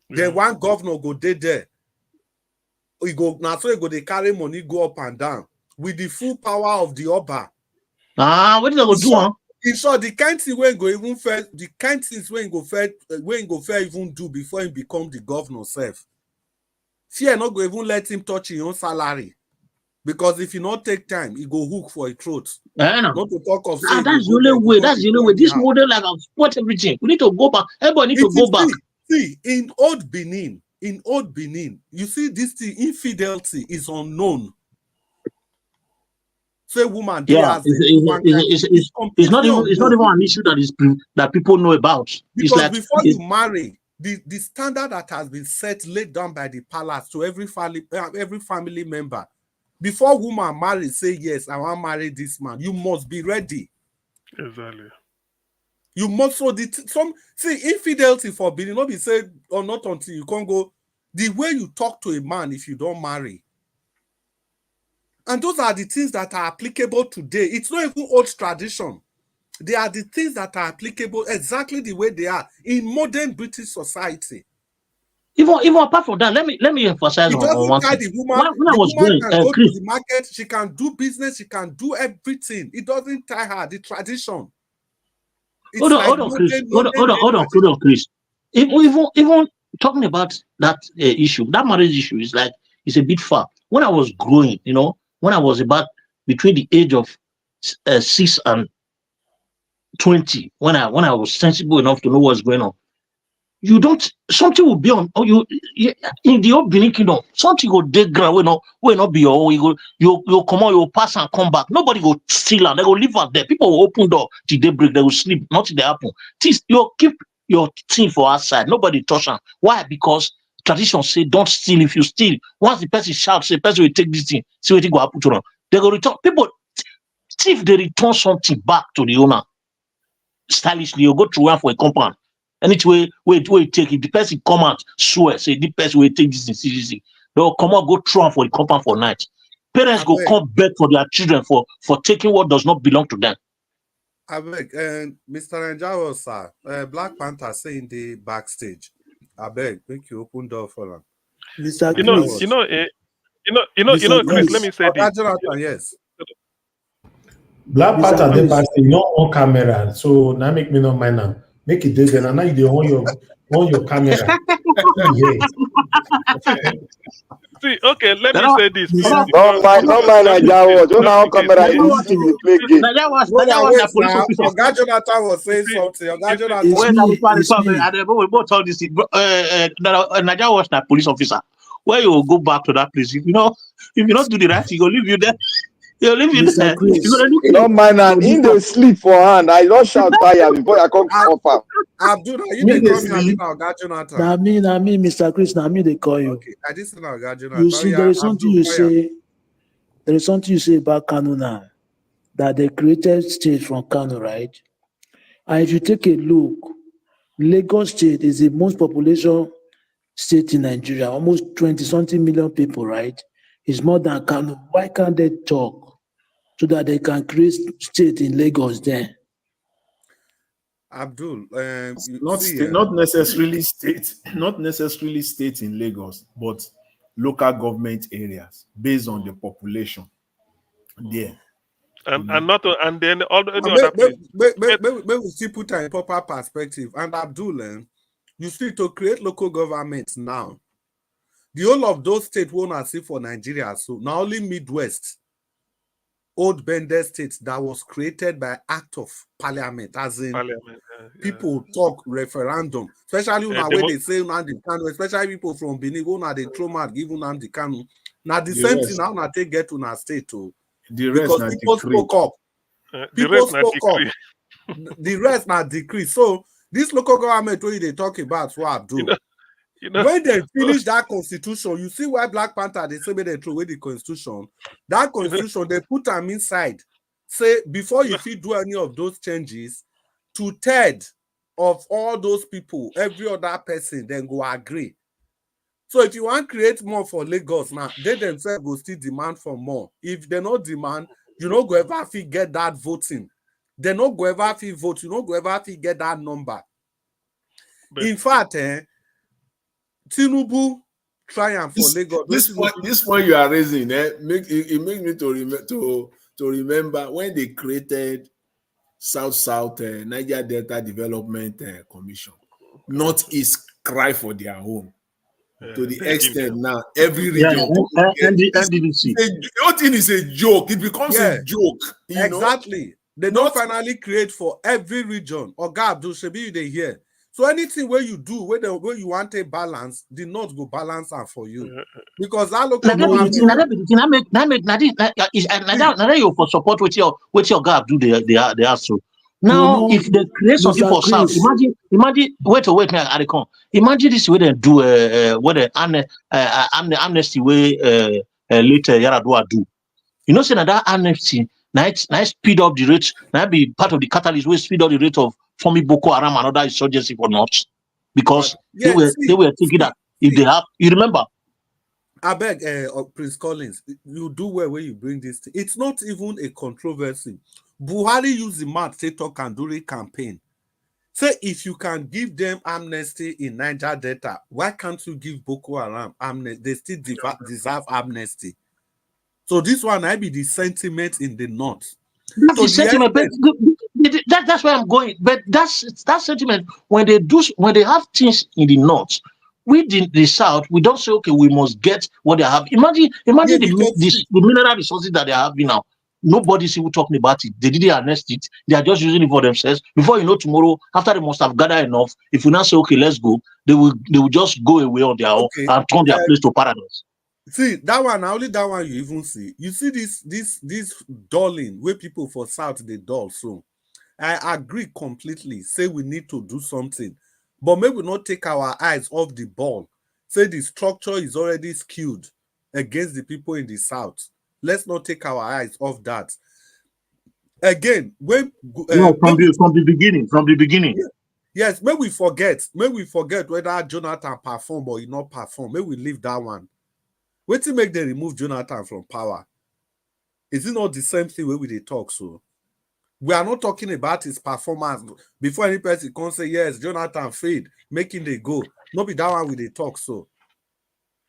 The one governor go there. He go now, so he go they carry money go up and down with the full power of the Oba. What did they go do? In short, the kind thing when go even first, the kind things when go fair even do before he become the governor self. Fear not go even let him touch his own salary. Because if you not take time, he go hook for a throat. Not to talk of that's the only way. That's the only way. This model like I've spot everything. We need to go back. Everybody need to go back. See, in old Benin, you see this thing, infidelity is unknown. Say woman, it's not even an issue that people know about. Because like, before you marry, the standard that has been laid down by the palace to every family member, before woman marry, say yes, I want to marry this man. You must be ready. Exactly. You must see infidelity for Benin not be said or not until you can't go. The way you talk to a man if you don't marry. And those are the things that are applicable today. It's not even old tradition. They are the things that are applicable exactly the way they are in modern British society. Even apart from that, let me emphasize on one thing. The woman, when I was going, can go to the market, she can do business, she can do everything. It doesn't tie her, the tradition. Hold on, Chris. Even talking about that issue, that marriage issue is like, it's a bit far. When I was growing, when I was about between the age of 6 and 20, when I was sensible enough to know what's going on, something will be on in the old Benin Kingdom, something go dig ground will not be your own. You come on, you pass and come back. Nobody go steal and they go leave out there. People will open door till they break, they will sleep, nothing they happen. You keep your thing for outside, nobody touch them. Why? Because tradition say don't steal. If you steal, once the person shouts, the person will take this thing, see what it go happen to them. They go return. People, if they return something back to the owner, stylishly, you go to one for a compound. And it's way take it. The person come out, swear, say the person will take this thing seriously. They'll come out, go throw for the compound for night. Parents go come beg for their children for taking what does not belong to them. I beg, Mr. Njawo, sir, Black Panther say in the backstage. I beg, make you open door for them. Mr. Chris, let me say this. Yes. Black Panther they backstage not on camera, so now make me not mind them. Make it dead, and now you on your camera. See, okay, let me say this. Don't mind Njawo. Don't now camera. Oga Jonathan was saying something. Oga Jonathan. We both told this. Njawo was that police officer. Where you will go back to that place? If you not do the right, he will leave you there. He'll leave you there. Don't mind and in the sleep for hand. I don't shout tire before I come to offer. Abdul, you didn't call me Oga Jonathan. Now me, Mr. Chris, now me they call you. Okay, I just said Oga Jonathan. You see, there is something you say. There is something you say about Kano now, that they created state from Kano, right? And if you take a look, Lagos State is the most population state in Nigeria, almost 20-something million people, right? It's more than Kano. Why can't they talk so that they can create state in Lagos then? Abdul, not necessarily state in Lagos, but local government areas based on the population there. And then all the other we still put in proper perspective. And Abdul, you see, to create local governments now, the whole of those states won't see for Nigeria. So not only Midwest, old Bender states that was created by act of parliament, as in people talk referendum, especially when they say Nnamdi Kanu, especially people from Benin, when they throw mad, give Nnamdi Kanu. Now the same thing now they get to our state too. Because people spoke up. The rest not decrease. So this local government where they talk about what Abdul. when they finish that constitution, you see why Black Panther, they say they throw away the constitution. That constitution, they put them inside. Say, before you do any of those changes, 2/3 of all those people, every other person, then go agree. So if you want to create more for Lagos now, they themselves will still demand for more. If they no demand, you don't go ever get that voting. They no go ever vote. You don't go ever get that number. In fact, Tinubu triumph for Lagos. This point you are raising, it makes me to remember when they created South Niger Delta Development Commission. Northeast cry for their own. To the extent now, every region. NDDC. The whole thing is a joke. It becomes a joke. Exactly. They don't finally create for every region. Or God, do should be they here. So anything where you do, where you want a balance, the North go balance out for you. Because that local you for support with your God do they are so. Now, if they create something for South, imagine. Wait, I come. Imagine this way they do what the amnesty way later Yaradua do. You know, say that amnesty, nice speed up the rate, now be part of the catalyst way speed up the rate of forming Boko Haram and other insurgency for North, because they were thinking that if they have, you remember. I beg, Prince Collins, you do well when you bring this thing. It's not even a controversy. Buhari used the mouth to talk and do the campaign. Say if you can give them amnesty in Niger Delta, why can't you give Boko Haram amnesty? They still deserve amnesty. So this one might be the sentiment in the North. That's the sentiment, but that's where I'm going. But that's sentiment when they have things in the North. We in the South, we don't say, okay, we must get what they have. Imagine the mineral resources that they have now. Nobody's even talking about it. They didn't arrest it. They are just using it for themselves. Before you know, tomorrow, after they must have gathered enough, if we now say, okay, let's go, they will just go away on their own and turn their place to paradise. See, that one, only that one you even see. You see this dulling where people for South, they dull. So I agree completely. Say we need to do something. But maybe we not take our eyes off the ball. Say the structure is already skewed against the people in the South. Let's not take our eyes off that. Again, when from the beginning. Yes, may we forget whether Jonathan perform or he not perform. May we leave that one. Wait till make them remove Jonathan from power. Is it not the same thing where we they talk so? We are not talking about his performance. Before any person can say, yes, Jonathan failed, making they go. Not be that one with they talk so.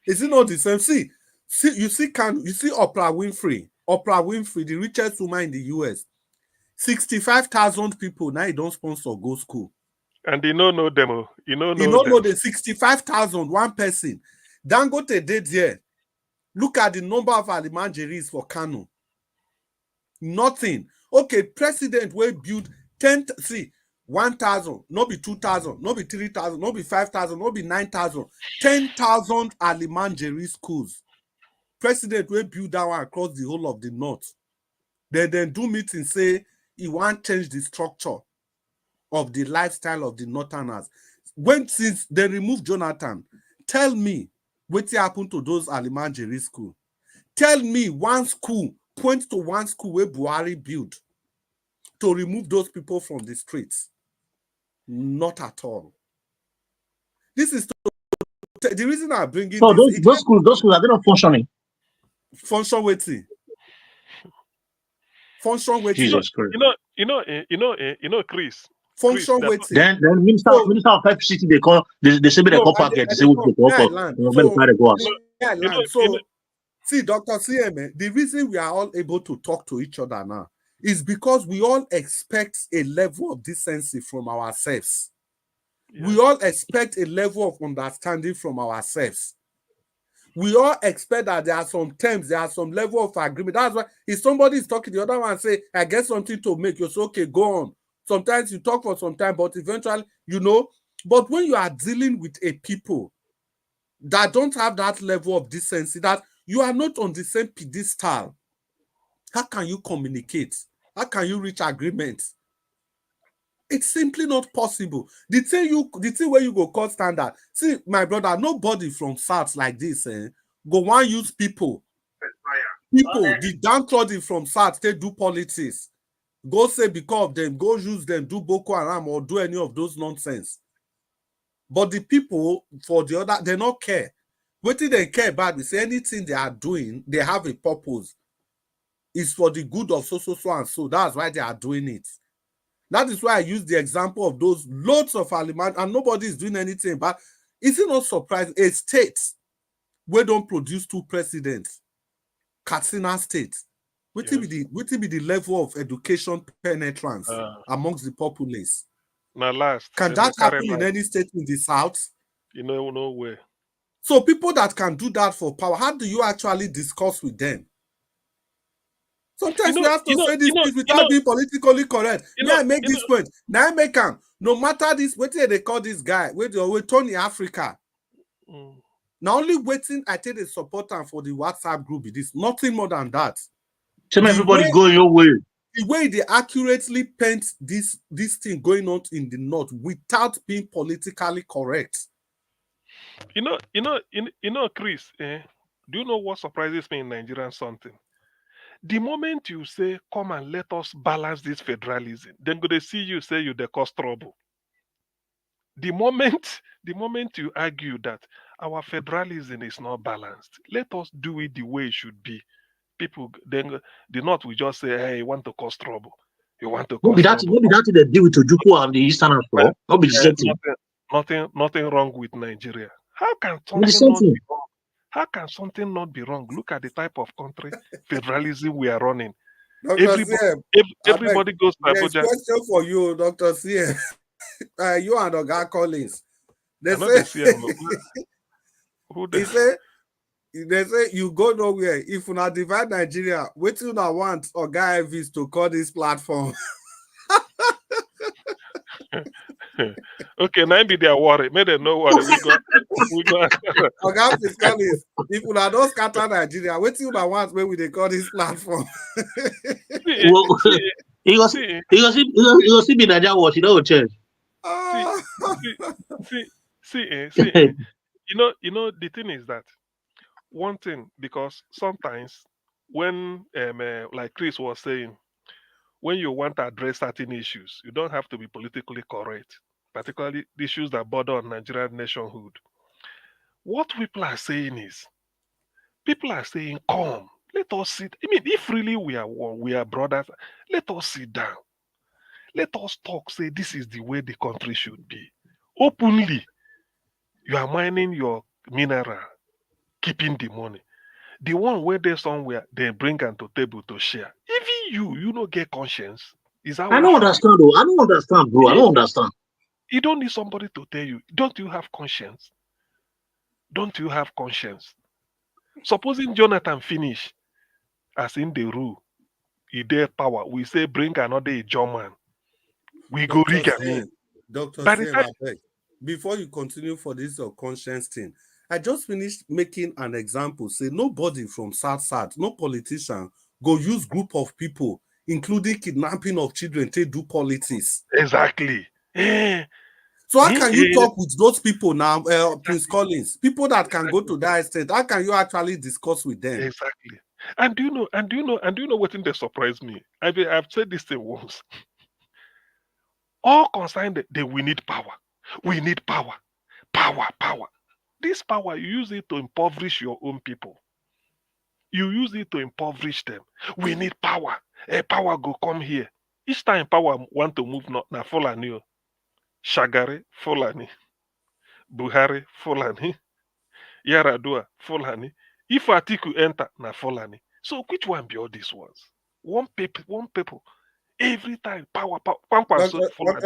Is it not the same? See, you see Oprah Winfrey, the richest woman in the US. 65,000 people now he don't sponsor go school. And they don't know them. You don't know the 65,000, one person. Dangote did there. Look at the number of Alimanjeris for Kano. Nothing. Okay, president will build 1,000, not be 2,000, not be 3,000, not be 5,000, not be 9,000, 10,000 Alimanjeri schools. President will build that one across the whole of the North. They then do meeting say he want to change the structure of the lifestyle of the Northerners. Since they removed Jonathan, tell me what happened to those Alimanjeri schools. Tell me one school, point to one school where Buhari built to remove those people from the streets. Not at all. This is the reason I'm bringing so this. Those schools are they not functioning? Function waiting. Function waiting. Jesus Christ. Chris. Function waiting. Then minister of FCT they say they call packet. They say we go So see, Dr. CM, the reason we are all able to talk to each other now is because we all expect a level of decency from ourselves. Yeah. We all expect a level of understanding from ourselves. We all expect that there are some terms, there are some level of agreement. That's why if somebody is talking, the other one say, I get something to make, you're so okay, go on. Sometimes you talk for some time, but eventually, but when you are dealing with a people that don't have that level of decency, that you are not on the same pedestal, how can you communicate? How can you reach agreement? It's simply not possible. The thing where you go call standard. See, my brother, nobody from South like this go want use people. The downtrodden from South, they do politics. Go say because of them, go use them, do Boko Haram or do any of those nonsense. But the people, for the other, they don't care. What do they care about? Is anything they are doing, they have a purpose. It's for the good of so and so. That's why they are doing it. That is why I use the example of those loads of parliament and nobody is doing anything. But is it not surprising? A state where don't produce 2 presidents, Katsina State, what will be the level of education penetrance amongst the populace? Now last. Can that happen in any state in the South? You know, no way. So people that can do that for power, how do you actually discuss with them? Sometimes we have to say these things without being politically correct. I make this point. Now I make them. No matter this, what they call this guy, wait, Tony Africa. Now only waiting, I take the support for the WhatsApp group. It is nothing more than that. Tell everybody go your way. The way they accurately paint this thing going on in the North without being politically correct. You know, Chris, do you know what surprises me in Nigeria something? The moment you say, come and let us balance this federalism, then they see you say you cause trouble. The moment you argue that our federalism is not balanced, let us do it the way it should be. People, then the North will just say, hey, you want to cause trouble. You want to cause trouble. Maybe that they deal with Ojukwu and the Eastern Afro. Not be the same thing. Nothing wrong with Nigeria. How can something not be wrong? How can something not be wrong? Look at the type of country federalism we are running. Everybody goes to Abuja. There's a question for you, Dr. CM. You and Oga Collins. They say you go nowhere. If you not divide Nigeria, what you not want Oga Elvis to call this platform? Okay, now be their worry. May they know what we go. Oga Collins, if you not don't scatter Nigeria, what you not want when they call this platform? He was see be Nigeria watch, you know, change. See, you know, the thing is that one thing, because sometimes when like Chris was saying, when you want to address certain issues, you don't have to be politically correct, particularly issues that border on Nigerian nationhood. What people are saying is, people are saying, come, let us sit. I mean, if really we are one, we are brothers, let us sit down. Let us talk, say this is the way the country should be. Openly, you are mining your mineral, keeping the money. The one where they somewhere, they bring them to table to share. Even you don't get conscience. Is that I don't understand, though. I don't understand, bro. I don't understand. You don't need somebody to tell you. Don't you have conscience? Don't you have conscience? Supposing Jonathan finish, as in the rule, he dare power. We say bring another German. We go rig again. Dr. Sam, before you continue for this conscience thing, I just finished making an example. Say nobody from South, no politician, go use group of people, including kidnapping of children, to do politics. Exactly. So how can you talk with those people now, Prince Collins? People that can go to that extent, how can you actually discuss with them? Exactly. And do you know what thing that surprised me? I've said this thing once. All concerned, we need power. We need power. Power. This power, you use it to impoverish your own people. You use it to impoverish them. We need power. Power go come here. Each time power want to move, na Fulani. Shagari, Fulani. Buhari, Fulani. Yaradua, Fulani. If Atiku enter, na Fulani. So which one be all these ones? One people. Every time power. Dr.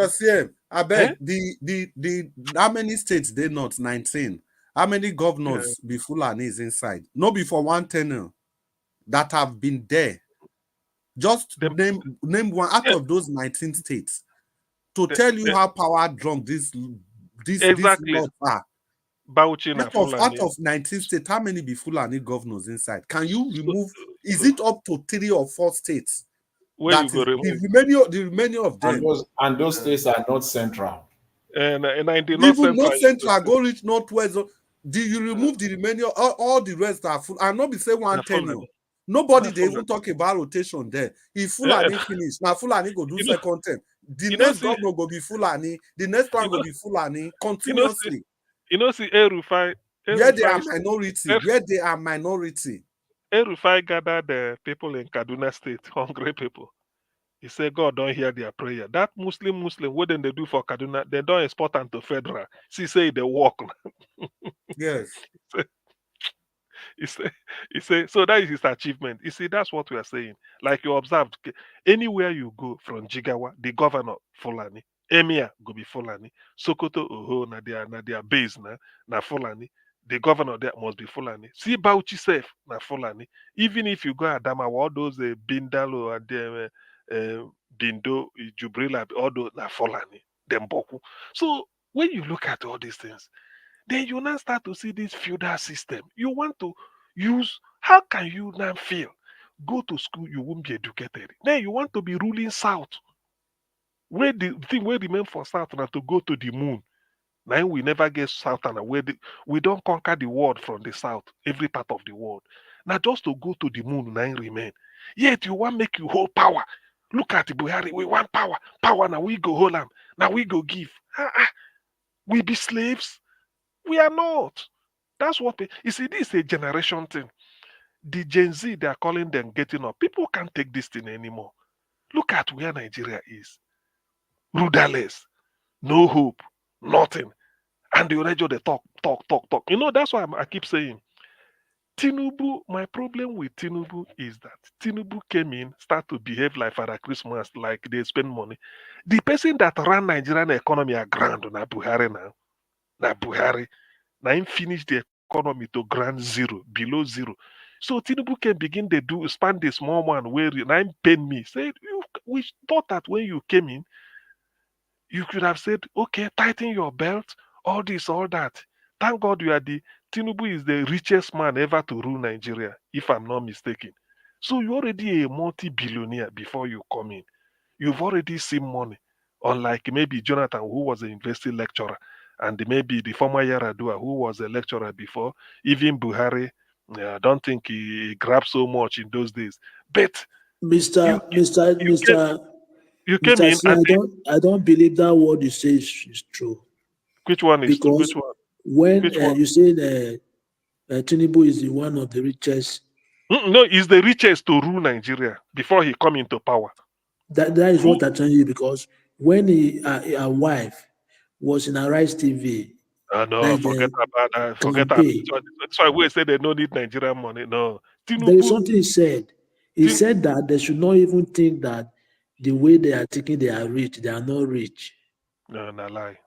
CM, I beg, the how many states they not? 19. How many governors be Fulanis inside? No, before one tenure that have been there. Just name one out of those 19 states to tell you how power drunk these laws are. Out of 19 states, how many be Fulani governors inside? Can you remove? Is it up to 3 or 4 states? Where That you go is remove? the remaining of them. And those states are not central. And in the north Even central, North Central, go reach Northwest. You remove the remaining, all the rest are full. And not be say one tenure. Nobody they even talk about rotation there. If Fulani finish, now Fulani go do second term. The next governor go be Fulani. The next one go be Fulani continuously. See El-Rufai. Where they are minority. El-Rufai gathered the people in Kaduna State, hungry people. He said, God don't hear their prayer. That Muslim, what then they do for Kaduna, they don't export them to federal. See, say they walk. Yes. He say, so that is his achievement. You see, that's what we are saying. Like you observed, anywhere you go from Jigawa, the governor, Fulani, Emir go be Fulani, Sokoto, Oho, na their base, na Fulani. The governor there must be Fulani. See Bauchi self, na Fulani. Even if you go Adama, all those Bindalo and Bindo, Jubrila, all those na Fulani, them Boku. So when you look at all these things, then you now start to see this feudal system. You want to use, how can you now feel? Go to school, you won't be educated. Then you want to be ruling South. Where the thing will remain for South now to go to the moon. Now we never get South and we don't conquer the world from the South, every part of the world. Now just to go to the moon, now remain. Yet you want make you hold power. Look at Buhari, we want power. Power now we go hold them. Now we go give. We be slaves. We are not. That's what you see. This is a generation thing. The Gen Z, they are calling them getting up. People can't take this thing anymore. Look at where Nigeria is. Rudderless, no hope, nothing. And the radio they talk. You know, that's why I keep saying Tinubu, my problem with Tinubu is that Tinubu came in, start to behave like Father Christmas, like they spend money. The person that ran Nigerian economy are grand na Buhari now. Na Buhari. Now him finish the economy to ground zero, below zero. So Tinubu can begin to do expand the small one where now him pain me. Say we thought that when you came in, you could have said, okay, tighten your belt, all this, all that. Thank God you are Tinubu is the richest man ever to rule Nigeria, if I'm not mistaken. So you're already a multi-billionaire before you come in. You've already seen money, unlike maybe Jonathan, who was a university lecturer, and maybe the former Yaradua, who was a lecturer before. Even Buhari, I don't think he grabbed so much in those days. But Mr. you came in C, I don't believe that word you say is true. Which one is true? Which one? When you say Tinubu is one of the richest. No, he's the richest to rule Nigeria before he come into power. That is what I'm telling you, because when a wife was in Arise TV. No, forget about that. Forget that. That's why we say they don't need Nigerian money. No. Tinubu, there is something he said. He said that they should not even think that the way they are thinking they are rich, they are not rich. No, lie.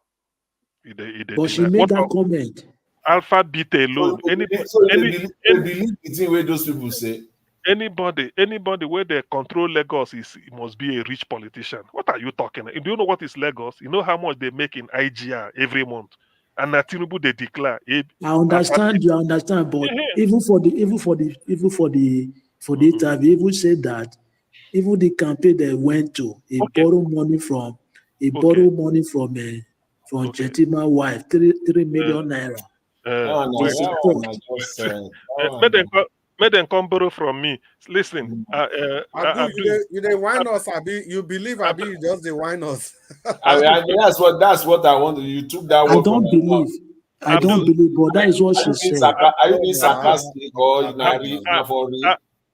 But she made that comment. Alpha Beta alone. They believe the thing where those people say. Anybody where they control Lagos must be a rich politician. What are you talking about? Do you know what is Lagos? You know how much they make in IGR every month? And Tinubu they declare. I understand, you understand, but even for the interview, even said that even the campaign they went to, he borrowed money from Gentileman's wife, 3 million naira. Made them come borrow from me. Listen, you they whine us, Abi. You believe Abi, you just they whine us. That's what I want. You took that word. I don't believe, but that is what she said. Are you being sarcastic or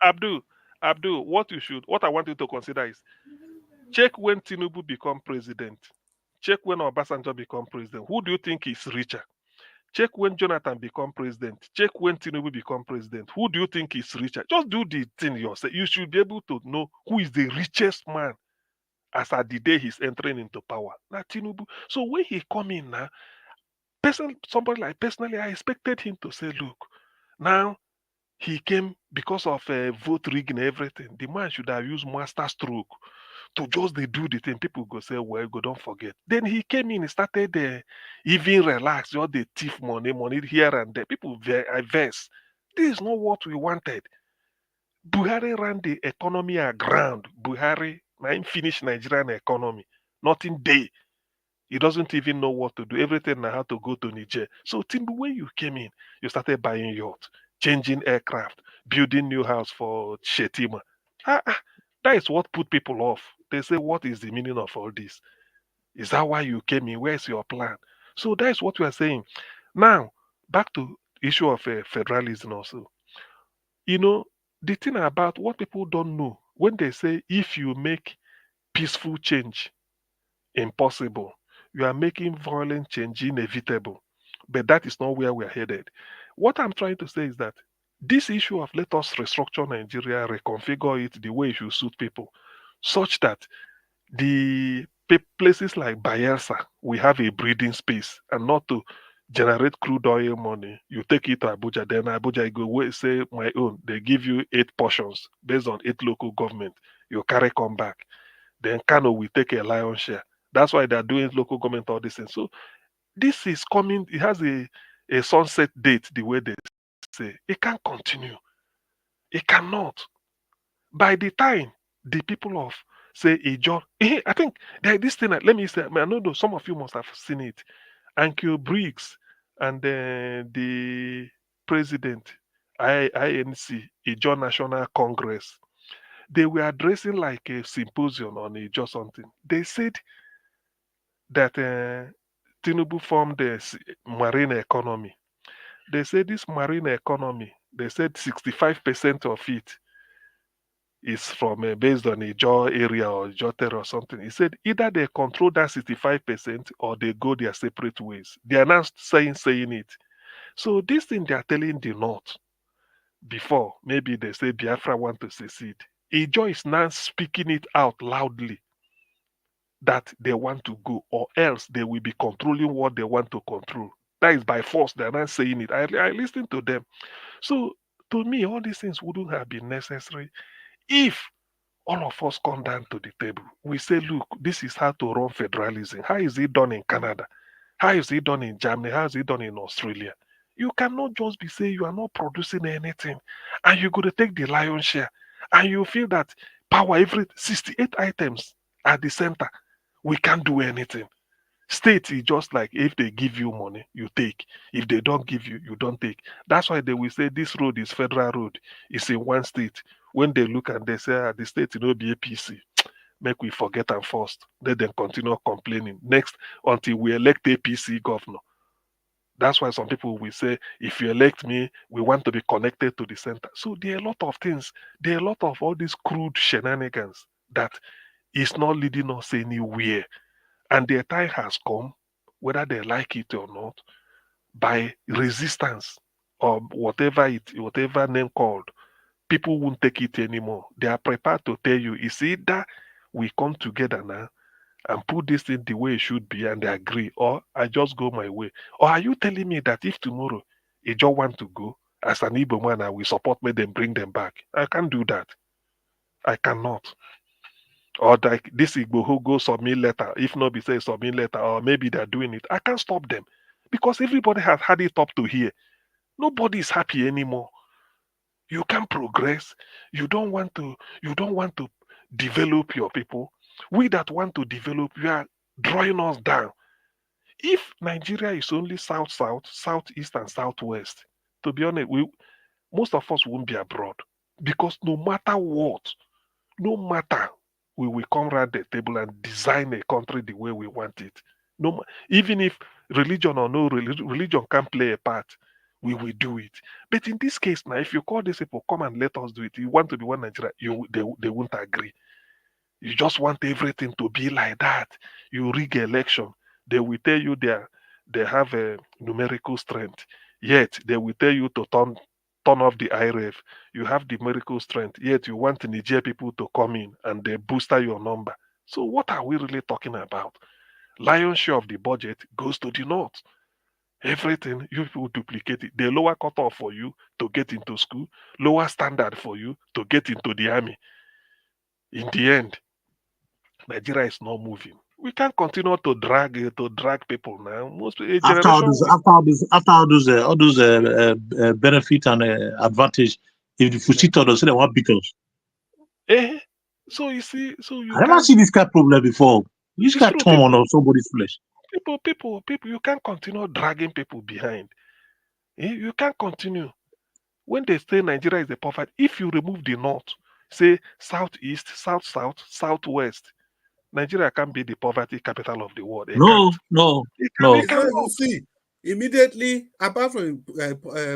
Abdul, what I want you to consider is check when Tinubu become president. Check when Obasanjo become president. Who do you think is richer? Check when Jonathan become president. Check when Tinubu become president. Who do you think is richer? Just do the thing yourself. You should be able to know who is the richest man as at the day he's entering into power. Now Tinubu. So when he come in now, somebody like personally, I expected him to say, look, now he came because of vote rigging and everything. The man should have used master stroke to just they do the thing. People go say, well, go don't forget. Then he came in and started even relax, just the thief money here and there. People verse. This is not what we wanted. Buhari ran the economy aground. Buhari, now finished Nigerian economy. Nothing day. He doesn't even know what to do. Everything now had to go to Niger. So Tinubu, when you came in, you started buying yachts, changing aircraft, building new house for Shetima. That is what put people off. They say, what is the meaning of all this? Is that why you came in? Where's your plan? So that is what we are saying. Now, back to issue of federalism also. You know, the thing about what people don't know, when they say if you make peaceful change impossible, you are making violent change inevitable. But that is not where we are headed. What I'm trying to say is that this issue of let us restructure Nigeria, reconfigure it the way it should suit people, such that the places like Bayelsa, we have a breathing space, and not to generate crude oil money. You take it to Abuja, then Abuja you go wait, say my own. They give you 8 portions based on 8 local government. You carry come back. Then Kano will take a lion's share. That's why they're doing local government all this thing. So this is coming. It has a sunset date. The way they say it can't continue. It cannot. By the time the people of say Ijo, I think there this thing. Let me say, I know some of you must have seen it. Ankyo Briggs and the president, INC, Ijo National Congress, they were addressing like a symposium on Ijo something. They said that Tinubu formed the marine economy. They said this marine economy, they said 65% of it is from based on a jaw area or jotter or something. He said either they control that 65% or they go their separate ways. They are not saying it. So this thing they are telling the North before, maybe they say Biafra want to secede. Ijo is now speaking it out loudly that they want to go, or else they will be controlling what they want to control. That is by force. They're not saying it. I listened to them. So to me, all these things wouldn't have been necessary if all of us come down to the table. We say, look, this is how to run federalism. How is it done in Canada? How is it done in Germany? How is it done in Australia? You cannot just be saying you are not producing anything and you're going to take the lion's share and you feel that power, every 68 items at the center, we can't do anything. State is just like if they give you money, you take. If they don't give you, you don't take. That's why they will say this road is federal road. It's in one state. When they look and they say the state will be APC, make we forget them first. Let them continue complaining. Next, until we elect APC governor. That's why some people will say, if you elect me, we want to be connected to the center. So there are a lot of things. There are a lot of all these crude shenanigans that is not leading us anywhere. And their time has come, whether they like it or not, by resistance or whatever name called, people won't take it anymore. They are prepared to tell you, it's either we come together now and put this thing the way it should be and they agree, or I just go my way. Or are you telling me that if tomorrow they just want to go, as an Igbo man, I will support me, then bring them back? I can't do that. I cannot. Or like this Igbo who go submit letter, if not be say submit letter, or maybe they're doing it. I can't stop them because everybody has had it up to here. Nobody is happy anymore. You can't progress. You don't want to develop your people. We that want to develop, you are drawing us down. If Nigeria is only south, southeast, and southwest, to be honest, most of us won't be abroad because no matter what, no matter, we will come around the table and design a country the way we want it. No, even if religion or no religion can play a part, we will do it. But in this case now, if you call these people, come and let us do it, you want to be one Nigeria, they won't agree. You just want everything to be like that. You rig election, they will tell you they have a numerical strength. Yet they will tell you to turn off the IRF. You have the miracle strength, yet you want the Niger people to come in and they booster your number. So what are we really talking about? Lion's share of the budget goes to the north. Everything you people duplicate it. They lower cutoff for you to get into school, lower standard for you to get into the army. In the end, Nigeria is not moving. We can't continue to drag people now. After all those benefit and advantage If the sit on us, say they want beat us. So you see, so you I never can't. see this kind of problem before. This It's guy true, turn on somebody's flesh. people. You can't continue dragging people behind. You can't continue. When they say Nigeria is a poverty, if you remove the north, say southeast, southwest, Nigeria can't be the poverty capital of the world. It can't. No. It's not even see. Immediately, apart from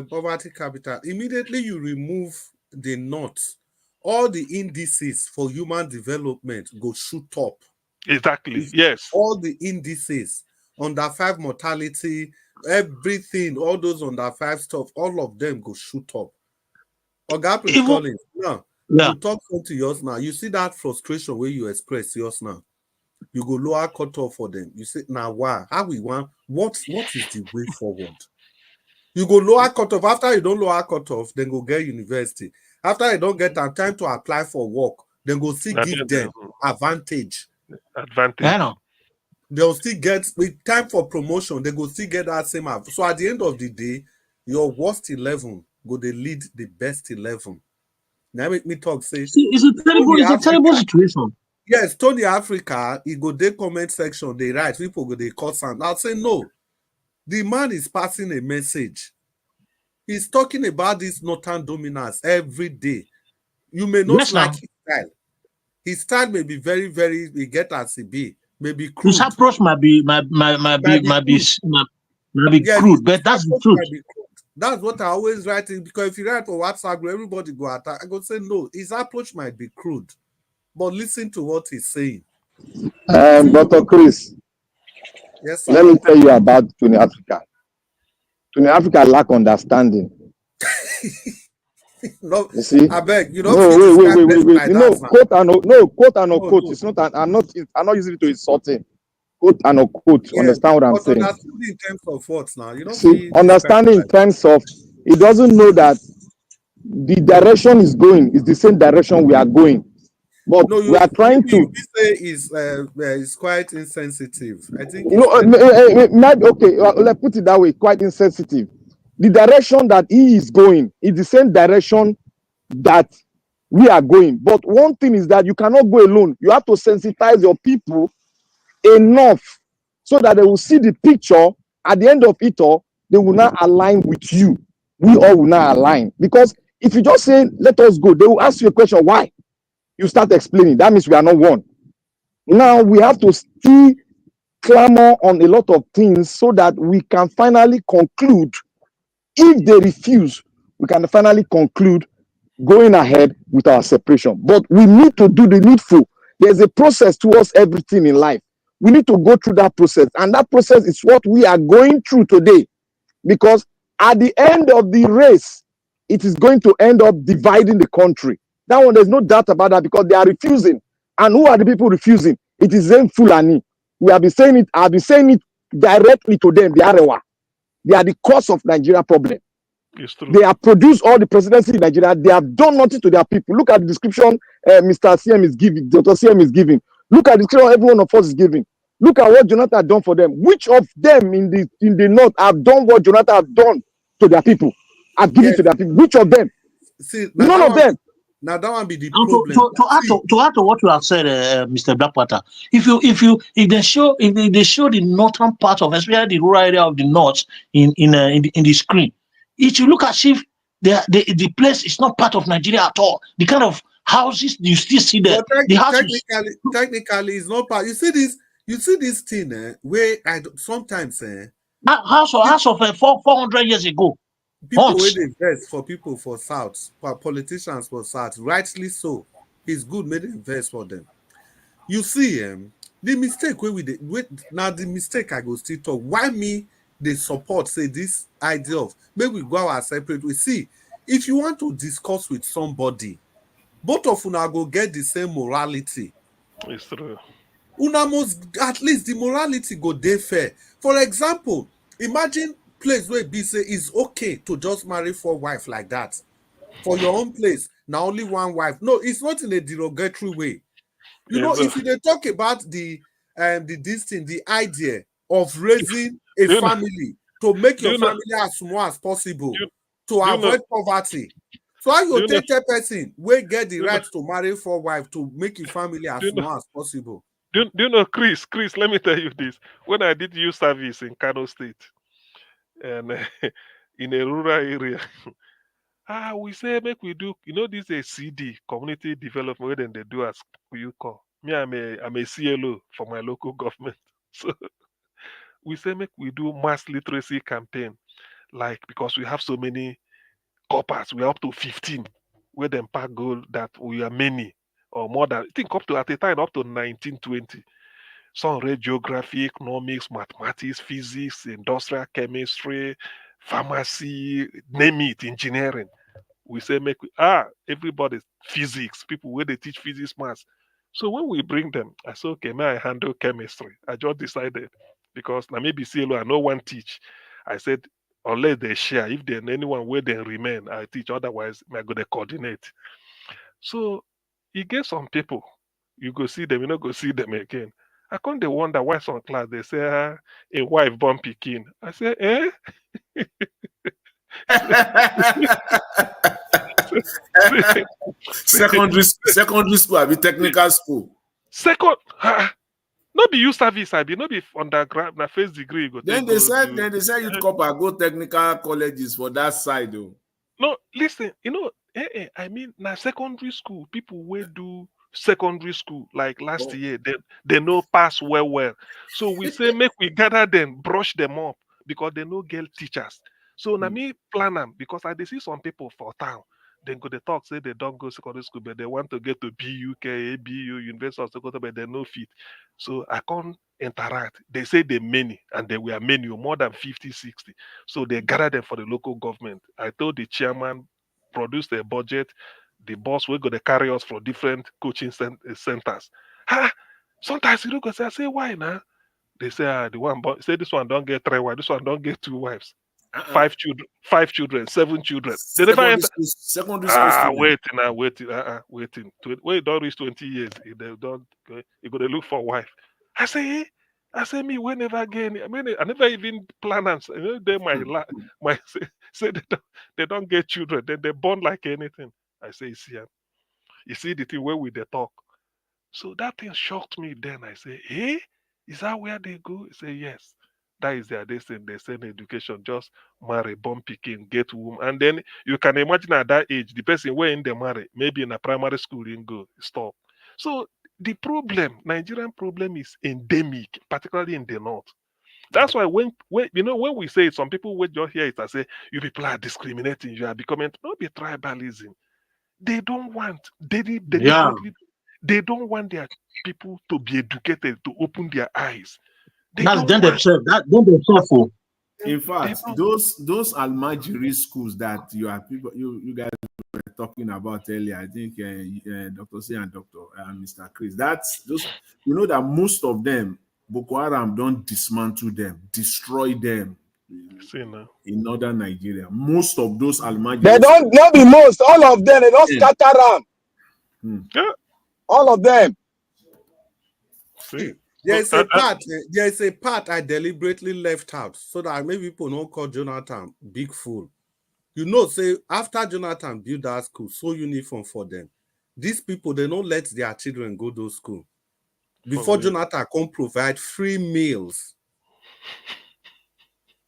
poverty capital, immediately you remove the north, all the indices for human development go shoot up. Exactly. Yes. All the indices, under 5 mortality, everything, all those under 5 stuff, all of them go shoot up. Oga Prince Collins, now you talk to yours now. You see that frustration where you express yours now. You go lower cutoff for them. You say, now why? How we want? What is the way forward? You go lower cutoff. After you don't lower cutoff, then go get university. After you don't get time to apply for work, then go still give them advantage. They'll still get with time for promotion, they go still get that same. So at the end of the day, your worst 11 go they lead the best 11. Now make me talk. Say it's a terrible situation. Yes, Tony Africa, he go the comment section, they write, people go they cut sound. I'll say no. The man is passing a message. He's talking about this northern dominance every day. You may not like his style. His style may be very, very, we get as he be, maybe crude. His approach might be crude, but that's the truth. That's what I always write in, because if you write for WhatsApp, everybody go attack. I go say no, his approach might be crude, but listen to what he's saying. Dr. Chris, yes, sir. Let me tell you about Tony Africa. Tony Africa lack understanding. No, you see, I beg you. Wait. You know, quote and unquote. It's not. I'm not using it to insult him. Quote and unquote. Yes, understand what I'm saying? Understanding in terms of what now? You know, see, understanding in terms of he doesn't know that the direction is going is the same direction we are going. But no, we are trying to. You say is quite insensitive. I think. Okay. Let's put it that way. Quite insensitive. The direction that he is going is the same direction that we are going. But one thing is that you cannot go alone. You have to sensitize your people enough so that they will see the picture. At the end of it all, they will not align with you. We all will not align. Because if you just say, let us go, they will ask you a question, why? You start explaining. That means we are not one. Now we have to still clamor on a lot of things so that we can finally conclude. If they refuse, we can finally conclude going ahead with our separation. But we need to do the needful. There's a process towards everything in life. We need to go through that process. And that process is what we are going through today. Because at the end of the race, it is going to end up dividing the country. That one, there's no doubt about that, because they are refusing. And who are the people refusing? It is them Fulani. We have been saying it. I've been saying it directly to them, the Arewa. They are the cause of Nigeria problem. They have produced all the presidency in Nigeria. They have done nothing to their people. Look at the description Mr. CM is giving, Dr. CM is giving. Look at the description every one of us is giving. Look at what Jonathan has done for them. Which of them in the north have done what Jonathan has done to their people? Have given to their people. Which of them? See, none of them. Now that one be the problem. To add to what you have said, Mr. Blackwater, if they show the northern part of, especially the rural area of the north in the screen, it will look as if the place is not part of Nigeria at all. The kind of houses you still see there, the houses technically it's not part. You see this thing where sometimes house of 400 years ago. People wey dey invest for people for South, for politicians for South, rightly so. It's good, make them invest for them. You see, the mistake now the mistake I go still talk. Why me they support say this idea of maybe we go our separate way. See, if you want to discuss with somebody, both of una go get the same morality. It's true. Una must at least the morality go dey fair. For example, imagine place where be say is okay to just marry 4 wives like that. For your own place, now only 1 wife. No, it's not in a derogatory way. You know, if they talk about the idea of raising a family to make your family as small as possible, to avoid poverty. So how you Do you take a person we get the right to marry 4 wives to make your family as small as possible? Do you know, Chris, let me tell you this. When I did youth service in Kano State, and in a rural area, we say make we do, this is a CD, community development, where then they do as you call. Me, I'm a CLO for my local government. So we say make we do mass literacy campaign, like, because we have so many coppers, we're up to 15, where them pack gold that we are many, or more than, I think up to, at the time, up to 1920. Some read geography, economics, mathematics, physics, industrial chemistry, pharmacy, name it, engineering. We say make everybody physics, people where they teach physics, maths. So when we bring them, I say, okay, may I handle chemistry? I just decided, because now maybe CLO, I no one teach. I said, unless they share, if then anyone where they remain, I teach. Otherwise, I go to coordinate. So you get some people, you go see them, you not go see them again. I come to wonder why some class they say a wife born pikin. I say, eh? secondary school, I be technical school. Second, not be youth service, I be not be undergrad, na first degree. You go Then they said you'd copper go technical colleges for that side though. No, listen, I mean, now secondary school, people will do secondary school like last year, they no pass well. So we say make we gather them, brush them up, because they no get teachers. So now me plan them, because I dey see some people for town. Then go they talk, say they don't go secondary school, but they want to get to BUK, ABU, University of Sokoto, but they no fit. So I can't interact. They say they many, and they were many, more than 50, 60. So they gather them for the local government. I told the chairman, produce a budget. The boss will go to carry us for different coaching centers. Sometimes you look and say, I say, why now? They say, the one say this one don't get 3 wives, this one don't get 2 wives. 5 children, 7 children. They never enter. Secondary school. Waiting. Wait, don't reach 20 years. If they don't, you go to look for wife. I say, me, we never again. I mean, I never even plan and they my say they don't get children. Then they born like anything. I say, you see the thing where we they talk. So that thing shocked me. Then I say, is that where they go? He say, yes. That is their destiny. They send education, just marry, born picking, get womb. And then you can imagine at that age, the person where in the marry, maybe in a primary school, in go, stop. So the problem, Nigerian problem is endemic, particularly in the north. That's why when we say it, some people will just hear it and say, you people are discriminating, you are becoming, not be tribalism. They don't want, they don't want their people to be educated, to open their eyes. That's them themselves. In fact, those Almajiri schools that you guys were talking about earlier, I think Dr. C and Dr. Mr. Chris, that's those, that most of them, Boko Haram don't dismantle them, destroy them in northern Nigeria. Most of those Almajiri, they don't not be most, all of them, they don't scatter them. All of them. See. There's a part I deliberately left out so that maybe people don't call Jonathan big fool. Say after Jonathan built that school, so uniform for them. These people, they don't let their children go to school. Before Jonathan can provide free meals.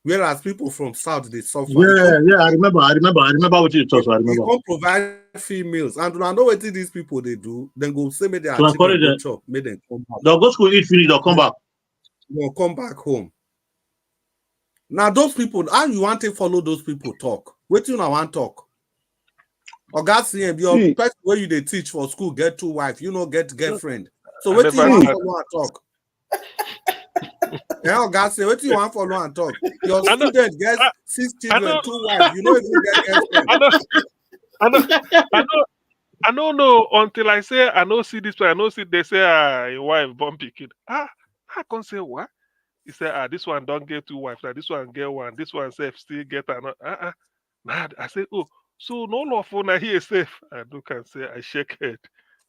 Whereas people from South, they suffer. I remember what you talked about. They can't provide free meals. And I know what these people they do, then go say me their children go chop, make them come back. They'll go school, eat finish, they'll come back. They'll come back home. Now those people, how you want to follow those people talk? What you now want talk? Or God CM, your person where you they teach for school, get 2 wives, get girlfriend. So what you want follow and talk? Yeah, God say, what you want follow and talk? Your student gets 6 children, 2 wives, you know if you get girlfriend. I don't know until I say I don't see this one. I don't see they say a wife born pikin. I can't say what. He said, this one don't get 2 wives, this one get 1, this one safe still get another. I say, so no law for now here safe. I do can say I shake head.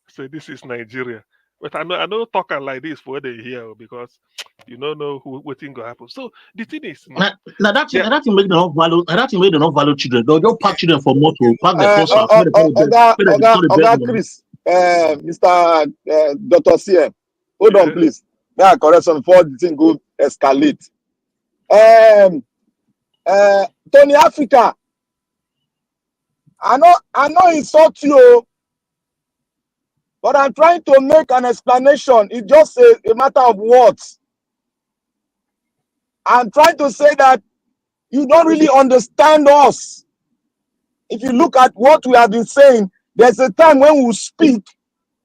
Say this is Nigeria. But I know talking like this for they hear because you don't know what thing go happen. So the thing is, Now that thing make them not value. That thing make them not value children. They'll just pack children for motor, pack the first house. Oga Chris, Mr. Dr. CM, hold on, please. May I correct some before the thing go escalate. Tony Africa, I know insult you, but I'm trying to make an explanation. It's just a matter of words. I'm trying to say that you don't really understand us. If you look at what we have been saying, there's a time when we speak,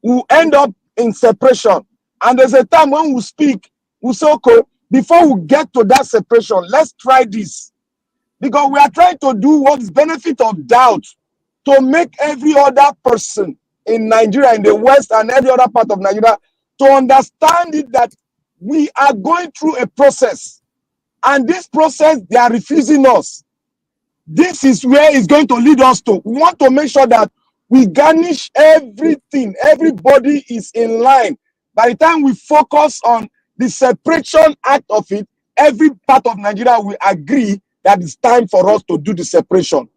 we end up in separation. And there's a time when we speak, we say, okay, before we get to that separation, let's try this. Because we are trying to do what is benefit of doubt to make every other person in Nigeria, in the West and every other part of Nigeria, to understand it that we are going through a process. And this process, they are refusing us. This is where it's going to lead us to. We want to make sure that we garnish everything. Everybody is in line. By the time we focus on the separation act of it, every part of Nigeria will agree that it's time for us to do the separation.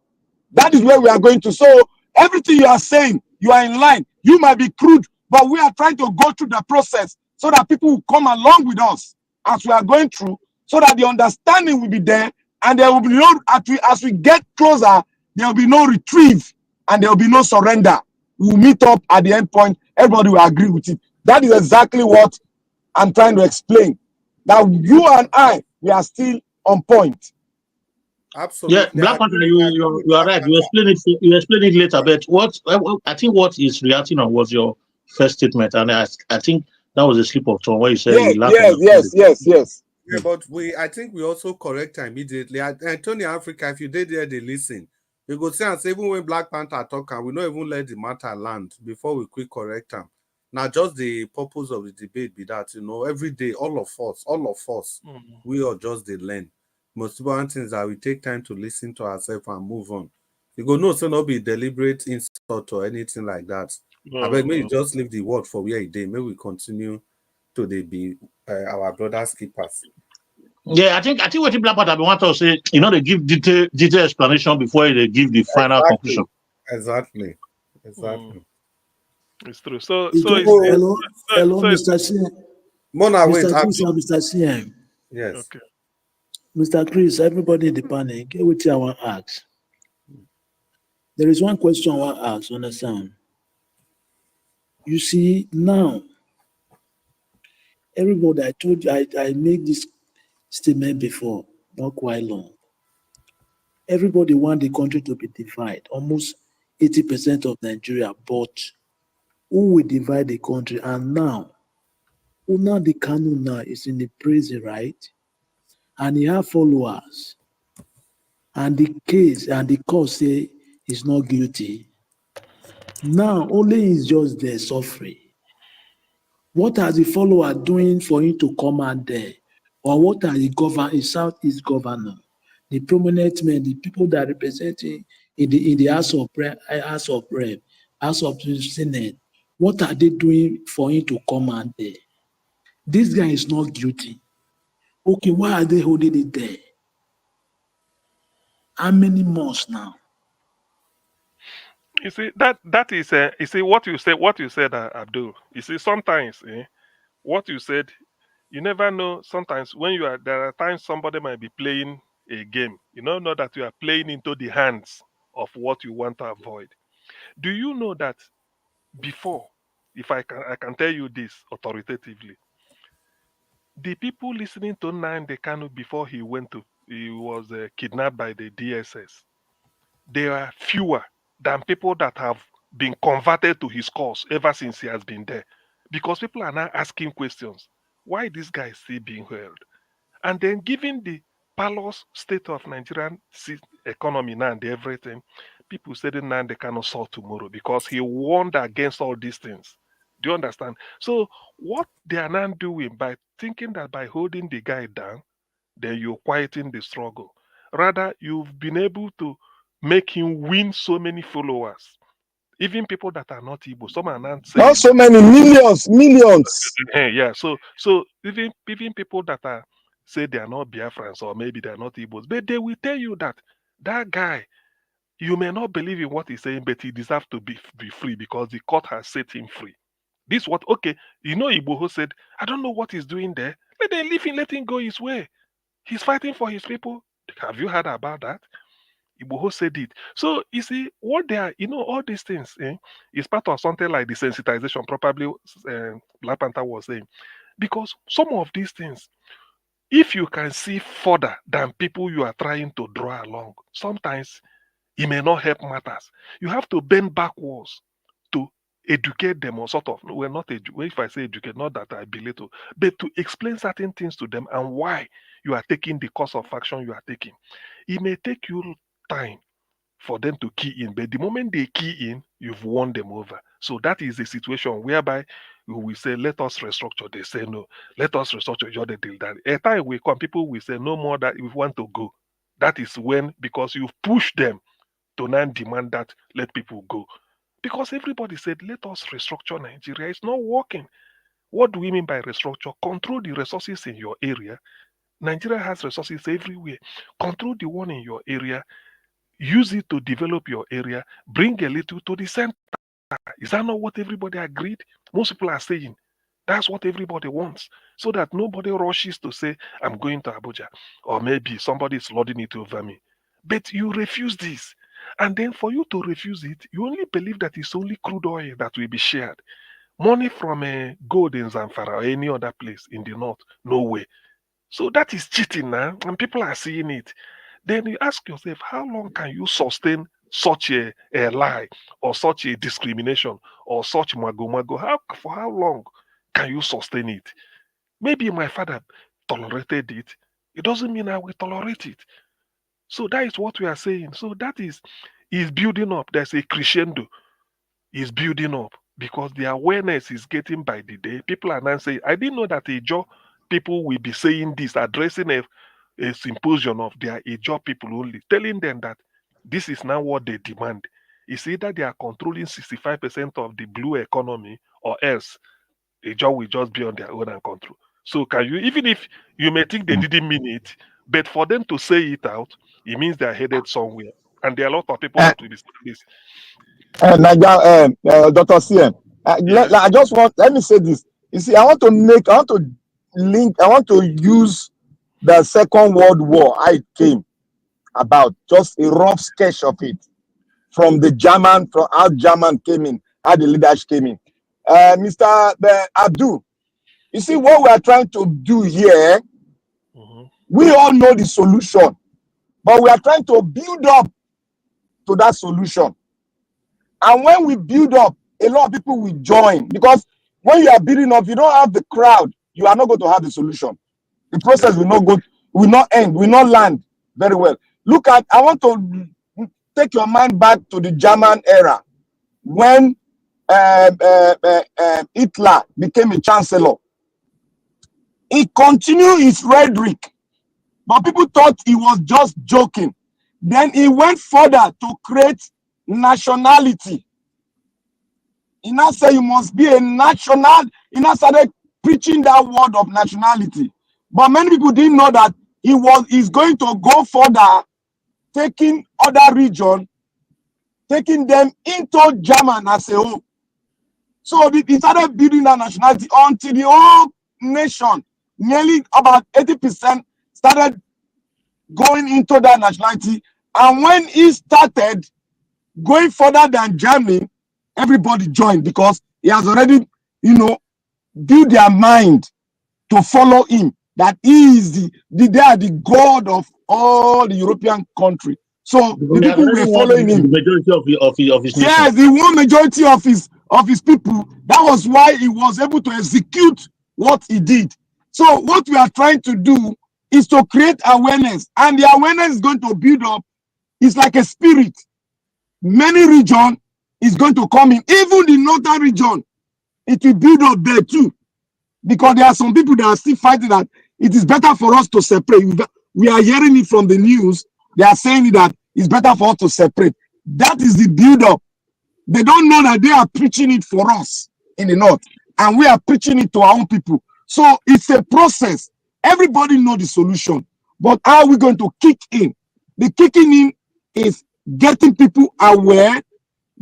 That is where we are going to. So everything you are saying, you are in line. You might be crude, but we are trying to go through the process so that people will come along with us as we are going through, so that the understanding will be there, and there will be no, as we get closer, there will be no retrieve and there will be no surrender. We will meet up at the end point. Everybody will agree with it. That is exactly what I'm trying to explain. Now, you and I, we are still on point. Absolutely. Yeah, Black Panther, you are right. You explain it later. But what I think what is reacting on was your first statement, and I think that was a slip of tongue where you said yes. Yeah, but I think we also correct her immediately. And Tony Africa, if you did there, they listen. You go see and say, even when Black Panther talk, and we not even let the matter land before we quick correct them. Now, just the purpose of the debate be that, every day, all of us, we are just the learn. Most important things that we take time to listen to ourselves and move on. You go, no, so not be deliberate insult or anything like that. I beg, maybe just leave the word for where it day. Maybe we continue to be our brothers keepers. Yeah, I think what the Black Panther want to say, they give detailed explanation before they give the final conclusion. Exactly. It's true. So hello, Mr. CM. Mr. Chris and Mr. CM. Yes. Okay. Mr. Chris, everybody in the panel, get what I want to ask. There is one question I want to ask, understand? You see, now, everybody, I told you, I made this statement before, not quite long. Everybody want the country to be divided, almost 80% of Nigeria, but who will divide the country? And now the Kano now is in the prison, right? And he have followers. And the case and the court say he's not guilty. Now only he's just there suffering. What are the followers doing for him to come out there? Or what are the Southeast governor, the prominent men, the people that represent him in the House of Rep, House of Senate? What are they doing for him to come out there? This guy is not guilty. Okay, why are they holding it there? How many months now? You see that is you see what you said, Abdul. You see sometimes what you said, you never know. Sometimes there are times somebody might be playing a game. You don't know that you are playing into the hands of what you want to avoid. Do you know that before, if I can tell you this authoritatively, the people listening to Nnamdi Kanu before he was kidnapped by the DSS, there are fewer than people that have been converted to his cause ever since he has been there. Because people are now asking questions. Why this guy is still being held? And then given the parlous state of Nigerian economy now and everything, people said Nnamdi cannot solve tomorrow because he warned against all these things. Do you understand? So what they are now doing by thinking that by holding the guy down, then you're quieting the struggle. Rather, you've been able to make him win so many followers. Even people that are not Igbo, some are not saying. Not so many, millions. Yeah, so even people that are say they are not Biafrans or maybe they are not Igbos, but they will tell you that guy, you may not believe in what he's saying, but he deserves to be free because the court has set him free. This what Igbo who said, I don't know what he's doing there. Let them leave him, let him go his way. He's fighting for his people. Have you heard about that? Igbo said it. So you see what they are, all these things is part of something like the sensitization, probably Black Panther was saying. Because some of these things, if you can see further than people you are trying to draw along, sometimes it may not help matters. You have to bend backwards to educate them or sort of, well, not educate, if I say educate, not that I belittle, but to explain certain things to them and why you are taking the course of action you are taking. It may take you time for them to key in, but the moment they key in, you've won them over. So that is a situation whereby we say, let us restructure. They say no, let us restructure. You're the deal. That a time will come, people will say no more that if we want to go. That is when, because you've pushed them to now demand that let people go. Because everybody said, let us restructure Nigeria. It's not working. What do we mean by restructure? Control the resources in your area. Nigeria has resources everywhere. Control the one in your area. Use it to develop your area. Bring a little to the center. Is that not what everybody agreed? Most people are saying that's what everybody wants. So that nobody rushes to say, I'm going to Abuja. Or maybe somebody is lording it over me. But you refuse this. And then for you to refuse it, you only believe that it's only crude oil that will be shared. Money from gold in Zamfara or any other place in the north, no way. So that is cheating now, and people are seeing it. Then you ask yourself, how long can you sustain such a lie or such a discrimination or such mago? For how long can you sustain it? Maybe my father tolerated it. It doesn't mean I will tolerate it. So that is what we are saying. So that is building up. There's a crescendo. Is building up because the awareness is getting by the day. People are now saying, I didn't know that people will be saying this, addressing a symposium of their Ijaw people only, telling them that this is now what they demand. It's either they are controlling 65% of the blue economy or else Ijaw will just be on their own and control. So can you, even if you may think they didn't mean it, but for them to say it out, it means they're headed somewhere. And there are a lot of people that will be saying this. Dr. CM, I just let me say this. You see, I want to use the Second World War. How it came about, just a rough sketch of it from how German came in, how the leaders came in. Mr. Abdul, you see what we are trying to do here. We all know the solution, but we are trying to build up to that solution. And when we build up, a lot of people will join, because when you are building up, you don't have the crowd, you are not going to have the solution. The process will not end, will not land very well. Look at, I want to take your mind back to the German era when Hitler became a chancellor. He continued his rhetoric, but people thought he was just joking. Then he went further to create nationality. He now said you must be a national. He now started preaching that word of nationality. But many people didn't know that he's going to go further, taking other regions, taking them into German as a whole. So he started building that nationality until the whole nation, nearly about 80%, started going into that nationality. And when he started going further than Germany, everybody joined, because he has already, built their mind to follow him, that he is they are the God of all the European countries. So the people were following him. The majority of his yes, the one majority of his people. That was why he was able to execute what he did. So what we are trying to do is to create awareness, and the awareness is going to build up. It's like a spirit. Many regions is going to come in, even the northern region. It will build up there too, because there are some people that are still fighting that it is better for us to separate. We are hearing it from the news. They are saying that it's better for us to separate. That is the build-up. They don't know that they are preaching it for us in the north, and we are preaching it to our own people. So it's a process. Everybody knows the solution, but how are we going to kick in? The kicking in is getting people aware,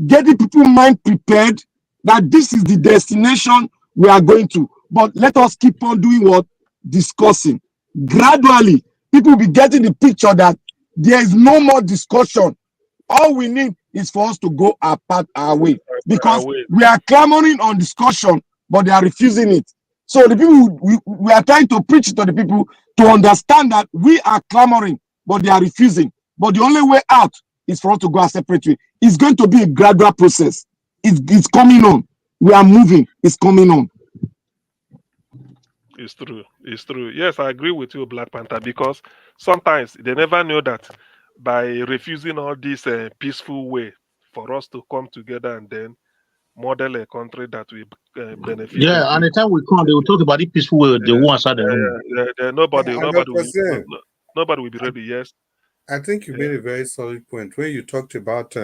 getting people's mind prepared that this is the destination we are going to. But let us keep on doing what? Discussing. Gradually, people will be getting the picture that there is no more discussion. All we need is for us to go apart our way, because we are clamoring on discussion, but they are refusing it. So the people, we are trying to preach to the people to understand that we are clamoring, but they are refusing. But the only way out is for us to go a separate way. It's going to be a gradual process. It's coming on. We are moving. It's coming on. It's true. It's true. Yes, I agree with you, Black Panther, because sometimes they never know that by refusing all this peaceful way for us to come together and then model a country that will benefit. Yeah, and the time will come, they will talk about the peaceful way. They won't answer the room. Yeah, Nobody will be ready. Yes. I think you made a very solid point when you talked about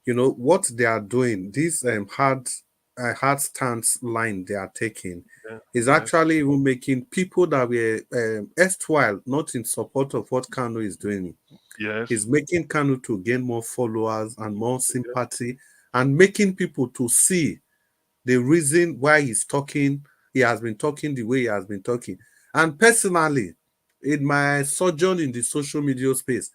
what they are doing. This hard stance line they are taking is actually even making people that were erstwhile not in support of what Kano is doing. Yes, is making Kano to gain more followers and more sympathy, and making people to see the reason why he's talking. He has been talking the way he has been talking. And personally, in my sojourn in the social media space,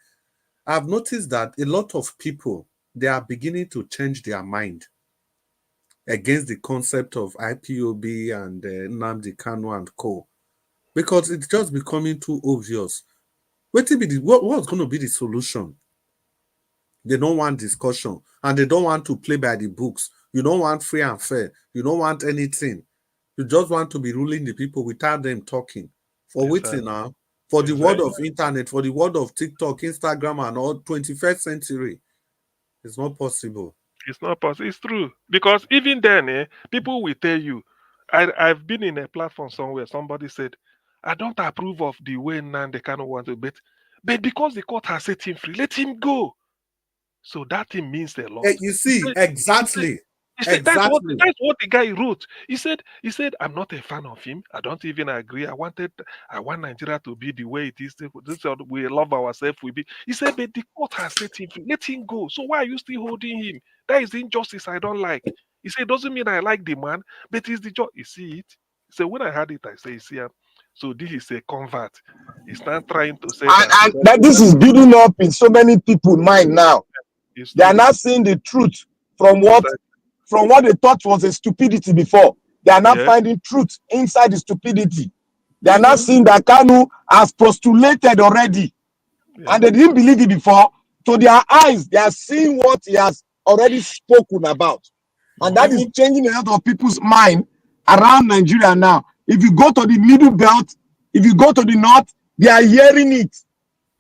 I've noticed that a lot of people, they are beginning to change their mind against the concept of IPOB and Nnamdi Kanu and co, because it's just becoming too obvious. What's going to be the solution? They don't want discussion, and they don't want to play by the books. You don't want free and fair. You don't want anything. You just want to be ruling the people without them talking. For waiting now, for the world of internet, for the world of TikTok, Instagram, and all 21st century, it's not possible. It's not possible. It's true. Because even then, people will tell you, I've been in a platform somewhere, somebody said, I don't approve of the way Nnamdi Kanu wants to, but because the court has set him free, let him go. So that thing means a lot. You see, exactly. He said, that's what the guy wrote. He said, I'm not a fan of him. I don't even agree. I want Nigeria to be the way it is. This is we love ourselves. He said, but the court has set him free. Let him go. So why are you still holding him? That is injustice I don't like. He said, it doesn't mean I like the man, but it's the job. You see it? So when I heard it, I say, see, so this is a convert. He's not trying to say that this is building up in so many people's mind now. They are now seeing the truth from what they thought was a stupidity before. They are now finding truth inside the stupidity. They are now seeing that Kanu has postulated already, and they didn't believe it before. To their eyes, they are seeing what he has already spoken about, and that is changing a lot of people's mind around Nigeria now. If you go to the middle belt, if you go to the north, they are hearing it,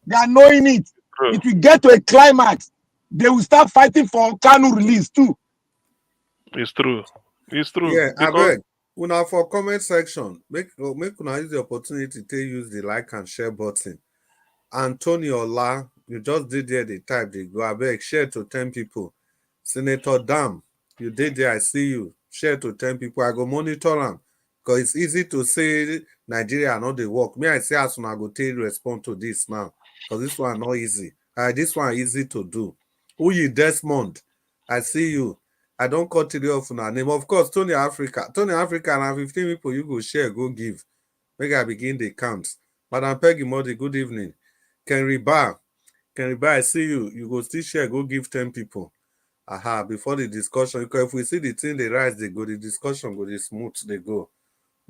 they are knowing it. It will get to a climax. They will start fighting for Kanu release too. It's true. It's true. Yeah, I beg. Una for comment section, make una use the opportunity to use the like and share button. Antonio La, you just did there the type they go. I beg, share to 10 people. Senator Dam, you did there. I see you. Share to 10 people. I go monitor them. Because it's easy to say Nigeria not the work. Me, I say as soon I go take respond to this now. Because this one not easy. This one easy to do. Who you Desmond? I see you. I don't call you off our name. Of course, Tony Africa. Tony Africa and 15 people you go share, go give. Make I begin the count. Madam Peggy Modi, good evening. Kenry Bar, I see you. You go still share, go give 10 people. Aha, before the discussion. Because if we see the thing they rise, they go, the discussion go, they smooth, they go.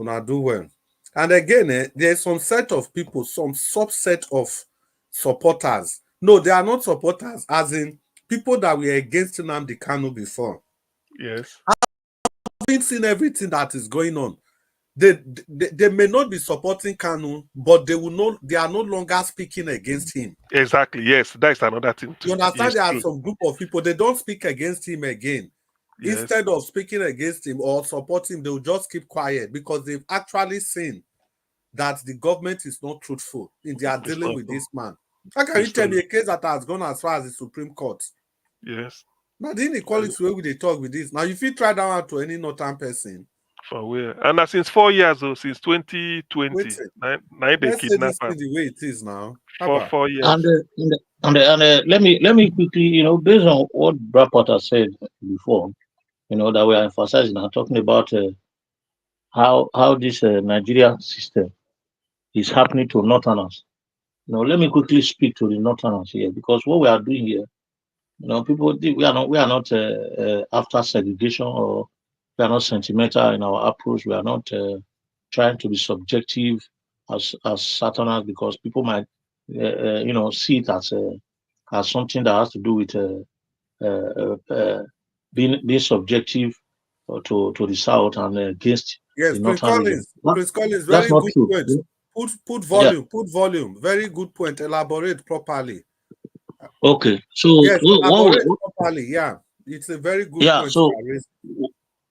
Una do well. And again, there's some set of people, some subset of supporters. No, they are not supporters, as in people that were against Nnamdi Kanu before. Yes. Having seen everything that is going on, they may not be supporting Kanu, but they are no longer speaking against him. Exactly. Yes, that's another thing too. You understand? There are some group of people, they don't speak against him again. Yes. Instead of speaking against him or supporting him, they will just keep quiet because they've actually seen that the government is not truthful in their dealing with this man. How can you tell me a case that has gone as far as the Supreme Court? Yes. Now the inequality where we they talk with this. Now if you try that out to any northern person. For where? And since 4 years though, since 2020, Wait, nine they let's say this kidnap thing the way it is now. for Abba. 4 years. Let me quickly, based on what Brad Potter said before, that we are emphasizing and talking about how this Nigeria system is happening to Northerners. Let me quickly speak to the Northerners here, because what we are doing here, people think we are not after segregation, or we are not sentimental in our approach. We are not trying to be subjective as Southerners, because people might see it as something that has to do with being subjective to the South and against Yes, the Prince Northern region. Collins. Prince Collins, That's very not good true. point. Put Yeah. volume. Very good point. Elaborate properly. Okay. So Yes, elaborate properly. Yeah, it's a very good yeah. point. So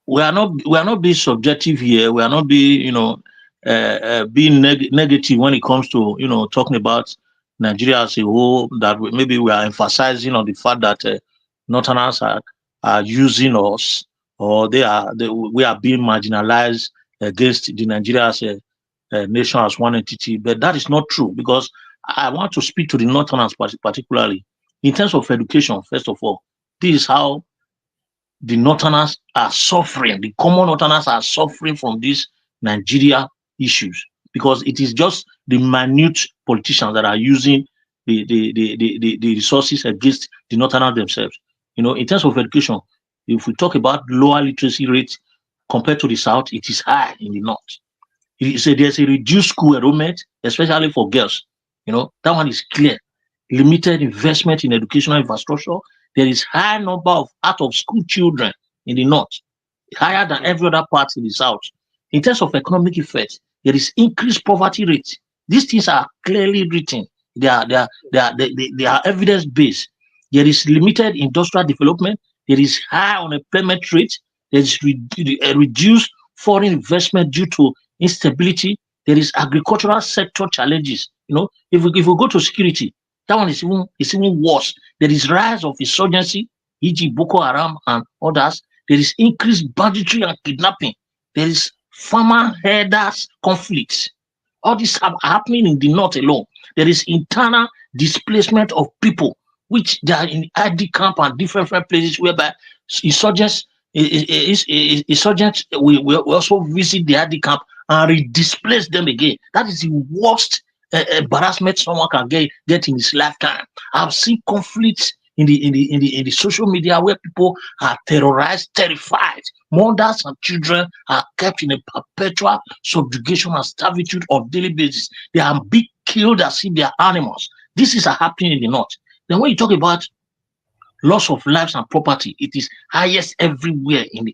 we are not being subjective here. We are not being being negative when it comes to talking about Nigeria as a whole. That maybe we are emphasizing on the fact that Northerners are using us, or we are being marginalized against the Nigeria as a nation, as one entity. But that is not true, because I want to speak to the Northerners particularly in terms of education. First of all, this is how the Northerners are suffering. The common Northerners are suffering from these Nigeria issues, because it is just the minute politicians that are using the resources against the Northerners themselves. In terms of education, if we talk about lower literacy rate compared to the South, it is high in the North. There's a reduced school enrollment, especially for girls. That one is clear. Limited investment in educational infrastructure. There is high number of out-of-school children in the North, higher than every other part in the South. In terms of economic effect, there is increased poverty rate. These things are clearly written. They are evidence-based. There is limited industrial development. There is high unemployment rate. There is reduced foreign investment due to instability. There is agricultural sector challenges. If we go to security, that one is even worse. There is rise of insurgency, e.g. Boko Haram and others. There is increased banditry and kidnapping. There is farmer herders conflicts. All this are happening in the North alone. There is internal displacement of people, which they are in ID camp and different places whereby insurgents will also visit the ID camp and displace them again. That is the worst embarrassment someone can get in his lifetime. I've seen conflicts in the social media where people are terrorized, terrified. Mothers and children are kept in a perpetual subjugation and servitude of daily basis. They are being killed as if they are animals. This is happening in the North. Then when you talk about loss of lives and property, it is highest everywhere in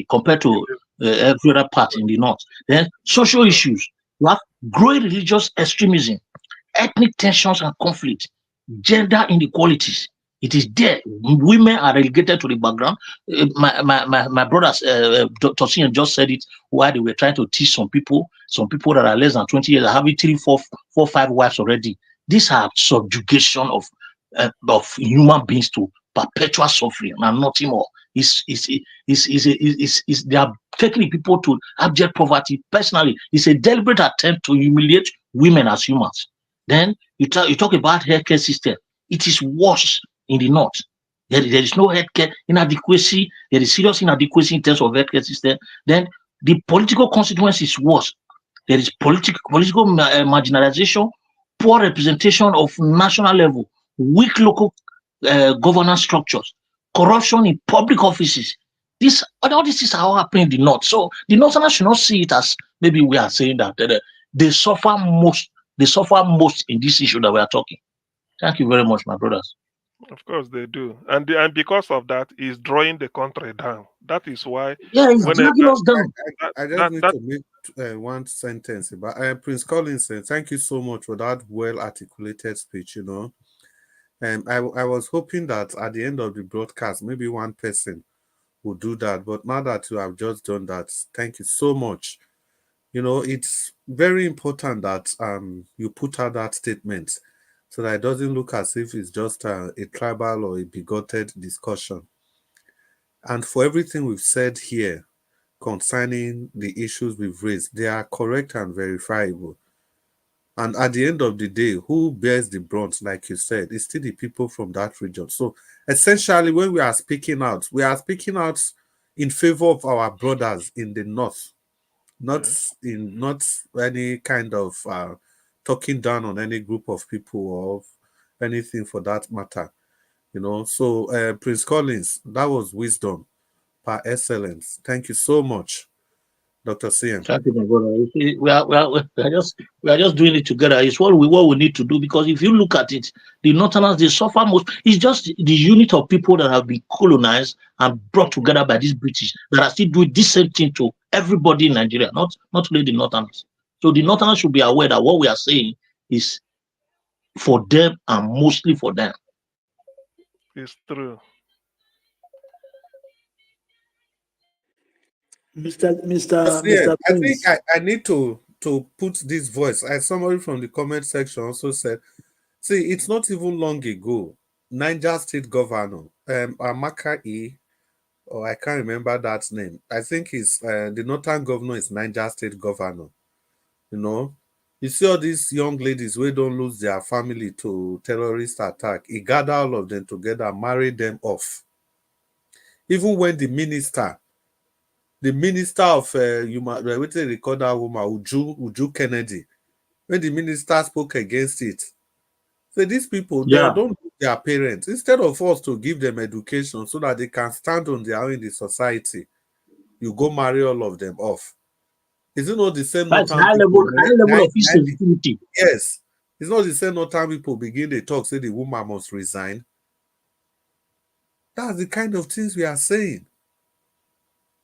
compared to every other part in the North. Then social issues, you have growing religious extremism, ethnic tensions and conflict, gender inequalities. It is there. Women are relegated to the background. My brothers, Tosian just said it while they were trying to teach some people that are less than 20 years are having 3, 4, 5 wives already. These are subjugation of human beings to perpetual suffering and nothing more. They are taking people to abject poverty. Personally, it's a deliberate attempt to humiliate women as humans. Then you talk about healthcare system. It is worse in the North. There is no healthcare inadequacy. There is serious inadequacy in terms of healthcare system. Then the political consequence is worse. There is political marginalization, poor representation of national level, weak local governance structures, corruption in public offices. All this is how happening in the North. So the Northerners should not see it as maybe we are saying that they suffer most. They suffer most in this issue that we are talking. Thank you very much, my brothers. Of course they do, and because of that, is drawing the country down. That is why. Yeah, it's dragging us down. I just need to make one sentence about Prince Collins. Thank you so much for that well-articulated speech. I was hoping that at the end of the broadcast, maybe one person would do that. But now that you have just done that, thank you so much. It's very important that you put out that statement so that it doesn't look as if it's just a tribal or a bigoted discussion. And for everything we've said here concerning the issues we've raised, they are correct and verifiable. And at the end of the day, who bears the brunt, like you said, is still the people from that region. So essentially, when we are speaking out in favor of our brothers in the north, not any kind of talking down on any group of people or anything for that matter. So Prince Collins, that was wisdom par excellence. Thank you so much, Dr. CM. Thank you, my brother. You see, we are just doing it together. It's what we need to do, because if you look at it, the Northerners, they suffer most. It's just the unit of people that have been colonized and brought together by these British that are still doing this same thing to everybody in Nigeria, not only the Northerners. So the Northerners should be aware that what we are saying is for them and mostly for them. It's true. Mr. I think I need to put this voice. As somebody from the comment section also said, see, it's not even long ago, Niger State Governor, Amaka E, or I can't remember that name. I think he's the Northern Governor is Niger State Governor. You see all these young ladies who don't lose their family to terrorist attack. He gathered all of them together, married them off. Even when the minister of what they call that woman, Uju Kennedy, when the minister spoke against it, so these people, they don't lose their parents. Instead of us to give them education so that they can stand on their own in the society, you go marry all of them off. Is it not the same? That's high level of sensitivity. Yes. It's not the same time people begin to talk, say the woman must resign. That's the kind of things we are saying.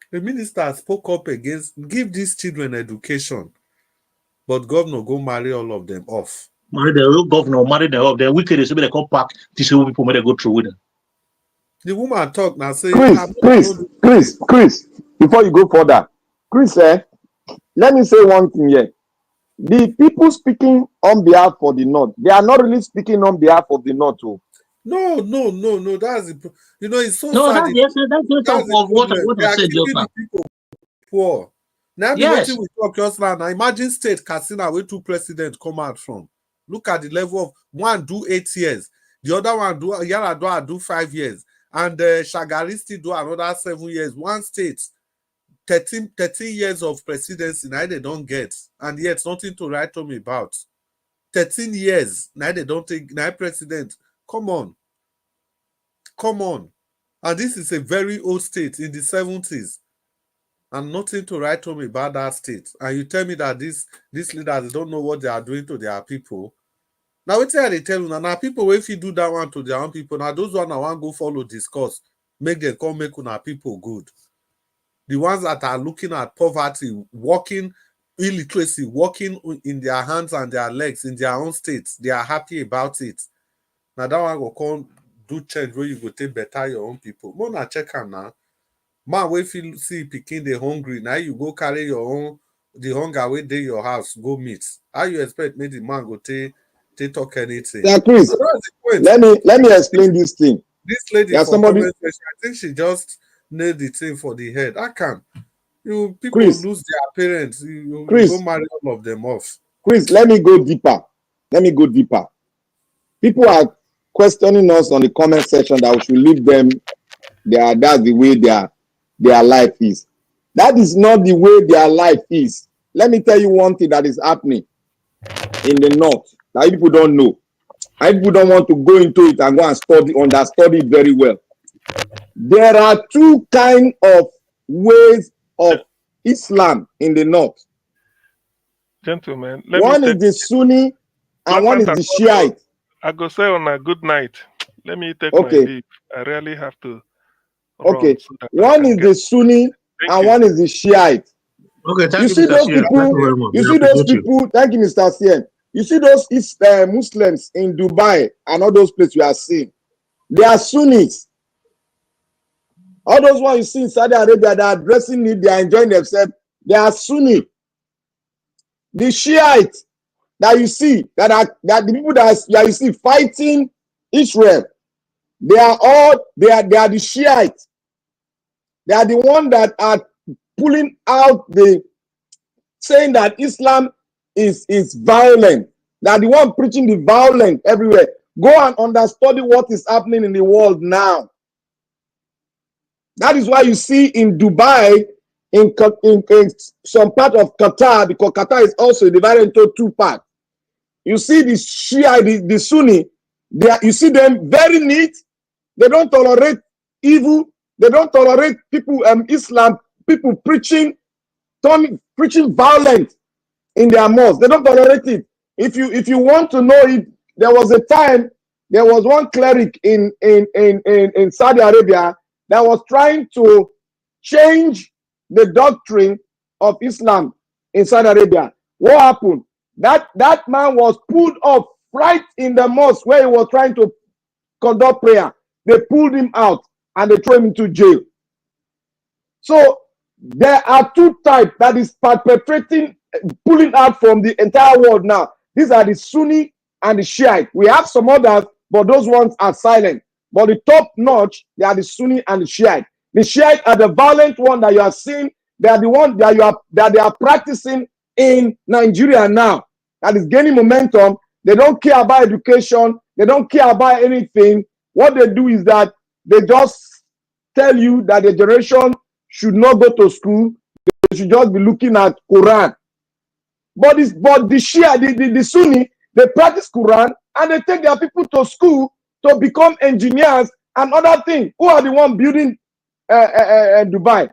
The minister spoke up against, give these children education, but governor go marry all of them off. Marry the governor, marry them off. They're wicked, so they come back to see people may go through with them. The woman talk now, say, Chris, before you go further, Chris, let me say one thing here. The people speaking on behalf of the North, they are not really speaking on behalf of the North. Oh. No. That's the, it's so no, sad. That's of what I said just now. People poor. Now, yes. We talk just now. Imagine state Katsina where two presidents come out from. Look at the level of one do 8 years, the other one do 5 years, and Shagari still do another 7 years. One state, 13 years of presidency, now they don't get, and yet nothing to write home about. 13 years, now they don't take, now president. Come on. And this is a very old state in the 70s. And nothing to write home about that state. And you tell me that these leaders don't know what they are doing to their people. Now, what they tell you now people, if you do that one to their own people, now those one I want go follow discuss, make them come make our people good. The ones that are looking at poverty, working, illiteracy, working in their hands and their legs in their own states, they are happy about it. Now that one will come do change where you go take better your own people. More na check them now. Man, if you see picking the hungry, now you go carry your own the hunger way day your house, go meet. How you expect me the man go take talk anything? Yeah, Chris, so let me explain this thing. This lady for comment section, I think she just nailed the thing for the head. I can. People Chris, lose their parents. You go marry all of them off. Chris, let me go deeper. People are questioning us on the comment section that we should leave them. That's the way their life is. That is not the way their life is. Let me tell you one thing that is happening in the North that people don't know. People don't want to go into it and go and understudy it very well. There are two kinds of ways of Islam in the North. Gentlemen, one is the Sunni and one is the Shiite. I go say on a good night. Let me take my leave. I really have to. Okay. So one is the Sunni and one is the Shiite. Okay, thank you. See those people. You see those people. Thank you, Mr. Sien. You see those Muslims in Dubai and all those places we are seeing. They are Sunnis. All those ones you see in Saudi Arabia, they are dressing it, they are enjoying themselves. They are Sunni. The Shiite, that you see that the people that you see fighting Israel, they are the Shiites. They are the ones that are pulling out saying that Islam is violent. They are the one preaching the violence everywhere. Go and understudy what is happening in the world now. That is why you see in Dubai, in some part of Qatar, because Qatar is also divided into two parts. You see the Shia, the Sunni, you see them very neat. They don't tolerate evil. They don't tolerate people, Islam, people preaching violence in their mosques. They don't tolerate it. If you want to know it, there was a time, there was one cleric in Saudi Arabia that was trying to change the doctrine of Islam in Saudi Arabia. What happened? That man was pulled up right in the mosque where he was trying to conduct prayer. They pulled him out and they threw him into jail. So there are two types that is perpetrating, pulling out from the entire world now. These are the Sunni and the Shiite. We have some others, but those ones are silent. But the top notch, they are the Sunni and the Shiite. The Shiite are the violent one that you are seeing. They are the one that they are practicing in Nigeria now. That is gaining momentum. They don't care about education. They don't care about anything. What they do is that they just tell you that the generation should not go to school. They should just be looking at Quran. But the Shia, the Sunni, they practice Quran and they take their people to school to become engineers and other things. Who are the one building Dubai?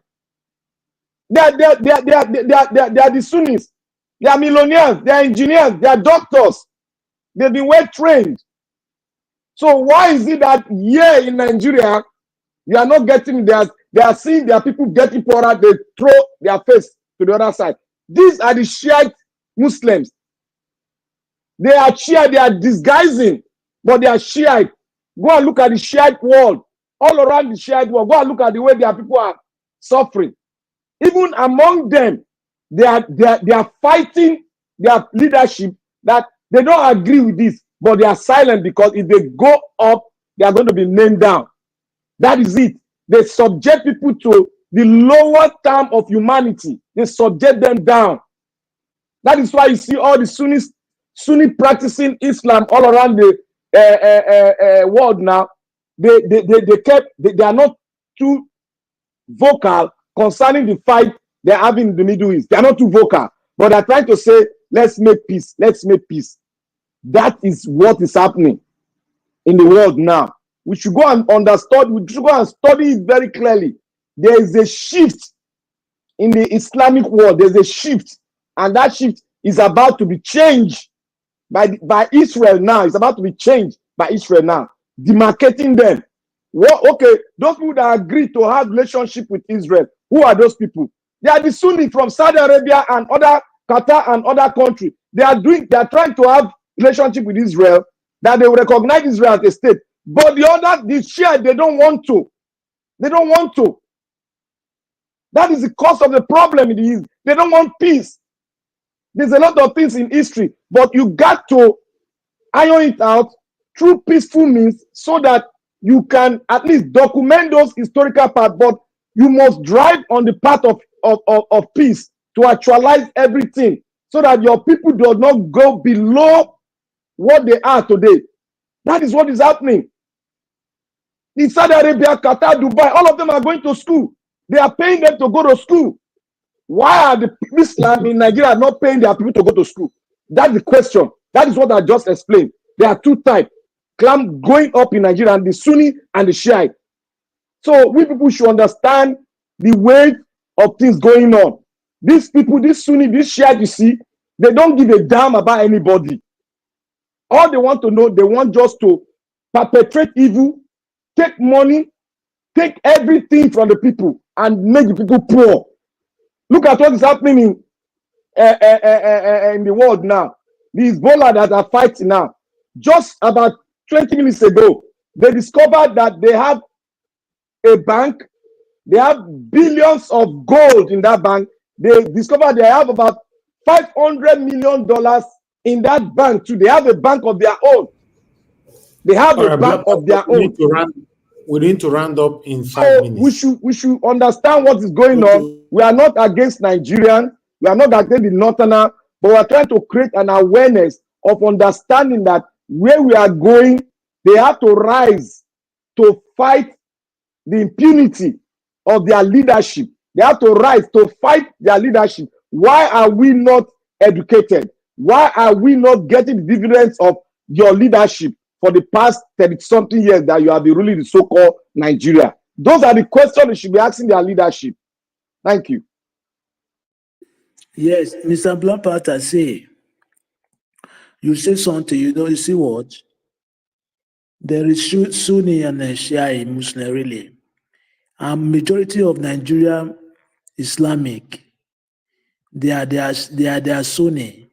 They are the Sunnis. They are millionaires. They are engineers. They are doctors. They've been well trained. So why is it that here in Nigeria, you are not getting theirs? They are seeing their people getting poorer. They throw their face to the other side. These are the Shiite Muslims. They are Shia. They are disguising, but they are Shiite. Go and look at the Shiite world. All around the Shiite world. Go and look at the way their people are suffering. Even among them, they are fighting their leadership that they don't agree with this, but they are silent because if they go up, they are going to be named down. That is it. They subject people to the lower term of humanity. They subject them down. That is why you see all the Sunni practicing Islam all around the world now. They are not too vocal concerning the fight they're having in the Middle East. They are not too vocal, but they're trying to say, let's make peace. Let's make peace. That is what is happening in the world now. We should go and understand. We should go and study it very clearly. There is a shift in the Islamic world. There's a shift, and that shift is about to be changed by Israel now. It's about to be changed by Israel now, demarcating them. Okay, those people that agree to have relationship with Israel, who are those people? They are the Sunni from Saudi Arabia and other Qatar and other countries. They are trying to have relationship with Israel, that they will recognize Israel as a state. But the Shia, they don't want to. They don't want to. That is the cause of the problem in the East. They don't want peace. There's a lot of things in history, but you got to iron it out through peaceful means so that you can at least document those historical parts, but you must drive on the path of peace to actualize everything so that your people do not go below what they are today. That is what is happening. In Saudi Arabia, Qatar, Dubai, all of them are going to school. They are paying them to go to school. Why are the Islam in Nigeria not paying their people to go to school? That's the question. That is what I just explained. There are two types. Clam going up in Nigeria, and the Sunni and the Shiite. So we people should understand the weight of things going on. These people, this Sunni, this Shiite, you see, they don't give a damn about anybody. All they want to know, they want just to perpetrate evil, take money, take everything from the people, and make the people poor. Look at what is happening in the world now. The Hezbollah that are fighting now. Just about 20 minutes ago, they discovered that they have a bank. They have billions of gold in that bank. They discovered they have about $500 million in that bank too. They have a bank of their own. They have a bank of their own. We need to round up in 5 minutes. We should understand what is going on. We are not against Nigerians. We are not against the Northerner, but we are trying to create an awareness of understanding that where we are going, they have to rise to fight the impunity of their leadership. They have to rise to fight their leadership. Why are we not educated? Why are we not getting the dividends of your leadership for the past 30-something years that you have been ruling the so-called Nigeria? Those are the questions they should be asking their leadership. Thank you. Yes, Mr. Blampata say, you say something, you see what? There is Sunni and Shia Muslim really. And majority of Nigeria Islamic, they are Sunni.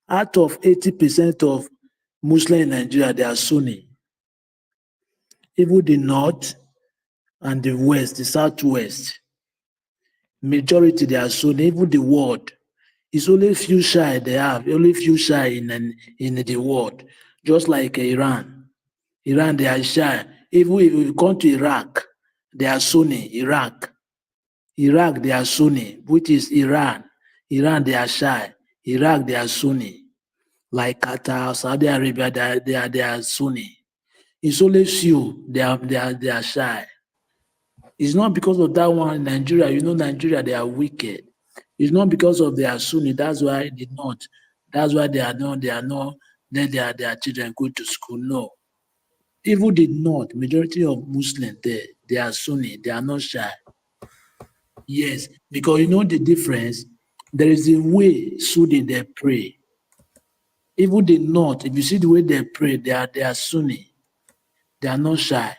Out of 80% of Muslim in Nigeria, they are Sunni. Even the north and the west, the southwest, majority they are Sunni. Even the world, it's only few Shia they have, only few Shia in the world, just like Iran. Iran, they are Shia. Even if you come to Iraq, they are Sunni. Iraq, they are Sunni, which is Iran. Iran, they are Shia. Iraq, they are Sunni. Like Qatar, Saudi Arabia, they are Sunni. It's only few, they are Shia. It's not because of that one in Nigeria. Nigeria, they are wicked. It's not because of their Sunni. That's why they not. That's why they are not let their children go to school. No. Even the north, majority of Muslims there, they are Sunni, they are not Shia. Yes, because the difference, there is a way Sunni they pray. Even the north, if you see the way they pray, they are Sunni. They are not Shia.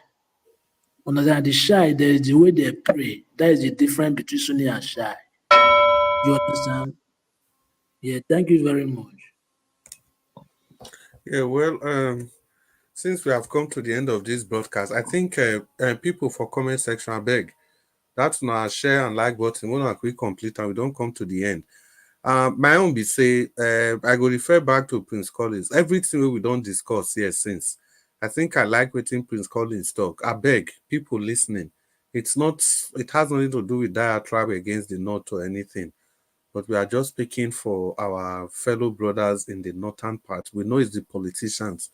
On the Shia, there is the way they pray. That is the difference between Sunni and Shia. You understand? Yeah, thank you very much. Yeah, well, since we have come to the end of this broadcast, I think people for comment section, I beg, that's not share and like button. We don't quick complete and we don't come to the end. My own be say, I go refer back to Prince Collins. Everything we don't discuss here since. I think I like what Prince Collins talk. I beg people listening. It has nothing to do with diatribe against the North or anything. But we are just speaking for our fellow brothers in the northern part. We know it's the politicians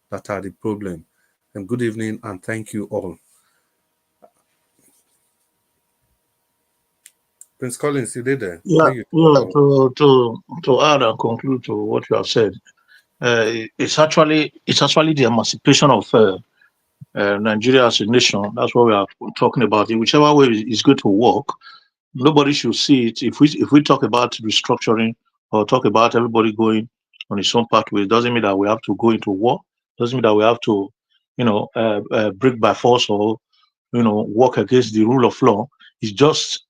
that are the problem. And good evening and thank you all. Prince Collins, you did there? Yeah, to add and conclude to what you have said, it's actually the emancipation of Nigeria as a nation. That's what we are talking about. In whichever way is going to work, nobody should see it. If we talk about restructuring or talk about everybody going on its own pathway, it doesn't mean that we have to go into war. Doesn't mean that we have to, break by force or, work against the rule of law. It's just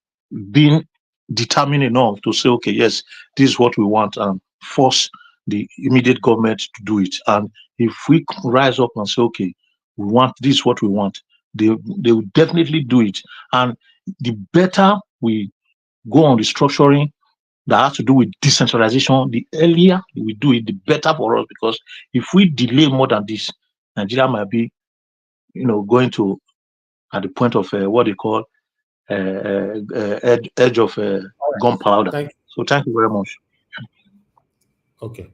being determined enough to say, okay, yes, this is what we want, and force the immediate government to do it. And if we rise up and say, okay, we want this is what we want, they will definitely do it. And the better we go on restructuring that has to do with decentralization, the earlier we do it, the better for us. Because if we delay more than this, Nigeria might be, going to at the point of what they call edge of gunpowder. So thank you very much. Okay.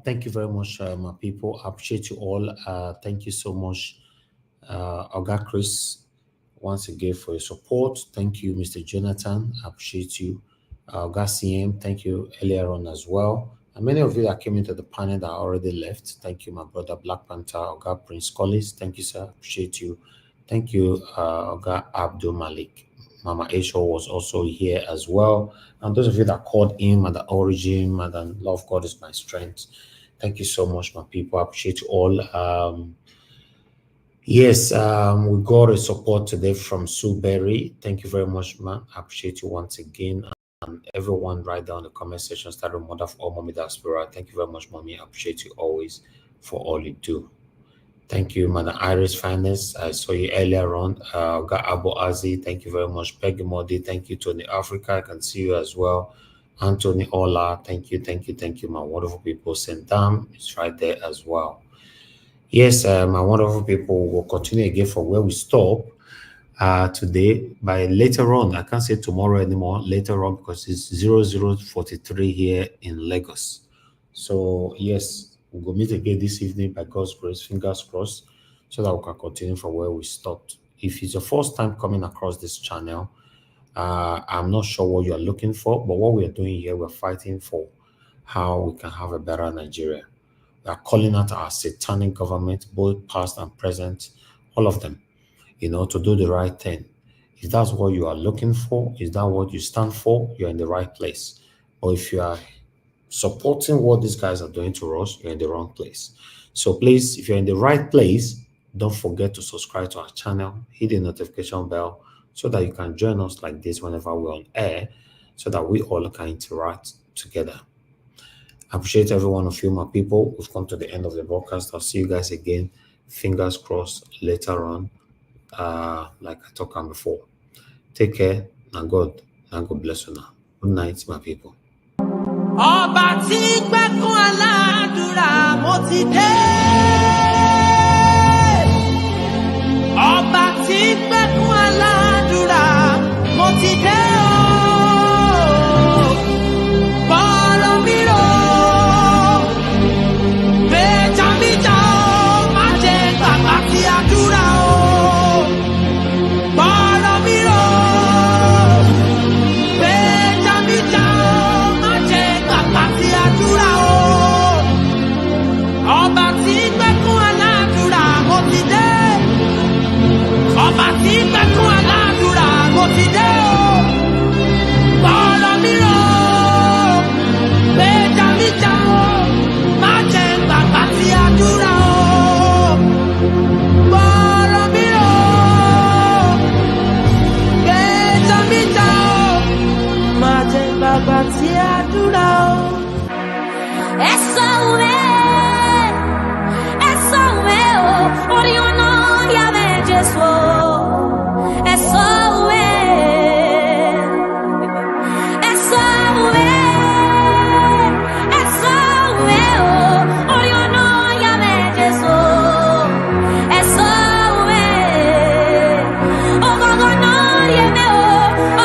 Thank you very much, my people. I appreciate you all. Thank you so much, Oga Chris, once again for your support. Thank you, Mr. Jonathan. I appreciate you. Oga CM, thank you earlier on as well. And many of you that came into the panel that already left. Thank you, my brother Black Panther, Oga Prince Collins. Thank you, sir. Appreciate you. Thank you, Oga Abdul Malik. Mama Aisha was also here as well. And those of you that called in, Mother Origin, Mother Love God is my strength. Thank you so much, my people. I appreciate you all. Yes, we got a support today from Sue Berry. Thank you very much, man. I appreciate you once again. And everyone right down in the comment section, starting Mother of all Mommy Diaspora. Thank you very much, Mommy. I appreciate you always for all you do. Thank you, Madam Iris Finance. I saw you earlier on. Got Abu Azi. Thank you very much. Peggy Modi. Thank you, Tony Africa. I can see you as well. Anthony Ola, thank you, my wonderful people. St. Dam is right there as well. Yes, my wonderful people, will continue again from where we stop today. By later on, I can't say tomorrow anymore, later on, because it's 00:43 here in Lagos. So yes, we'll go meet again this evening by God's grace, fingers crossed, so that we can continue from where we stopped. If it's your first time coming across this channel, I'm not sure what you're looking for, but what we're doing here, we're fighting for how we can have a better Nigeria. We are calling out our satanic government, both past and present, all of them, to do the right thing. If that's what you are looking for, is that what you stand for, you're in the right place. Or if you are supporting what these guys are doing to us, you're in the wrong place. So please, if you're in the right place, don't forget to subscribe to our channel, hit the notification bell, so that you can join us like this whenever we're on air, so that we all can interact together. I appreciate every one of you, my people. We've come to the end of the broadcast. I'll see you guys again, fingers crossed, later on, like I talked about before. Take care, and God bless you now. Good night, my people. Ọba tí gbẹ́kún aládùúrà mo ti dé. Ọba tí gbẹ́kún aládùúrà mo ti dé o. Bọ́lọ̀ mi rò, gbèjà mi jà o, má jẹ́ gbàgbà tí àdúrà o. Bọ́lọ̀ mi rò, gbèjà mi jà o, má jẹ́ gbàgbà tí àdúrà o. Ọba tí gbẹ́kún aládùúrà mo ti dé. Ọba tí gbẹ́kún aládùúrà mo ti dé o. Bọ́lọ̀ mi rò, gbèjà mi jà o, má jẹ́ gbàgbà tí àdúrà o. Bọ́lọ̀ mi rò, gbèjà mi jà o, má jẹ́ gbàgbà tí àdúrà o. Ẹ sọ òwe o, orí ọ̀nà yàrá Jésù o. Ẹ sọ òwe, ẹ sọ òwe, ẹ sọ òwe o, orí ọ̀nà yàrá Jésù o. Ẹ sọ òwe, ọgọ́gọ́ náà yẹ mẹ́ o,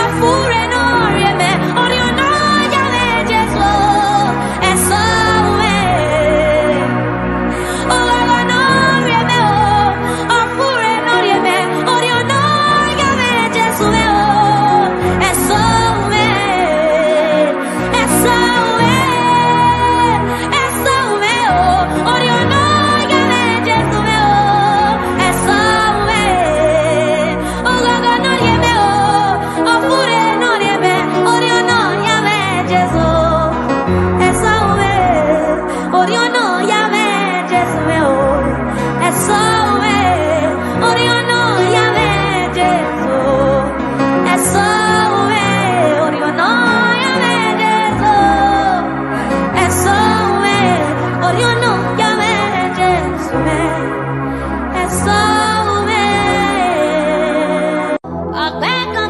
ọ̀fúnrẹ́ náà yẹ mẹ́, orí ọ̀nà yàrá Jésù o. Ẹ sọ òwe, ọgọ́gọ́ náà yẹ mẹ́ o, ọ̀fúnrẹ́ náà yẹ mẹ́, orí ọ̀nà yàrá Jésù o. Ẹ sọ òwe, ẹ sọ òwe, ẹ sọ òwe o, orí ọ̀nà yàrá Jésù o. Ẹ sọ òwe, ọgọ́gọ́ náà yẹ mẹ́ o, ọ̀fúnrẹ́ náà yẹ mẹ́, orí ọ̀nà yàrá Jésù o. Ẹ sọ òwe, orí ọ̀nà yàrá Jésù o. Ẹ sọ òwe, orí ọ̀nà yàrá Jésù o. Ẹ sọ òwe, orí ọ̀nà yàrá Jésù o. Ẹ sọ òwe, orí ọ̀nà yàrá Jésù o. Ẹ sọ òwe. Ọ̀pẹ kan